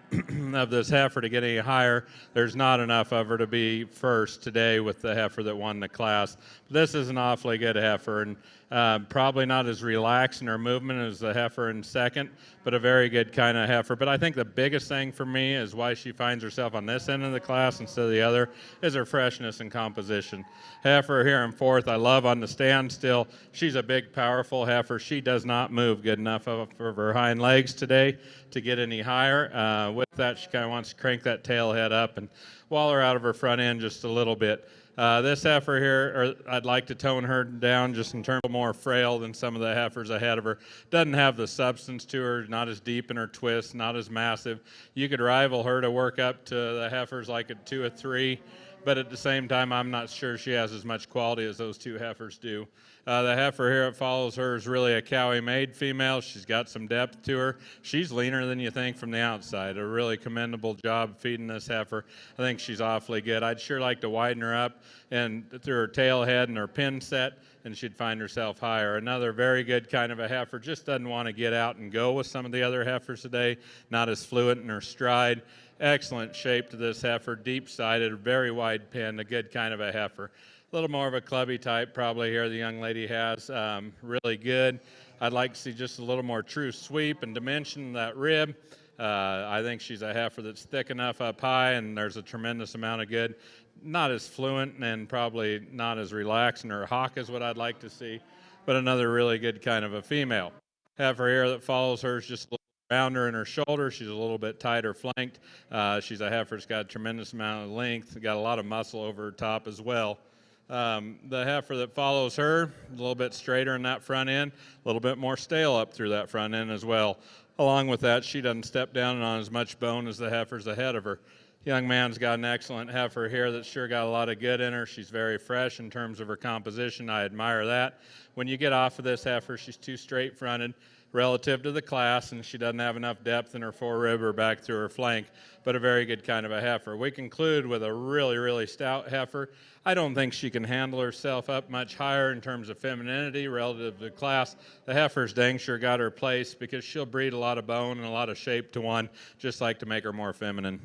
of this heifer to get any higher. There's not enough of her to be first today with the heifer that won the class. This is an awfully good heifer, and probably not as relaxed in her movement as the heifer in second, but a very good kind of heifer. But I think the biggest thing for me is why she finds herself on this end of the class instead of the other is her freshness and composition. Heifer here in fourth, I love on the standstill. She's a big, powerful heifer. She does not move good enough of her hind legs today to get any higher. With that, she kind of wants to crank that tail head up and waller out of her front end just a little bit. This heifer here, I'd like to tone her down just in terms of more frail than some of the heifers ahead of her. Doesn't have the substance to her, not as deep in her twist, not as massive. You could rival her to work up to the heifers like a 2 or 3, but at the same time, I'm not sure she has as much quality as those 2 heifers do. The heifer here that follows her is really a Cowie-made female. She's got some depth to her. She's leaner than you think from the outside. A really commendable job feeding this heifer. I think she's awfully good. I'd sure like to widen her up and through her tail head and her pin set, and she'd find herself higher. Another very good kind of a heifer. Just doesn't want to get out and go with some of the other heifers today. Not as fluent in her stride. Excellent shape to this heifer. Deep-sided, very wide pin, a good kind of a heifer. A little more of a clubby type probably here the young lady has. Really good. I'd like to see just a little more true sweep and dimension in that rib. I think she's a heifer that's thick enough up high, and there's a tremendous amount of good. Not as fluent and probably not as relaxed in her hock as what I'd like to see, but another really good kind of a female. Heifer here that follows her is just a little rounder in her shoulder. She's a little bit tighter flanked. She's a heifer that's got a tremendous amount of length, got a lot of muscle over her top as well. The heifer that follows her, a little bit straighter in that front end, a little bit more stale up through that front end as well. Along with that, she doesn't step down on as much bone as the heifers ahead of her. Young man's got an excellent heifer here that's sure got a lot of good in her. She's very fresh in terms of her composition. I admire that. When you get off of this heifer, she's too straight-fronted relative to the class, and she doesn't have enough depth in her forerib or back through her flank, but a very good kind of a heifer. We conclude with a really, really stout heifer. I don't think she can handle herself up much higher in terms of femininity relative to the class. The heifer's dang sure got her place because she'll breed a lot of bone and a lot of shape to one, just like to make her more feminine.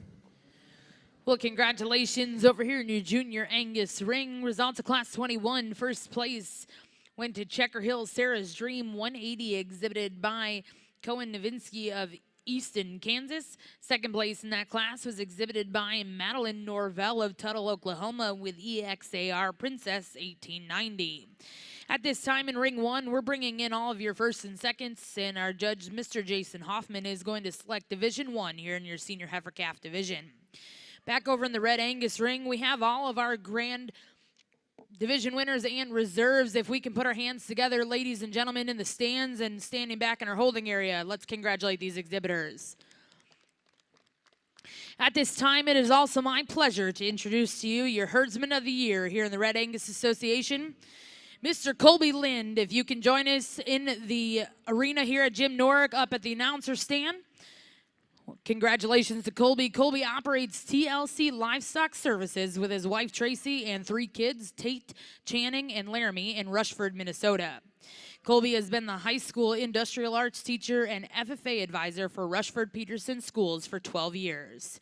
Well, congratulations over here in your junior Angus ring. Results of Class 21. First place went to Checker Hill Sarah's Dream 180, exhibited by Cohen Novinsky of Easton, Kansas. Second place in that class was exhibited by Madeline Norvell of Tuttle, Oklahoma, with EXAR Princess 1890. At this time in Ring 1, we're bringing in all of your firsts and seconds, and our judge, Mr. Jason Hoffman, is going to select Division 1 here in your Senior Heifer Calf Division. Back over in the Red Angus ring, we have all of our grand division winners and reserves. If we can put our hands together, ladies and gentlemen, in the stands and standing back in our holding area, let's congratulate these exhibitors. At this time, it is also my pleasure to introduce to you your herdsman of the year here in the Red Angus Association, Mr. Colby Lind. If you can join us in the arena here at Jim Norick up at the announcer stand. Congratulations to Colby. Colby operates TLC Livestock Services with his wife Tracy and 3 kids, Tate, Channing, and Laramie, in Rushford, Minnesota. Colby has been the high school industrial arts teacher and FFA advisor for Rushford Peterson Schools for 12 years.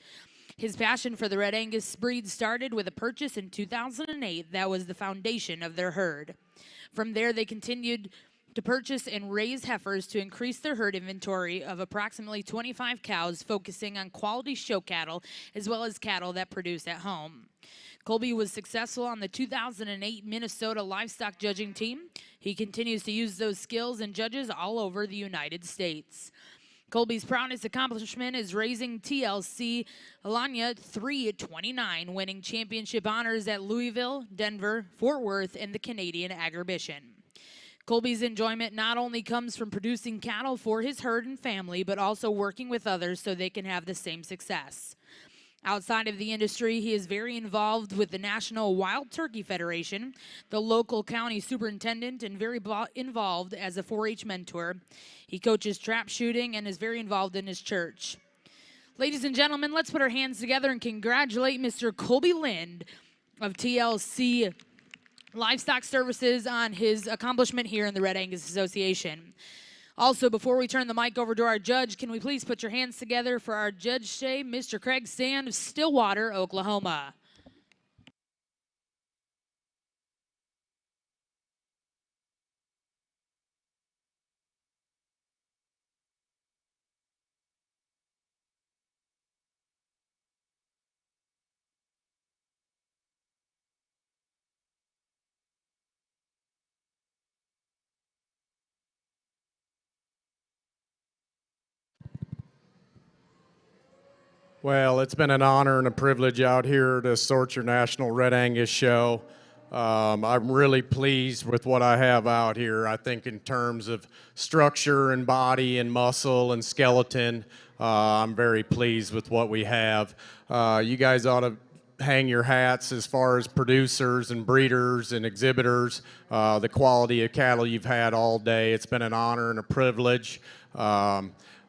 His passion for the Red Angus breed started with a purchase in 2008 that was the foundation of their herd. From there, they continued to purchase and raise heifers to increase their herd inventory of approximately 25 cows, focusing on quality show cattle as well as cattle that produce at home. Colby was successful on the 2008 Minnesota livestock judging team. He continues to use those skills and judges all over the United States. Colby's proudest accomplishment is raising TLC Alanya 329, winning championship honors at Louisville, Denver, Fort Worth, and the Canadian Agribition. Colby's enjoyment not only comes from producing cattle for his herd and family, but also working with others so they can have the same success. Outside of the industry, he is very involved with the National Wild Turkey Federation, the local county superintendent, and very involved as a 4-H mentor. He coaches trap shooting and is very involved in his church. Ladies and gentlemen, let's put our hands together and congratulate Mr. Colby Lind of TLC Livestock Services on his accomplishment here in the Red Angus Association. Also, before we turn the mic over to our judge, can we please put your hands together for our judge today, Mr. Craig Sand of Stillwater, Oklahoma. Well, it's been an honor and a privilege out here to sort your National Red Angus show. I'm really pleased with what I have out here. I think in terms of structure and body and muscle and skeleton, I'm very pleased with what we have. You guys ought to hang your hats as far as producers and breeders and exhibitors, the quality of cattle you've had all day. It's been an honor and a privilege.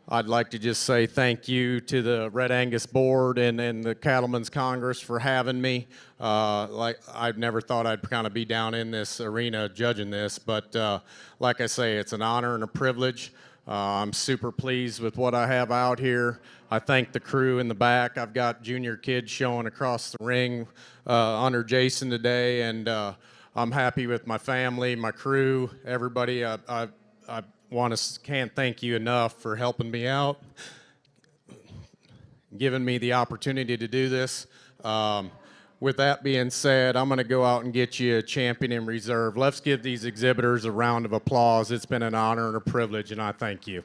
I'd like to just say thank you to the Red Angus Board and the Cattlemen's Congress for having me. Like I've never thought I'd kind of be down in this arena judging this, but like I say, it's an honor and a privilege. I'm super pleased with what I have out here. I thank the crew in the back. I've got junior kids showing across the ring under Jason today, and I'm happy with my family, my crew, everybody. I can't thank you enough for helping me out, giving me the opportunity to do this. With that being said, I'm going to go out and get you a champion in reserve. Let's give these exhibitors a round of applause. It's been an honor and a privilege, and I thank you.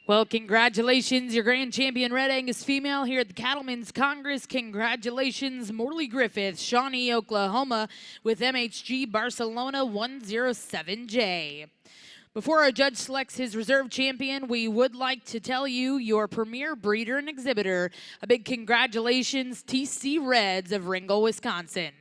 Well, congratulations, your grand champion Red Angus female here at the Cattlemen's Congress. Congratulations, Morley Griffith, Shawnee, Oklahoma, with MHG Barcelona 107J. Before our judge selects his reserve champion, we would like to tell you your premier breeder and exhibitor. A big congratulations, TC Reds of Ringgold, Wisconsin.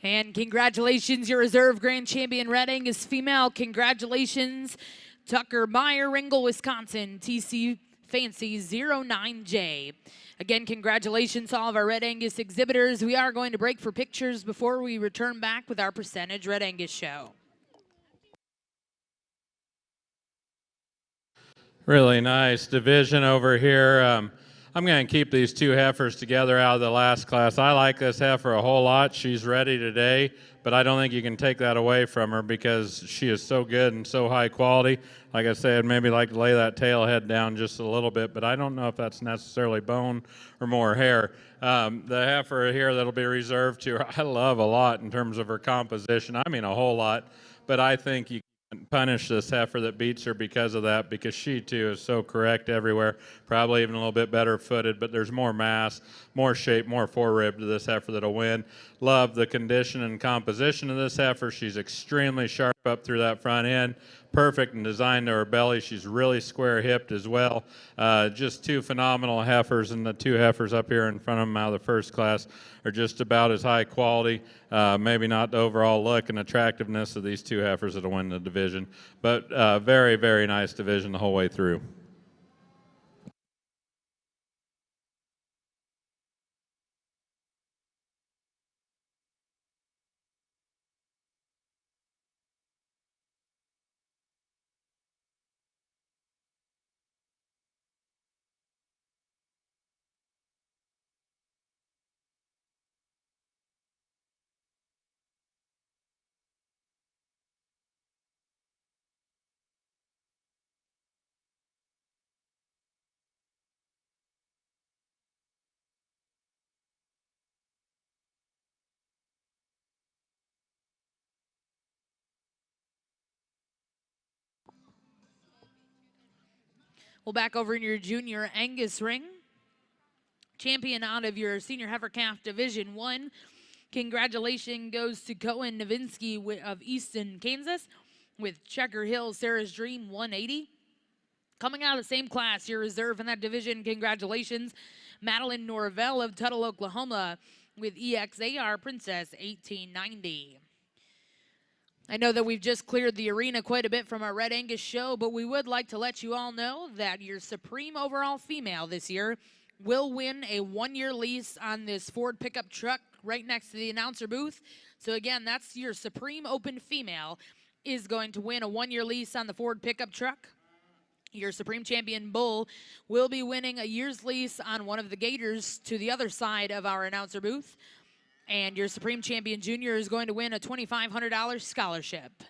And congratulations, your reserve grand champion Red Angus female. Congratulations, Tucker Meyer, Ringgold, Wisconsin, TC Fancy 09J. Again, congratulations to all of our Red Angus exhibitors. We are going to break for pictures before we return back with our percentage Red Angus show. Really nice division over here. I'm going to keep these two heifers together out of the last class. I like this heifer a whole lot. She's ready today, but I don't think you can take that away from her because she is so good and so high quality. Like I said, I'd maybe like to lay that tail head down just a little bit, but I don't know if that's necessarily bone or more hair. The heifer here that'll be reserved to her, I love a lot in terms of her composition. I mean a whole lot, but I think you punish this heifer that beats her because of that, because she too is so correct everywhere, probably even a little bit better footed, but there's more mass, more shape, more forerib to this heifer that'll win. Love the condition and composition of this heifer. She's extremely sharp up through that front end, perfect and designed to her belly. She's really square hipped as well. Just two phenomenal heifers, and the two heifers up here in front of them out of the first class are just about as high quality. Maybe not the overall look and attractiveness of these two heifers that'll win the division, but very, very nice division the whole way through. Well, back over in your junior Angus ring, champion out of your senior heifer calf division 1. Congratulations goes to Cohen Novinsky of Easton, Kansas, with Checker Hill Sarah's Dream 180. Coming out of the same class, your reserve in that division, congratulations, Madeline Norvell of Tuttle, Oklahoma, with EXAR Princess 1890. I know that we've just cleared the arena quite a bit from our Red Angus show, but we would like to let you all know that your Supreme overall female this year will win a 1-year lease on this Ford pickup truck right next to the announcer booth. So again, that's your Supreme Open female is going to win a 1-year lease on the Ford pickup truck. Your Supreme Champion Bull will be winning a year's lease on one of the Gators to the other side of our announcer booth. And your Supreme Champion Junior is going to win a $2,500 scholarship.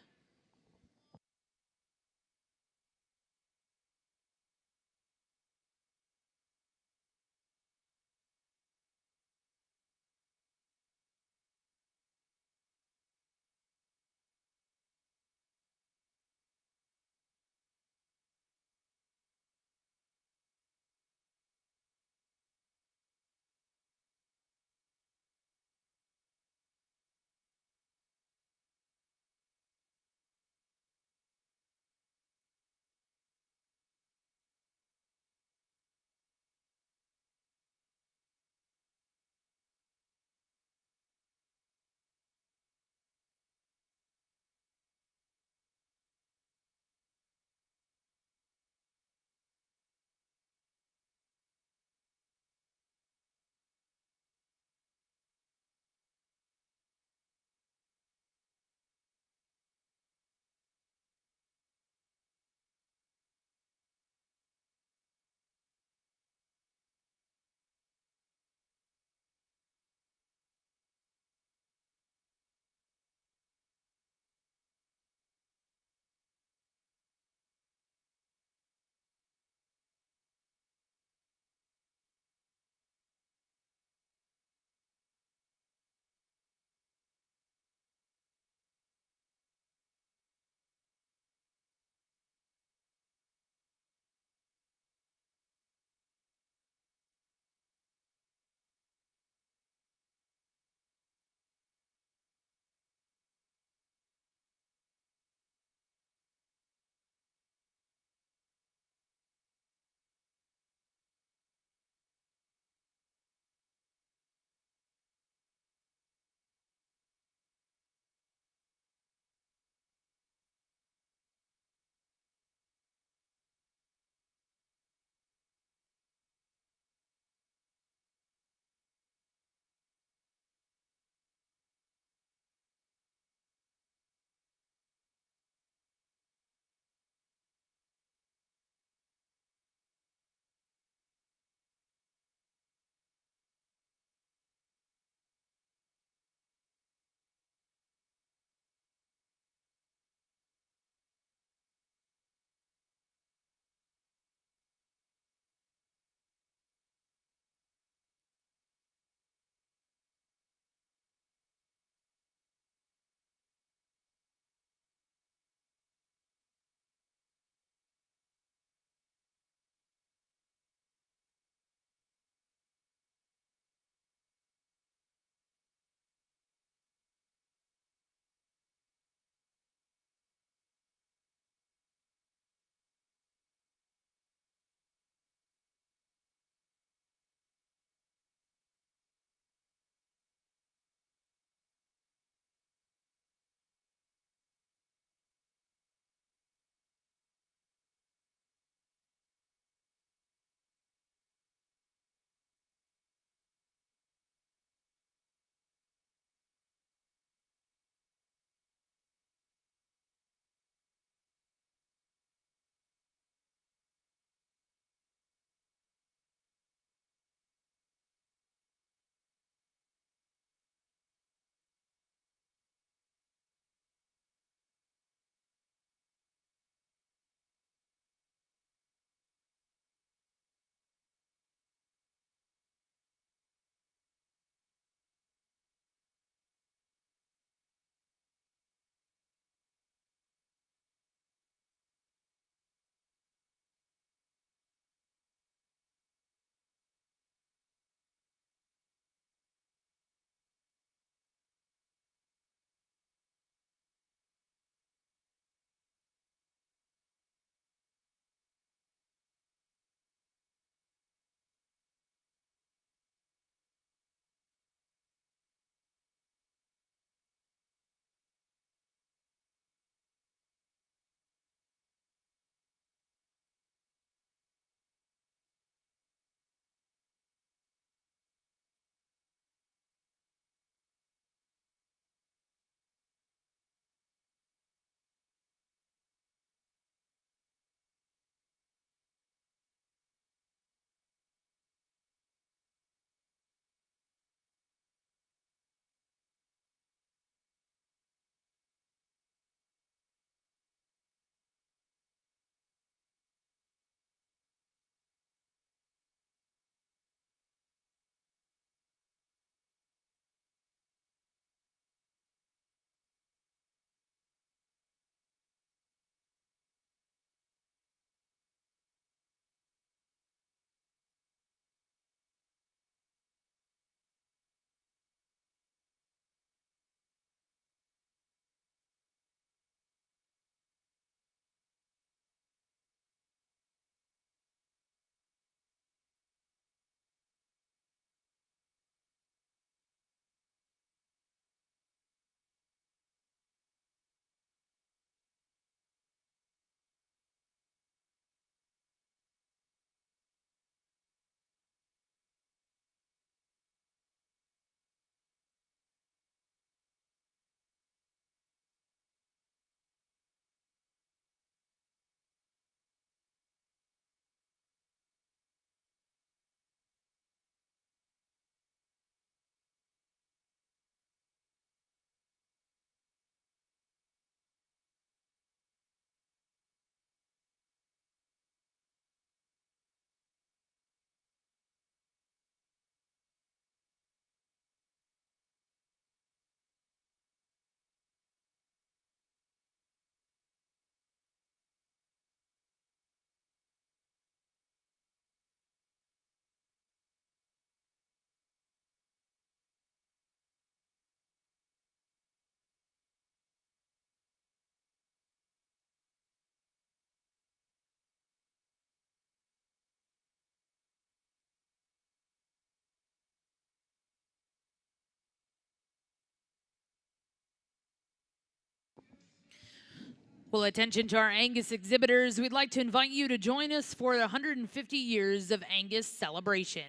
Well, attention to our Angus exhibitors. We'd like to invite you to join us for the 150 years of Angus celebration.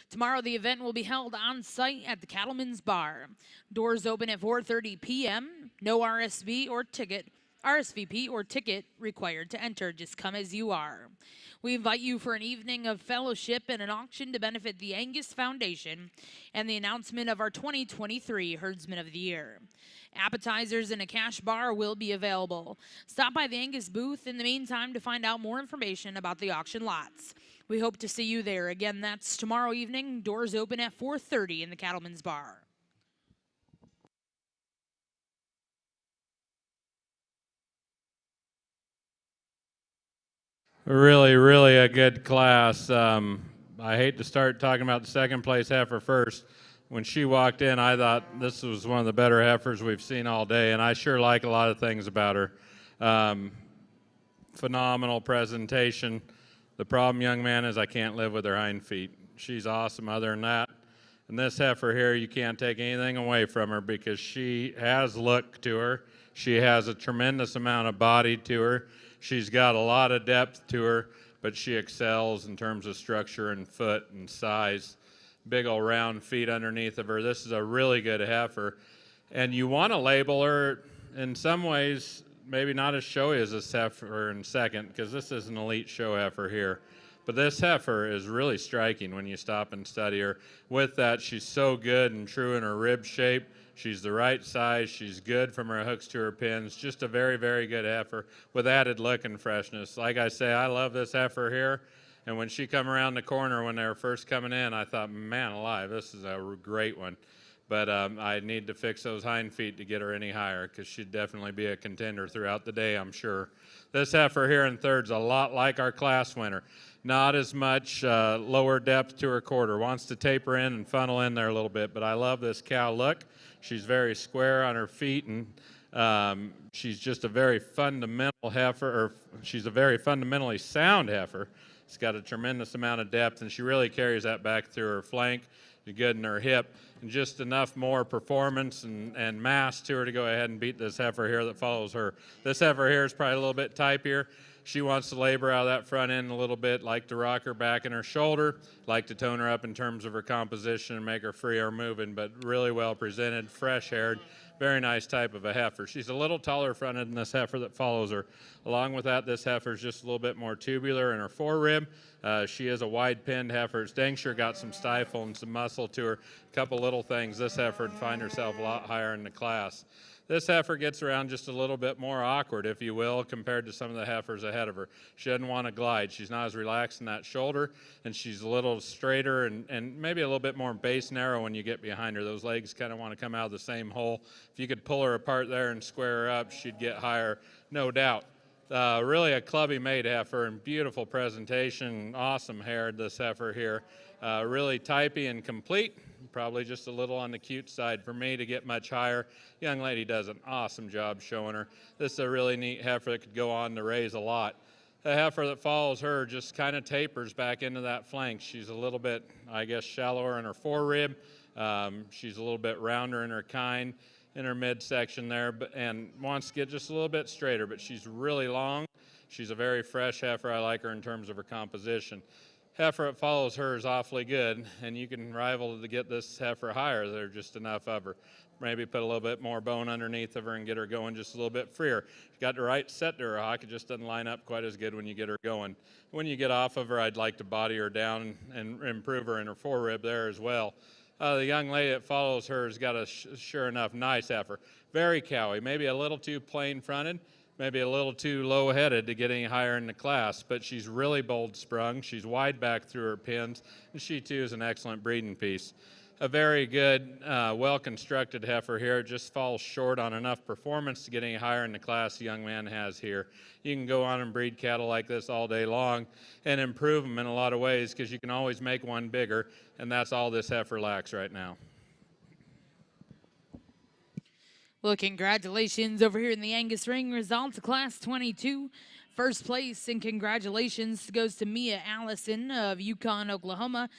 Tomorrow, the event will be held on site at the Cattleman's Bar. Doors open at 4:30 p.m. No RSVP or ticket required to enter. Just come as you are. We invite you for an evening of fellowship and an auction to benefit the Angus Foundation and the announcement of our 2023 Herdsman of the Year. Appetizers and a cash bar will be available. Stop by the Angus booth in the meantime to find out more information about the auction lots. We hope to see you there. Again, that's tomorrow evening. Doors open at 4:30 in the Cattleman's Bar. Really a good class. I hate to start talking about the second place heifer first. When she walked in, I thought this was one of the better heifers we've seen all day, and I sure like a lot of things about her. Phenomenal presentation. The problem, young man, is I can't live with her hind feet. She's awesome other than that. And this heifer here, you can't take anything away from her because she has look to her. She has a tremendous amount of body to her. She's got a lot of depth to her, but she excels in terms of structure and foot and size. Big old round feet underneath of her. This is a really good heifer. And you want to label her in some ways, maybe not as showy as this heifer in second, because this is an elite show heifer here. But this heifer is really striking when you stop and study her. With that, she's so good and true in her rib shape. She's the right size. She's good from her hooks to her pins. Just a very good heifer with added look and freshness. Like I say, I love this heifer here. And when she come around the corner when they were first coming in, I thought, man alive, this is a great one. But I need to fix those hind feet to get her any higher because she'd definitely be a contender throughout the day, I'm sure. This heifer here in third's a lot like our class winner. Not as much lower depth to her quarter. Wants to taper in and funnel in there a little bit, but I love this cow look. She's very square on her feet, and she's just a very fundamental heifer, or she's a very fundamentally sound heifer. She's got a tremendous amount of depth, and she really carries that back through her flank. She's good in her hip, and just enough more performance and mass to her to go ahead and beat this heifer here that follows her. This heifer here is probably a little bit typier. She wants to labor out of that front end a little bit, like to rock her back and her shoulder, like to tone her up in terms of her composition and make her freer moving, but really well presented, fresh-haired, very nice type of a heifer. She's a little taller fronted than this heifer that follows her. Along with that, this heifer is just a little bit more tubular in her forerib. She is a wide-pinned heifer. It's dang sure got some stifle and some muscle to her. A couple little things. This heifer would find herself a lot higher in the class. This heifer gets around just a little bit more awkward, if you will, compared to some of the heifers ahead of her. She doesn't want to glide. She's not as relaxed in that shoulder, and she's a little straighter and maybe a little bit more base narrow when you get behind her. Those legs kind of want to come out of the same hole. If you could pull her apart there and square her up, she'd get higher, no doubt. Really a clubby made heifer and beautiful presentation, awesome hair, this heifer here. Really typey and complete. Probably just a little on the cute side for me to get much higher. Young lady does an awesome job showing her. This is a really neat heifer that could go on to raise a lot. The heifer that follows her just kind of tapers back into that flank. She's a little bit, I guess, shallower in her forerib. She's a little bit rounder in her kind, in her midsection there, and wants to get just a little bit straighter, but she's really long. She's a very fresh heifer. I like her in terms of her composition. Heifer that follows her is awfully good, and you can rival to get this heifer higher. There's just enough of her. Maybe put a little bit more bone underneath of her and get her going just a little bit freer. She's got the right set to her hock. It just doesn't line up quite as good when you get her going. When you get off of her, I'd like to body her down and improve her in her forerib there as well. The young lady that follows her has got a sure enough nice heifer. Very cowy, maybe a little too plain fronted. Maybe a little too low-headed to get any higher in the class, but she's really bold-sprung. She's wide back through her pins, and she, too, is an excellent breeding piece. A very good, well-constructed heifer here. Just falls short on enough performance to get any higher in the class the young man has here. You can go on and breed cattle like this all day long and improve them in a lot of ways because you can always make one bigger, and that's all this heifer lacks right now. Well, congratulations over here in the Angus ring. Results of Class 22. First place and congratulations goes to Mia Allison of Yukon, Oklahoma,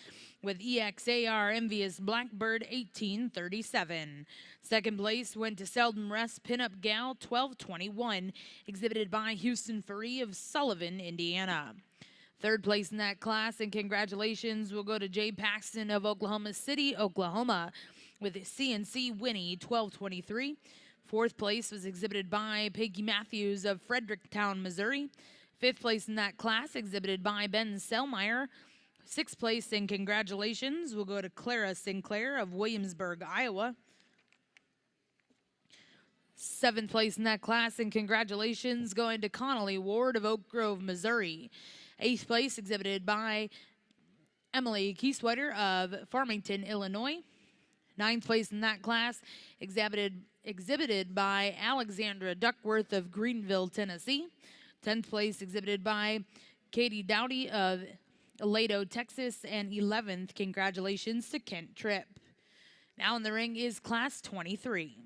with EXAR Envious Blackbird 1837. Second place went to Seldom Rest Pinup Gal 1221, exhibited by Houston Faree of Sullivan, Indiana. Third place in that class, and congratulations will go to Jay Paxton of Oklahoma City, Oklahoma, with CNC Winnie 1223. Fourth place was exhibited by Peggy Matthews of Fredericktown, Missouri. Fifth place in that class, exhibited by Ben Selmeyer. Sixth place, and congratulations will go to Clara Sinclair of Williamsburg, Iowa. Seventh place in that class, and congratulations going to Connolly Ward of Oak Grove, Missouri. Eighth place, exhibited by Emily Kieswetter of Farmington, Illinois. Ninth place in that class, exhibited by Alexandra Duckworth of Greenville, Tennessee. 10th place, exhibited by Katie Dowdy of Laredo, Texas. And 11th, congratulations to Kent Tripp. Now in the ring is Class 23.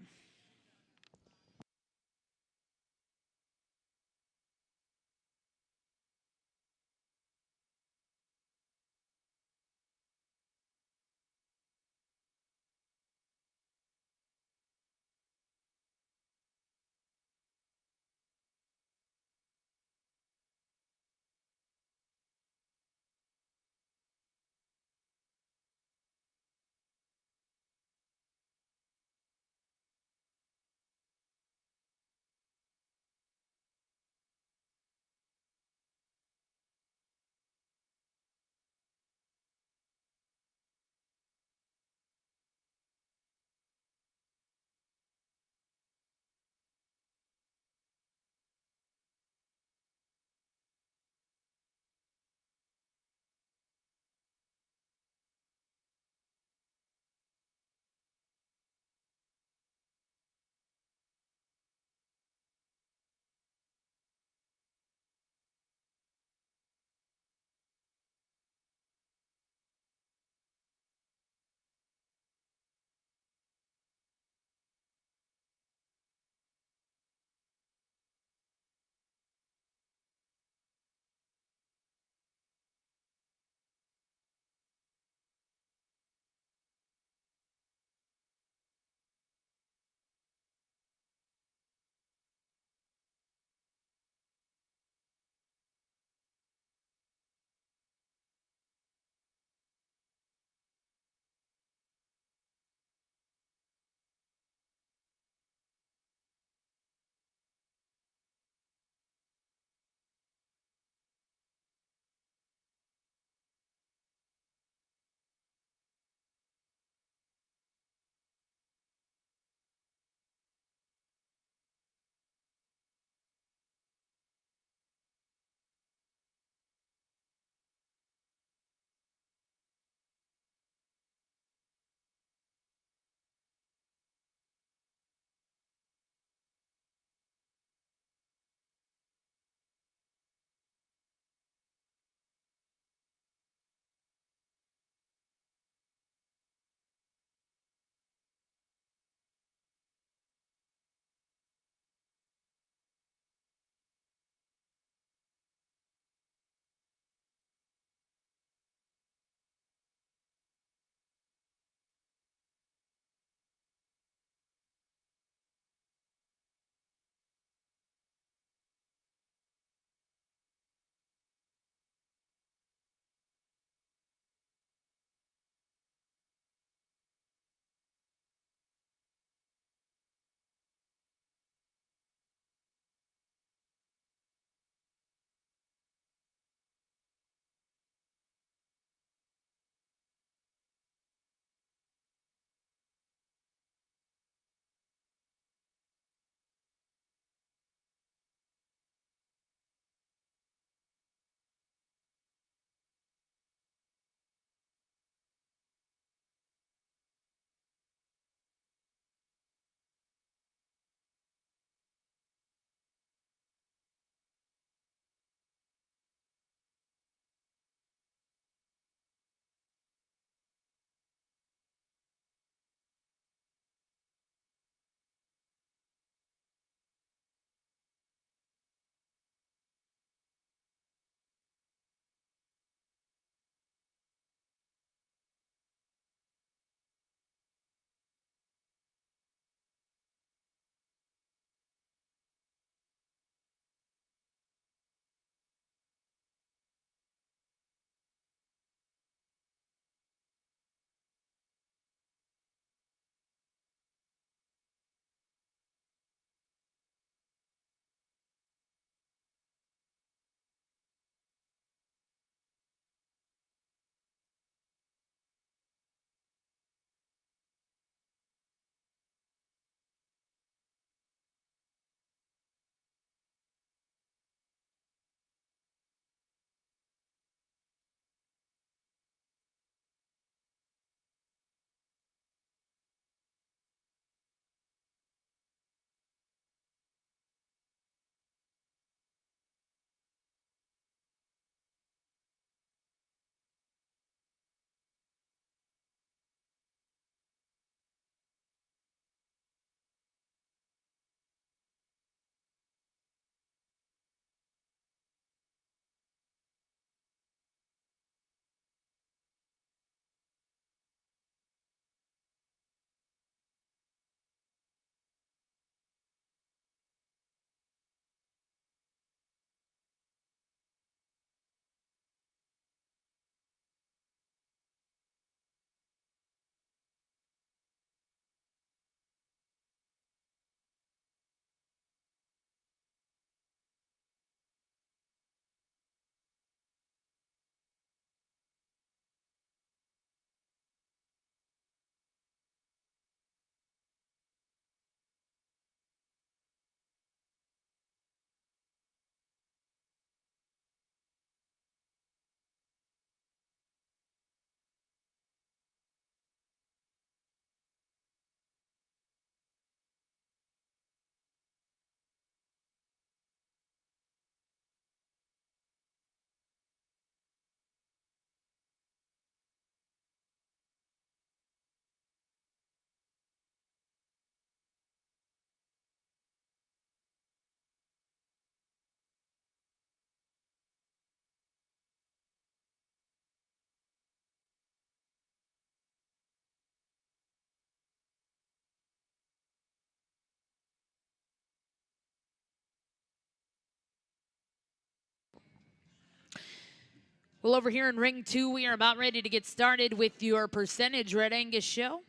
Well, over here in ring 2, we are about ready to get started with your percentage Red Angus show.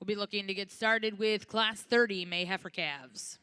We'll be looking to get started with Class 30 May Heifer calves.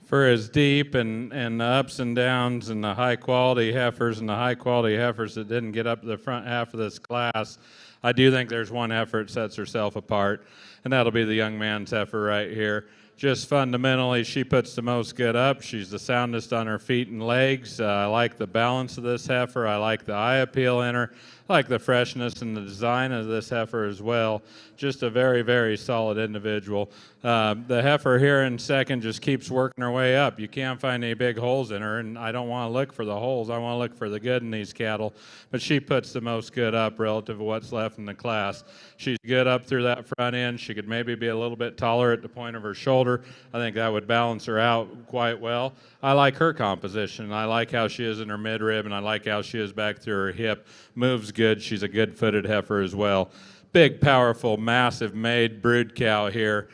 For as deep and the ups and downs and the high quality heifers and the high quality heifers that didn't get up to the front half of this class, I do think there's one heifer that sets herself apart, and that'll be the young man's heifer right here. Just fundamentally, she puts the most good up. She's the soundest on her feet and legs. I like the balance of this heifer. I like the eye appeal in her. I like the freshness and the design of this heifer as well. Just a very, very solid individual. The heifer here in second just keeps working her way up. You can't find any big holes in her, and I don't want to look for the holes. I want to look for the good in these cattle. But she puts the most good up relative to what's left in the class. She's good up through that front end. She could maybe be a little bit taller at the point of her shoulder. I think that would balance her out quite well. I like her composition. I like how she is in her midrib, and I like how she is back through her hip. Moves good. She's a good-footed heifer as well. Big, powerful, massive made brood cow here.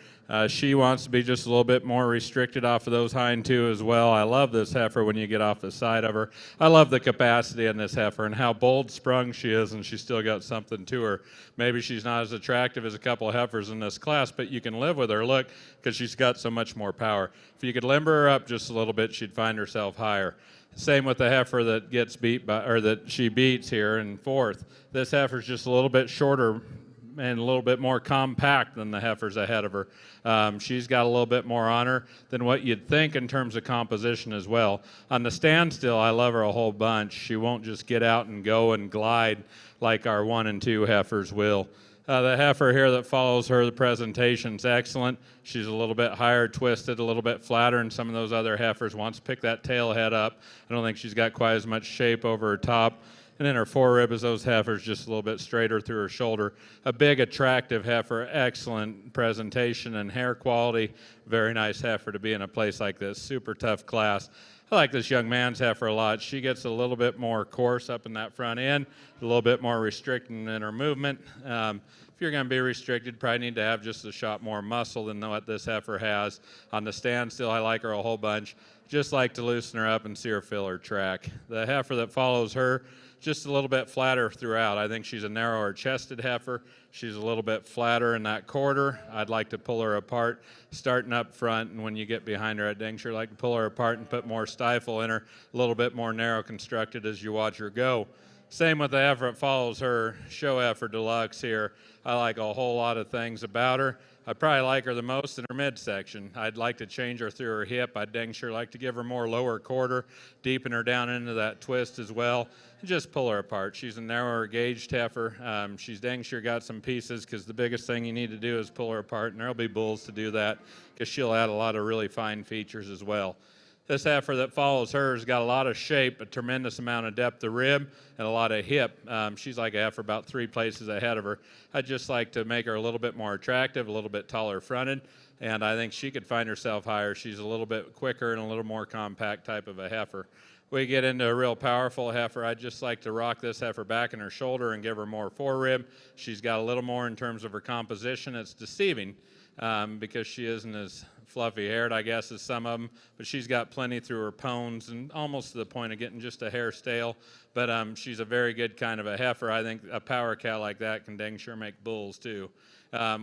She wants to be just a little bit more restricted off of those hind two as well. I love this heifer when you get off the side of her. I love the capacity in this heifer and how bold sprung she is, and she's still got something to her. Maybe she's not as attractive as a couple of heifers in this class, but you can live with her look because she's got so much more power. If you could limber her up just a little bit, she'd find herself higher. Same with the heifer that gets beat by, or that she beats here in fourth. This heifer's just a little bit shorter and a little bit more compact than the heifers ahead of her. She's got a little bit more on her than what you'd think in terms of composition as well. On the standstill, I love her a whole bunch. She won't just get out and go and glide like our 1 and 2 heifers will. The heifer here that follows her, the presentation's excellent. She's a little bit higher twisted, a little bit flatter than some of those other heifers. Wants to pick that tail head up. I don't think she's got quite as much shape over her top. And then her forerib is those heifers just a little bit straighter through her shoulder. A big, attractive heifer, excellent presentation and hair quality. Very nice heifer to be in a place like this. Super tough class. I like this young man's heifer a lot. She gets a little bit more coarse up in that front end, a little bit more restricting in her movement. If you're going to be restricted, probably need to have just a shot more muscle than what this heifer has. On the standstill, I like her a whole bunch. Just like to loosen her up and see her fill her track. The heifer that follows her, just a little bit flatter throughout. I think she's a narrower chested heifer. She's a little bit flatter in that quarter. I'd like to pull her apart starting up front, and when you get behind her, I'd dang sure like to pull her apart and put more stifle in her, a little bit more narrow constructed as you watch her go. Same with the heifer that follows her, show heifer deluxe here. I like a whole lot of things about her. I probably like her the most in her midsection. I'd like to change her through her hip. I'd dang sure like to give her more lower quarter, deepen her down into that twist as well, and just pull her apart. She's a narrower gauged heifer. She's dang sure got some pieces, because the biggest thing you need to do is pull her apart, and there'll be bulls to do that, because she'll add a lot of really fine features as well. This heifer that follows her has got a lot of shape, a tremendous amount of depth of rib, and a lot of hip. She's like a heifer about 3 places ahead of her. I'd just like to make her a little bit more attractive, a little bit taller fronted, and I think she could find herself higher. She's a little bit quicker and a little more compact type of a heifer. We get into a real powerful heifer. I'd just like to rock this heifer back in her shoulder and give her more forerib. She's got a little more in terms of her composition. It's deceiving because she isn't as fluffy haired, I guess, as some of them, but she's got plenty through her pones and almost to the point of getting just a hair stale. But she's a very good kind of a heifer. I think a power cow like that can dang sure make bulls too.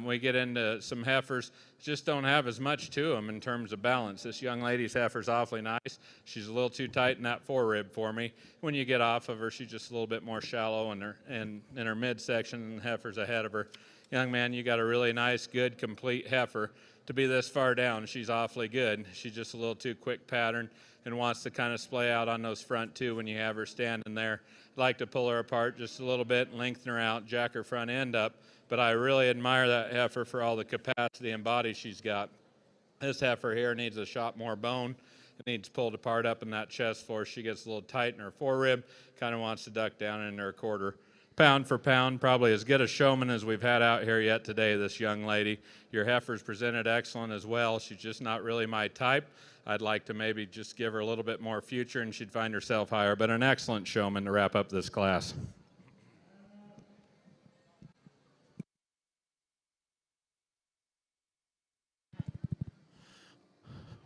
We get into some heifers, just don't have as much to them in terms of balance. This young lady's heifer's awfully nice. She's a little too tight in that forerib for me. When you get off of her, she's just a little bit more shallow in her midsection, and the heifer's ahead of her. Young man, you got a really nice, good, complete heifer. To be this far down, she's awfully good. She's just a little too quick pattern and wants to kind of splay out on those front two when you have her standing there. I'd like to pull her apart just a little bit and lengthen her out, jack her front end up, but I really admire that heifer for all the capacity and body she's got. This heifer here needs a shot more bone. It needs pulled apart up in that chest floor. She gets a little tight in her forerib, kind of wants to duck down into her quarter. Pound for pound, probably as good a showman as we've had out here yet today, this young lady. Your heifer's presented excellent as well. She's just not really my type. I'd like to maybe just give her a little bit more future and she'd find herself higher, but an excellent showman to wrap up this class.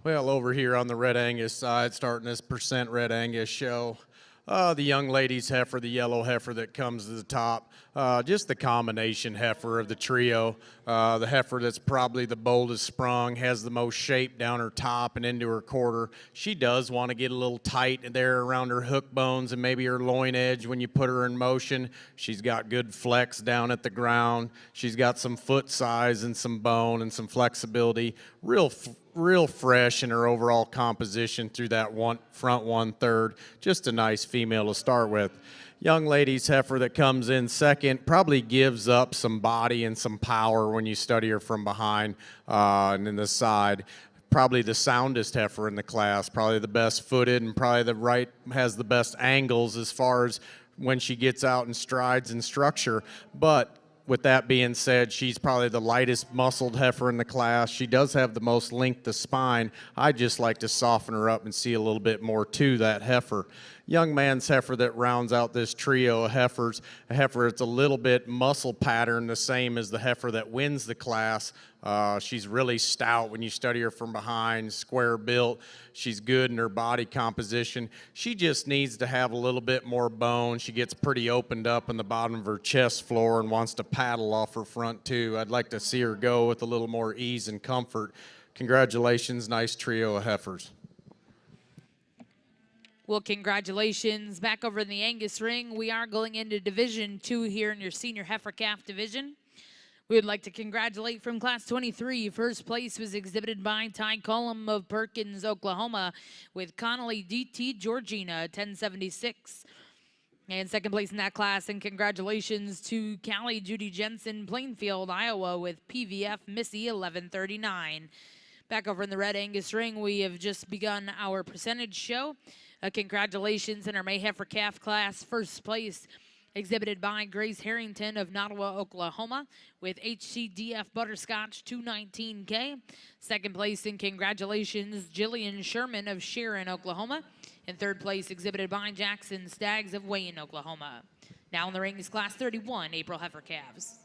Well, over here on the Red Angus side, starting this % Red Angus show, the young lady's heifer, the yellow heifer that comes to the top, just the combination heifer of the trio. The heifer that's probably the boldest sprung, has the most shape down her top and into her quarter. She does want to get a little tight there around her hook bones and maybe her loin edge when you put her in motion. She's got good flex down at the ground. She's got some foot size and some bone and some flexibility. Real fresh in her overall composition through that front 1/3. Just a nice female to start with. Young lady's heifer that comes in second probably gives up some body and some power when you study her from behind and in the side. Probably the soundest heifer in the class, probably the best footed, and probably has the best angles as far as when she gets out and strides and structure. But with that being said, she's probably the lightest muscled heifer in the class. She does have the most length of spine. I just like to soften her up and see a little bit more to that heifer. Young man's heifer that rounds out this trio of heifers, a heifer that's a little bit muscle pattern, the same as the heifer that wins the class. She's really stout when you study her from behind, square built. She's good in her body composition. She just needs to have a little bit more bone. She gets pretty opened up in the bottom of her chest floor and wants to paddle off her front too. I'd like to see her go with a little more ease and comfort. Congratulations, nice trio of heifers. Well, congratulations. Back over in the Angus ring, we are going into Division 2 here in your senior heifer calf division. We would like to congratulate from Class 23. First place was exhibited by Ty Cullum of Perkins, Oklahoma, with Connolly DT Georgina, 1076. And second place in that class, and congratulations to Callie Judy Jensen, Plainfield, Iowa, with PVF Missy 1139. Back over in the Red Angus ring, we have just begun our percentage show. Congratulations in our May Heifer Calf class, first place exhibited by Grace Harrington of Nottawa, Oklahoma, with HCDF Butterscotch 219K. Second place, and congratulations, Jillian Sherman of Sharon, Oklahoma. And third place exhibited by Jackson Staggs of Wayne, Oklahoma. Now in the ring is Class 31, April Heifer Calves.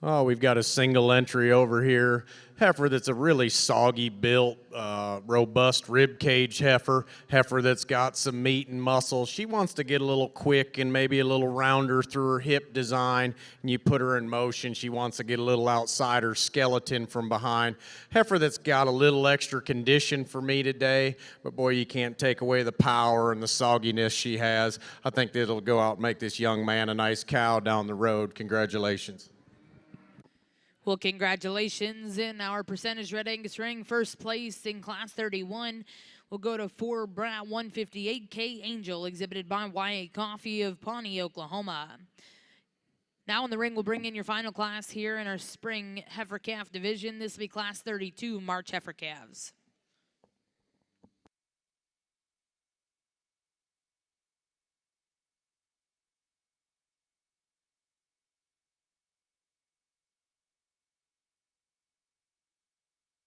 Oh, we've got a single entry over here. Heifer that's a really soggy built, robust rib cage heifer. Heifer that's got some meat and muscle. She wants to get a little quick and maybe a little rounder through her hip design. And you put her in motion. She wants to get a little outside her skeleton from behind. Heifer that's got a little extra condition for me today. But boy, you can't take away the power and the sogginess she has. I think that it'll go out and make this young man a nice cow down the road. Congratulations. Well, congratulations in our percentage Red Angus ring. First place in Class 31 will go to 4 Brat 158K Angel, exhibited by YA Coffee of Pawnee, Oklahoma. Now in the ring, we'll bring in your final class here in our spring Heifer Calf division. This will be Class 32 March Heifer Calves.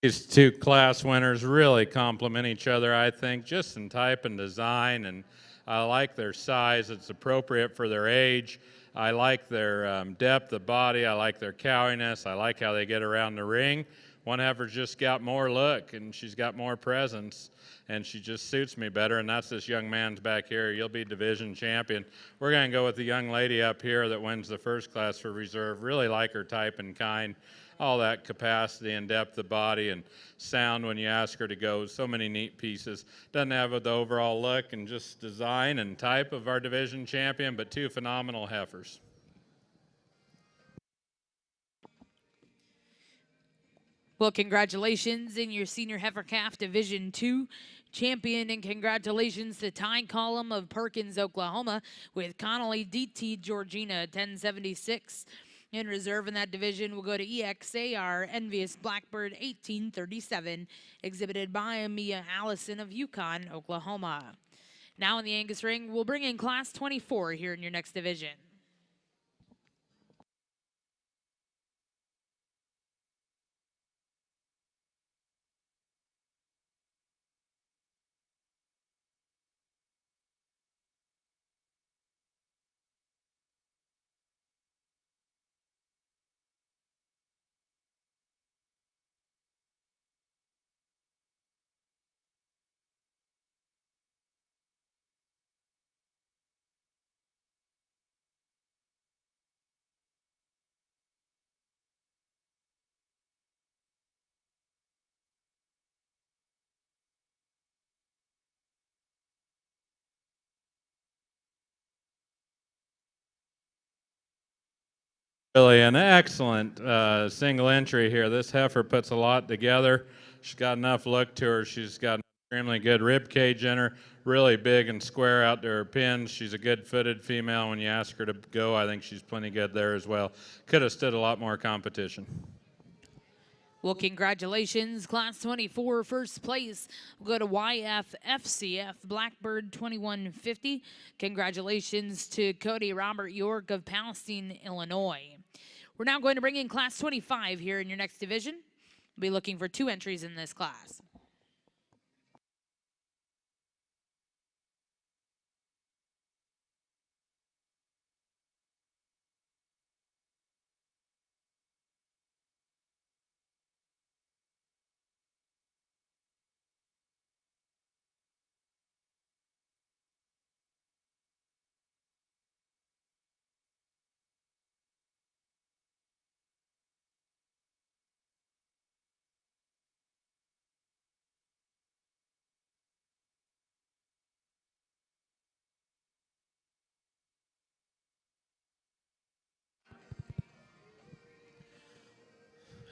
These two class winners really complement each other, I think, just in type and design, and I like their size. It's appropriate for their age. I like their depth of body. I like their cowiness. I like how they get around the ring. One heifer's just got more look, and she's got more presence, and she just suits me better, and that's this young man's back here. You'll be division champion. We're going to go with the young lady up here that wins the first class for reserve. Really like her type and kind. All that capacity and depth of body and sound when you ask her to go. So many neat pieces. Doesn't have the overall look and just design and type of our division champion, but two phenomenal heifers. Well, congratulations in your Senior Heifer Calf Division 2 champion, and congratulations to Ty Collum of Perkins, Oklahoma, with Connolly DT Georgina 1076. In reserve in that division, we'll go to EXAR Envious Blackbird 1837, exhibited by Mia Allison of Yukon, Oklahoma. Now in the Angus ring, we'll bring in Class 24 here in your next division. Really an excellent single entry here. This heifer puts a lot together. She's got enough look to her. She's got an extremely good rib cage in her, really big and square out to her pins. She's a good footed female. When you ask her to go, I think she's plenty good there as well. Could have stood a lot more competition. Well, congratulations, Class 24, first place. We'll go to YFFCF Blackbird 2150. Congratulations to Cody Robert York of Palestine, Illinois. We're now going to bring in Class 25 here in your next division. We'll be looking for 2 entries in this class.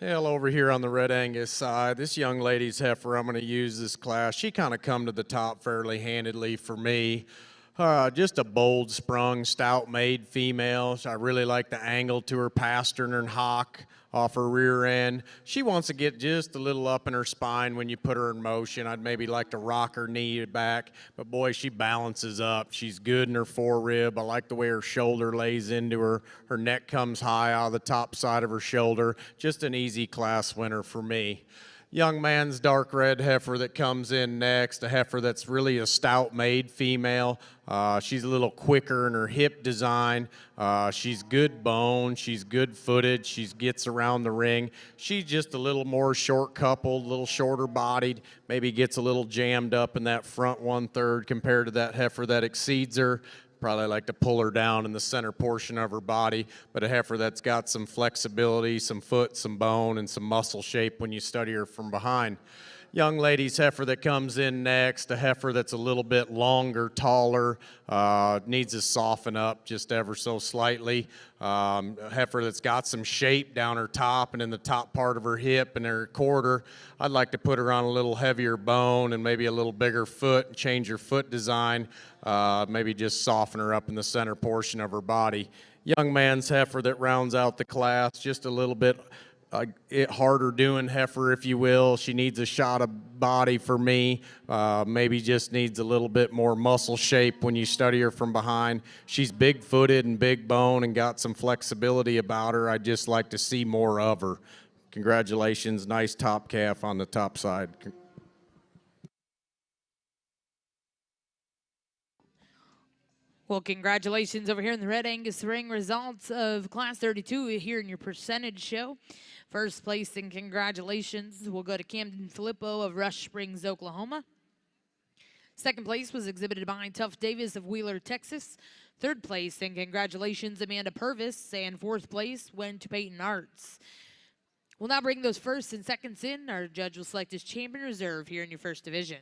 Hell, over here on the Red Angus side, this young lady's heifer I'm going to use this class. She kind of come to the top fairly handedly for me. Just a bold sprung, stout made female. I really like the angle to her pastern and hock off her rear end. She wants to get just a little up in her spine when you put her in motion. I'd maybe like to rock her knee back, but boy, she balances up. She's good in her forerib. I like the way her shoulder lays into her. Her neck comes high out of the top side of her shoulder. Just an easy class winner for me. Young man's dark red heifer that comes in next, a heifer that's really a stout made female. She's a little quicker in her hip design. She's good bone, she's good footed, she gets around the ring. She's just a little more short coupled, a little shorter bodied, maybe gets a little jammed up in that front 1/3 compared to that heifer that exceeds her. Probably like to pull her down in the center portion of her body, but a heifer that's got some flexibility, some foot, some bone, and some muscle shape when you study her from behind. Young lady's heifer that comes in next, a heifer that's a little bit longer, taller, needs to soften up just ever so slightly. A heifer that's got some shape down her top and in the top part of her hip and her quarter. I'd like to put her on a little heavier bone and maybe a little bigger foot and change her foot design, maybe just soften her up in the center portion of her body. Young man's heifer that rounds out the class, just a little bit harder doing heifer, if you will. She needs a shot of body for me. Maybe just needs a little bit more muscle shape when you study her from behind. She's big footed and big bone and got some flexibility about her. I'd just like to see more of her. Congratulations, nice top calf on the top side. Well, congratulations over here in the Red Angus ring. Results of Class 32 here in your percentage show. First place and congratulations will go to Camden Filippo of Rush Springs, Oklahoma. Second place was exhibited by Tuff Davis of Wheeler, Texas. Third place and congratulations, Amanda Purvis. And fourth place went to Peyton Arts. We'll now bring those firsts and seconds in. Our judge will select his champion reserve here in your first division.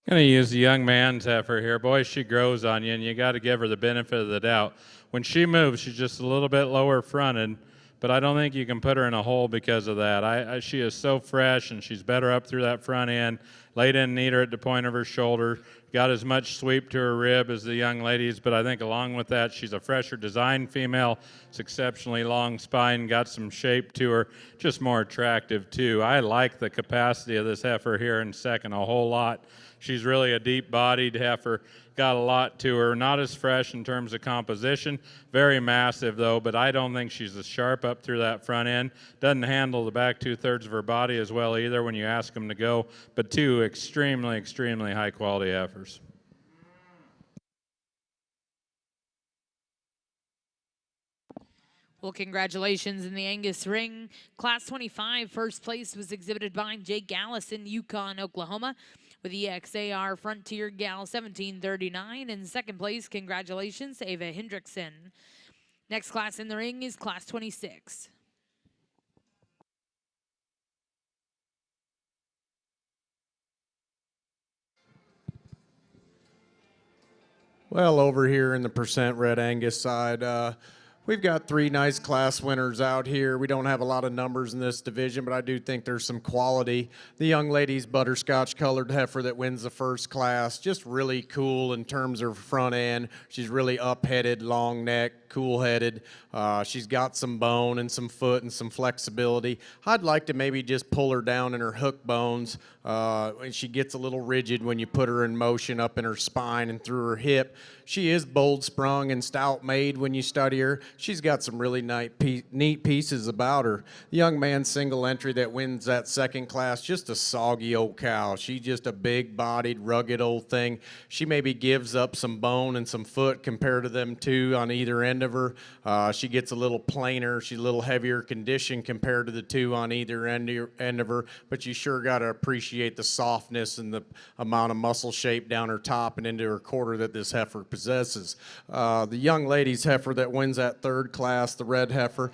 Going to use the young man's heifer here. Boy, she grows on you, and you got to give her the benefit of the doubt. When she moves, she's just a little bit lower fronted, but I don't think you can put her in a hole because of that. She is so fresh, and she's better up through that front end. Laid in neater at the point of her shoulder. Got as much sweep to her rib as the young ladies, but I think along with that, she's a fresher design female. It's exceptionally long spine, got some shape to her, just more attractive too. I like the capacity of this heifer here in second a whole lot. She's really a deep-bodied heifer, got a lot to her. Not as fresh in terms of composition, very massive though, but I don't think she's as sharp up through that front end. Doesn't handle the back 2/3 of her body as well either when you ask them to go, but two extremely, extremely high-quality heifers. Well, congratulations in the Angus ring. Class 25 first place was exhibited by Jake Gallus in Yukon, Oklahoma, with EXAR Frontier Gal 1739. In second place, congratulations, Ava Hendrickson. Next class in the ring is Class 26. Well, over here in the percent Red Angus side, we've got three nice class winners out here. We don't have a lot of numbers in this division, but I do think there's some quality. The young lady's butterscotch colored heifer that wins the first class, just really cool in terms of front end. She's really up-headed, long neck, cool-headed. She's got some bone and some foot and some flexibility. I'd like to maybe just pull her down in her hook bones, and she gets a little rigid when you put her in motion up in her spine and through her hip. She is bold sprung and stout made when you study her. She's got some really neat pieces about her. The young man single entry that wins that second class, just a soggy old cow. She's just a big-bodied, rugged old thing. She maybe gives up some bone and some foot compared to them two on either end of her. She gets a little plainer. She's a little heavier condition compared to the two on either end of her, but you sure got to appreciate the softness and the amount of muscle shape down her top and into her quarter that this heifer possesses. The young lady's heifer that wins that third class, the red heifer,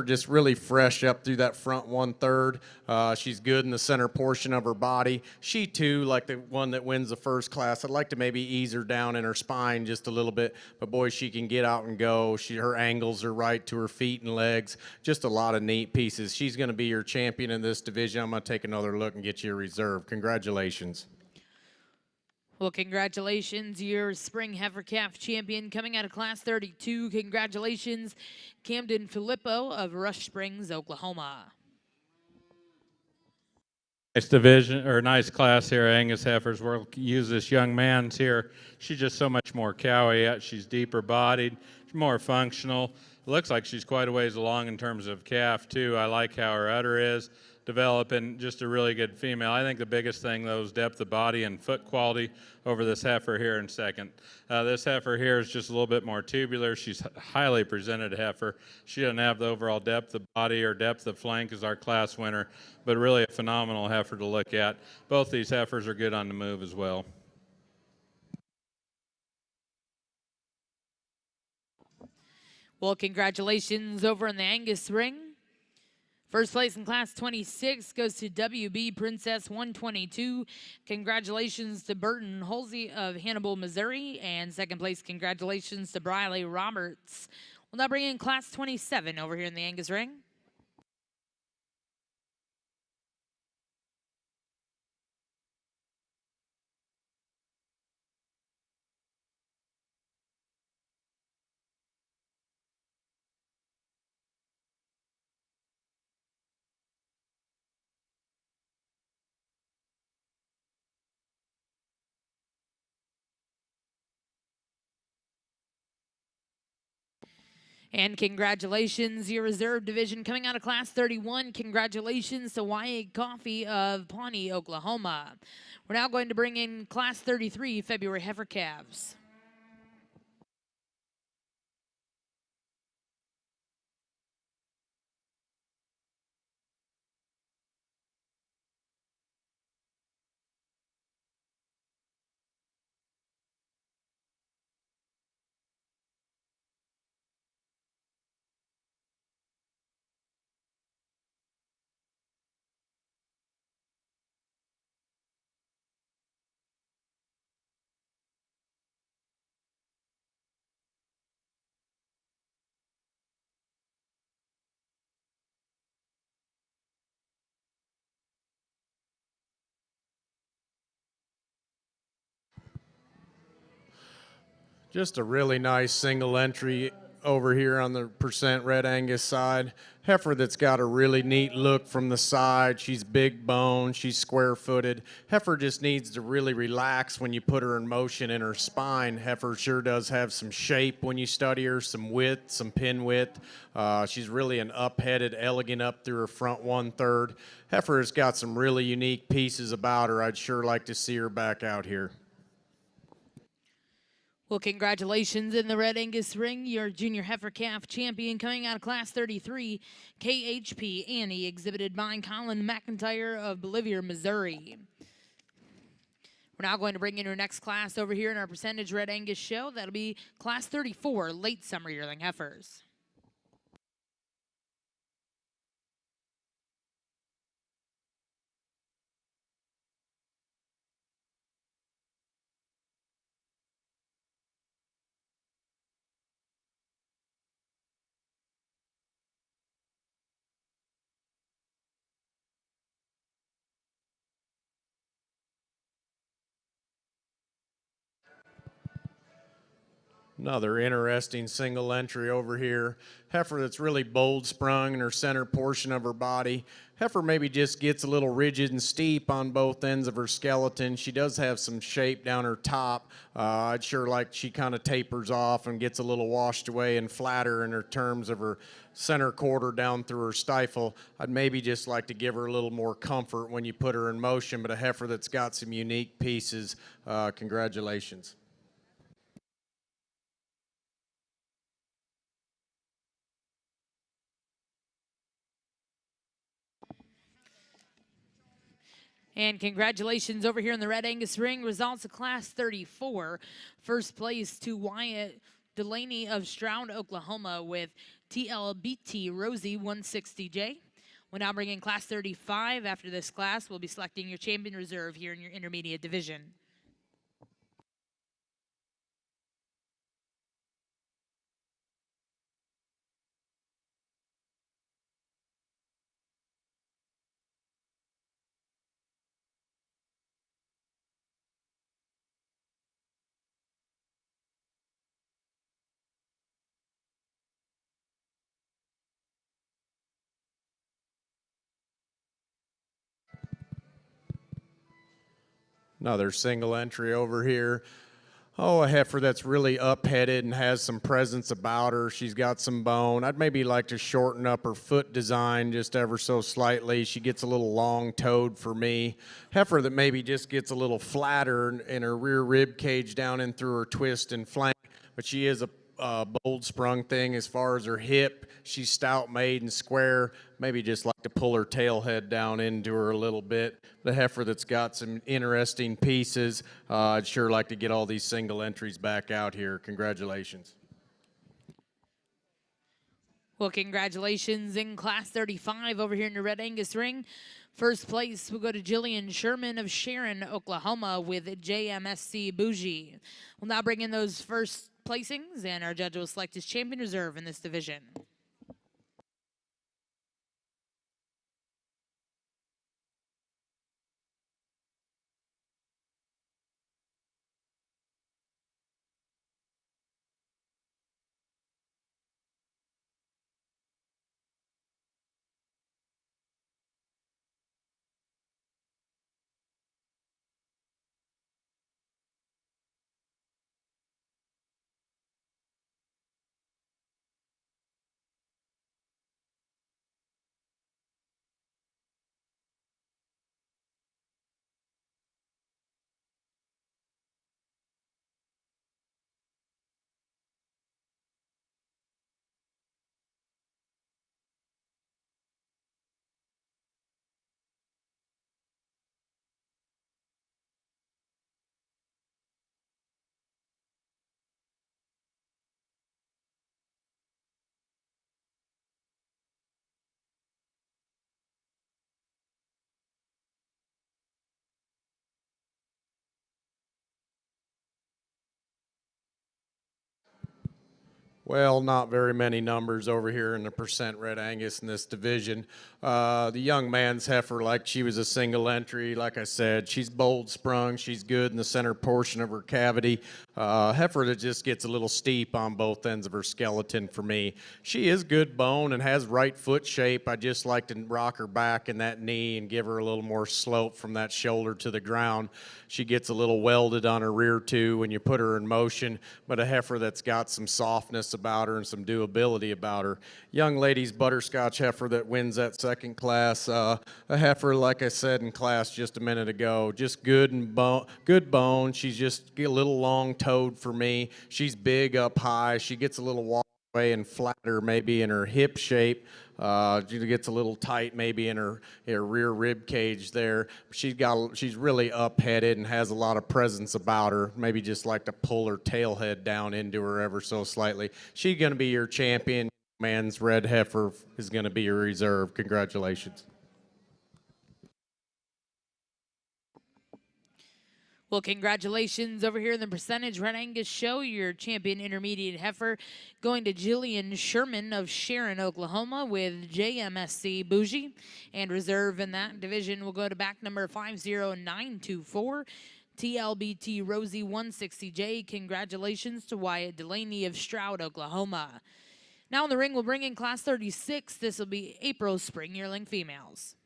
just really fresh up through that front 1/3. She's good in the center portion of her body. She too, like the one that wins the first class, I'd like to maybe ease her down in her spine just a little bit, but boy, she can get out and go. Her angles are right to her feet and legs. Just a lot of neat pieces. She's going to be your champion in this division. I'm going to take another look and get you a reserve. Congratulations. Well, congratulations, your spring heifer calf champion coming out of class 32. Congratulations, Camden Filippo of Rush Springs, Oklahoma. Nice division, or nice class here, Angus heifers. We'll use this young man's here. She's just so much more cowy. She's deeper bodied, she's more functional. It looks like she's quite a ways along in terms of calf, too. I like how her udder is developing, just a really good female. I think the biggest thing, though, is depth of body and foot quality over this heifer here in second. This heifer here is just a little bit more tubular. She's a highly presented heifer. She doesn't have the overall depth of body or depth of flank as our class winner, but really a phenomenal heifer to look at. Both these heifers are good on the move as well. Well, congratulations over in the Angus ring. First place in class 26 goes to WB Princess 122. Congratulations to Burton Holsey of Hannibal, Missouri. And second place, congratulations to Briley Roberts. We'll now bring in class 27 over here in the Angus ring. And congratulations, your reserve division coming out of class 31. Congratulations to Y.A. Coffee of Pawnee, Oklahoma. We're now going to bring in class 33 February heifer calves. Just a really nice single entry over here on the percent red Angus side. Heifer that's got a really neat look from the side. She's big bone, she's square footed. Heifer just needs to really relax when you put her in motion in her spine. Heifer sure does have some shape when you study her, some width, some pin width. She's really an up-headed, elegant up through her front 1/3. Heifer has got some really unique pieces about her. I'd sure like to see her back out here. Well, congratulations in the red Angus ring, your junior heifer calf champion coming out of class 33, KHP Annie, exhibited by Colin McIntyre of Bolivia, Missouri. We're now going to bring in our next class over here in our percentage red Angus show. That'll be class 34, late summer yearling heifers. Another interesting single entry over here. Heifer that's really bold sprung in her center portion of her body. Heifer maybe just gets a little rigid and steep on both ends of her skeleton. She does have some shape down her top. I'd sure like she kind of tapers off and gets a little washed away and flatter in her terms of her center quarter down through her stifle. I'd maybe just like to give her a little more comfort when you put her in motion, but a heifer that's got some unique pieces. Congratulations. And congratulations over here in the Red Angus ring. Results of Class 34. First place to Wyatt Delaney of Stroud, Oklahoma with TLBT Rosie 160J. We'll now bring in Class 35. After this class, we'll be selecting your champion reserve here in your intermediate division. Another single entry over here. Oh, a heifer that's really up-headed and has some presence about her. She's got some bone. I'd maybe like to shorten up her foot design just ever so slightly. She gets a little long-toed for me. Heifer that maybe just gets a little flatter in her rear rib cage down in through her twist and flank, but she is a bold sprung thing as far as her hip. She's stout made and square. Maybe just like to pull her tail head down into her a little bit. The heifer that's got some interesting pieces. I'd sure like to get all these single entries back out here. Congratulations. Well, congratulations in Class 35 over here in the Red Angus ring. First place will go to Jillian Sherman of Sharon, Oklahoma with JMSC Bougie. We'll now bring in those first placings, and our judge will select his champion reserve in this division. Well, not very many numbers over here in the percent Red Angus in this division. The young man's heifer, like she was a single entry. Like I said, she's bold sprung. She's good in the center portion of her cavity. Heifer that just gets a little steep on both ends of her skeleton for me. She is good bone and has right foot shape. I just like to rock her back in that knee and give her a little more slope from that shoulder to the ground. She gets a little welded on her rear too when you put her in motion, but a heifer that's got some softness about her and some doability about her. Young lady's butterscotch heifer that wins that second class. A heifer, like I said in class just a minute ago, just good and good bone. She's just a little long-toed for me. She's big up high. She gets a little walkway and flatter maybe in her hip shape. She gets a little tight maybe in her rear rib cage there. She's really up-headed and has a lot of presence about her. Maybe just like to pull her tail head down into her ever so slightly. She's going to be your champion. Man's red heifer is going to be your reserve. Congratulations. Well, congratulations over here in the percentage Red Angus show. Your champion intermediate heifer going to Jillian Sherman of Sharon, Oklahoma with JMSC Bougie. And reserve in that division will go to back number 50924. TLBT Rosie 160J, congratulations to Wyatt Delaney of Stroud, Oklahoma. Now in the ring, we'll bring in Class 36. This will be April Spring Yearling Females.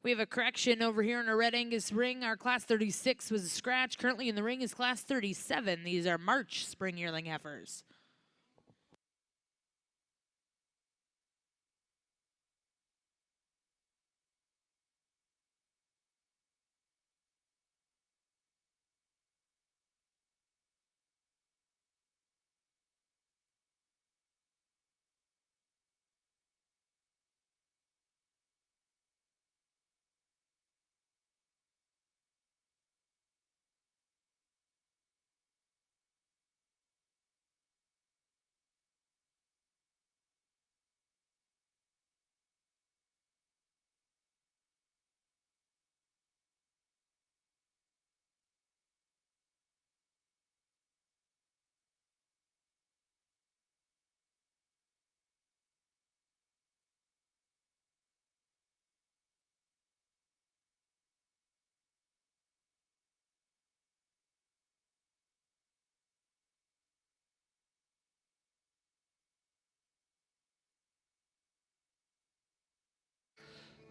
We have a correction over here in our Red Angus ring. Our Class 36 was a scratch. Currently in the ring is Class 37. These are March Spring Yearling heifers.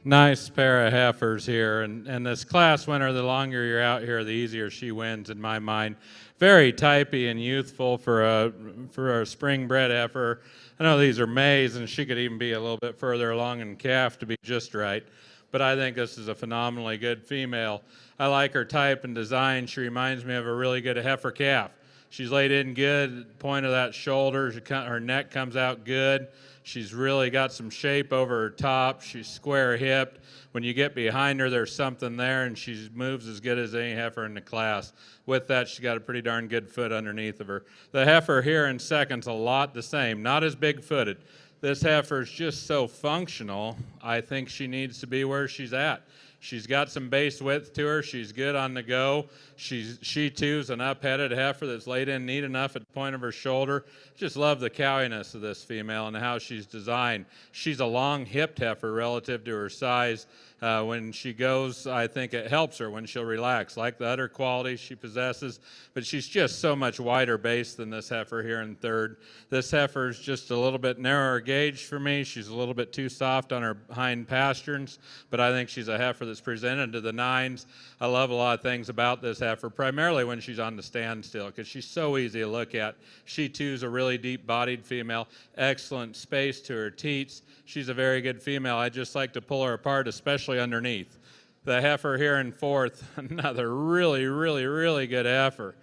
Nice pair of heifers here, and this class winner, the longer you're out here, the easier she wins in my mind. Very typey and youthful for a spring bred heifer. I know these are Mays, and she could even be a little bit further along in calf to be just right, but I think this is a phenomenally good female. I like her type and design. She reminds me of a really good heifer calf. She's laid in good, point of that shoulder, her neck comes out good. She's really got some shape over her top. She's square hipped. When you get behind her, there's something there, and she moves as good as any heifer in the class. With that, she's got a pretty darn good foot underneath of her. The heifer here in second's a lot the same, not as big-footed. This heifer is just so functional, I think she needs to be where she's at. She's got some base width to her. She's good on the go. She too's an up-headed heifer that's laid in neat enough at the point of her shoulder. Just love the cowiness of this female and how she's designed. She's a long-hipped heifer relative to her size. When she goes, I think it helps her when she'll relax, like the udder quality she possesses, but she's just so much wider base than this heifer here in third. This heifer is just a little bit narrower gauge for me. She's a little bit too soft on her hind pasterns, but I think she's a heifer that's presented to the nines. I love a lot of things about this heifer, primarily when she's on the standstill, because she's so easy to look at. She too is a really deep-bodied female, excellent space to her teats. She's a very good female. I just like to pull her apart, especially underneath. The heifer here in fourth, another really, really, really good heifer.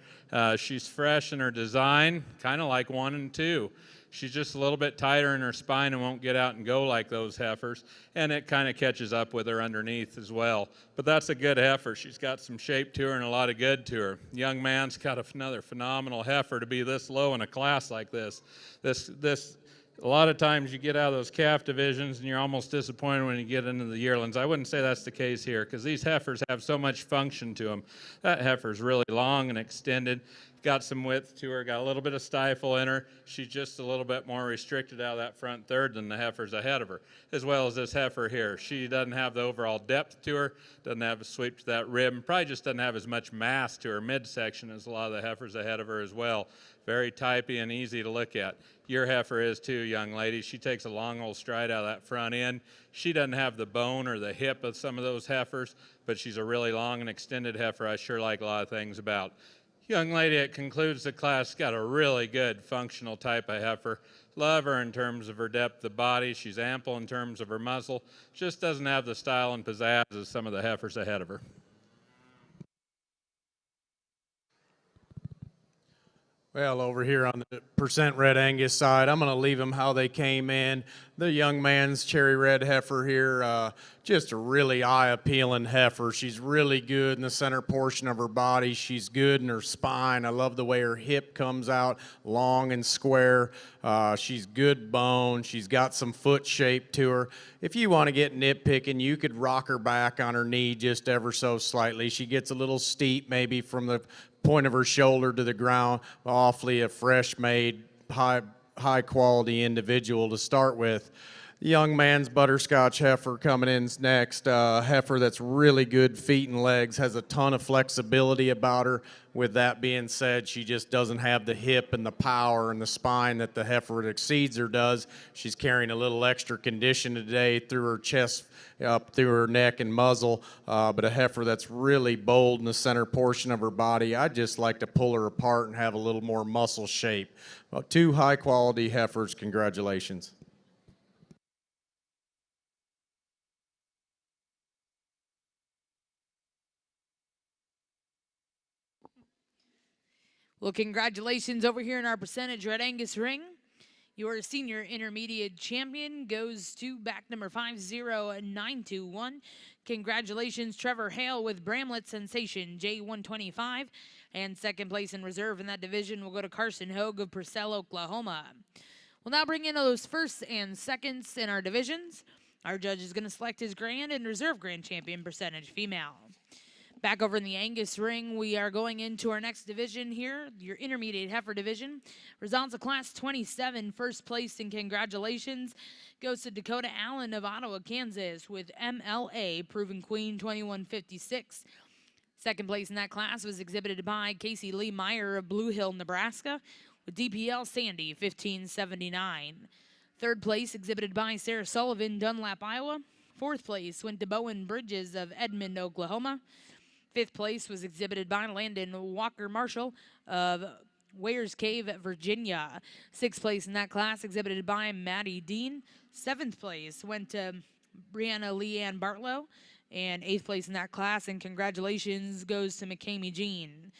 She's fresh in her design, kind of like 1 and 2. She's just a little bit tighter in her spine and won't get out and go like those heifers, and it kind of catches up with her underneath as well. But that's a good heifer. She's got some shape to her and a lot of good to her. Young man's got another phenomenal heifer to be this low in a class like this. A lot of times you get out of those calf divisions and you're almost disappointed when you get into the yearlings. I wouldn't say that's the case here because these heifers have so much function to them. That heifer's really long and extended, got some width to her, got a little bit of stifle in her. She's just a little bit more restricted out of that front third than the heifers ahead of her, as well as this heifer here. She doesn't have the overall depth to her, doesn't have a sweep to that rib, and probably just doesn't have as much mass to her midsection as a lot of the heifers ahead of her as well. Very typey and easy to look at. Your heifer is too, young lady. She takes a long old stride out of that front end. She doesn't have the bone or the hip of some of those heifers, but she's a really long and extended heifer I sure like a lot of things about. Young lady that concludes the class got a really good functional type of heifer. Love her in terms of her depth of body. She's ample in terms of her muzzle. Just doesn't have the style and pizzazz as some of the heifers ahead of her. Well, over here on the percent red Angus side, I'm going to leave them how they came in. The young man's cherry red heifer here, just a really eye-appealing heifer. She's really good in the center portion of her body. She's good in her spine. I love the way her hip comes out long and square. She's good bone. She's got some foot shape to her. If you want to get nitpicking, you could rock her back on her knee just ever so slightly. She gets a little steep maybe from the point of her shoulder to the ground. Awfully a fresh made, high quality individual to start with. The young man's butterscotch heifer coming in next. Heifer that's really good feet and legs, has a ton of flexibility about her. With that being said, she just doesn't have the hip and the power and the spine that the heifer that exceeds her does. She's carrying a little extra condition today through her chest, up through her neck and muzzle, but a heifer that's really bold in the center portion of her body. I just like to pull her apart and have a little more muscle shape. Two high quality heifers, congratulations. Well, congratulations over here in our percentage red Angus ring. Your senior intermediate champion goes to back number 50921. Congratulations, Trevor Hale with Bramlett Sensation J125. And second place in reserve in that division will go to Carson Hogue of Purcell, Oklahoma. We'll now bring in those firsts and seconds in our divisions. Our judge is going to select his grand and reserve grand champion percentage female. Back over in the Angus ring, we are going into our next division here, your intermediate heifer division. Results of class 27, first place and congratulations goes to Dakota Allen of Ottawa, Kansas with MLA Proven Queen 2156. Second place in that class was exhibited by Casey Lee Meyer of Blue Hill, Nebraska with DPL Sandy 1579. Third place exhibited by Sarah Sullivan, Dunlap, Iowa. Fourth place went to Bowen Bridges of Edmond, Oklahoma. Fifth place was exhibited by Landon Walker Marshall of Wares Cave, Virginia. Sixth place in that class exhibited by Maddie Dean. Seventh place went to Brianna Leanne Bartlow. And eighth place in that class, and congratulations goes to McCamey Jean.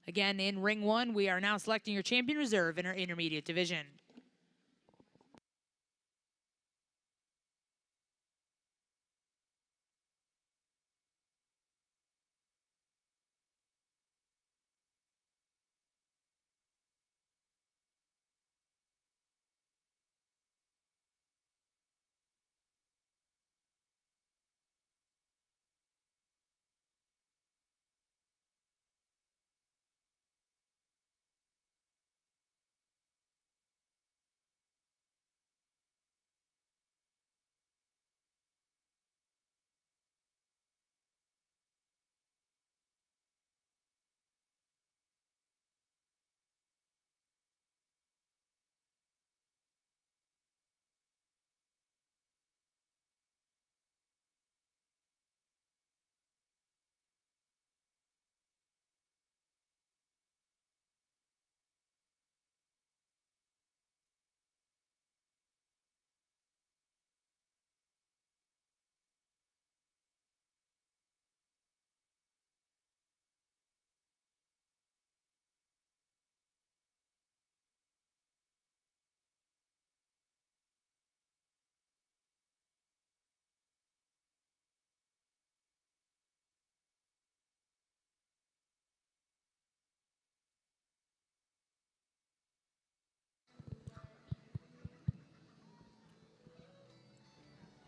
Again, in ring one, we are now selecting your champion reserve in our intermediate division.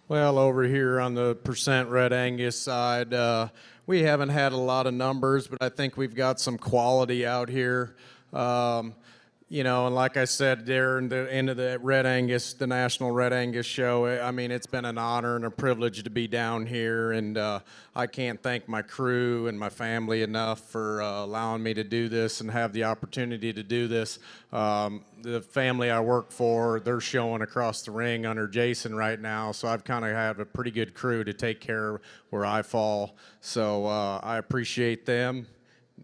Well, over here on the percent red Angus side, we haven't had a lot of numbers, but I think we've got some quality out here. You know, and like I said, there in the end of the Red Angus, the National Red Angus show, I mean, it's been an honor and a privilege to be down here, and I can't thank my crew and my family enough for allowing me to do this and have the opportunity to do this. The family I work for, they're showing across the ring under Jason right now, so I've kind of had a pretty good crew to take care of where I fall, so I appreciate them.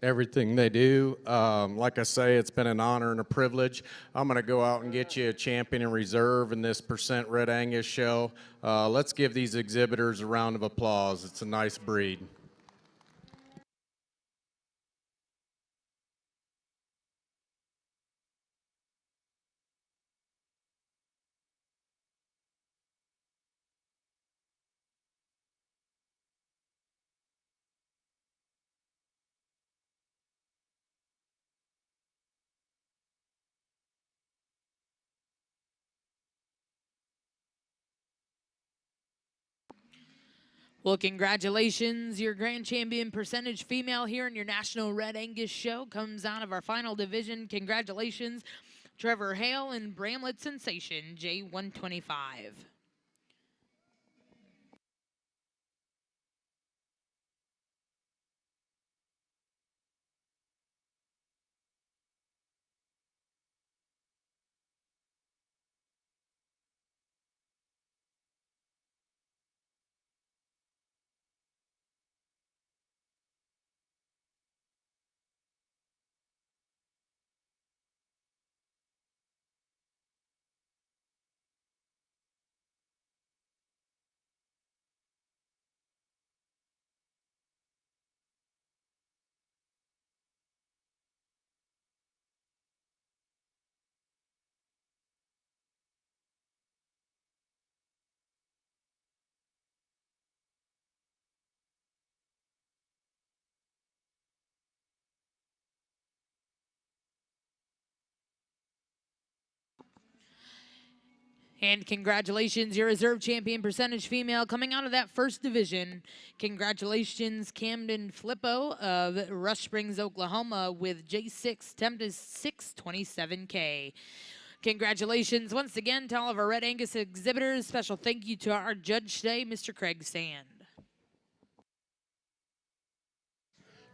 Everything they do. Like I say, it's been an honor and a privilege. I'm going to go out and get you a champion in reserve in this percent Red Angus show. Let's give these exhibitors a round of applause. It's a nice breed. Well, congratulations. Your grand champion percentage female here in your National Red Angus show comes out of our final division. Congratulations, Trevor Hale and Bramlett Sensation, J125. And congratulations, your reserve champion percentage female coming out of that first division. Congratulations, Camden Flippo of Rush Springs, Oklahoma with J6 Tempest 627K. Congratulations once again to all of our Red Angus exhibitors. Special thank you to our judge today, Mr. Craig Sand.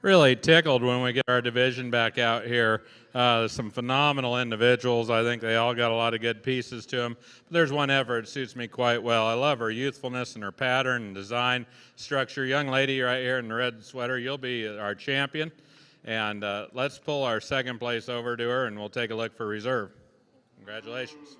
Really tickled when we get our division back out here. Some phenomenal individuals. I think they all got a lot of good pieces to them. But there's one heifer that suits me quite well. I love her youthfulness and her pattern and design structure. Young lady right here in the red sweater, you'll be our champion. And let's pull our second place over to her and we'll take a look for reserve. Congratulations.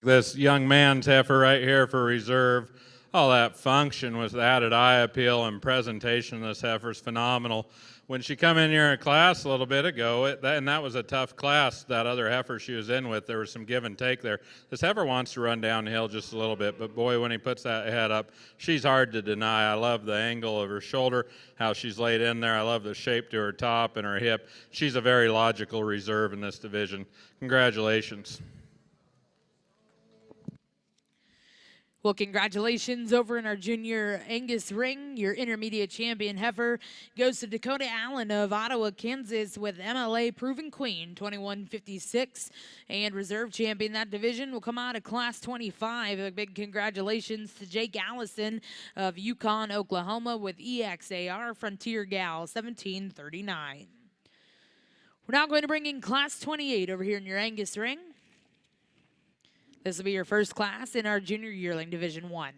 This young man's heifer right here for reserve. All that function with added eye appeal and presentation of this heifer's phenomenal. When she come in here in class a little bit ago, and that was a tough class, that other heifer she was in with, there was some give and take there. This heifer wants to run downhill just a little bit, but boy, when he puts that head up, she's hard to deny. I love the angle of her shoulder, how she's laid in there. I love the shape to her top and her hip. She's a very logical reserve in this division. Congratulations. Well, congratulations over in our junior Angus ring. Your intermediate champion heifer goes to Dakota Allen of Ottawa, Kansas with MLA Proven Queen 2156. And reserve champion that division will come out of class 25. A big congratulations to Jake Allison of Yukon, Oklahoma with EXAR Frontier Gal 1739. We're now going to bring in class 28 over here in your Angus ring. This will be your first class in our junior yearling Division 1.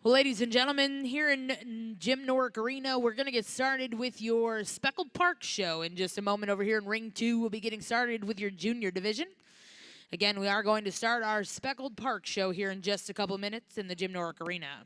Well, ladies and gentlemen, here in Jim Norick Arena, we're going to get started with your Speckled Park show in just a moment. Over here in Ring 2, we'll be getting started with your junior division. Again, we are going to start our Speckled Park show here in just a couple minutes in the Jim Norick Arena.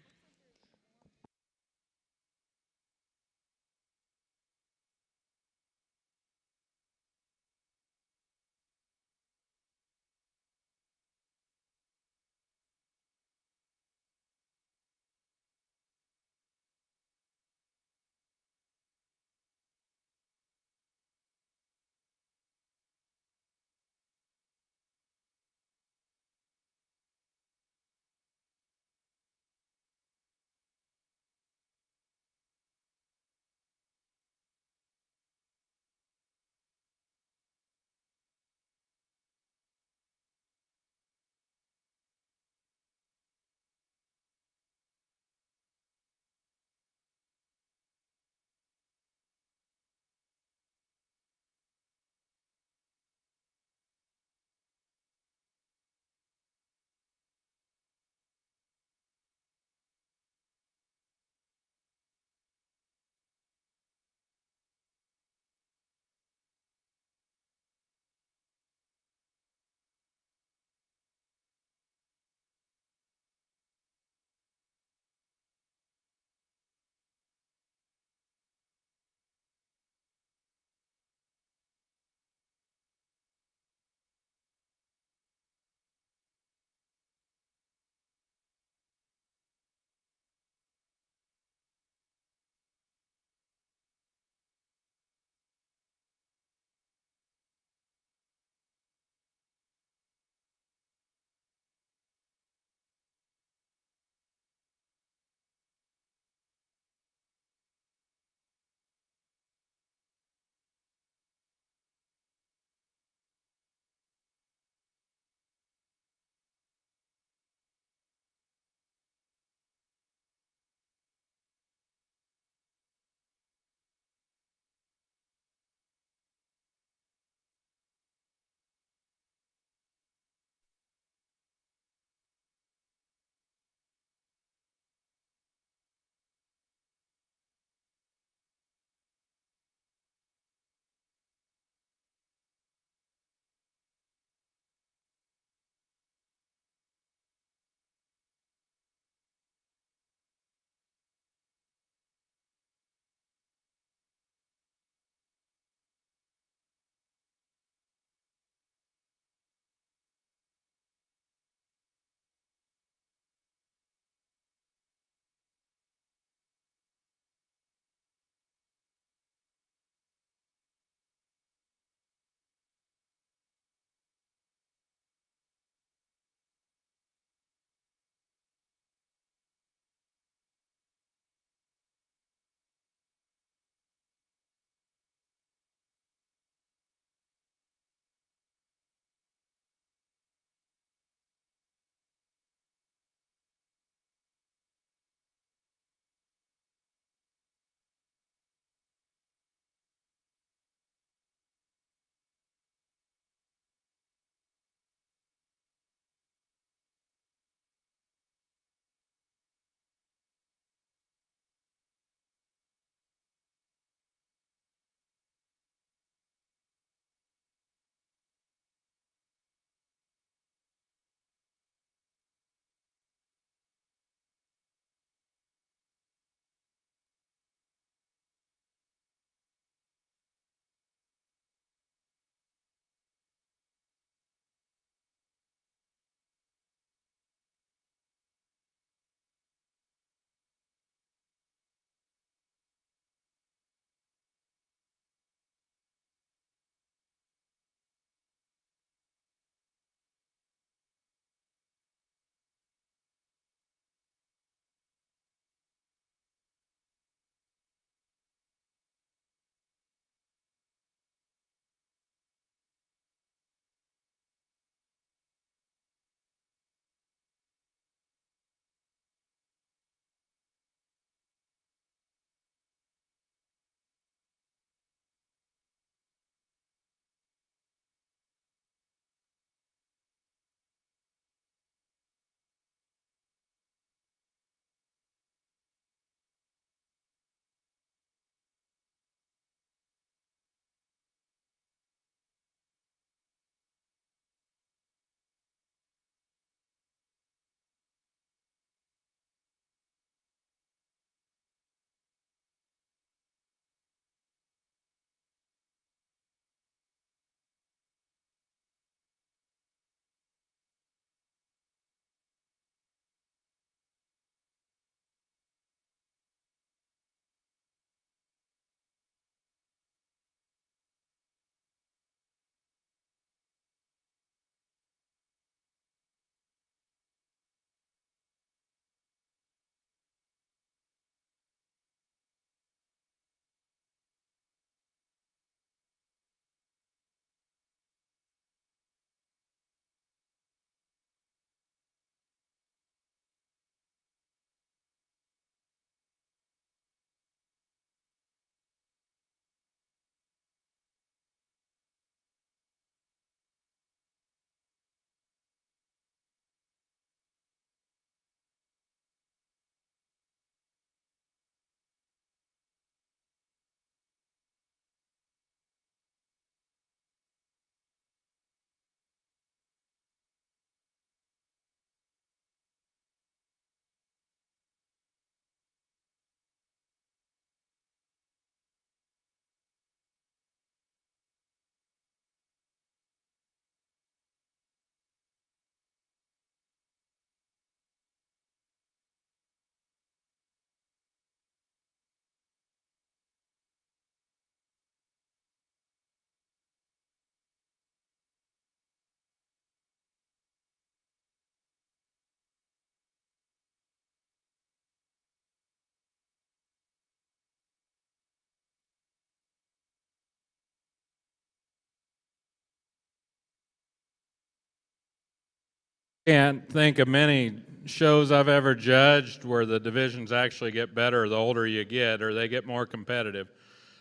Can't think of many shows I've ever judged where the divisions actually get better the older you get, or they get more competitive.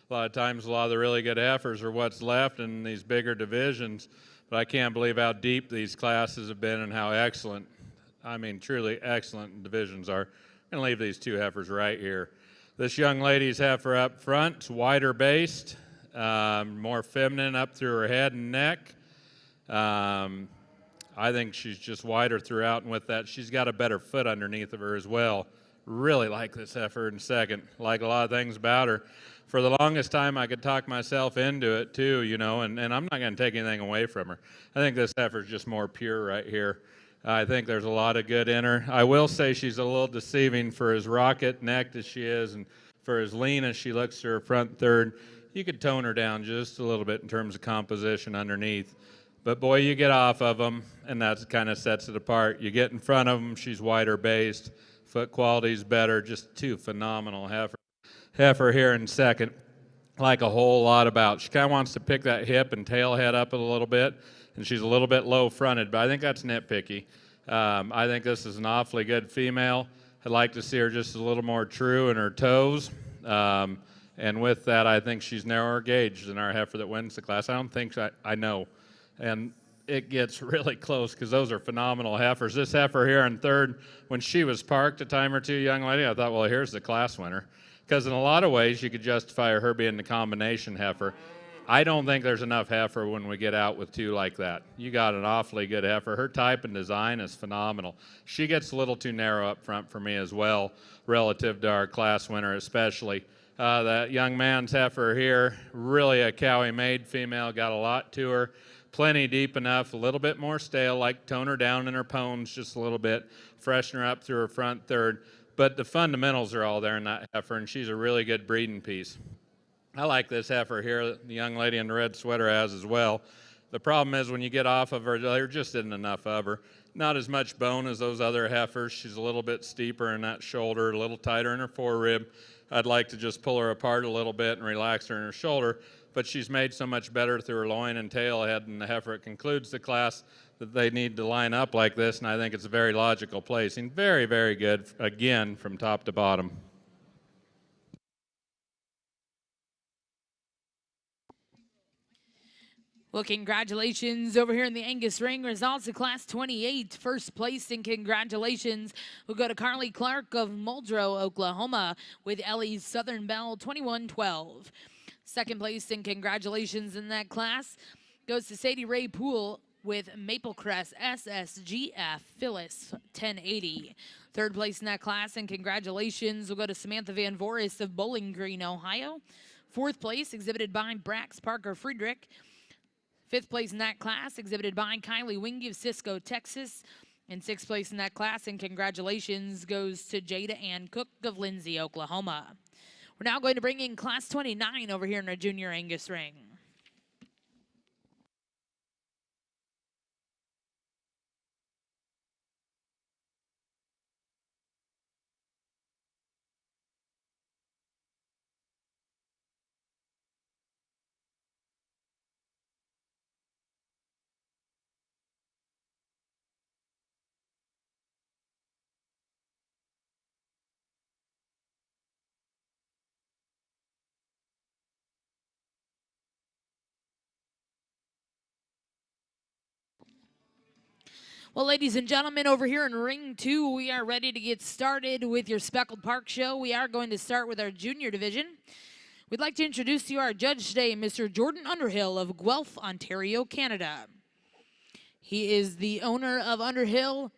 A lot of times, a lot of the really good heifers are what's left in these bigger divisions, but I can't believe how deep these classes have been and how excellent, I mean, truly excellent divisions are. I'm going to leave these two heifers right here. This young lady's heifer up front, wider based, more feminine up through her head and neck. I think she's just wider throughout, and with that, she's got a better foot underneath of her as well. Really like this heifer in second. Like a lot of things about her. For the longest time, I could talk myself into it too, you know, and I'm not going to take anything away from her. I think this heifer's just more pure right here. I think there's a lot of good in her. I will say she's a little deceiving for as rocket-necked as she is and for as lean as she looks to her front third. You could tone her down just a little bit in terms of composition underneath. But boy, you get off of them, and that kind of sets it apart. You get in front of them, she's wider based, foot quality's better, just two phenomenal heifer here in second. Like a whole lot about. She kind of wants to pick that hip and tail head up a little bit, and she's a little bit low fronted, but I think that's nitpicky. I think this is an awfully good female. I'd like to see her just a little more true in her toes. And with that, I think she's narrower gauge than our heifer that wins the class. I don't think I know. And it gets really close because those are phenomenal heifers. This heifer here in third, when she was parked a time or two, young lady, I thought, well, here's the class winner. Because in a lot of ways, you could justify her being the combination heifer. I don't think there's enough heifer when we get out with two like that. You got an awfully good heifer. Her type and design is phenomenal. She gets a little too narrow up front for me as well, relative to our class winner especially. That young man's heifer here, really a Cowie-made female, got a lot to her. Plenty deep enough, a little bit more stale, like tone her down in her pones just a little bit, freshen her up through her front third. But the fundamentals are all there in that heifer, and she's a really good breeding piece. I like this heifer here, the young lady in the red sweater has as well. The problem is when you get off of her, there just isn't enough of her. Not as much bone as those other heifers. She's a little bit steeper in that shoulder, a little tighter in her forerib. I'd like to just pull her apart a little bit and relax her in her shoulder, but she's made so much better through her loin and tail head and the heifer. It concludes the class that they need to line up like this, and I think it's a very logical placing. Very, very good, again, from top to bottom. Well, congratulations over here in the Angus ring. Results of Class 28. First place and congratulations will go to Carly Clark of Muldrow, Oklahoma, with Ellie's Southern Belle 21-12. Second place and congratulations in that class goes to Sadie Ray Poole with Maple Crest SSGF Phyllis 1080. Third place in that class and congratulations will go to Samantha Van Voris of Bowling Green, Ohio. Fourth place exhibited by Brax Parker Friedrich. Fifth place in that class exhibited by Kylie Wingy of Cisco, Texas. And sixth place in that class and congratulations goes to Jada Ann Cook of Lindsay, Oklahoma. We're now going to bring in Class 29 over here in our Junior Angus ring. Well, ladies and gentlemen, over here in Ring 2, we are ready to get started with your Speckled Park show. We are going to start with our junior division. We'd like to introduce to you our judge today, Mr. Jordan Underhill of Guelph, Ontario, Canada. He is the owner of Underhill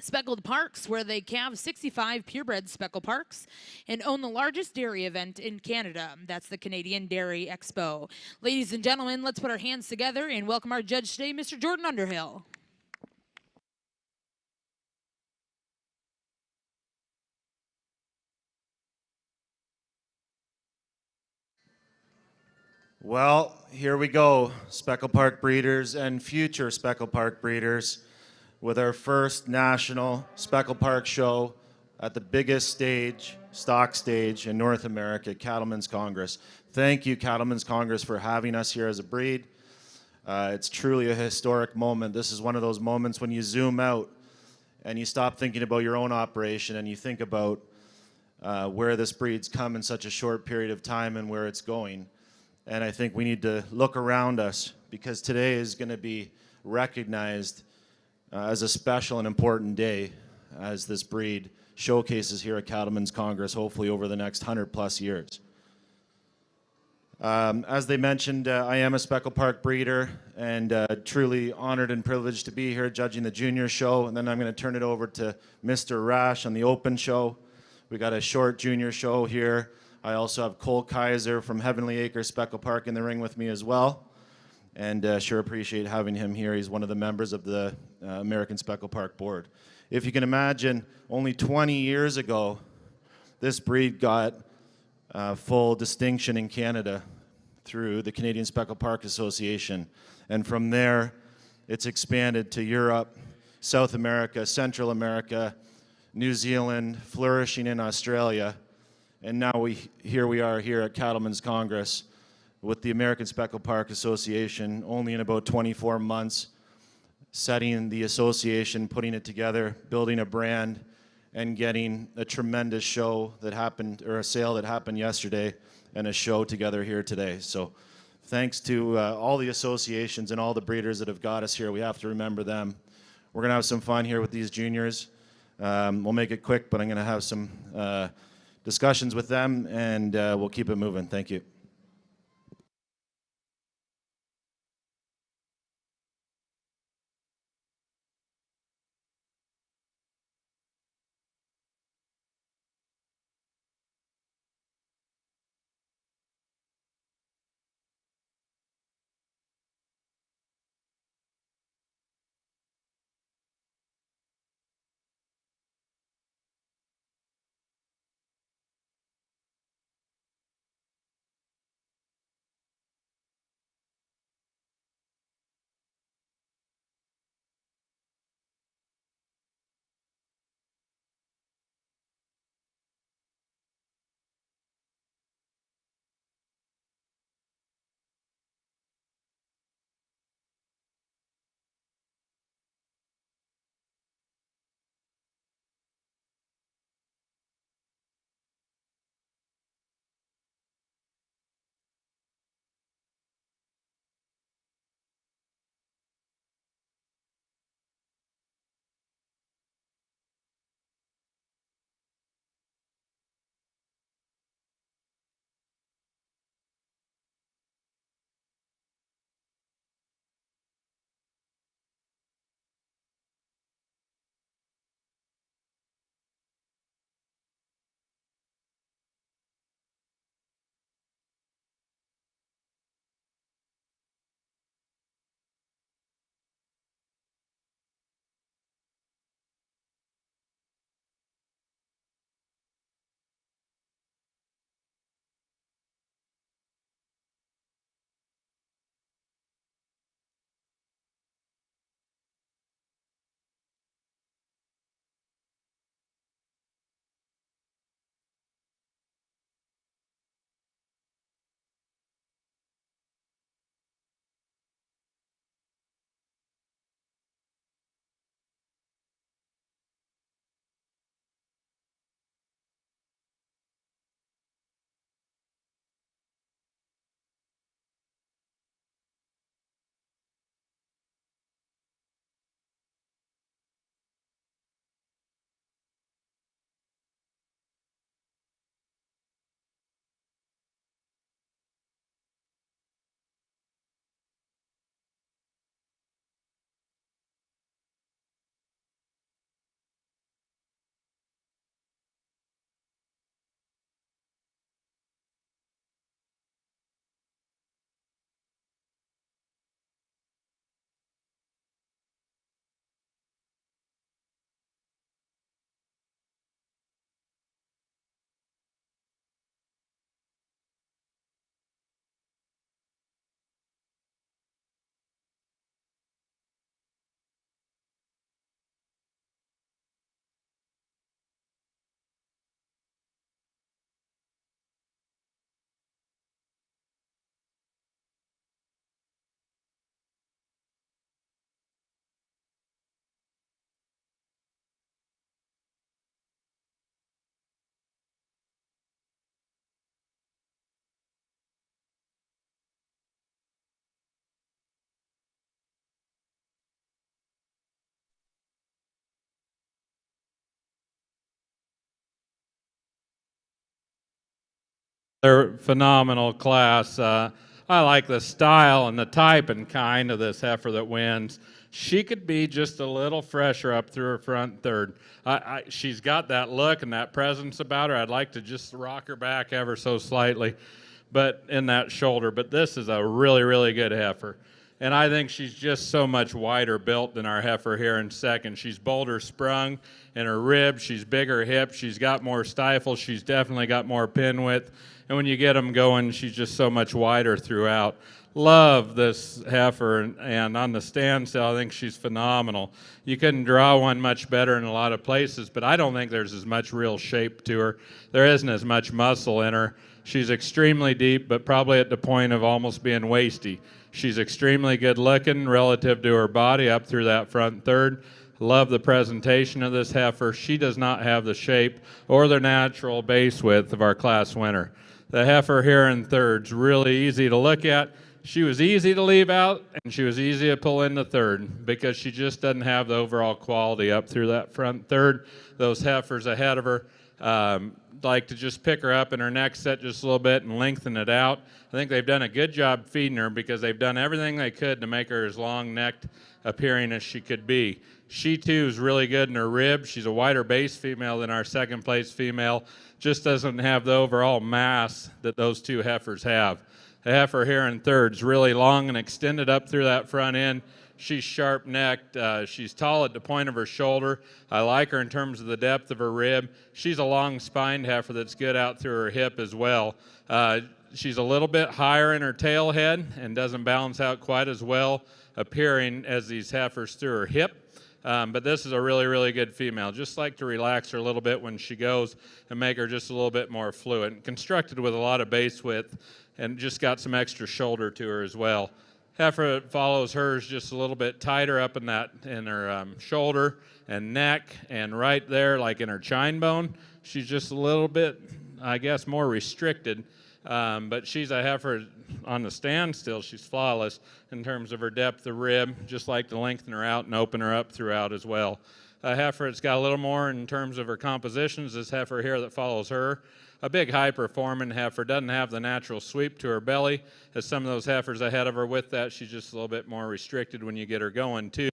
Speckled Parks, where they calve 65 purebred Speckled Parks and own the largest dairy event in Canada. That's the Canadian Dairy Expo. Ladies and gentlemen, let's put our hands together and welcome our judge today, Mr. Jordan Underhill. Well, here we go, Speckled Park breeders and future Speckled Park breeders, with our first national Speckled Park show at the biggest stage, stock stage in North America, Cattlemen's Congress. Thank you, Cattlemen's Congress, for having us here as a breed. It's truly a historic moment. This is one of those moments when you zoom out and you stop thinking about your own operation and you think about where this breed's come in such a short period of time and where it's going. And I think we need to look around us, because today is going to be recognized as a special and important day as this breed showcases here at Cattlemen's Congress, hopefully over the next 100+ years. As they mentioned, I am a Speckled Park breeder, and truly honored and privileged to be here judging the junior show. And then I'm going to turn it over to Mr. Rash on the open show. We got a short junior show here. I also have Cole Kaiser from Heavenly Acres Speckled Park in the ring with me as well. And sure appreciate having him here. He's one of the members of the American Speckled Park Board. If you can imagine, only 20 years ago, this breed got full distinction in Canada through the Canadian Speckled Park Association. And from there, it's expanded to Europe, South America, Central America, New Zealand, flourishing in Australia. And now here we are here at Cattlemen's Congress with the American Speckled Park Association, only in about 24 months, setting the association, putting it together, building a brand, and getting a tremendous show that happened, or a sale that happened yesterday, and a show together here today. So thanks to all the associations and all the breeders that have got us here. We have to remember them. We're going to have some fun here with these juniors. We'll make it quick, but I'm going to have some discussions with them, and we'll keep it moving. Thank you. They're phenomenal class. I like the style and the type and kind of this heifer that wins. She could be just a little fresher up through her front third. She's got that look and that presence about her. I'd like to just rock her back ever so slightly, but in that shoulder. But this is a really, really good heifer. And I think she's just so much wider built than our heifer here in second. She's bolder sprung in her ribs. She's bigger hips. She's got more stifle. She's definitely got more pin width. And when you get them going, she's just so much wider throughout. Love this heifer, and on the standstill, I think she's phenomenal. You couldn't draw one much better in a lot of places, but I don't think there's as much real shape to her. There isn't as much muscle in her. She's extremely deep, but probably at the point of almost being waisty. She's extremely good looking relative to her body up through that front third. Love the presentation of this heifer. She does not have the shape or the natural base width of our class winner. The heifer here in third's really easy to look at. She was easy to leave out, and she was easy to pull into third because she just doesn't have the overall quality up through that front third. Those heifers ahead of her like to just pick her up in her neck set just a little bit and lengthen it out. I think they've done a good job feeding her because they've done everything they could to make her as long-necked appearing as she could be. She, too, is really good in her ribs. She's a wider base female than our second-place female. Just doesn't have the overall mass that those two heifers have. The heifer here in third is really long and extended up through that front end. She's sharp-necked. She's tall at the point of her shoulder. I like her in terms of the depth of her rib. She's a long-spined heifer that's good out through her hip as well. She's a little bit higher in her tail head and doesn't balance out quite as well appearing as these heifers through her hip. But this is a really, really good female. Just like to relax her a little bit when she goes and make her just a little bit more fluid. Constructed with a lot of base width and just got some extra shoulder to her as well. Heifer that follows her is just a little bit tighter up in her shoulder and neck, and right there, like in her chine bone, she's just a little bit, I guess, more restricted. But she's a heifer on the standstill. She's flawless in terms of her depth of rib. Just like to lengthen her out and open her up throughout as well. A heifer that's got a little more in terms of her compositions. This heifer here that follows her. A big high-performing heifer, doesn't have the natural sweep to her belly as some of those heifers ahead of her. With that, she's just a little bit more restricted when you get her going, too.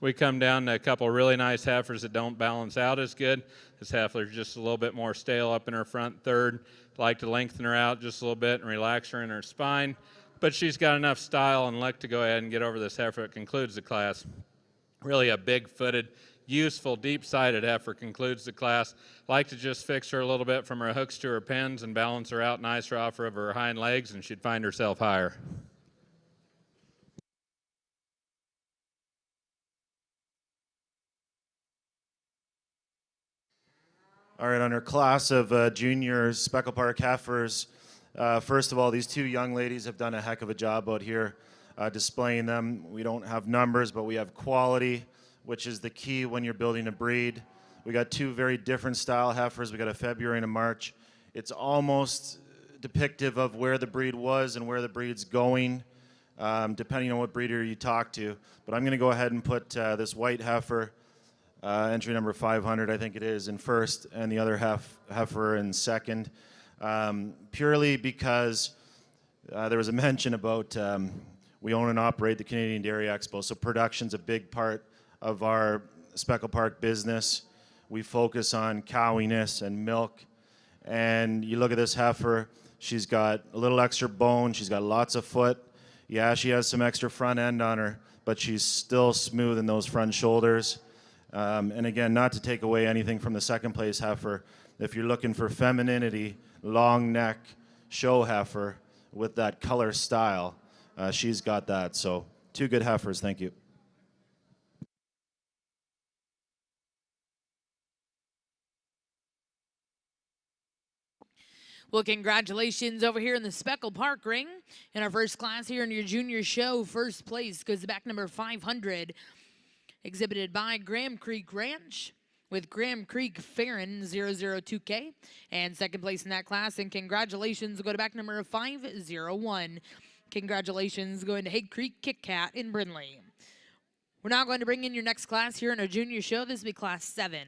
We come down to a couple really nice heifers that don't balance out as good. This heifer's just a little bit more stale up in her front third. Like to lengthen her out just a little bit and relax her in her spine. But she's got enough style and luck to go ahead and get over this heifer. It concludes the class. Really a big-footed, useful, deep-sided heifer concludes the class. Like to just fix her a little bit from her hooks to her pins and balance her out nicer off of her hind legs, and she'd find herself higher. All right, on our class of junior Speckled Park heifers, first of all, these two young ladies have done a heck of a job out here displaying them. We don't have numbers, but we have quality, which is the key when you're building a breed. We got two very different style heifers. We got a February and a March. It's almost depictive of where the breed was and where the breed's going, depending on what breeder you talk to. But I'm going to go ahead and put this white heifer, entry number 500, I think it is, in first, and the other heifer in second, purely because there was a mention about we own and operate the Canadian Dairy Expo, so production's a big part of our Speckled Park business. We focus on cowiness and milk, and you look at this heifer, she's got a little extra bone, she's got lots of foot. Yeah, she has some extra front end on her, but she's still smooth in those front shoulders. And again, not to take away anything from the second place heifer, if you're looking for femininity, long neck, show heifer with that color style, she's got that. So two good heifers, thank you. Well, congratulations over here in the Speckled Park ring. In our first class here in your junior show, first place goes to back number 500, exhibited by Graham Creek Ranch with Graham Creek Farron 002K. And second place in that class, and congratulations go to back number 501. Congratulations going to Hague Creek Kit Kat in Brindley. We're now going to bring in your next class here in our junior show. This will be class 7.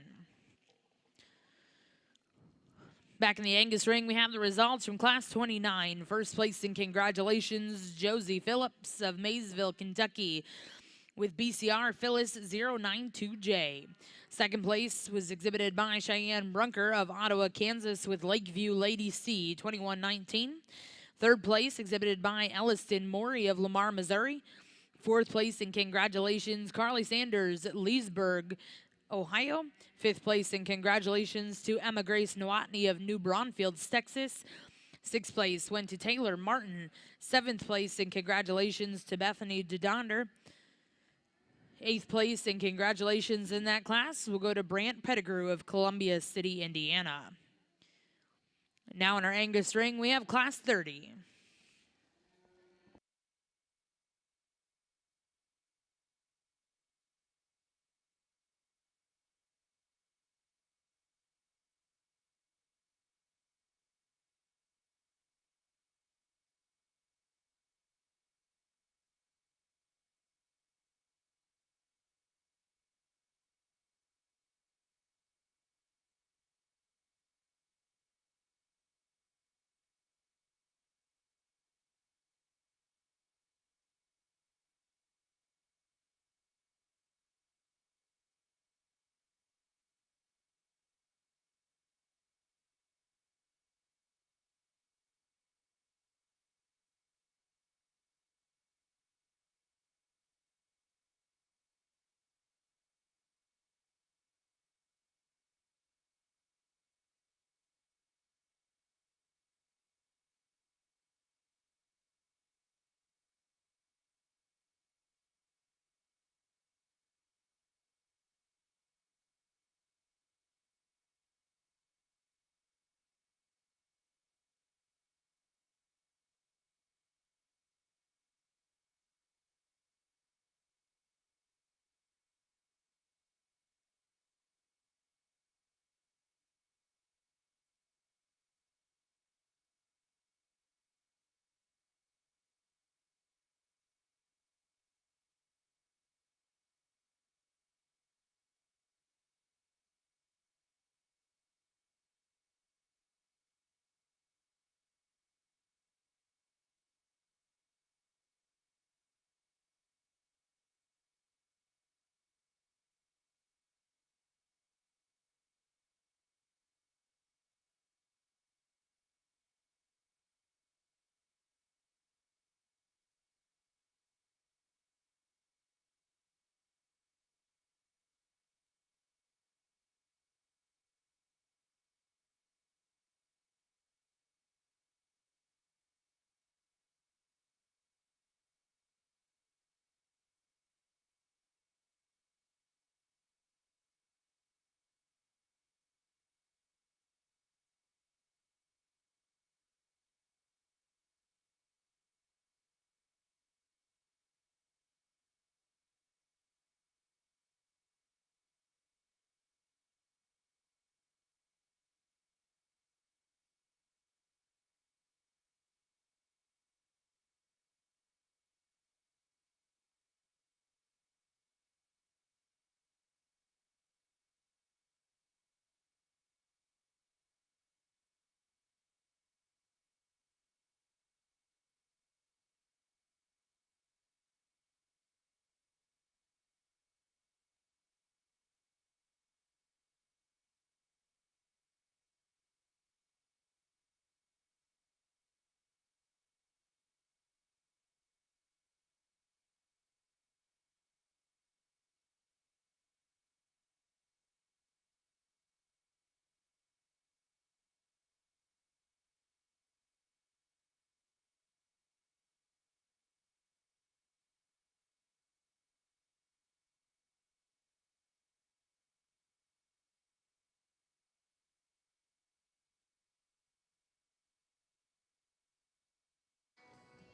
Back in the Angus ring, we have the results from Class 29. First place in congratulations, Josie Phillips of Maysville, Kentucky, with BCR Phyllis 092J. Second place was exhibited by Cheyenne Brunker of Ottawa, Kansas, with Lakeview Lady C 2119. Third place exhibited by Elliston Morey of Lamar, Missouri. Fourth place in congratulations, Carly Sanders, Leesburg, Ohio. Fifth place in congratulations to Emma Grace Nowotny of New Braunfels, Texas. Sixth place went to Taylor Martin. Seventh place in congratulations to Bethany DeDonder. Eighth place in congratulations in that class will go to Brant Pettigrew of Columbia City, Indiana. Now in our Angus ring, we have Class 30.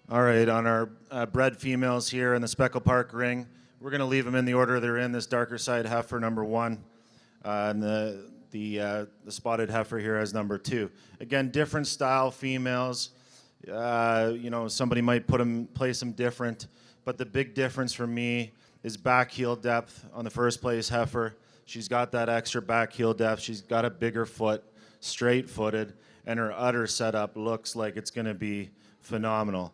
All right, on our bred females here in the Speckled Park ring, we're going to leave them in the order they're in. This darker side heifer, number 1, and the spotted heifer here as number 2. Again, different style females. You know, somebody might place them different, but the big difference for me is back heel depth on the first place heifer. She's got that extra back heel depth. She's got a bigger foot. straight-footed, and her udder setup looks like it's going to be phenomenal.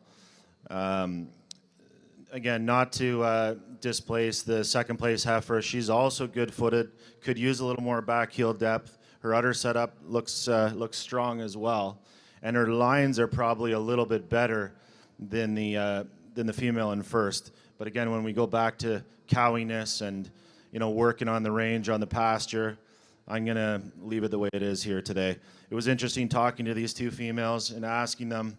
Again, not to displace the second place heifer, she's also good-footed, could use a little more back heel depth. Her udder setup looks strong as well, and her lines are probably a little bit better than the female in first. But again, when we go back to cowiness and working on the range, on the pasture, I'm going to leave it the way it is here today. It was interesting talking to these two females and asking them,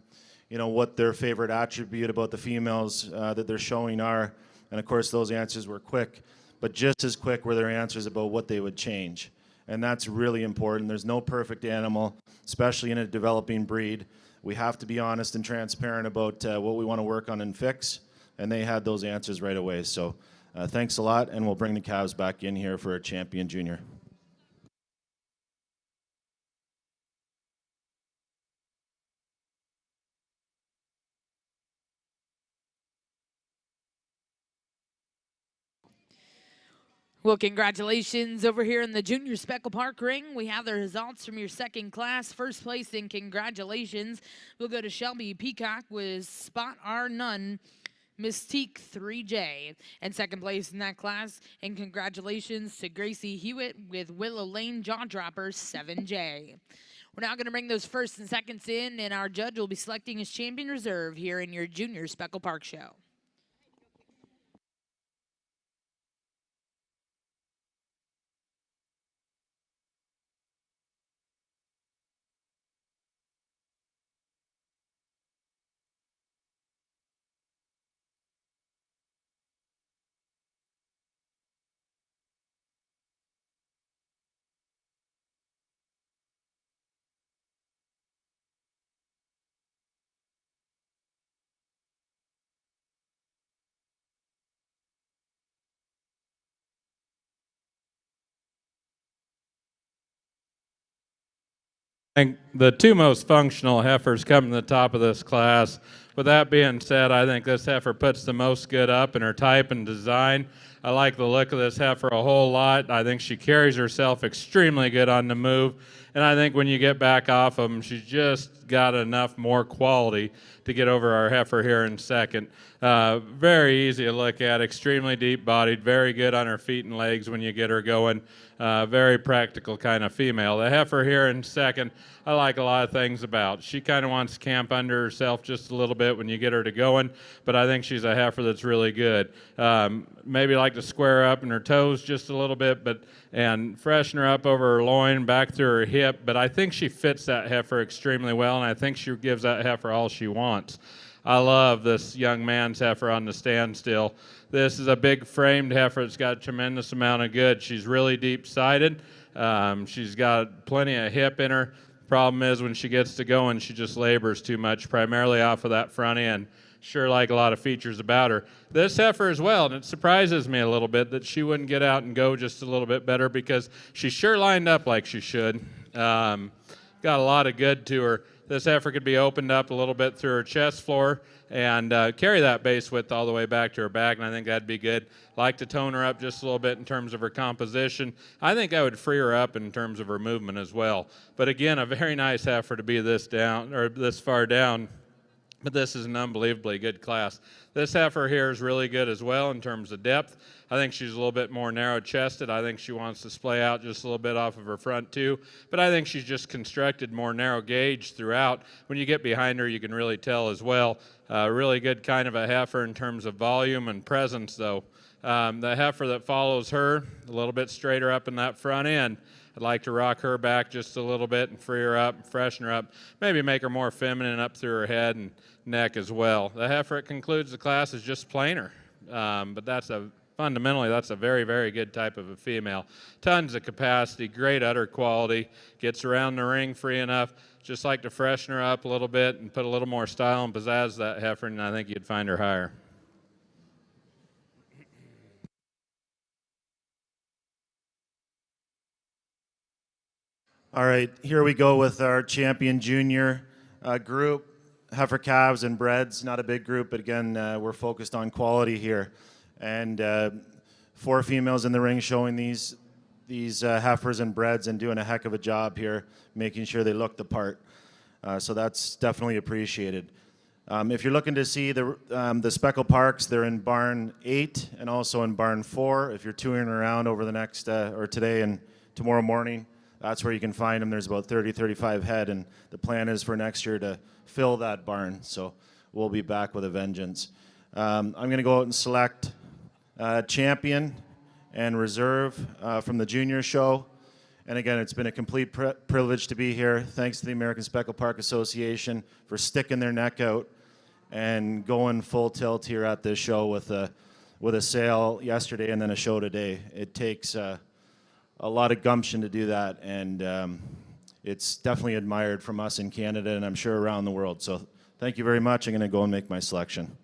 what their favorite attribute about the females that they're showing are. And of course, those answers were quick, but just as quick were their answers about what they would change. And that's really important. There's no perfect animal, especially in a developing breed. We have to be honest and transparent about what we want to work on and fix. And they had those answers right away. So thanks a lot, and we'll bring the calves back in here for a champion junior. Well, congratulations over here in the Junior Speckled Park ring. We have the results from your second class. First place, and congratulations. We'll go to Shelby Peacock with Spot R None, Mystique 3J. And second place in that class, and congratulations to Gracie Hewitt with Willow Lane Jaw Dropper 7J. We're now going to bring those firsts and seconds in, and our judge will be selecting his champion reserve here in your Junior Speckled Park show. I think the two most functional heifers come to the top of this class. With that being said, I think this heifer puts the most good up in her type and design. I like the look of this heifer a whole lot. I think she carries herself extremely good on the move. And I think when you get back off of them, she's just got enough more quality to get over our heifer here in second. Very easy to look at, extremely deep-bodied, very good on her feet and legs when you get her going. Very practical kind of female. The heifer here in second, I like a lot of things about. She kind of wants to camp under herself just a little bit when you get her to going, but I think she's a heifer that's really good. Maybe like to square up in her toes just a little bit, and freshen her up over her loin, back through her hip, but I think she fits that heifer extremely well, and I think she gives that heifer all she wants. I love this young man's heifer on the standstill. This is a big framed heifer that's got a tremendous amount of good. She's really deep-sided. She's got plenty of hip in her. Problem is when she gets to going, she just labors too much, primarily off of that front end. Sure like a lot of features about her. This heifer as well, and it surprises me a little bit that she wouldn't get out and go just a little bit better because she's sure lined up like she should. Got a lot of good to her. This heifer could be opened up a little bit through her chest floor and carry that base width all the way back to her back, and I think that'd be good. Like to tone her up just a little bit in terms of her composition. I think I would free her up in terms of her movement as well. But again, a very nice heifer to be this down or this far down. But this is an unbelievably good class. This heifer here is really good as well in terms of depth. I think she's a little bit more narrow-chested. I think she wants to splay out just a little bit off of her front too. But I think she's just constructed more narrow gauge throughout. When you get behind her, you can really tell as well. Really good kind of a heifer in terms of volume and presence though. The heifer that follows her, a little bit straighter up in that front end. I'd like to rock her back just a little bit and free her up, freshen her up, maybe make her more feminine up through her head and neck as well. The heifer that concludes the class is just plainer, but fundamentally that's a very, very good type of a female. Tons of capacity, great udder quality, gets around the ring free enough. Just like to freshen her up a little bit and put a little more style and pizzazz to that heifer, and I think you'd find her higher. All right, here we go with our champion junior group, heifer calves and breds. Not a big group, but again, we're focused on quality here. And 4 females in the ring showing these these heifers and breds and doing a heck of a job here, making sure they look the part. So that's definitely appreciated. If you're looking to see the Speckled Parks, they're in Barn 8 and also in Barn 4. If you're touring around over the next, or today and tomorrow morning, that's where you can find them. There's about 30, 35 head, and the plan is for next year to fill that barn. So we'll be back with a vengeance. I'm going to go out and select champion and reserve from the junior show. And again, it's been a complete privilege to be here. Thanks to the American Speckled Park Association for sticking their neck out and going full tilt here at this show with a sale yesterday and then a show today. It takes a lot of gumption to do that, and it's definitely admired from us in Canada and I'm sure around the world. So thank you very much. I'm going to go and make my selection.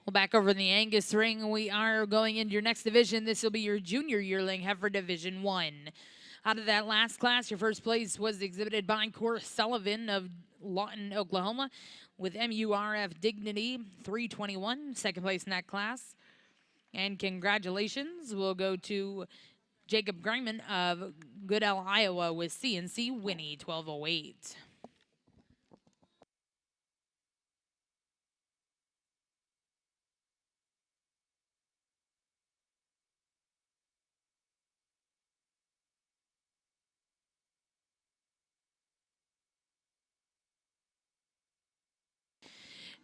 Well, back over in the Angus ring, we are going into your next division. This will be your junior yearling heifer Division 1. Out of that last class, your first place was exhibited by Cor Sullivan of Lawton, Oklahoma, with MURF Dignity 321, second place in that class. And congratulations will go to Jacob Greiman of Goodell, Iowa, with CNC Winnie 1208.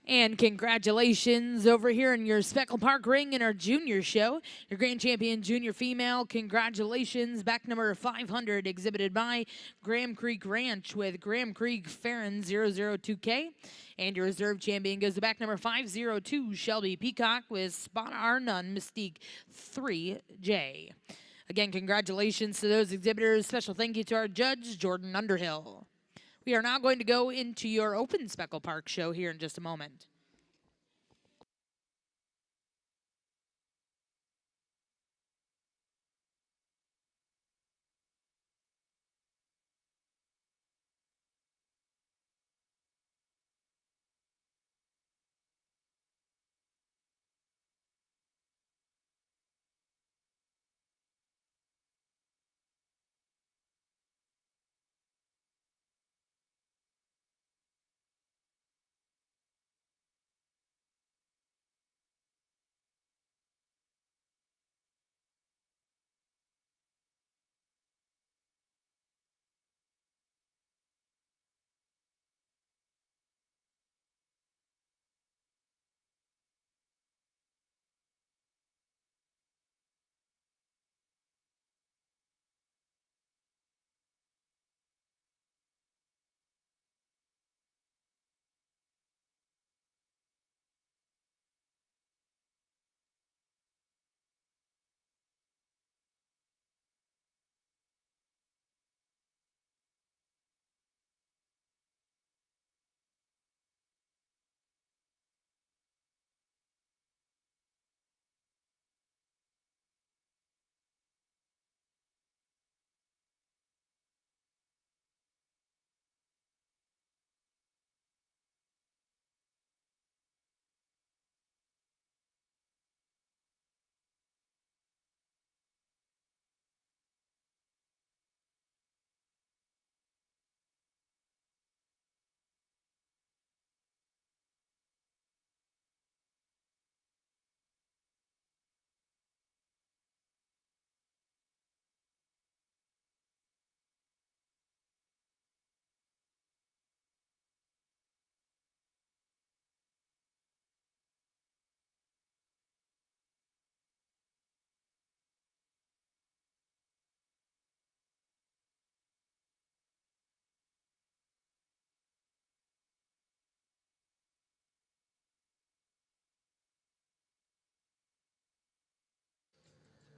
And congratulations over here in your Speckled Park ring in our junior show. Your grand champion junior female, congratulations. Back number 500 exhibited by Graham Creek Ranch with Graham Creek Farron 002K. And your reserve champion goes to back number 502, Shelby Peacock with Spot R None Mystique 3J. Again, congratulations to those exhibitors. Special thank you to our judge, Jordan Underhill. We are now going to go into your open Speckled Park show here in just a moment.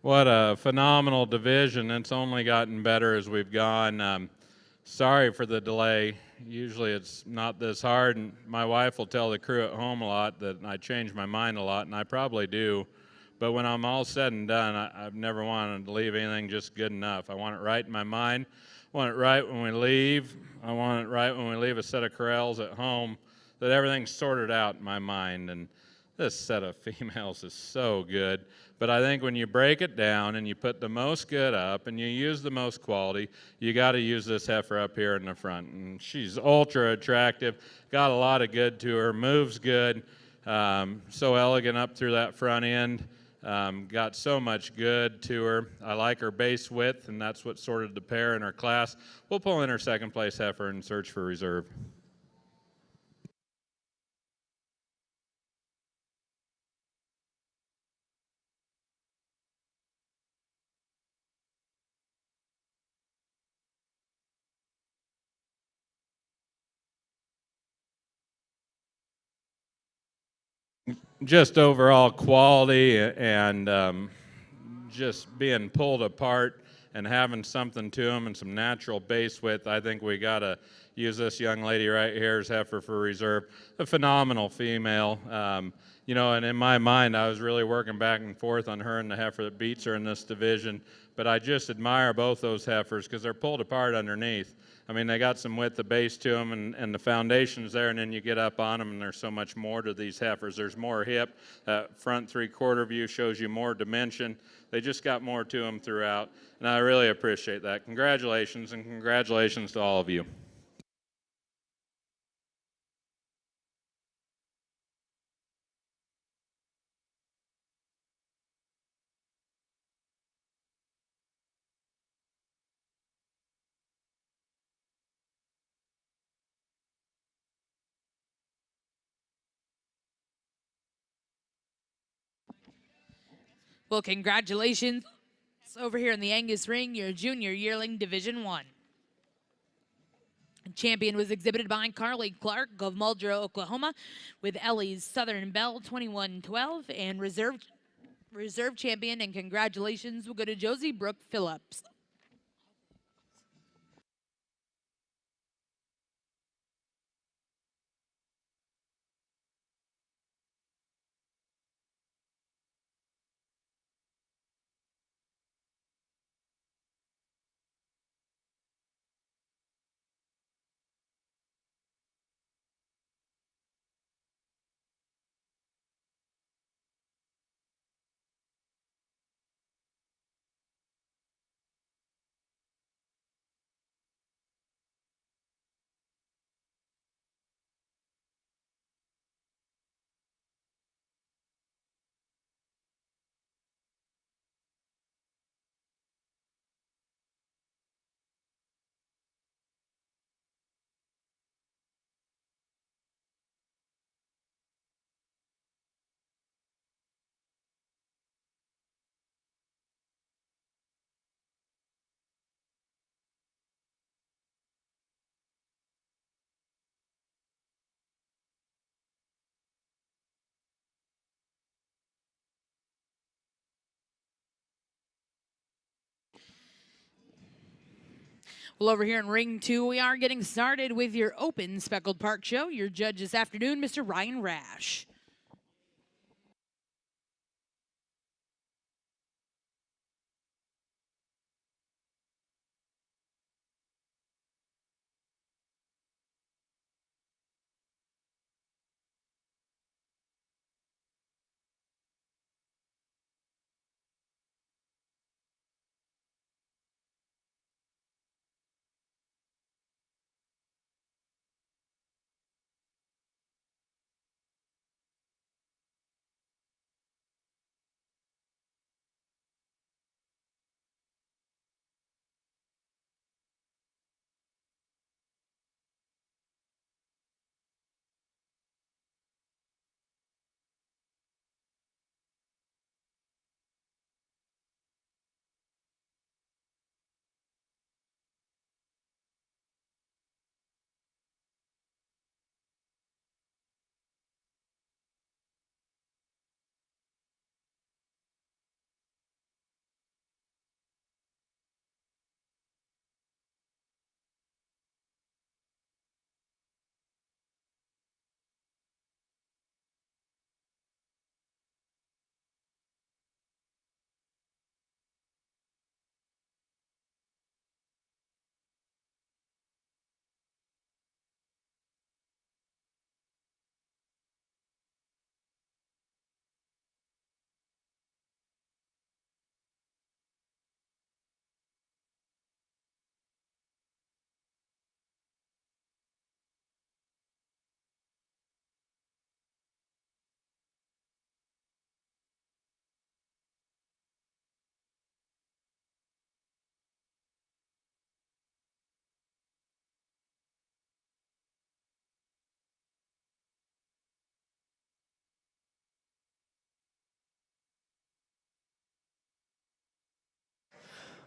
What a phenomenal division. It's only gotten better as we've gone. Sorry for the delay. Usually it's not this hard, and my wife will tell the crew at home a lot that I change my mind a lot, and I probably do. But when I'm all said and done, I've never wanted to leave anything just good enough. I want it right in my mind. I want it right when we leave. I want it right when we leave a set of corrals at home, that everything's sorted out in my mind. And this set of females is so good. But I think when you break it down and you put the most good up and you use the most quality, you got to use this heifer up here in the front. And she's ultra attractive, got a lot of good to her, moves good, so elegant up through that front end. Got so much good to her. I like her base width, and that's what sorted the pair in her class. We'll pull in her second place heifer and search for reserve. Just overall quality and just being pulled apart and having something to them and some natural base width. I think we got to use this young lady right here as heifer for reserve. A phenomenal female. And in my mind, I was really working back and forth on her and the heifer that beats her in this division. But I just admire both those heifers because they're pulled apart underneath. I mean, they got some width of base to them, and the foundation's there, and then you get up on them, and there's so much more to these heifers. There's more hip. Front three-quarter view shows you more dimension. They just got more to them throughout, and I really appreciate that. Congratulations, and congratulations to all of you. Well, congratulations over here in the Angus ring, your junior yearling Division 1. Champion was exhibited by Carly Clark of Muldrow, Oklahoma, with Ellie's Southern Belle 2112, and reserve champion and congratulations will go to Josie Brooke Phillips. Well, over here in Ring 2, we are getting started with your open Speckled Park show. Your judge this afternoon, Mr. Ryan Rash.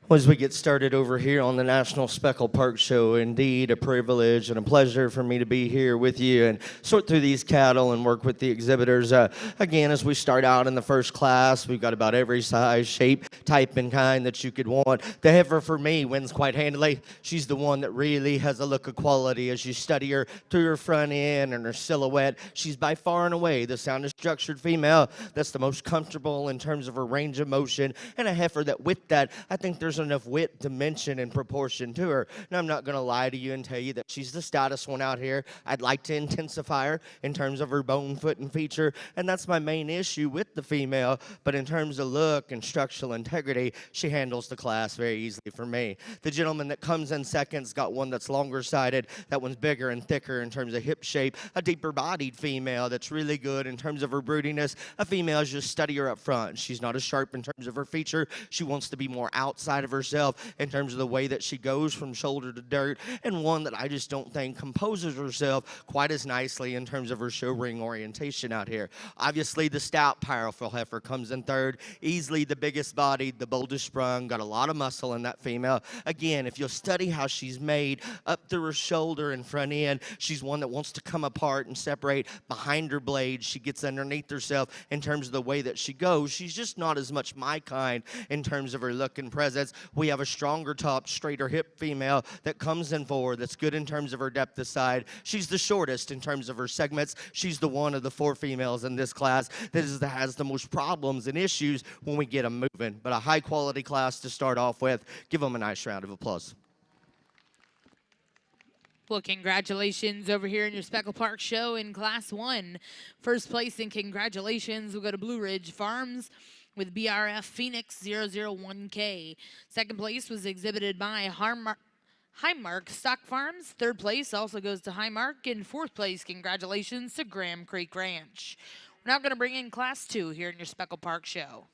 As we get started over here on the National Speckled Park Show, indeed a privilege and a pleasure for me to be here with you and sort through these cattle and work with the exhibitors. Again, as we start out in the first class, we've got about every size, shape, type, and kind that you could want. The heifer, for me, wins quite handily. She's the one that really has a look of quality as you study her through her front end and her silhouette. She's by far and away the soundest structured female that's the most comfortable in terms of her range of motion, and a heifer that with that, I think there's enough width, dimension, and proportion to her. Now, I'm not going to lie to you and tell you that she's the stoutest one out here. I'd like to intensify her in terms of her bone, foot, and feature, and that's my main issue with the female. But in terms of look and structural integrity, she handles the class very easily for me. The gentleman that comes in second's got one that's longer-sided. That one's bigger and thicker in terms of hip shape. A deeper-bodied female that's really good in terms of her broodiness. A female, just study her up front. She's not as sharp in terms of her feature. She wants to be more outside of herself in terms of the way that she goes from shoulder to dirt, and one that I just don't think composes herself quite as nicely in terms of her show ring orientation out here. Obviously, the stout, powerful heifer comes in third. Easily the biggest bodied, the boldest sprung, got a lot of muscle in that female. Again, if you'll study how she's made up through her shoulder and front end, she's one that wants to come apart and separate behind her blade. She gets underneath herself in terms of the way that she goes. She's just not as much my kind in terms of her look and presence. We have a stronger top, straighter hip female that comes in forward, that's good in terms of her depth of side. She's the shortest in terms of her segments. She's the one of the four females in this class that has the most problems and issues when we get them moving. But a high-quality class to start off with. Give them a nice round of applause. Well, congratulations over here in your Speckled Park show in Class 1. First place and congratulations will go to Blue Ridge Farms with BRF Phoenix 001K. Second place was exhibited by Highmark Stock Farms. Third place also goes to Highmark. And fourth place, congratulations to Graham Creek Ranch. We're now going to bring in Class 2 here in your Speckled Park show.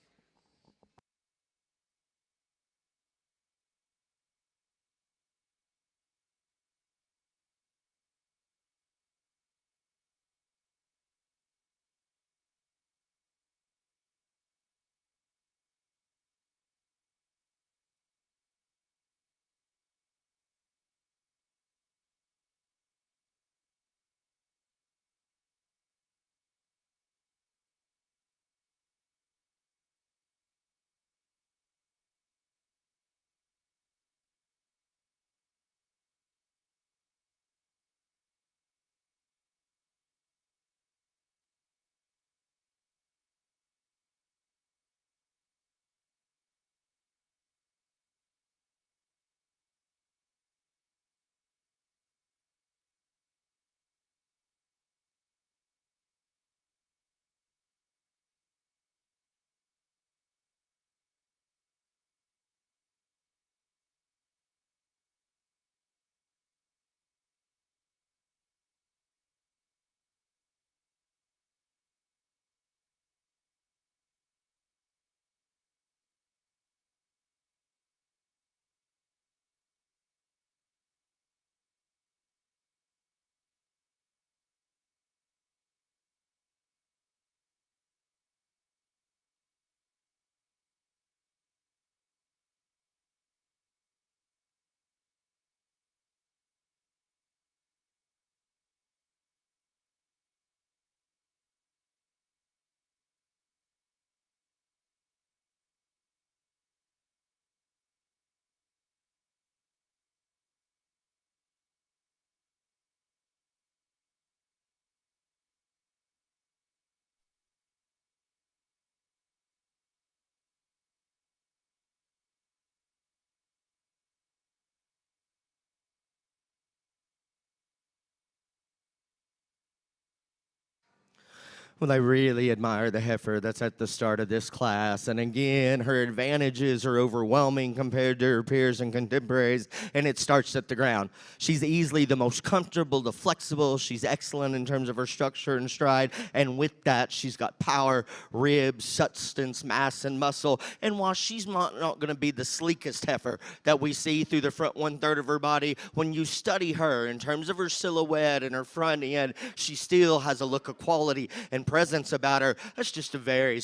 Well, I really admire the heifer that's at the start of this class. And again, her advantages are overwhelming compared to her peers and contemporaries, and it starts at the ground. She's easily the most comfortable, the flexible. She's excellent in terms of her structure and stride, and with that, she's got power, ribs, substance, mass, and muscle. And while she's not going to be the sleekest heifer that we see through the front one-third of her body, when you study her in terms of her silhouette and her front end, she still has a look of quality and presence about her. That's just a very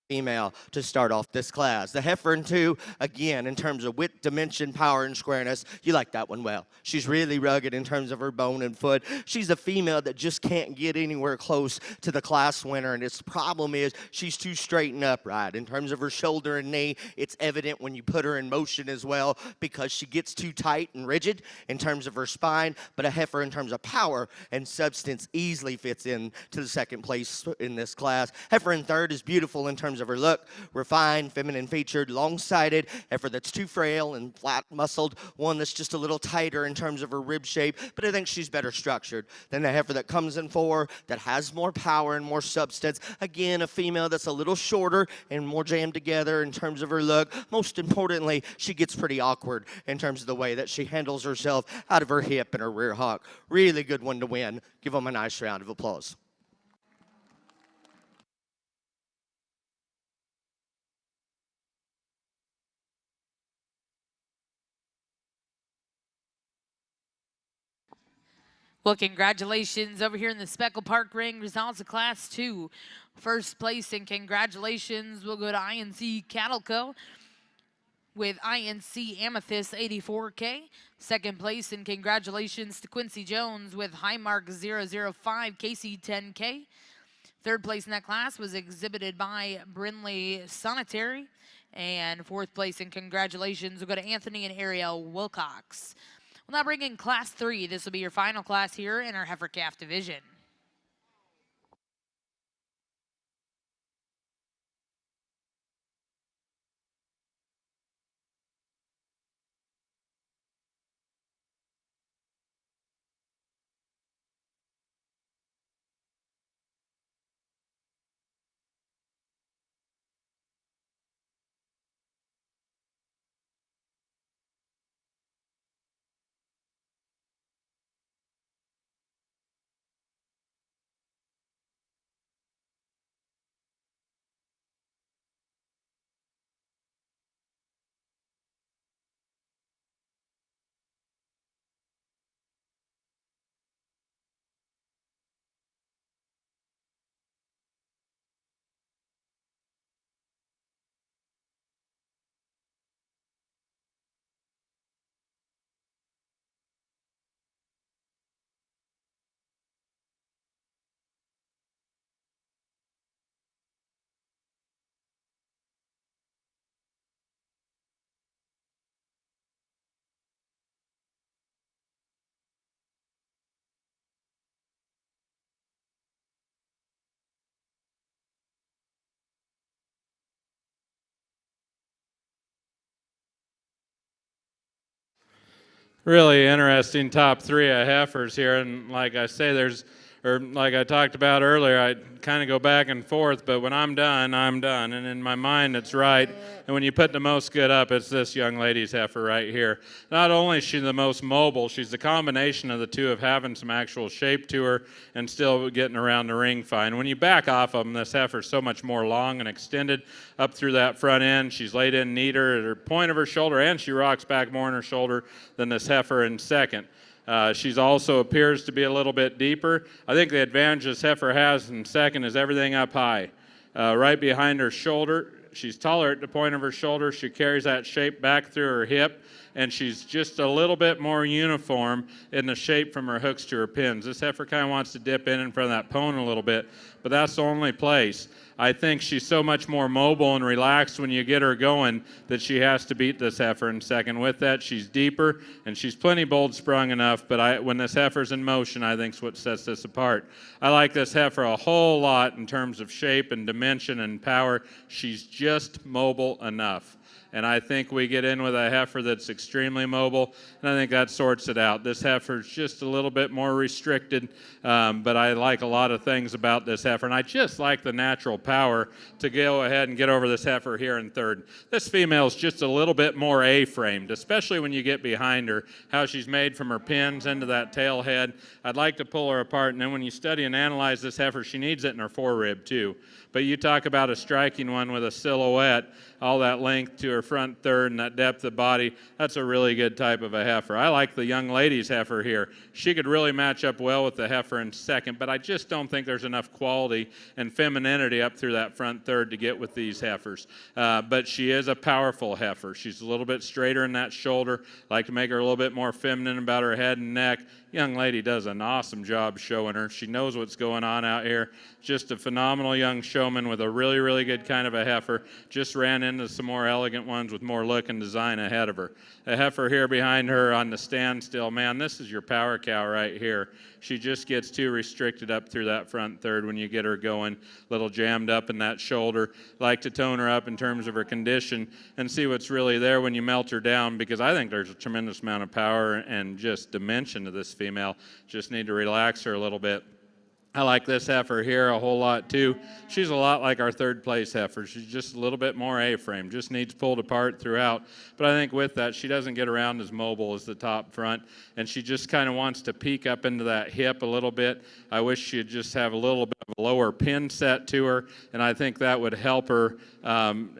female to start off this class. The Heifer in 2, again, in terms of width, dimension, power, and squareness, you like that one well. She's really rugged in terms of her bone and foot. She's a female that just can't get anywhere close to the class winner, and its problem is she's too straight and upright. In terms of her shoulder and knee, it's evident when you put her in motion as well because she gets too tight and rigid in terms of her spine, but a Heifer in terms of power and substance easily fits in to the second place in this class. Heifer in 3rd is beautiful in terms of her look, refined, feminine featured, long-sided, Heifer that's too frail and flat-muscled, one that's just a little tighter in terms of her rib shape, but I think she's better structured than the Heifer that comes in 4, that has more power and more substance. Again, a female that's a little shorter and more jammed together in terms of her look. Most importantly, she gets pretty awkward in terms of the way that she handles herself out of her hip and her rear hock. Really good one to win. Give them a nice round of applause. Well, congratulations over here in the Speckled Park ring. Results of Class 2. First place and congratulations will go to INC Cattle Co. with INC Amethyst 84K. Second place and congratulations to Quincy Jones with Highmark 005 KC 10K. Third place in that class was exhibited by Brindley Sanitary. And fourth place and congratulations will go to Anthony and Ariel Wilcox. We'll now bring in Class 3. This will be your final class here in our Heifer Calf division. Really interesting top 3 of heifers here, and like I say, like I talked about earlier, I kind of go back and forth, but when I'm done, I'm done, and in my mind, it's right. And when you put the most good up, it's this young lady's heifer right here. Not only is she the most mobile, she's the combination of the two of having some actual shape to her and still getting around the ring fine. When you back off of them, this heifer's so much more long and extended up through that front end. She's laid in neater at her point of her shoulder, and she rocks back more in her shoulder than this heifer in second. She's also appears to be a little bit deeper. I think the advantage this heifer has in second is everything up high. Right behind her shoulder. She's taller at the point of her shoulder. She carries that shape back through her hip, and she's just a little bit more uniform in the shape from her hooks to her pins. This heifer kind of wants to dip in front of that pone a little bit, but that's the only place. I think she's so much more mobile and relaxed when you get her going that she has to beat this heifer in second. With that, she's deeper, and she's plenty bold sprung enough, but when this heifer's in motion, I think is what sets this apart. I like this heifer a whole lot in terms of shape and dimension and power. She's just mobile enough. And I think we get in with a heifer that's extremely mobile, and I think that sorts it out. This heifer's just a little bit more restricted, but I like a lot of things about this heifer, and I just like the natural power to go ahead and get over this heifer here in third. This female's just a little bit more A-framed, especially when you get behind her, how she's made from her pins into that tail head. I'd like to pull her apart, and then when you study and analyze this heifer, she needs it in her forerib too. But you talk about a striking one with a silhouette, all that length to her front third and that depth of body, that's a really good type of a heifer. I like the young lady's heifer here. She could really match up well with the heifer in second, but I just don't think there's enough quality and femininity up through that front third to get with these heifers. But she is a powerful heifer. She's a little bit straighter in that shoulder. Like to make her a little bit more feminine about her head and neck. Young lady does an awesome job showing her. She knows what's going on out here. Just a phenomenal young showman with a really, really good kind of a heifer. Just ran into some more elegant ones with more look and design ahead of her. The heifer here behind her on the standstill, man, this is your power cow right here. She just gets too restricted up through that front third when you get her going, a little jammed up in that shoulder. Like to tone her up in terms of her condition and see what's really there when you melt her down, because I think there's a tremendous amount of power and just dimension to this female. Just need to relax her a little bit. I like this heifer here a whole lot too. She's a lot like our third place heifer. She's just a little bit more A-frame, just needs pulled apart throughout. But I think with that, she doesn't get around as mobile as the top front, and she just kind of wants to peek up into that hip a little bit. I wish she'd just have a little bit of a lower pin set to her, and I think that would help her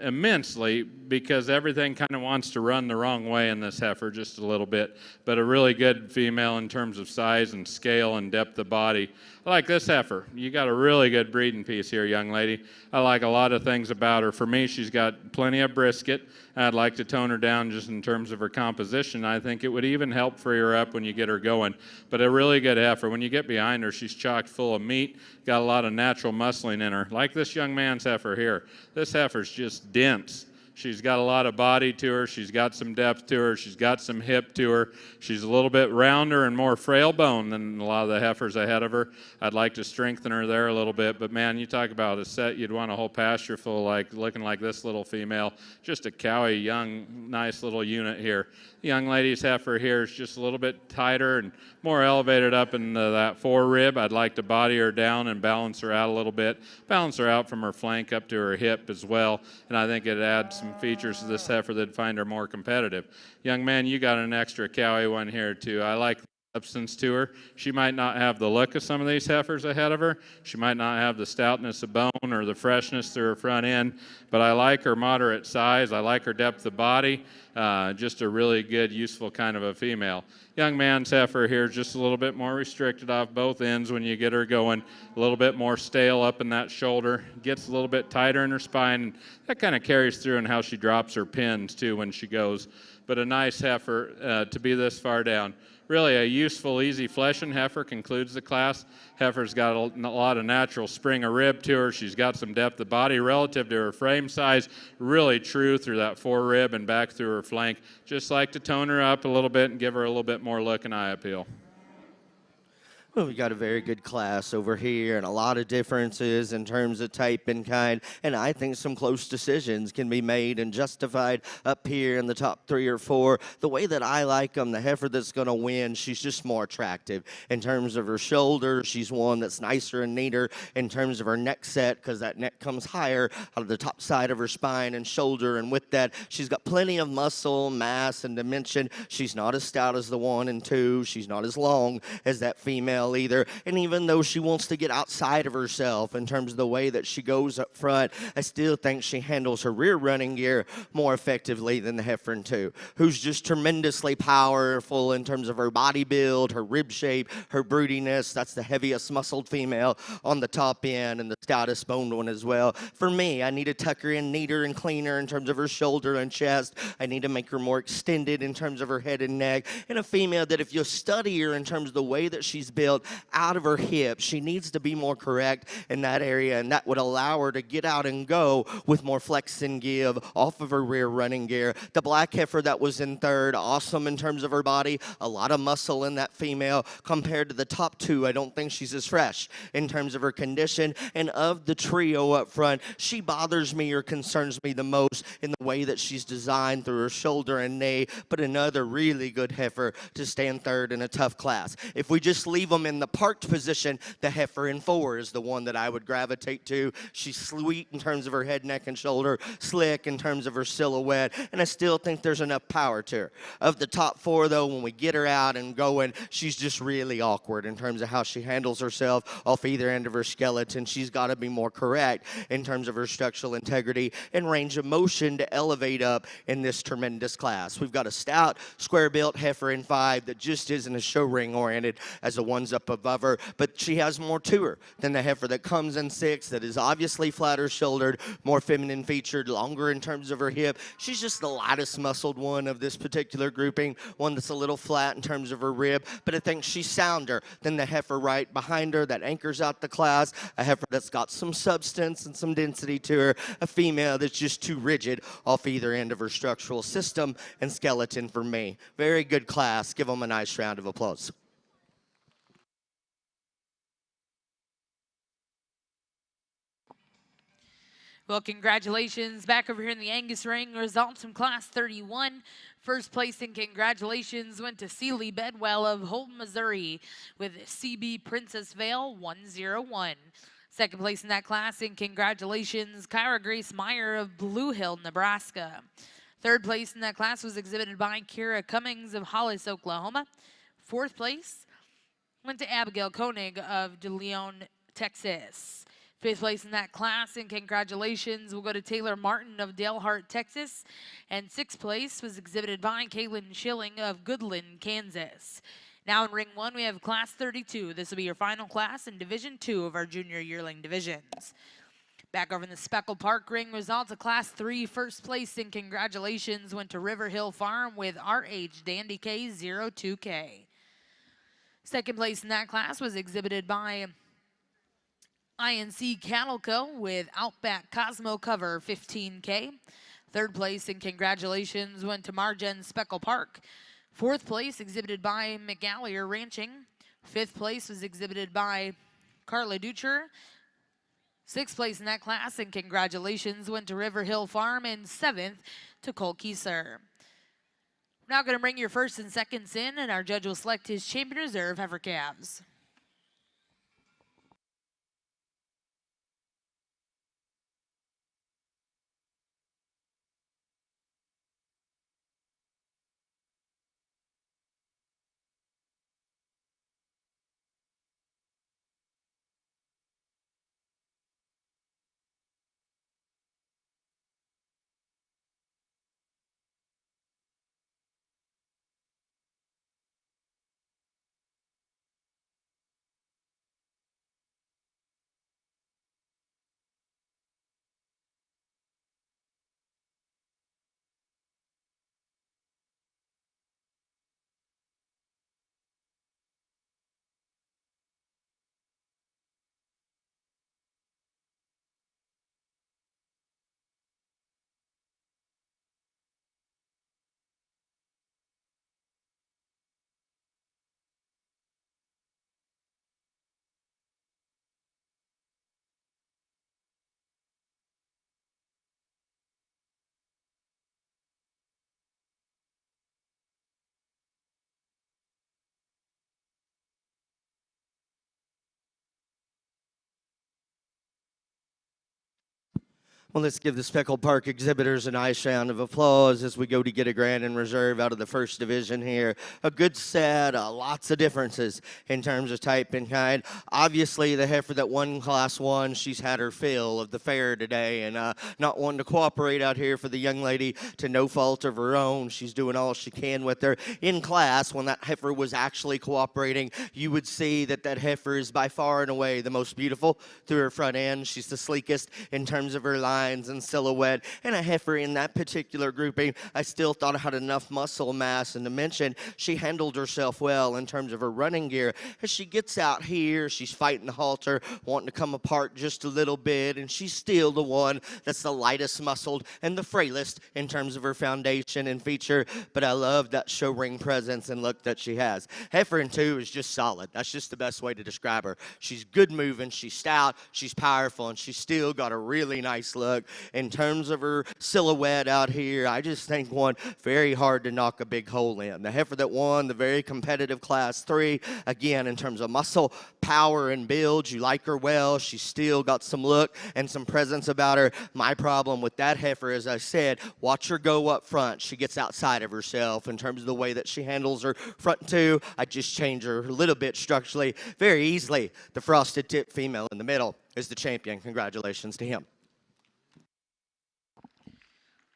immensely, because everything kind of wants to run the wrong way in this heifer just a little bit. But a really good female in terms of size and scale and depth of body. I like this heifer. You got a really good breeding piece here, young lady. I like a lot of things about her. For me, she's got plenty of brisket. I'd like to tone her down just in terms of her composition. I think it would even help free her up when you get her going. But a really good heifer. When you get behind her, she's chock full of meat, got a lot of natural muscling in her. Like this young man's heifer here. This heifer's just dense. She's got a lot of body to her. She's got some depth to her. She's got some hip to her. She's a little bit rounder and more frail bone than a lot of the heifers ahead of her. I'd like to strengthen her there a little bit. But, man, you talk about a set you'd want a whole pasture full, like looking like this little female. Just a cowy, young, nice little unit here. The young lady's heifer here is just a little bit tighter and more elevated up in that forerib. I'd like to body her down and balance her out a little bit. Balance her out from her flank up to her hip as well. And I think it adds some features to this heifer that'd find her more competitive. Young man, you got an extra cowy one here too. I like the substance to her. She might not have the look of some of these heifers ahead of her. She might not have the stoutness of bone or the freshness to her front end, but I like her moderate size. I like her depth of body. Just a really good, useful kind of a female. Young man's heifer here is just a little bit more restricted off both ends when you get her going, a little bit more stale up in that shoulder, gets a little bit tighter in her spine, and that kind of carries through in how she drops her pins too when she goes. But a nice heifer to be this far down. Really a useful, easy fleshing heifer concludes the class. Heifer's got a lot of natural spring of rib to her. She's got some depth of body relative to her frame size, really true through that forerib and back through her flank. Just like to tone her up a little bit and give her a little bit more look and eye appeal. Well, we got a very good class over here and a lot of differences in terms of type and kind. And I think some close decisions can be made and justified up here in the top 3 or 4. The way that I like them, the heifer that's going to win, she's just more attractive. In terms of her shoulder, she's one that's nicer and neater. In terms of her neck set, because that neck comes higher out of the top side of her spine and shoulder. And with that, she's got plenty of muscle, mass, and dimension. She's not as stout as the 1 and 2. She's not as long as that female either. And even though she wants to get outside of herself in terms of the way that she goes up front, I still think she handles her rear running gear more effectively than the heifer 2, who's just tremendously powerful in terms of her body build, her rib shape, her broodiness. That's the heaviest muscled female on the top end and the stoutest boned one as well. For me, I need to tuck her in neater and cleaner in terms of her shoulder and chest. I need to make her more extended in terms of her head and neck. And a female that if you study her in terms of the way that she's built out of her hips, she needs to be more correct in that area, and that would allow her to get out and go with more flex and give off of her rear running gear. The black heifer that was in 3rd, awesome in terms of her body, a lot of muscle in that female. Compared to the top 2, I don't think she's as fresh in terms of her condition. And of the trio up front, she bothers me or concerns me the most in the way that she's designed through her shoulder and knee, but another really good heifer to stand 3rd in a tough class. If we just leave them them in the parked position, the heifer in 4 is the one that I would gravitate to. She's sweet in terms of her head, neck, and shoulder, slick in terms of her silhouette, and I still think there's enough power to her. Of the top 4, though, when we get her out and going, she's just really awkward in terms of how she handles herself off either end of her skeleton. She's got to be more correct in terms of her structural integrity and range of motion to elevate up in this tremendous class. We've got a stout, square-built heifer in 5 that just isn't as show ring oriented as the ones up above her, but she has more to her than the heifer that comes in 6 that is obviously flatter shouldered, more feminine featured, longer in terms of her hip. She's just the lightest muscled one of this particular grouping, one that's a little flat in terms of her rib, but I think she's sounder than the heifer right behind her that anchors out the class, a heifer that's got some substance and some density to her, a female that's just too rigid off either end of her structural system and skeleton for me. Very good class. Give them a nice round of applause. Well, congratulations back over here in the Angus ring. Results from Class 31. First place and congratulations went to Sealy Bedwell of Holton, Missouri with CB Princess Vale 101. Second place in that class and congratulations, Kyra Grace Meyer of Blue Hill, Nebraska. Third place in that class was exhibited by Kira Cummings of Hollis, Oklahoma. Fourth place went to Abigail Koenig of De Leon, Texas. Fifth place in that class, and congratulations will go to Taylor Martin of Dalehart, Texas. And sixth place was exhibited by Kaylin Schilling of Goodland, Kansas. Now in ring 1, we have Class 32. This will be your final class in Division 2 of our junior yearling divisions. Back over in the Speckled Park ring, results of Class 3. First place and congratulations went to River Hill Farm with RH Dandy K02K. Second place in that class was exhibited by INC Cattle Co. with Outback Cosmo Cover 15K. Third place and congratulations went to Margen Speckled Park. Fourth place exhibited by McGallier Ranching. Fifth place was exhibited by Carla Ducher. Sixth place in that class and congratulations went to River Hill Farm, and seventh to Cole Kieser. Now going to bring your first and seconds in, and our judge will select his champion reserve heifer calves. Well, let's give the Speckled Park exhibitors a nice round of applause as we go to get a grand and reserve out of the first division here. A good set, lots of differences in terms of type and kind. Obviously, the heifer that won Class 1, she's had her fill of the fair today, and not wanting to cooperate out here for the young lady to no fault of her own. She's doing all she can with her. In class, when that heifer was actually cooperating, you would see that that heifer is by far and away the most beautiful through her front end. She's the sleekest in terms of her line and silhouette, and a heifer in that particular grouping I still thought had enough muscle mass and dimension. She handled herself well in terms of her running gear. As she gets out here, she's fighting the halter, wanting to come apart just a little bit, and she's still the one that's the lightest muscled and the frailest in terms of her foundation and feature, but I love that show ring presence and look that she has. Heifer in 2 is just solid. That's just the best way to describe her. She's good moving, she's stout, she's powerful, and she's still got a really nice look. look. In terms of her silhouette out here, I just think one very hard to knock a big hole in. The heifer that won the very competitive Class 3, again, in terms of muscle, power, and build, you like her well. She's still got some look and some presence about her. My problem with that heifer, as I said, watch her go up front. She gets outside of herself in terms of the way that she handles her front two. I just change her a little bit structurally very easily. The frosted tip female in the middle is the champion. Congratulations to him.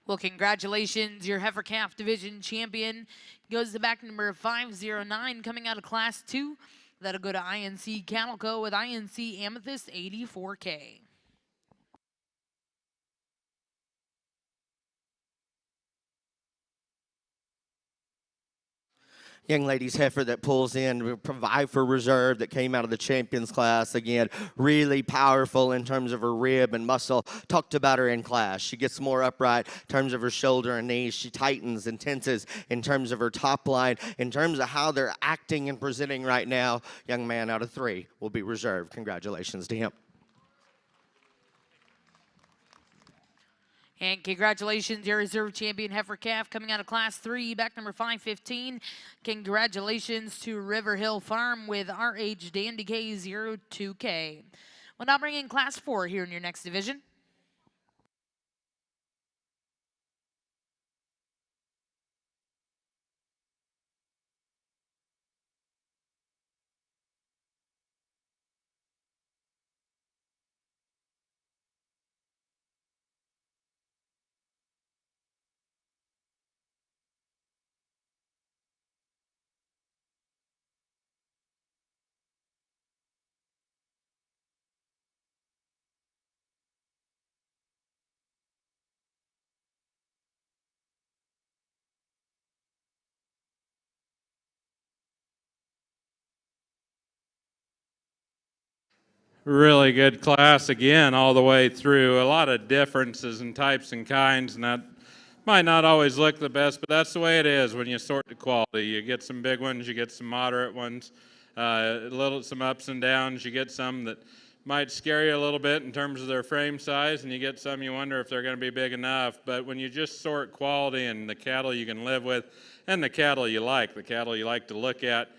Well, congratulations. Your heifer calf division champion goes to back number 509 coming out of Class 2. That'll go to INC Cattle Co. with INC Amethyst 84K. Young ladies heifer that pulls in, provide for reserve, that came out of the champions class. Again, really powerful in terms of her rib and muscle. Talked about her in class. She gets more upright in terms of her shoulder and knees. She tightens and tenses in terms of her top line. In terms of how they're acting and presenting right now, young man out of 3 will be reserved. Congratulations to him. And congratulations, your reserve champion heifer calf coming out of Class 3, back number 515. Congratulations to River Hill Farm with RH Dandy K02K. We'll now bring in Class 4 here in your next division. Really good class again all the way through. A lot of differences in types and kinds, and that might not always look the best, but that's the way it is when you sort the quality. You get some big ones, you get some moderate ones, some ups and downs. You get some that might scare you a little bit in terms of their frame size, and you get some you wonder if they're going to be big enough. But when you just sort quality and the cattle you can live with and the cattle you like to look at,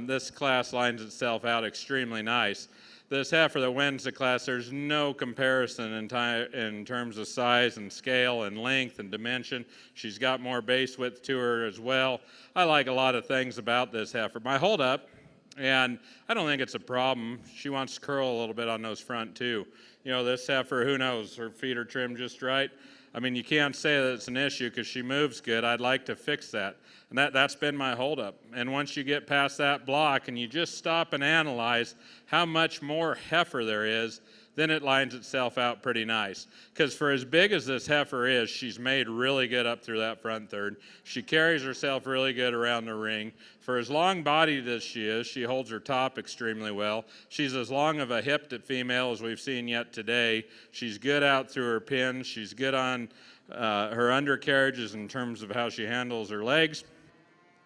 this class lines itself out extremely nice. This heifer that wins the class, there's no comparison in terms of size and scale and length and dimension. She's got more base width to her as well. I like a lot of things about this heifer. My holdup, and I don't think it's a problem, she wants to curl a little bit on those front too. You know, this heifer, who knows, her feet are trimmed just right. I mean, you can't say that it's an issue because she moves good. I'd like to fix that. And that's been my holdup. And once you get past that block and you just stop and analyze how much more heifer there is, then it lines itself out pretty nice. Because for as big as this heifer is, she's made really good up through that front third. She carries herself really good around the ring. For as long-bodied as she is, she holds her top extremely well. She's as long of a hipped female as we've seen yet today. She's good out through her pins. She's good on her undercarriages in terms of how she handles her legs.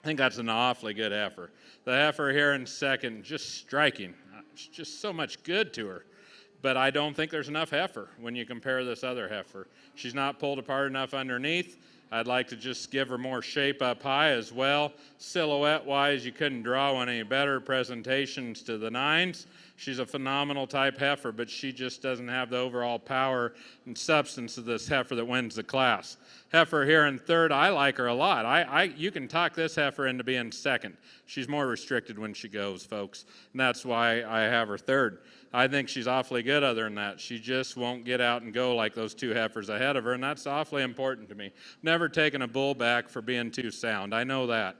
I think that's an awfully good heifer. The heifer here in second, just striking. It's just so much good to her. But I don't think there's enough heifer when you compare this other heifer. She's not pulled apart enough underneath. I'd like to just give her more shape up high as well. Silhouette-wise, you couldn't draw one any better. Presentations to the 9s. She's a phenomenal type heifer, but she just doesn't have the overall power and substance of this heifer that wins the class. Heifer here in third, I like her a lot. You can talk this heifer into being second. She's more restricted when she goes, folks, and that's why I have her third. I think she's awfully good other than that. She just won't get out and go like those two heifers ahead of her, and that's awfully important to me. Never taken a bull back for being too sound. I know that.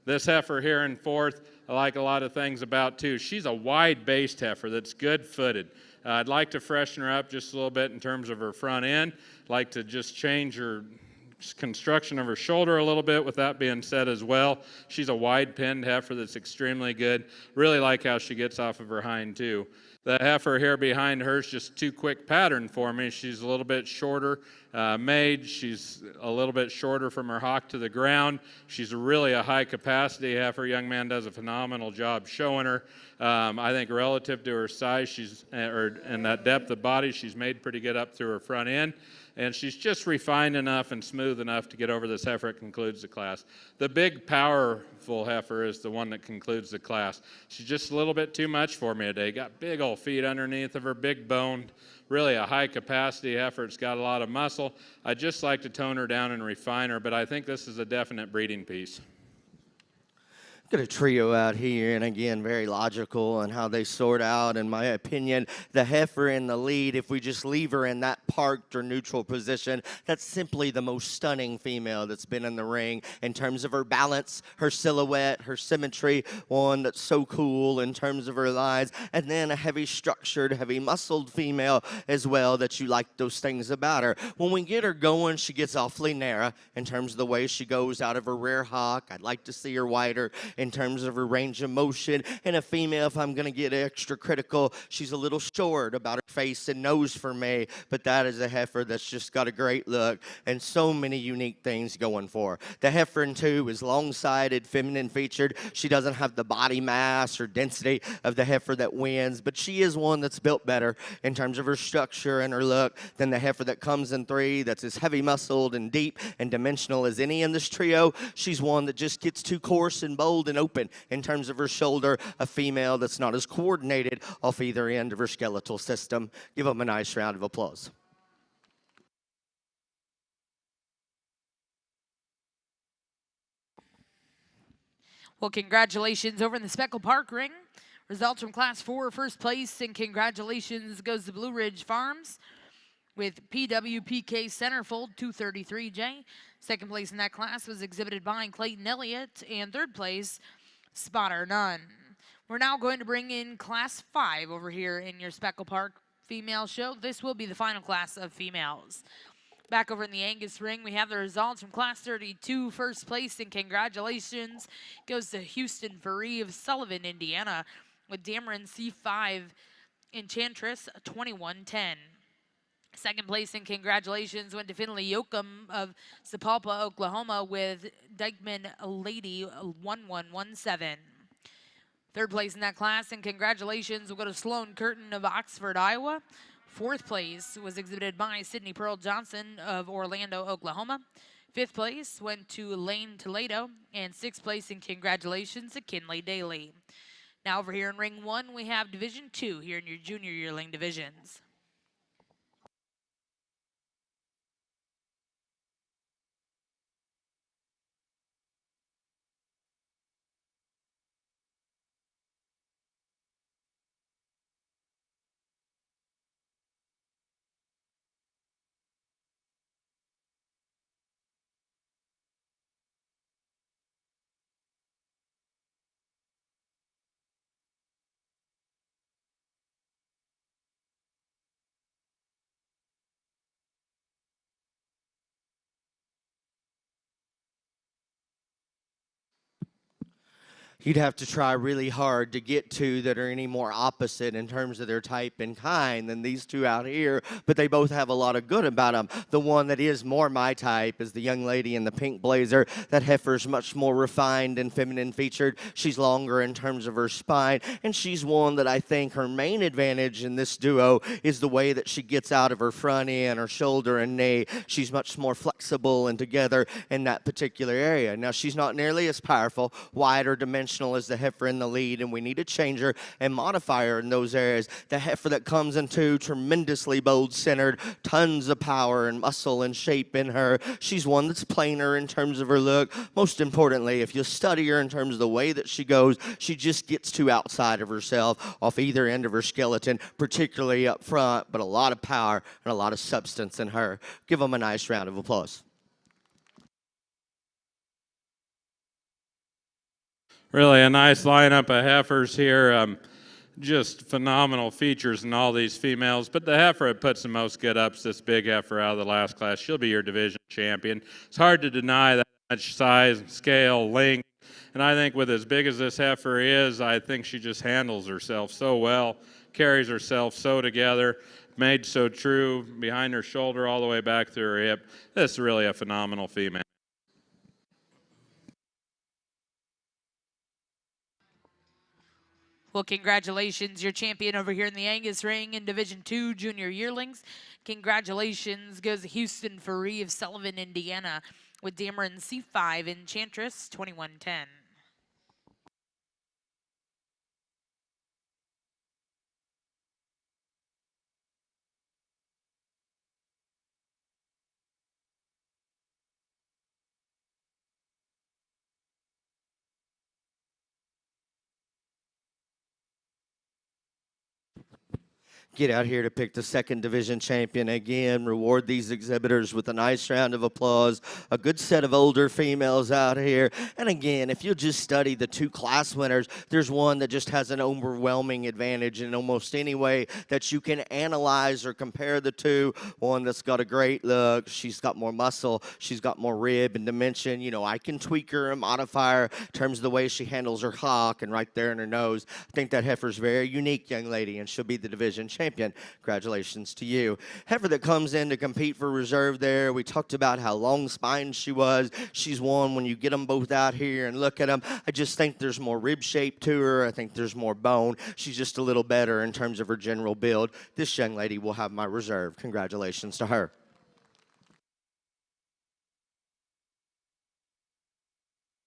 This heifer here in fourth, I like a lot of things about too. She's a wide-based heifer that's good-footed. I'd like to freshen her up just a little bit in terms of her front end. Like to just change her construction of her shoulder a little bit. With that being said as well, she's a wide-pinned heifer that's extremely good. Really like how she gets off of her hind too. The heifer here behind her is just too quick pattern for me. She's a little bit shorter made. She's a little bit shorter from her hock to the ground. She's really a high capacity heifer. Young man does a phenomenal job showing her. I think relative to her size, and that depth of body, she's made pretty good up through her front end. And she's just refined enough and smooth enough to get over this heifer. It concludes the class. The big, powerful heifer is the one that concludes the class. She's just a little bit too much for me today. Got big old feet underneath of her, big boned, really a high-capacity heifer. It's got a lot of muscle. I'd just like to tone her down and refine her, but I think this is a definite breeding piece. Got a trio out here, and again, very logical in how they sort out. In my opinion, the heifer in the lead, if we just leave her in that parked or neutral position, that's simply the most stunning female that's been in the ring in terms of her balance, her silhouette, her symmetry, one that's so cool in terms of her lines, and then a heavy structured, heavy muscled female as well that you like those things about her. When we get her going, she gets awfully narrow in terms of the way she goes out of her rear hock. I'd like to see her wider in terms of her range of motion. And a female, if I'm going to get extra critical, she's a little short about her face and nose for me, but that is a heifer that's just got a great look and so many unique things going for her. The heifer in two is long-sided, feminine featured. She doesn't have the body mass or density of the heifer that wins, but she is one that's built better in terms of her structure and her look than the heifer that comes in three, that's as heavy muscled and deep and dimensional as any in this trio. She's one that just gets too coarse and bold and open in terms of her shoulder, a female that's not as coordinated off either end of her skeletal system. Give them a nice round of applause. Well, congratulations over in the Speckled Park ring. Results from Class 4, first place, and congratulations goes to Blue Ridge Farms with PWPK Centerfold 233J. Second place in that class was exhibited by Clayton Elliott, and third place, Spotter None. We're now going to bring in Class 5 over here in your Speckled Park female show. This will be the final class of females. Back over in the Angus ring, we have the results from Class 32, first place, and congratulations goes to Houston Faree of Sullivan, Indiana, with Dameron C5 Enchantress 2110. Second place and congratulations went to Finley Yoakum of Sapulpa, Oklahoma, with Dykeman Lady 1117. Third place in that class and congratulations will go to Sloan Curtin of Oxford, Iowa. Fourth place was exhibited by Sydney Pearl Johnson of Orlando, Oklahoma. Fifth place went to Lane Toledo, and sixth place and congratulations to Kinley Daly. Now over here in Ring 1, we have Division 2 here in your junior yearling divisions. You'd have to try really hard to get two that are any more opposite in terms of their type and kind than these two out here, but they both have a lot of good about them. The one that is more my type is the young lady in the pink blazer. That heifer's much more refined and feminine featured. She's longer in terms of her spine, and she's one that I think her main advantage in this duo is the way that she gets out of her front end, her shoulder and knee. She's much more flexible and together in that particular area. Now, she's not nearly as powerful, wide or dimensional as the heifer in the lead, and we need to change her and modify her in those areas. The heifer that comes into tremendously bold-centered, tons of power and muscle and shape in her. She's one that's plainer in terms of her look. Most importantly, if you study her in terms of the way that she goes, she just gets too outside of herself off either end of her skeleton, particularly up front, but a lot of power and a lot of substance in her. Give them a nice round of applause. Really a nice lineup of heifers here. Just phenomenal features in all these females. But the heifer that puts the most good ups, this big heifer out of the last class, she'll be your division champion. It's hard to deny that much size, scale, length. And I think with as big as this heifer is, I think she just handles herself so well. carries herself so together, made so true behind her shoulder all the way back through her hip. This is really a phenomenal female. Well, congratulations, your champion over here in the Angus ring in Division II Junior Yearlings. Congratulations goes to Houston Faree of Sullivan, Indiana, with Dameron C5 Enchantress 2110. Get out here to pick the second division champion again. Reward these exhibitors with a nice round of applause. A good set of older females out here. And again, if you just study the two class winners, there's one that just has an overwhelming advantage in almost any way that you can analyze or compare the two. One that's got a great look. She's got more muscle. She's got more rib and dimension. You know, I can tweak her and modify her in terms of the way she handles her hawk and right there in her nose. I think that heifer's very unique, young lady, and she'll be the division champion. Congratulations to you. Heifer that comes in to compete for reserve there. We talked about how long spine she was. She's one when you get them both out here and look at them. I just think there's more rib shape to her. I think there's more bone. She's just a little better in terms of her general build. This young lady will have my reserve. Congratulations to her.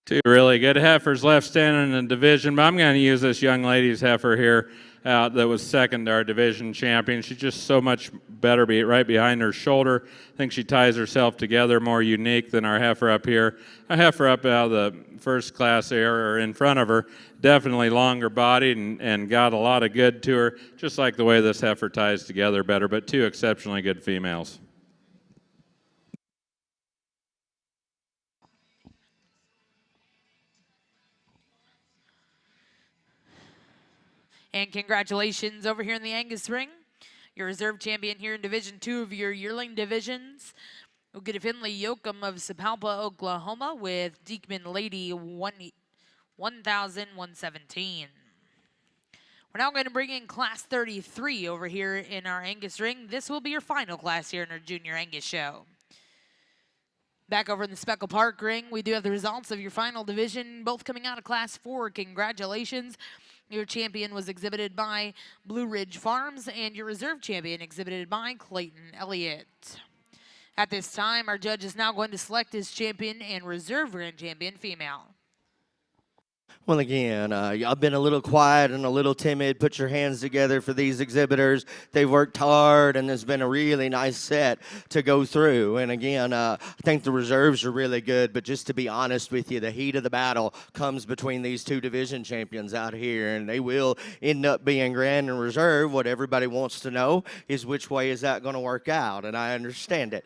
Two really good heifers left standing in the division, but I'm going to use this young lady's heifer here that was second to our division champion. She's just so much better right behind her shoulder. I think she ties herself together more unique than our heifer up here. Our heifer up out of the first class area in front of her, definitely longer bodied and got a lot of good to her, just like the way this heifer ties together better, but two exceptionally good females. And congratulations over here in the Angus ring. Your reserve champion here in Division II of your yearling divisions. We'll get a Finley Yoakum of Sapalpa, Oklahoma with Diekman Lady 1,117. We're now going to bring in Class 33 over here in our Angus ring. This will be your final class here in our Junior Angus show. Back over in the Speckled Park ring, we do have the results of your final division, both coming out of Class 4. Congratulations. Your champion was exhibited by Blue Ridge Farms, and your reserve champion exhibited by Clayton Elliott. At this time, our judge is now going to select his champion and reserve grand champion female. Well, again, y'all been a little quiet and a little timid. Put your hands together for these exhibitors. They've worked hard, and it's been a really nice set to go through. And again, I think the reserves are really good, but just to be honest with you, the heat of the battle comes between these two division champions out here, and they will end up being grand and reserve. What everybody wants to know is which way is that going to work out, and I understand it.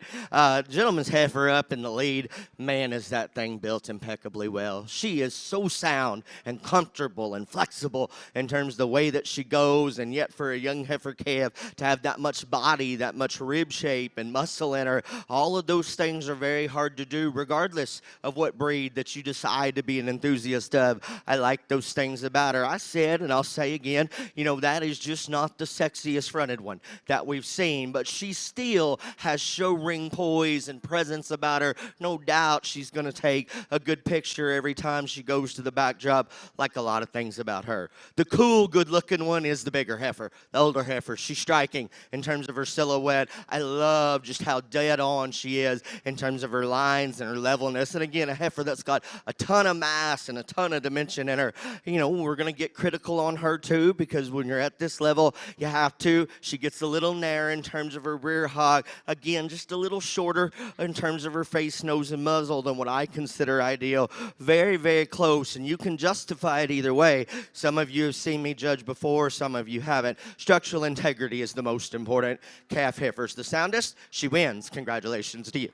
Gentleman's heifer up in the lead. Man, is that thing built impeccably well. She is so sound and comfortable and flexible in terms of the way that she goes, and yet for a young heifer calf to have that much body, that much rib shape and muscle in her, all of those things are very hard to do regardless of what breed that you decide to be an enthusiast of. I like those things about her. I said, and I'll say again, you know, that is just not the sexiest fronted one that we've seen, but she still has show ring poise and presence about her. No doubt she's going to take a good picture every time she goes to the backdrop, like a lot of things about her. The cool, good-looking one is the bigger heifer, the older heifer. She's striking in terms of her silhouette. I love just how dead on she is in terms of her lines and her levelness. And again, a heifer that's got a ton of mass and a ton of dimension in her. You know, we're going to get critical on her too, because when you're at this level, you have to. She gets a little narrow in terms of her rear hog. Again, just a little shorter in terms of her face, nose, and muzzle than what I consider ideal. Very, very close, and you can justify it either way. Some of you have seen me judge before, some of you haven't. Structural integrity is the most important. Calf heifer's the soundest. She wins. Congratulations to you.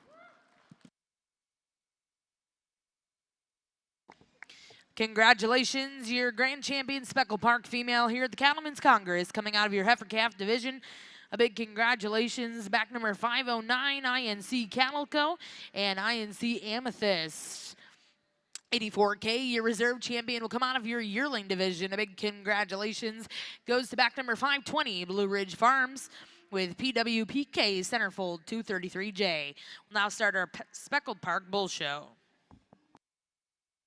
Congratulations, your grand champion Speckled Park female here at the Cattlemen's Congress, coming out of your heifer calf division. A big congratulations, back number 509, INC Cattle Co. and INC Amethyst. 84K, your reserve champion, will come out of your yearling division. A big congratulations goes to back number 520, Blue Ridge Farms, with PWPK Centerfold 233J. We'll now start our Speckled Park Bull Show.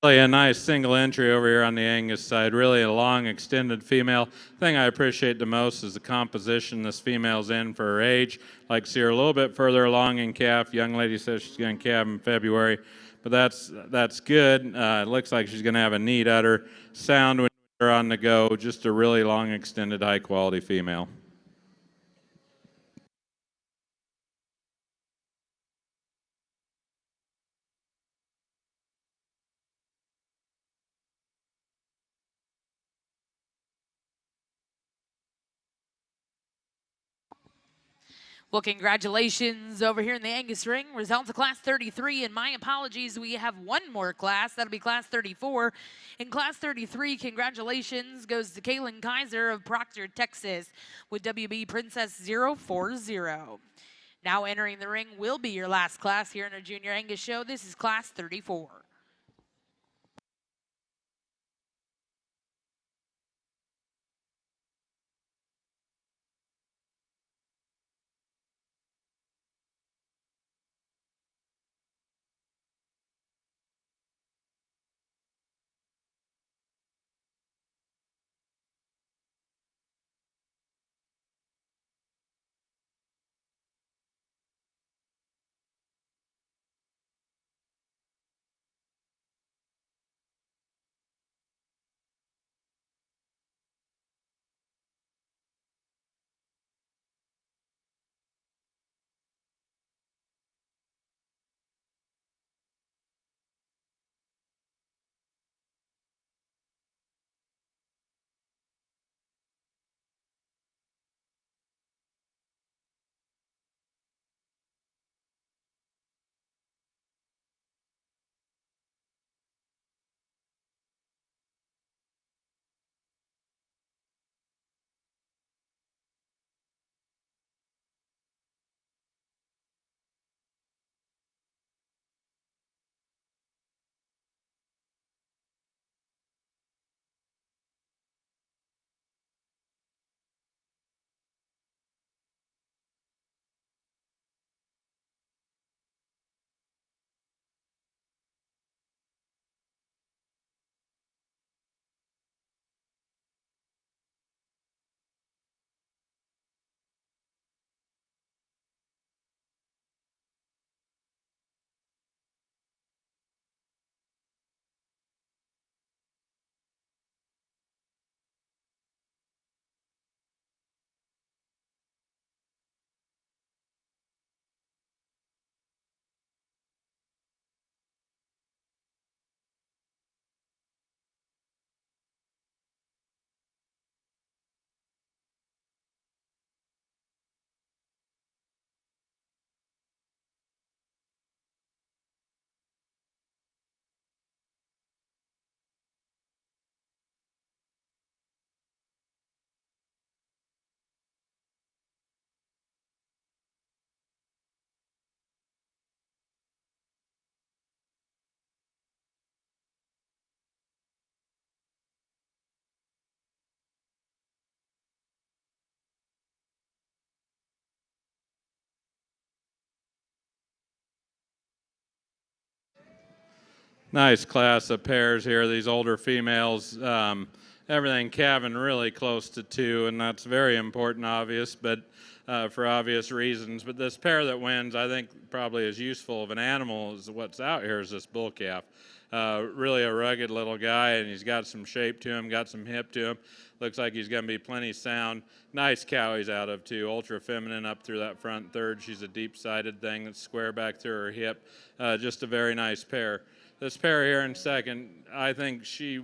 Really a nice single entry over here on the Angus side. Really a long, extended female. Thing I appreciate the most is the composition this female's in for her age. Like to see her a little bit further along in calf. Young lady says she's going to calve in February, but that's good. It looks like she's going to have a neat udder sound when they're on the go. Just a really long, extended, high-quality female. Well, congratulations over here in the Angus ring. Results of Class 33, and my apologies, we have one more class. That'll be Class 34. In Class 33, congratulations goes to Kaylin Kaiser of Proctor, Texas, with WB Princess 040. Now entering the ring will be your last class here in our Junior Angus show. This is Class 34. Nice class of pairs here. These older females, everything calving really close to 2, and that's very important, but for obvious reasons. But this pair that wins, I think, probably as useful of an animal as what's out here is this bull calf. Really a rugged little guy, and he's got some shape to him, got some hip to him. Looks like he's going to be plenty sound. Nice cow he's out of, too. Ultra feminine up through that front third. She's a deep-sided thing that's square back through her hip. Just a very nice pair. This pair here in second, I think she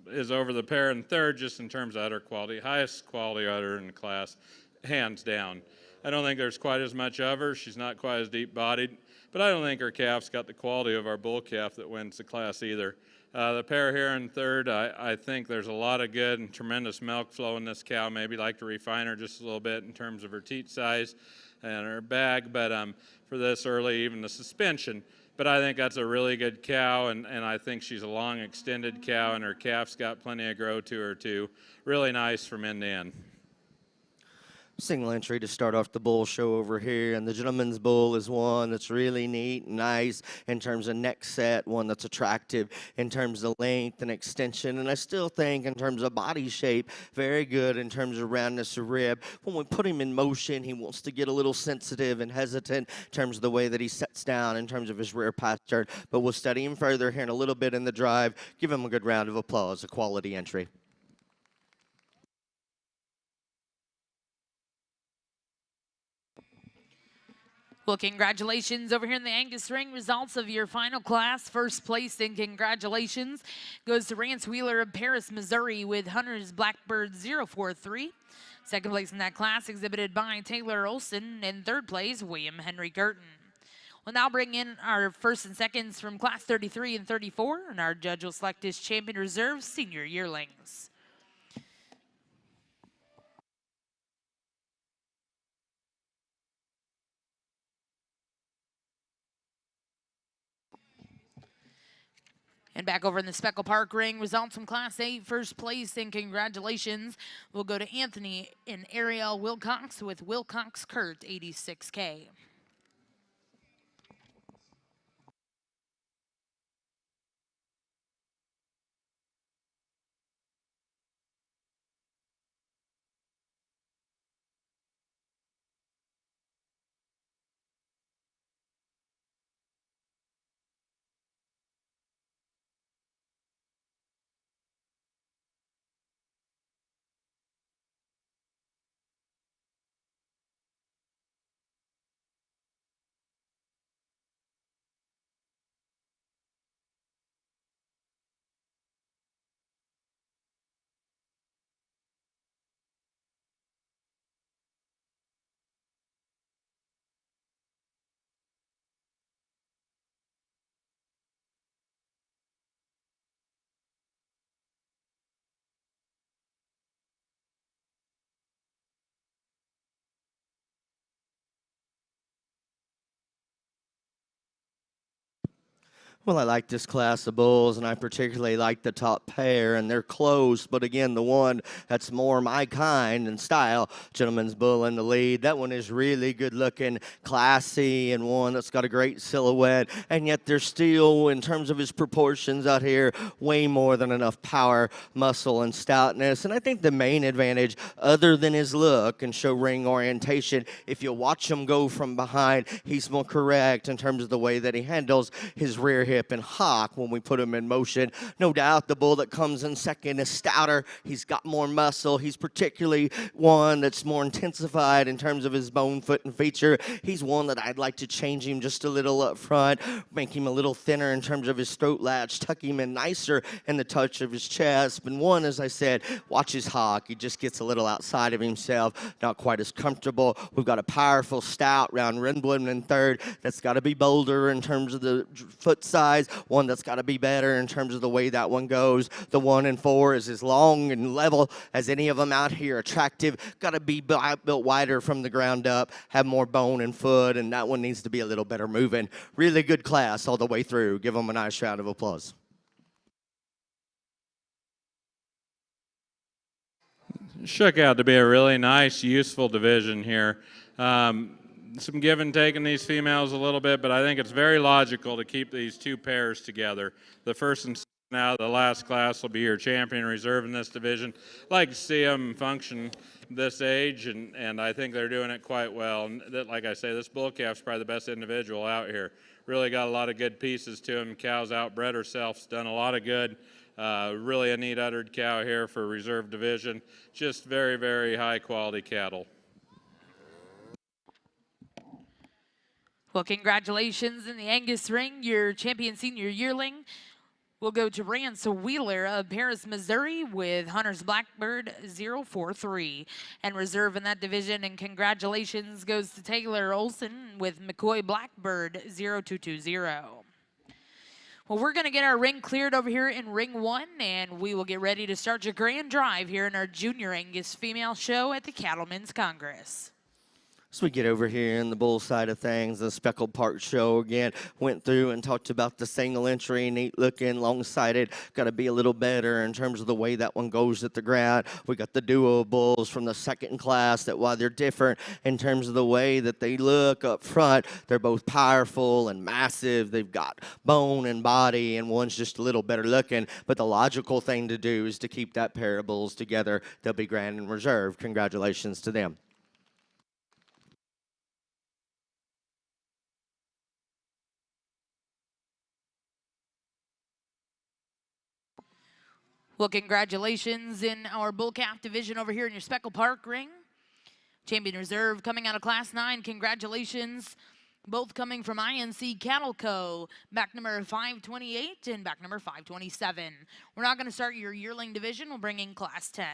is over the pair in third just in terms of udder quality. Highest quality udder in the class, hands down. I don't think there's quite as much of her. She's not quite as deep-bodied, but I don't think her calf's got the quality of our bull calf that wins the class either. The pair here in third, I think there's a lot of good and tremendous milk flow in this cow. Maybe like to refine her just a little bit in terms of her teat size and her bag, but for this early, even the suspension, but I think that's a really good cow, and I think she's a long extended cow, and her calf's got plenty of grow to her too. Really nice from end to end. Single entry to start off the bull show over here, and the gentleman's bull is one that's really neat and nice in terms of neck set, one that's attractive in terms of length and extension, and I still think in terms of body shape, very good in terms of roundness of rib. When we put him in motion, he wants to get a little sensitive and hesitant in terms of the way that he sets down in terms of his rear posture, but we'll study him further here in a little bit in the drive. Give him a good round of applause, a quality entry. Well, congratulations over here in the Angus ring. Results of your final class. First place and congratulations goes to Rance Wheeler of Paris, Missouri with Hunter's Blackbird 043. Second place in that class exhibited by Taylor Olson. And third place, William Henry Curtin. We'll now bring in our first and seconds from class 33 and 34, and our judge will select his champion reserve senior yearlings. And back over in the Speckled Park ring, results from Class 8, first place, and congratulations will go to Anthony and Ariel Wilcox with Wilcox Kurt, 86K. Well, I like this class of bulls, and I particularly like the top pair, and they're close, but again, the one that's more my kind and style, gentleman's bull in the lead. That one is really good looking, classy, and one that's got a great silhouette, and yet there's still, in terms of his proportions out here, way more than enough power, muscle, and stoutness. And I think the main advantage, other than his look and show ring orientation, if you watch him go from behind, he's more correct in terms of the way that he handles his rear hip and hock when we put him in motion. No doubt the bull that comes in second is stouter. He's got more muscle. He's particularly one that's more intensified in terms of his bone, foot, and feature. He's one that I'd like to change him just a little up front, make him a little thinner in terms of his throat latch, tuck him in nicer in the touch of his chest. And one, as I said, watch his hock. He just gets a little outside of himself, not quite as comfortable. We've got a powerful, stout round Rindblom in third that's got to be bolder in terms of the foot size, one that's got to be better in terms of the way that one goes. The 1 and 4 is as long and level as any of them out here, attractive, got to be built wider from the ground up, have more bone and foot, and that one needs to be a little better moving. Really good class all the way through. Give them a nice round of applause. Shook out to be a really nice, useful division here. Some give and take in these females a little bit, but I think it's very logical to keep these two pairs together. The first and second out of the last class will be your champion reserve in this division. Like to see them function this age, and I think they're doing it quite well. And that, like I say, this bull calf's probably the best individual out here. Really got a lot of good pieces to him. Cow's outbred herself, done a lot of good. Really a neat uddered cow here for reserve division. Just very, very high quality cattle. Well, congratulations in the Angus ring. Your champion senior yearling will go to Rance Wheeler of Paris, Missouri with Hunter's Blackbird 043. And reserve in that division, and congratulations goes to Taylor Olson with McCoy Blackbird 0220. Well, we're going to get our ring cleared over here in ring 1, and we will get ready to start your grand drive here in our Junior Angus Female Show at the Cattlemen's Congress. As we get over here in the bull side of things, the Speckled Park show again went through and talked about the single entry, neat looking, long-sighted. Got to be a little better in terms of the way that one goes at the ground. We got the duo bulls from the second class that while they're different in terms of the way that they look up front, they're both powerful and massive. They've got bone and body, and one's just a little better looking. But the logical thing to do is to keep that pair of bulls together. They'll be grand and reserve. Congratulations to them. Well, congratulations in our bull calf division over here in your Speckled Park ring. Champion Reserve coming out of Class 9. Congratulations. Both coming from INC Cattle Co. Back number 528 and back number 527. We're now going to start your yearling division. We'll bring in Class 10.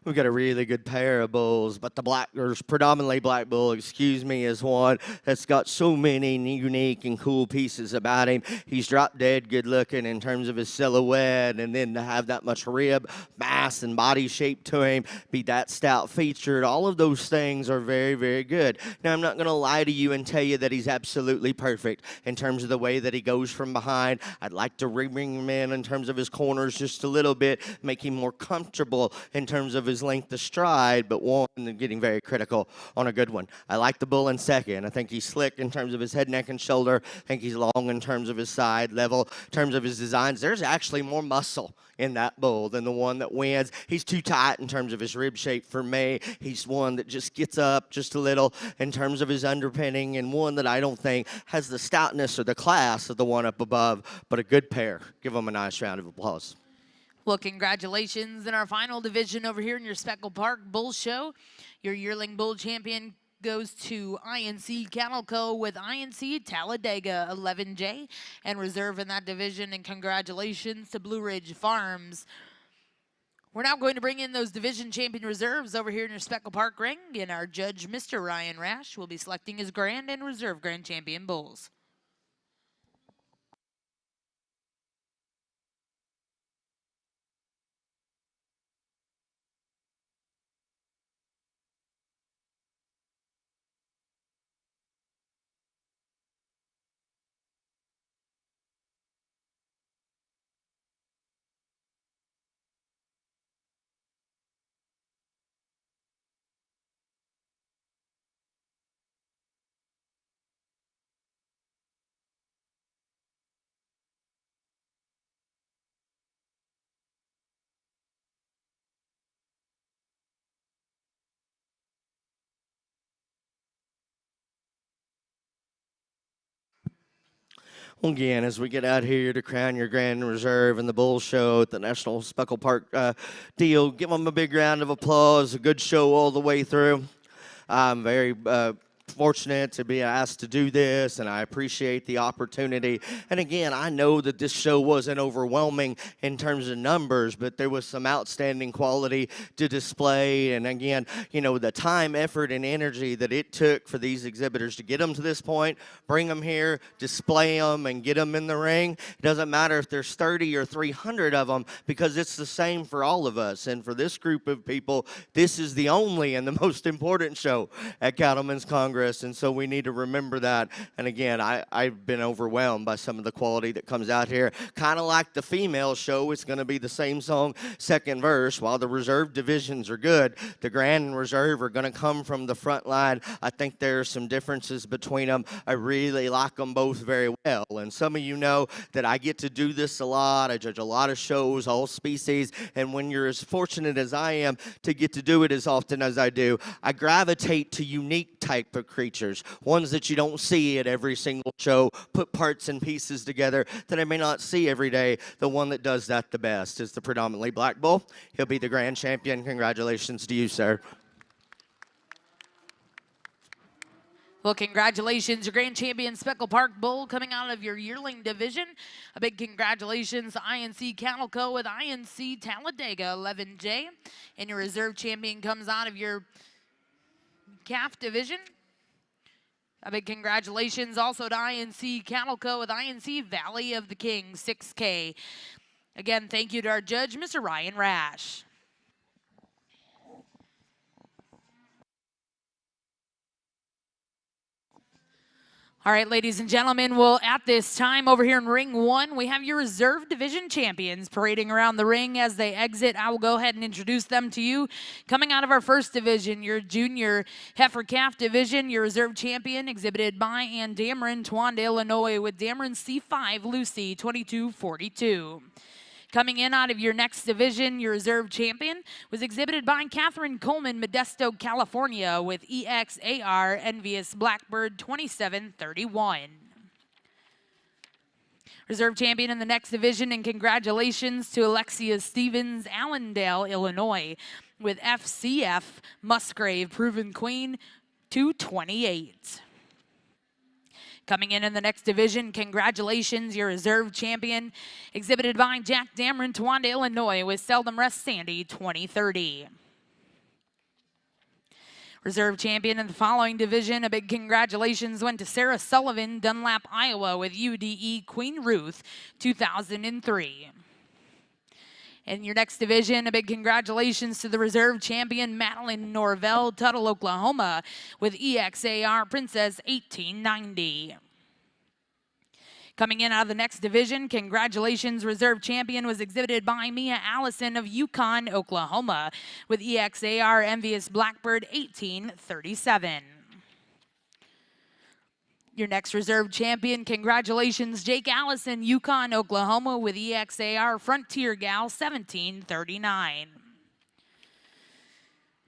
We've got a really good pair of bulls, but the black, or predominantly black bull, excuse me, is one that's got so many unique and cool pieces about him. He's drop dead good looking in terms of his silhouette, and then to have that much rib mass and body shape to him, be that stout featured, all of those things are very, very good. Now, I'm not going to lie to you and tell you that he's absolutely perfect in terms of the way that he goes from behind. I'd like to bring him in terms of his corners just a little bit, make him more comfortable in terms of his length of stride, but one, getting very critical on a good one. I like the bull in second. I think he's slick in terms of his head, neck, and shoulder. I think he's long in terms of his side level, in terms of his designs. There's actually more muscle in that bull than the one that wins. He's too tight in terms of his rib shape for me. He's one that just gets up just a little in terms of his underpinning, and one that I don't think has the stoutness or the class of the one up above, but a good pair. Give them a nice round of applause. Well, congratulations in our final division over here in your Speckled Park Bull Show. Your yearling bull champion goes to INC Cattle Co. with INC Talladega 11J and reserve in that division. And congratulations to Blue Ridge Farms. We're now going to bring in those division champion reserves over here in your Speckled Park ring. And our judge, Mr. Ryan Rash, will be selecting his grand and reserve grand champion bulls. Again, as we get out here to crown your grand reserve and the bull show at the National Speckled Park deal, give them a big round of applause. A good show all the way through. I'm very fortunate to be asked to do this, and I appreciate the opportunity. And again, I know that this show wasn't overwhelming in terms of numbers, but there was some outstanding quality to display. And again, you know, the time, effort, and energy that it took for these exhibitors to get them to this point, bring them here, display them, and get them in the ring. It doesn't matter if there's 30 or 300 of them, because it's the same for all of us. And for this group of people, this is the only and the most important show at Cattlemen's Congress. And so we need to remember that. And again, I've been overwhelmed by some of the quality that comes out here. Kind of like the female show, it's going to be the same song, second verse. While the reserve divisions are good, the Grand and Reserve are going to come from the front line. I think there are some differences between them. I really like them both very well. And some of you know that I get to do this a lot. I judge a lot of shows, all species. And when you're as fortunate as I am to get to do it as often as I do, I gravitate to unique type of creatures, ones that you don't see at every single show, put parts and pieces together that I may not see every day. The one that does that the best is the predominantly black bull. He'll be the grand champion. Congratulations to you, sir. Well, congratulations, your grand champion Speckled Park Bull coming out of your yearling division. A big congratulations to INC Cattle Co. with INC Talladega 11J. And your reserve champion comes out of your calf division. A big congratulations also to INC Cattle Co. with INC Valley of the Kings 6K. Again, thank you to our judge, Mr. Ryan Rash. All right, ladies and gentlemen, well, at this time over here in Ring 1, we have your reserve division champions parading around the ring. As they exit, I will go ahead and introduce them to you. Coming out of our first division, your junior heifer calf division, your reserve champion exhibited by Ann Dameron, Towanda, Illinois, with Dameron C5 Lucy 2242. Coming in out of your next division, your reserve champion was exhibited by Catherine Coleman, Modesto, California, with EXAR Envious Blackbird 2731. Reserve champion in the next division, and congratulations to Alexia Stevens, Allendale, Illinois, with FCF Musgrave Proven Queen 228. Coming in the next division, congratulations, your reserve champion, exhibited by Jack Dameron, Towanda, Illinois, with Seldom Rest Sandy 2030. Reserve champion in the following division, a big congratulations went to Sarah Sullivan, Dunlap, Iowa, with UDE Queen Ruth 2003. In your next division, a big congratulations to the reserve champion, Madeline Norvell, Tuttle, Oklahoma, with EXAR Princess 1890. Coming in out of the next division, congratulations, reserve champion was exhibited by Mia Allison of Yukon, Oklahoma, with EXAR Envious Blackbird 1837. Your next reserve champion, congratulations, Jake Allison, Yukon, Oklahoma, with EXAR Frontier Gal 1739.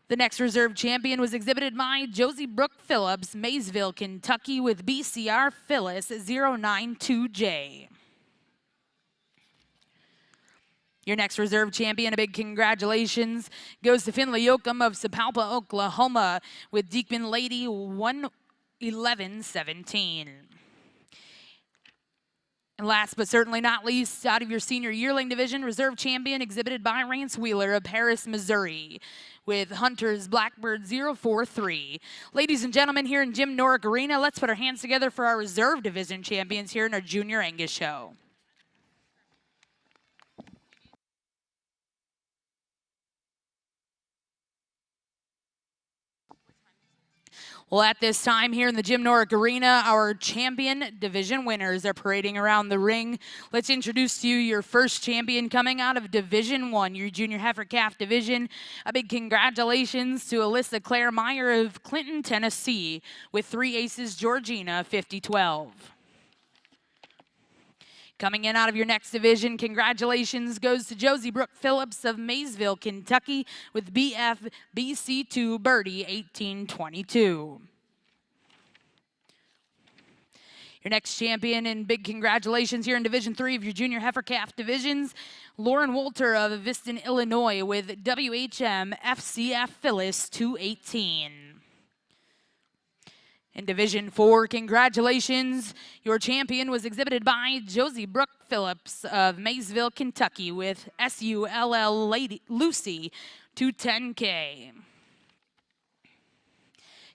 The next reserve champion was exhibited by Josie Brooke Phillips, Maysville, Kentucky, with BCR Phyllis 092J. Your next reserve champion, a big congratulations, goes to Finley Yoakum of Sapalpa, Oklahoma, with Deekman Lady 11117. And last but certainly not least, out of your senior yearling division, reserve champion exhibited by Rance Wheeler of Paris, Missouri, with Hunter's Blackbird 043. Ladies and gentlemen, here in Jim Norick Arena, let's put our hands together for our reserve division champions here in our Junior Angus show. Well, at this time here in the Jim Norick Arena, our champion division winners are parading around the ring. Let's introduce to you your first champion coming out of Division 1, your junior heifer calf division. A big congratulations to Alyssa Claire Meyer of Clinton, Tennessee, with 3 aces, Georgina 5012. Coming in out of your next division, congratulations goes to Josie Brooke Phillips of Maysville, Kentucky, with BF BC2 Birdie 1822. Your next champion, and big congratulations here in Division 3 of your junior heifer calf divisions, Lauren Wolter of Evanston, Illinois, with WHM FCF Phyllis 218. In Division 4, congratulations. Your champion was exhibited by Josie Brooke Phillips of Maysville, Kentucky with SULL Lady Lucy 210K.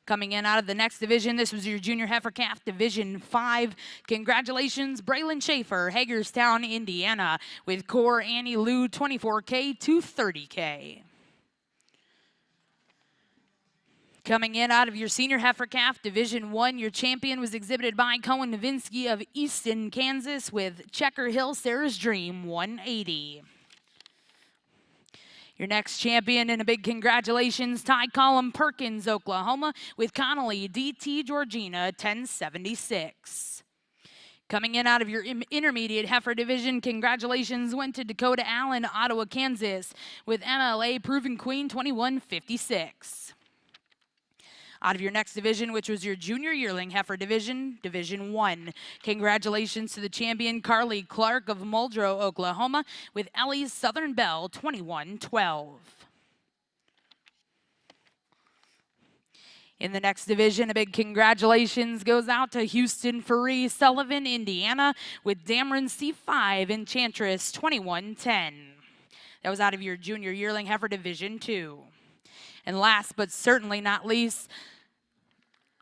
Coming in out of the next division, this was your Junior Heifer Calf Division 5. Congratulations, Braylon Schaefer, Hagerstown, Indiana, with Core Annie Lou 24K to 30K. Coming in out of your Senior Heifer Calf Division 1, your champion was exhibited by Cohen Novinsky of Easton, Kansas, with Checker Hill Sarah's Dream 180. Your next champion, and a big congratulations, Ty Colum Perkins, Oklahoma, with Connolly DT Georgina 1076. Coming in out of your intermediate heifer division, congratulations went to Dakota Allen, Ottawa, Kansas, with MLA Proven Queen 2156. Out of your next division, which was your junior yearling heifer division, Division 1. Congratulations to the champion, Carly Clark of Muldrow, Oklahoma, with Ellie's Southern Belle 2112. In the next division, a big congratulations goes out to Houston Faree Sullivan, Indiana, with Dameron C5 Enchantress 2110. That was out of your junior yearling heifer Division 2. And last but certainly not least,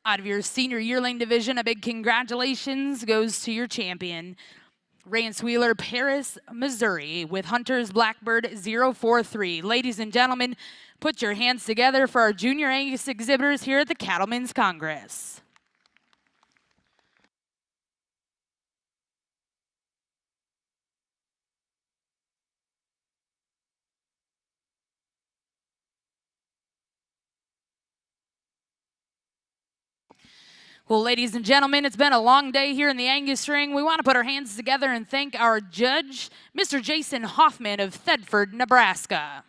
out of your senior yearling division, a big congratulations goes to your champion, Rance Wheeler, Paris, Missouri, with Hunter's Blackbird 043. Ladies and gentlemen, put your hands together for our Junior Angus exhibitors here at the Cattlemen's Congress. Well, ladies and gentlemen, it's been a long day here in the Angus ring. We want to put our hands together and thank our judge, Mr. Jason Hoffman of Thedford, Nebraska.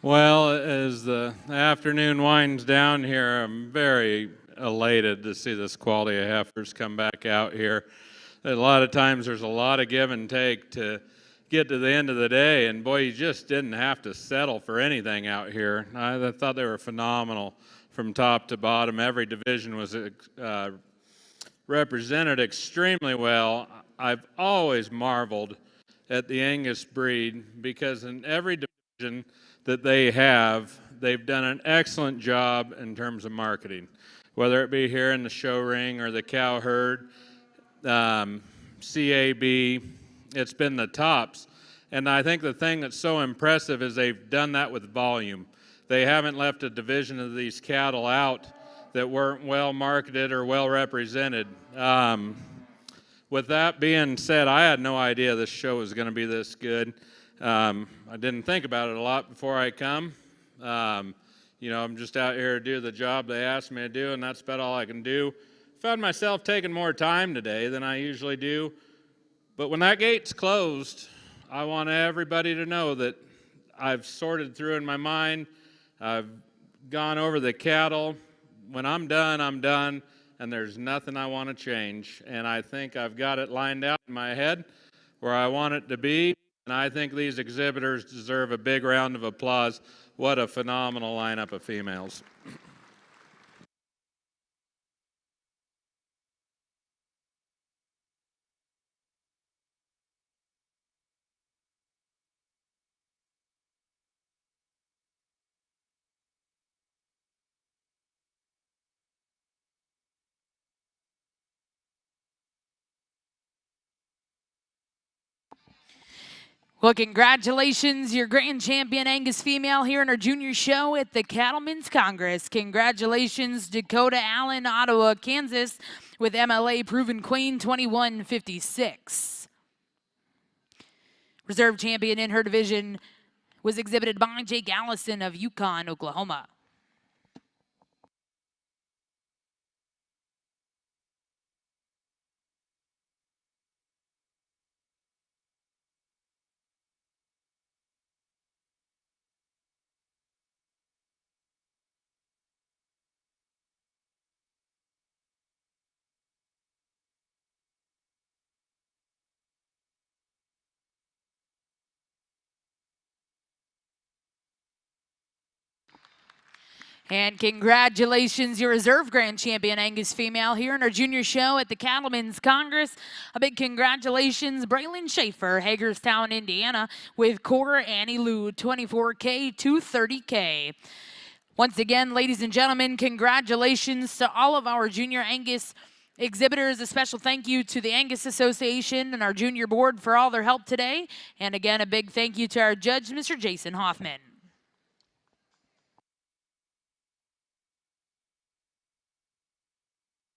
Well, as the afternoon winds down here, I'm very elated to see this quality of heifers come back out here. A lot of times there's a lot of give and take to get to the end of the day, and boy, you just didn't have to settle for anything out here. I thought they were phenomenal from top to bottom. Every division was represented extremely well. I've always marveled at the Angus breed because in every division that they have, they've done an excellent job in terms of marketing, whether it be here in the show ring or the cow herd, CAB, it's been the tops. And I think the thing that's so impressive is they've done that with volume. They haven't left a division of these cattle out that weren't well marketed or well represented. With that being said, I had no idea this show was going to be this good. I didn't think about it a lot before I come. You know, I'm just out here to do the job they asked me to do, and that's about all I can do. Found myself taking more time today than I usually do. But when that gate's closed, I want everybody to know that I've sorted through in my mind. I've gone over the cattle. When I'm done, and there's nothing I want to change. And I think I've got it lined out in my head where I want it to be. And I think these exhibitors deserve a big round of applause. What a phenomenal lineup of females. Well, congratulations, your grand champion Angus female here in our junior show at the Cattlemen's Congress. Congratulations, Dakota Allen, Ottawa, Kansas, with MLA Proven Queen 2156. Reserve champion in her division was exhibited by Jake Allison of Yukon, Oklahoma. And congratulations, your reserve grand champion Angus female here in our junior show at the Cattlemen's Congress. A big congratulations, Braylon Schaefer, Hagerstown, Indiana, with quarter Annie Lou, 24K to 30K. Once again, ladies and gentlemen, congratulations to all of our junior Angus exhibitors. A special thank you to the Angus Association and our junior board for all their help today. And again, a big thank you to our judge, Mr. Jason Hoffman.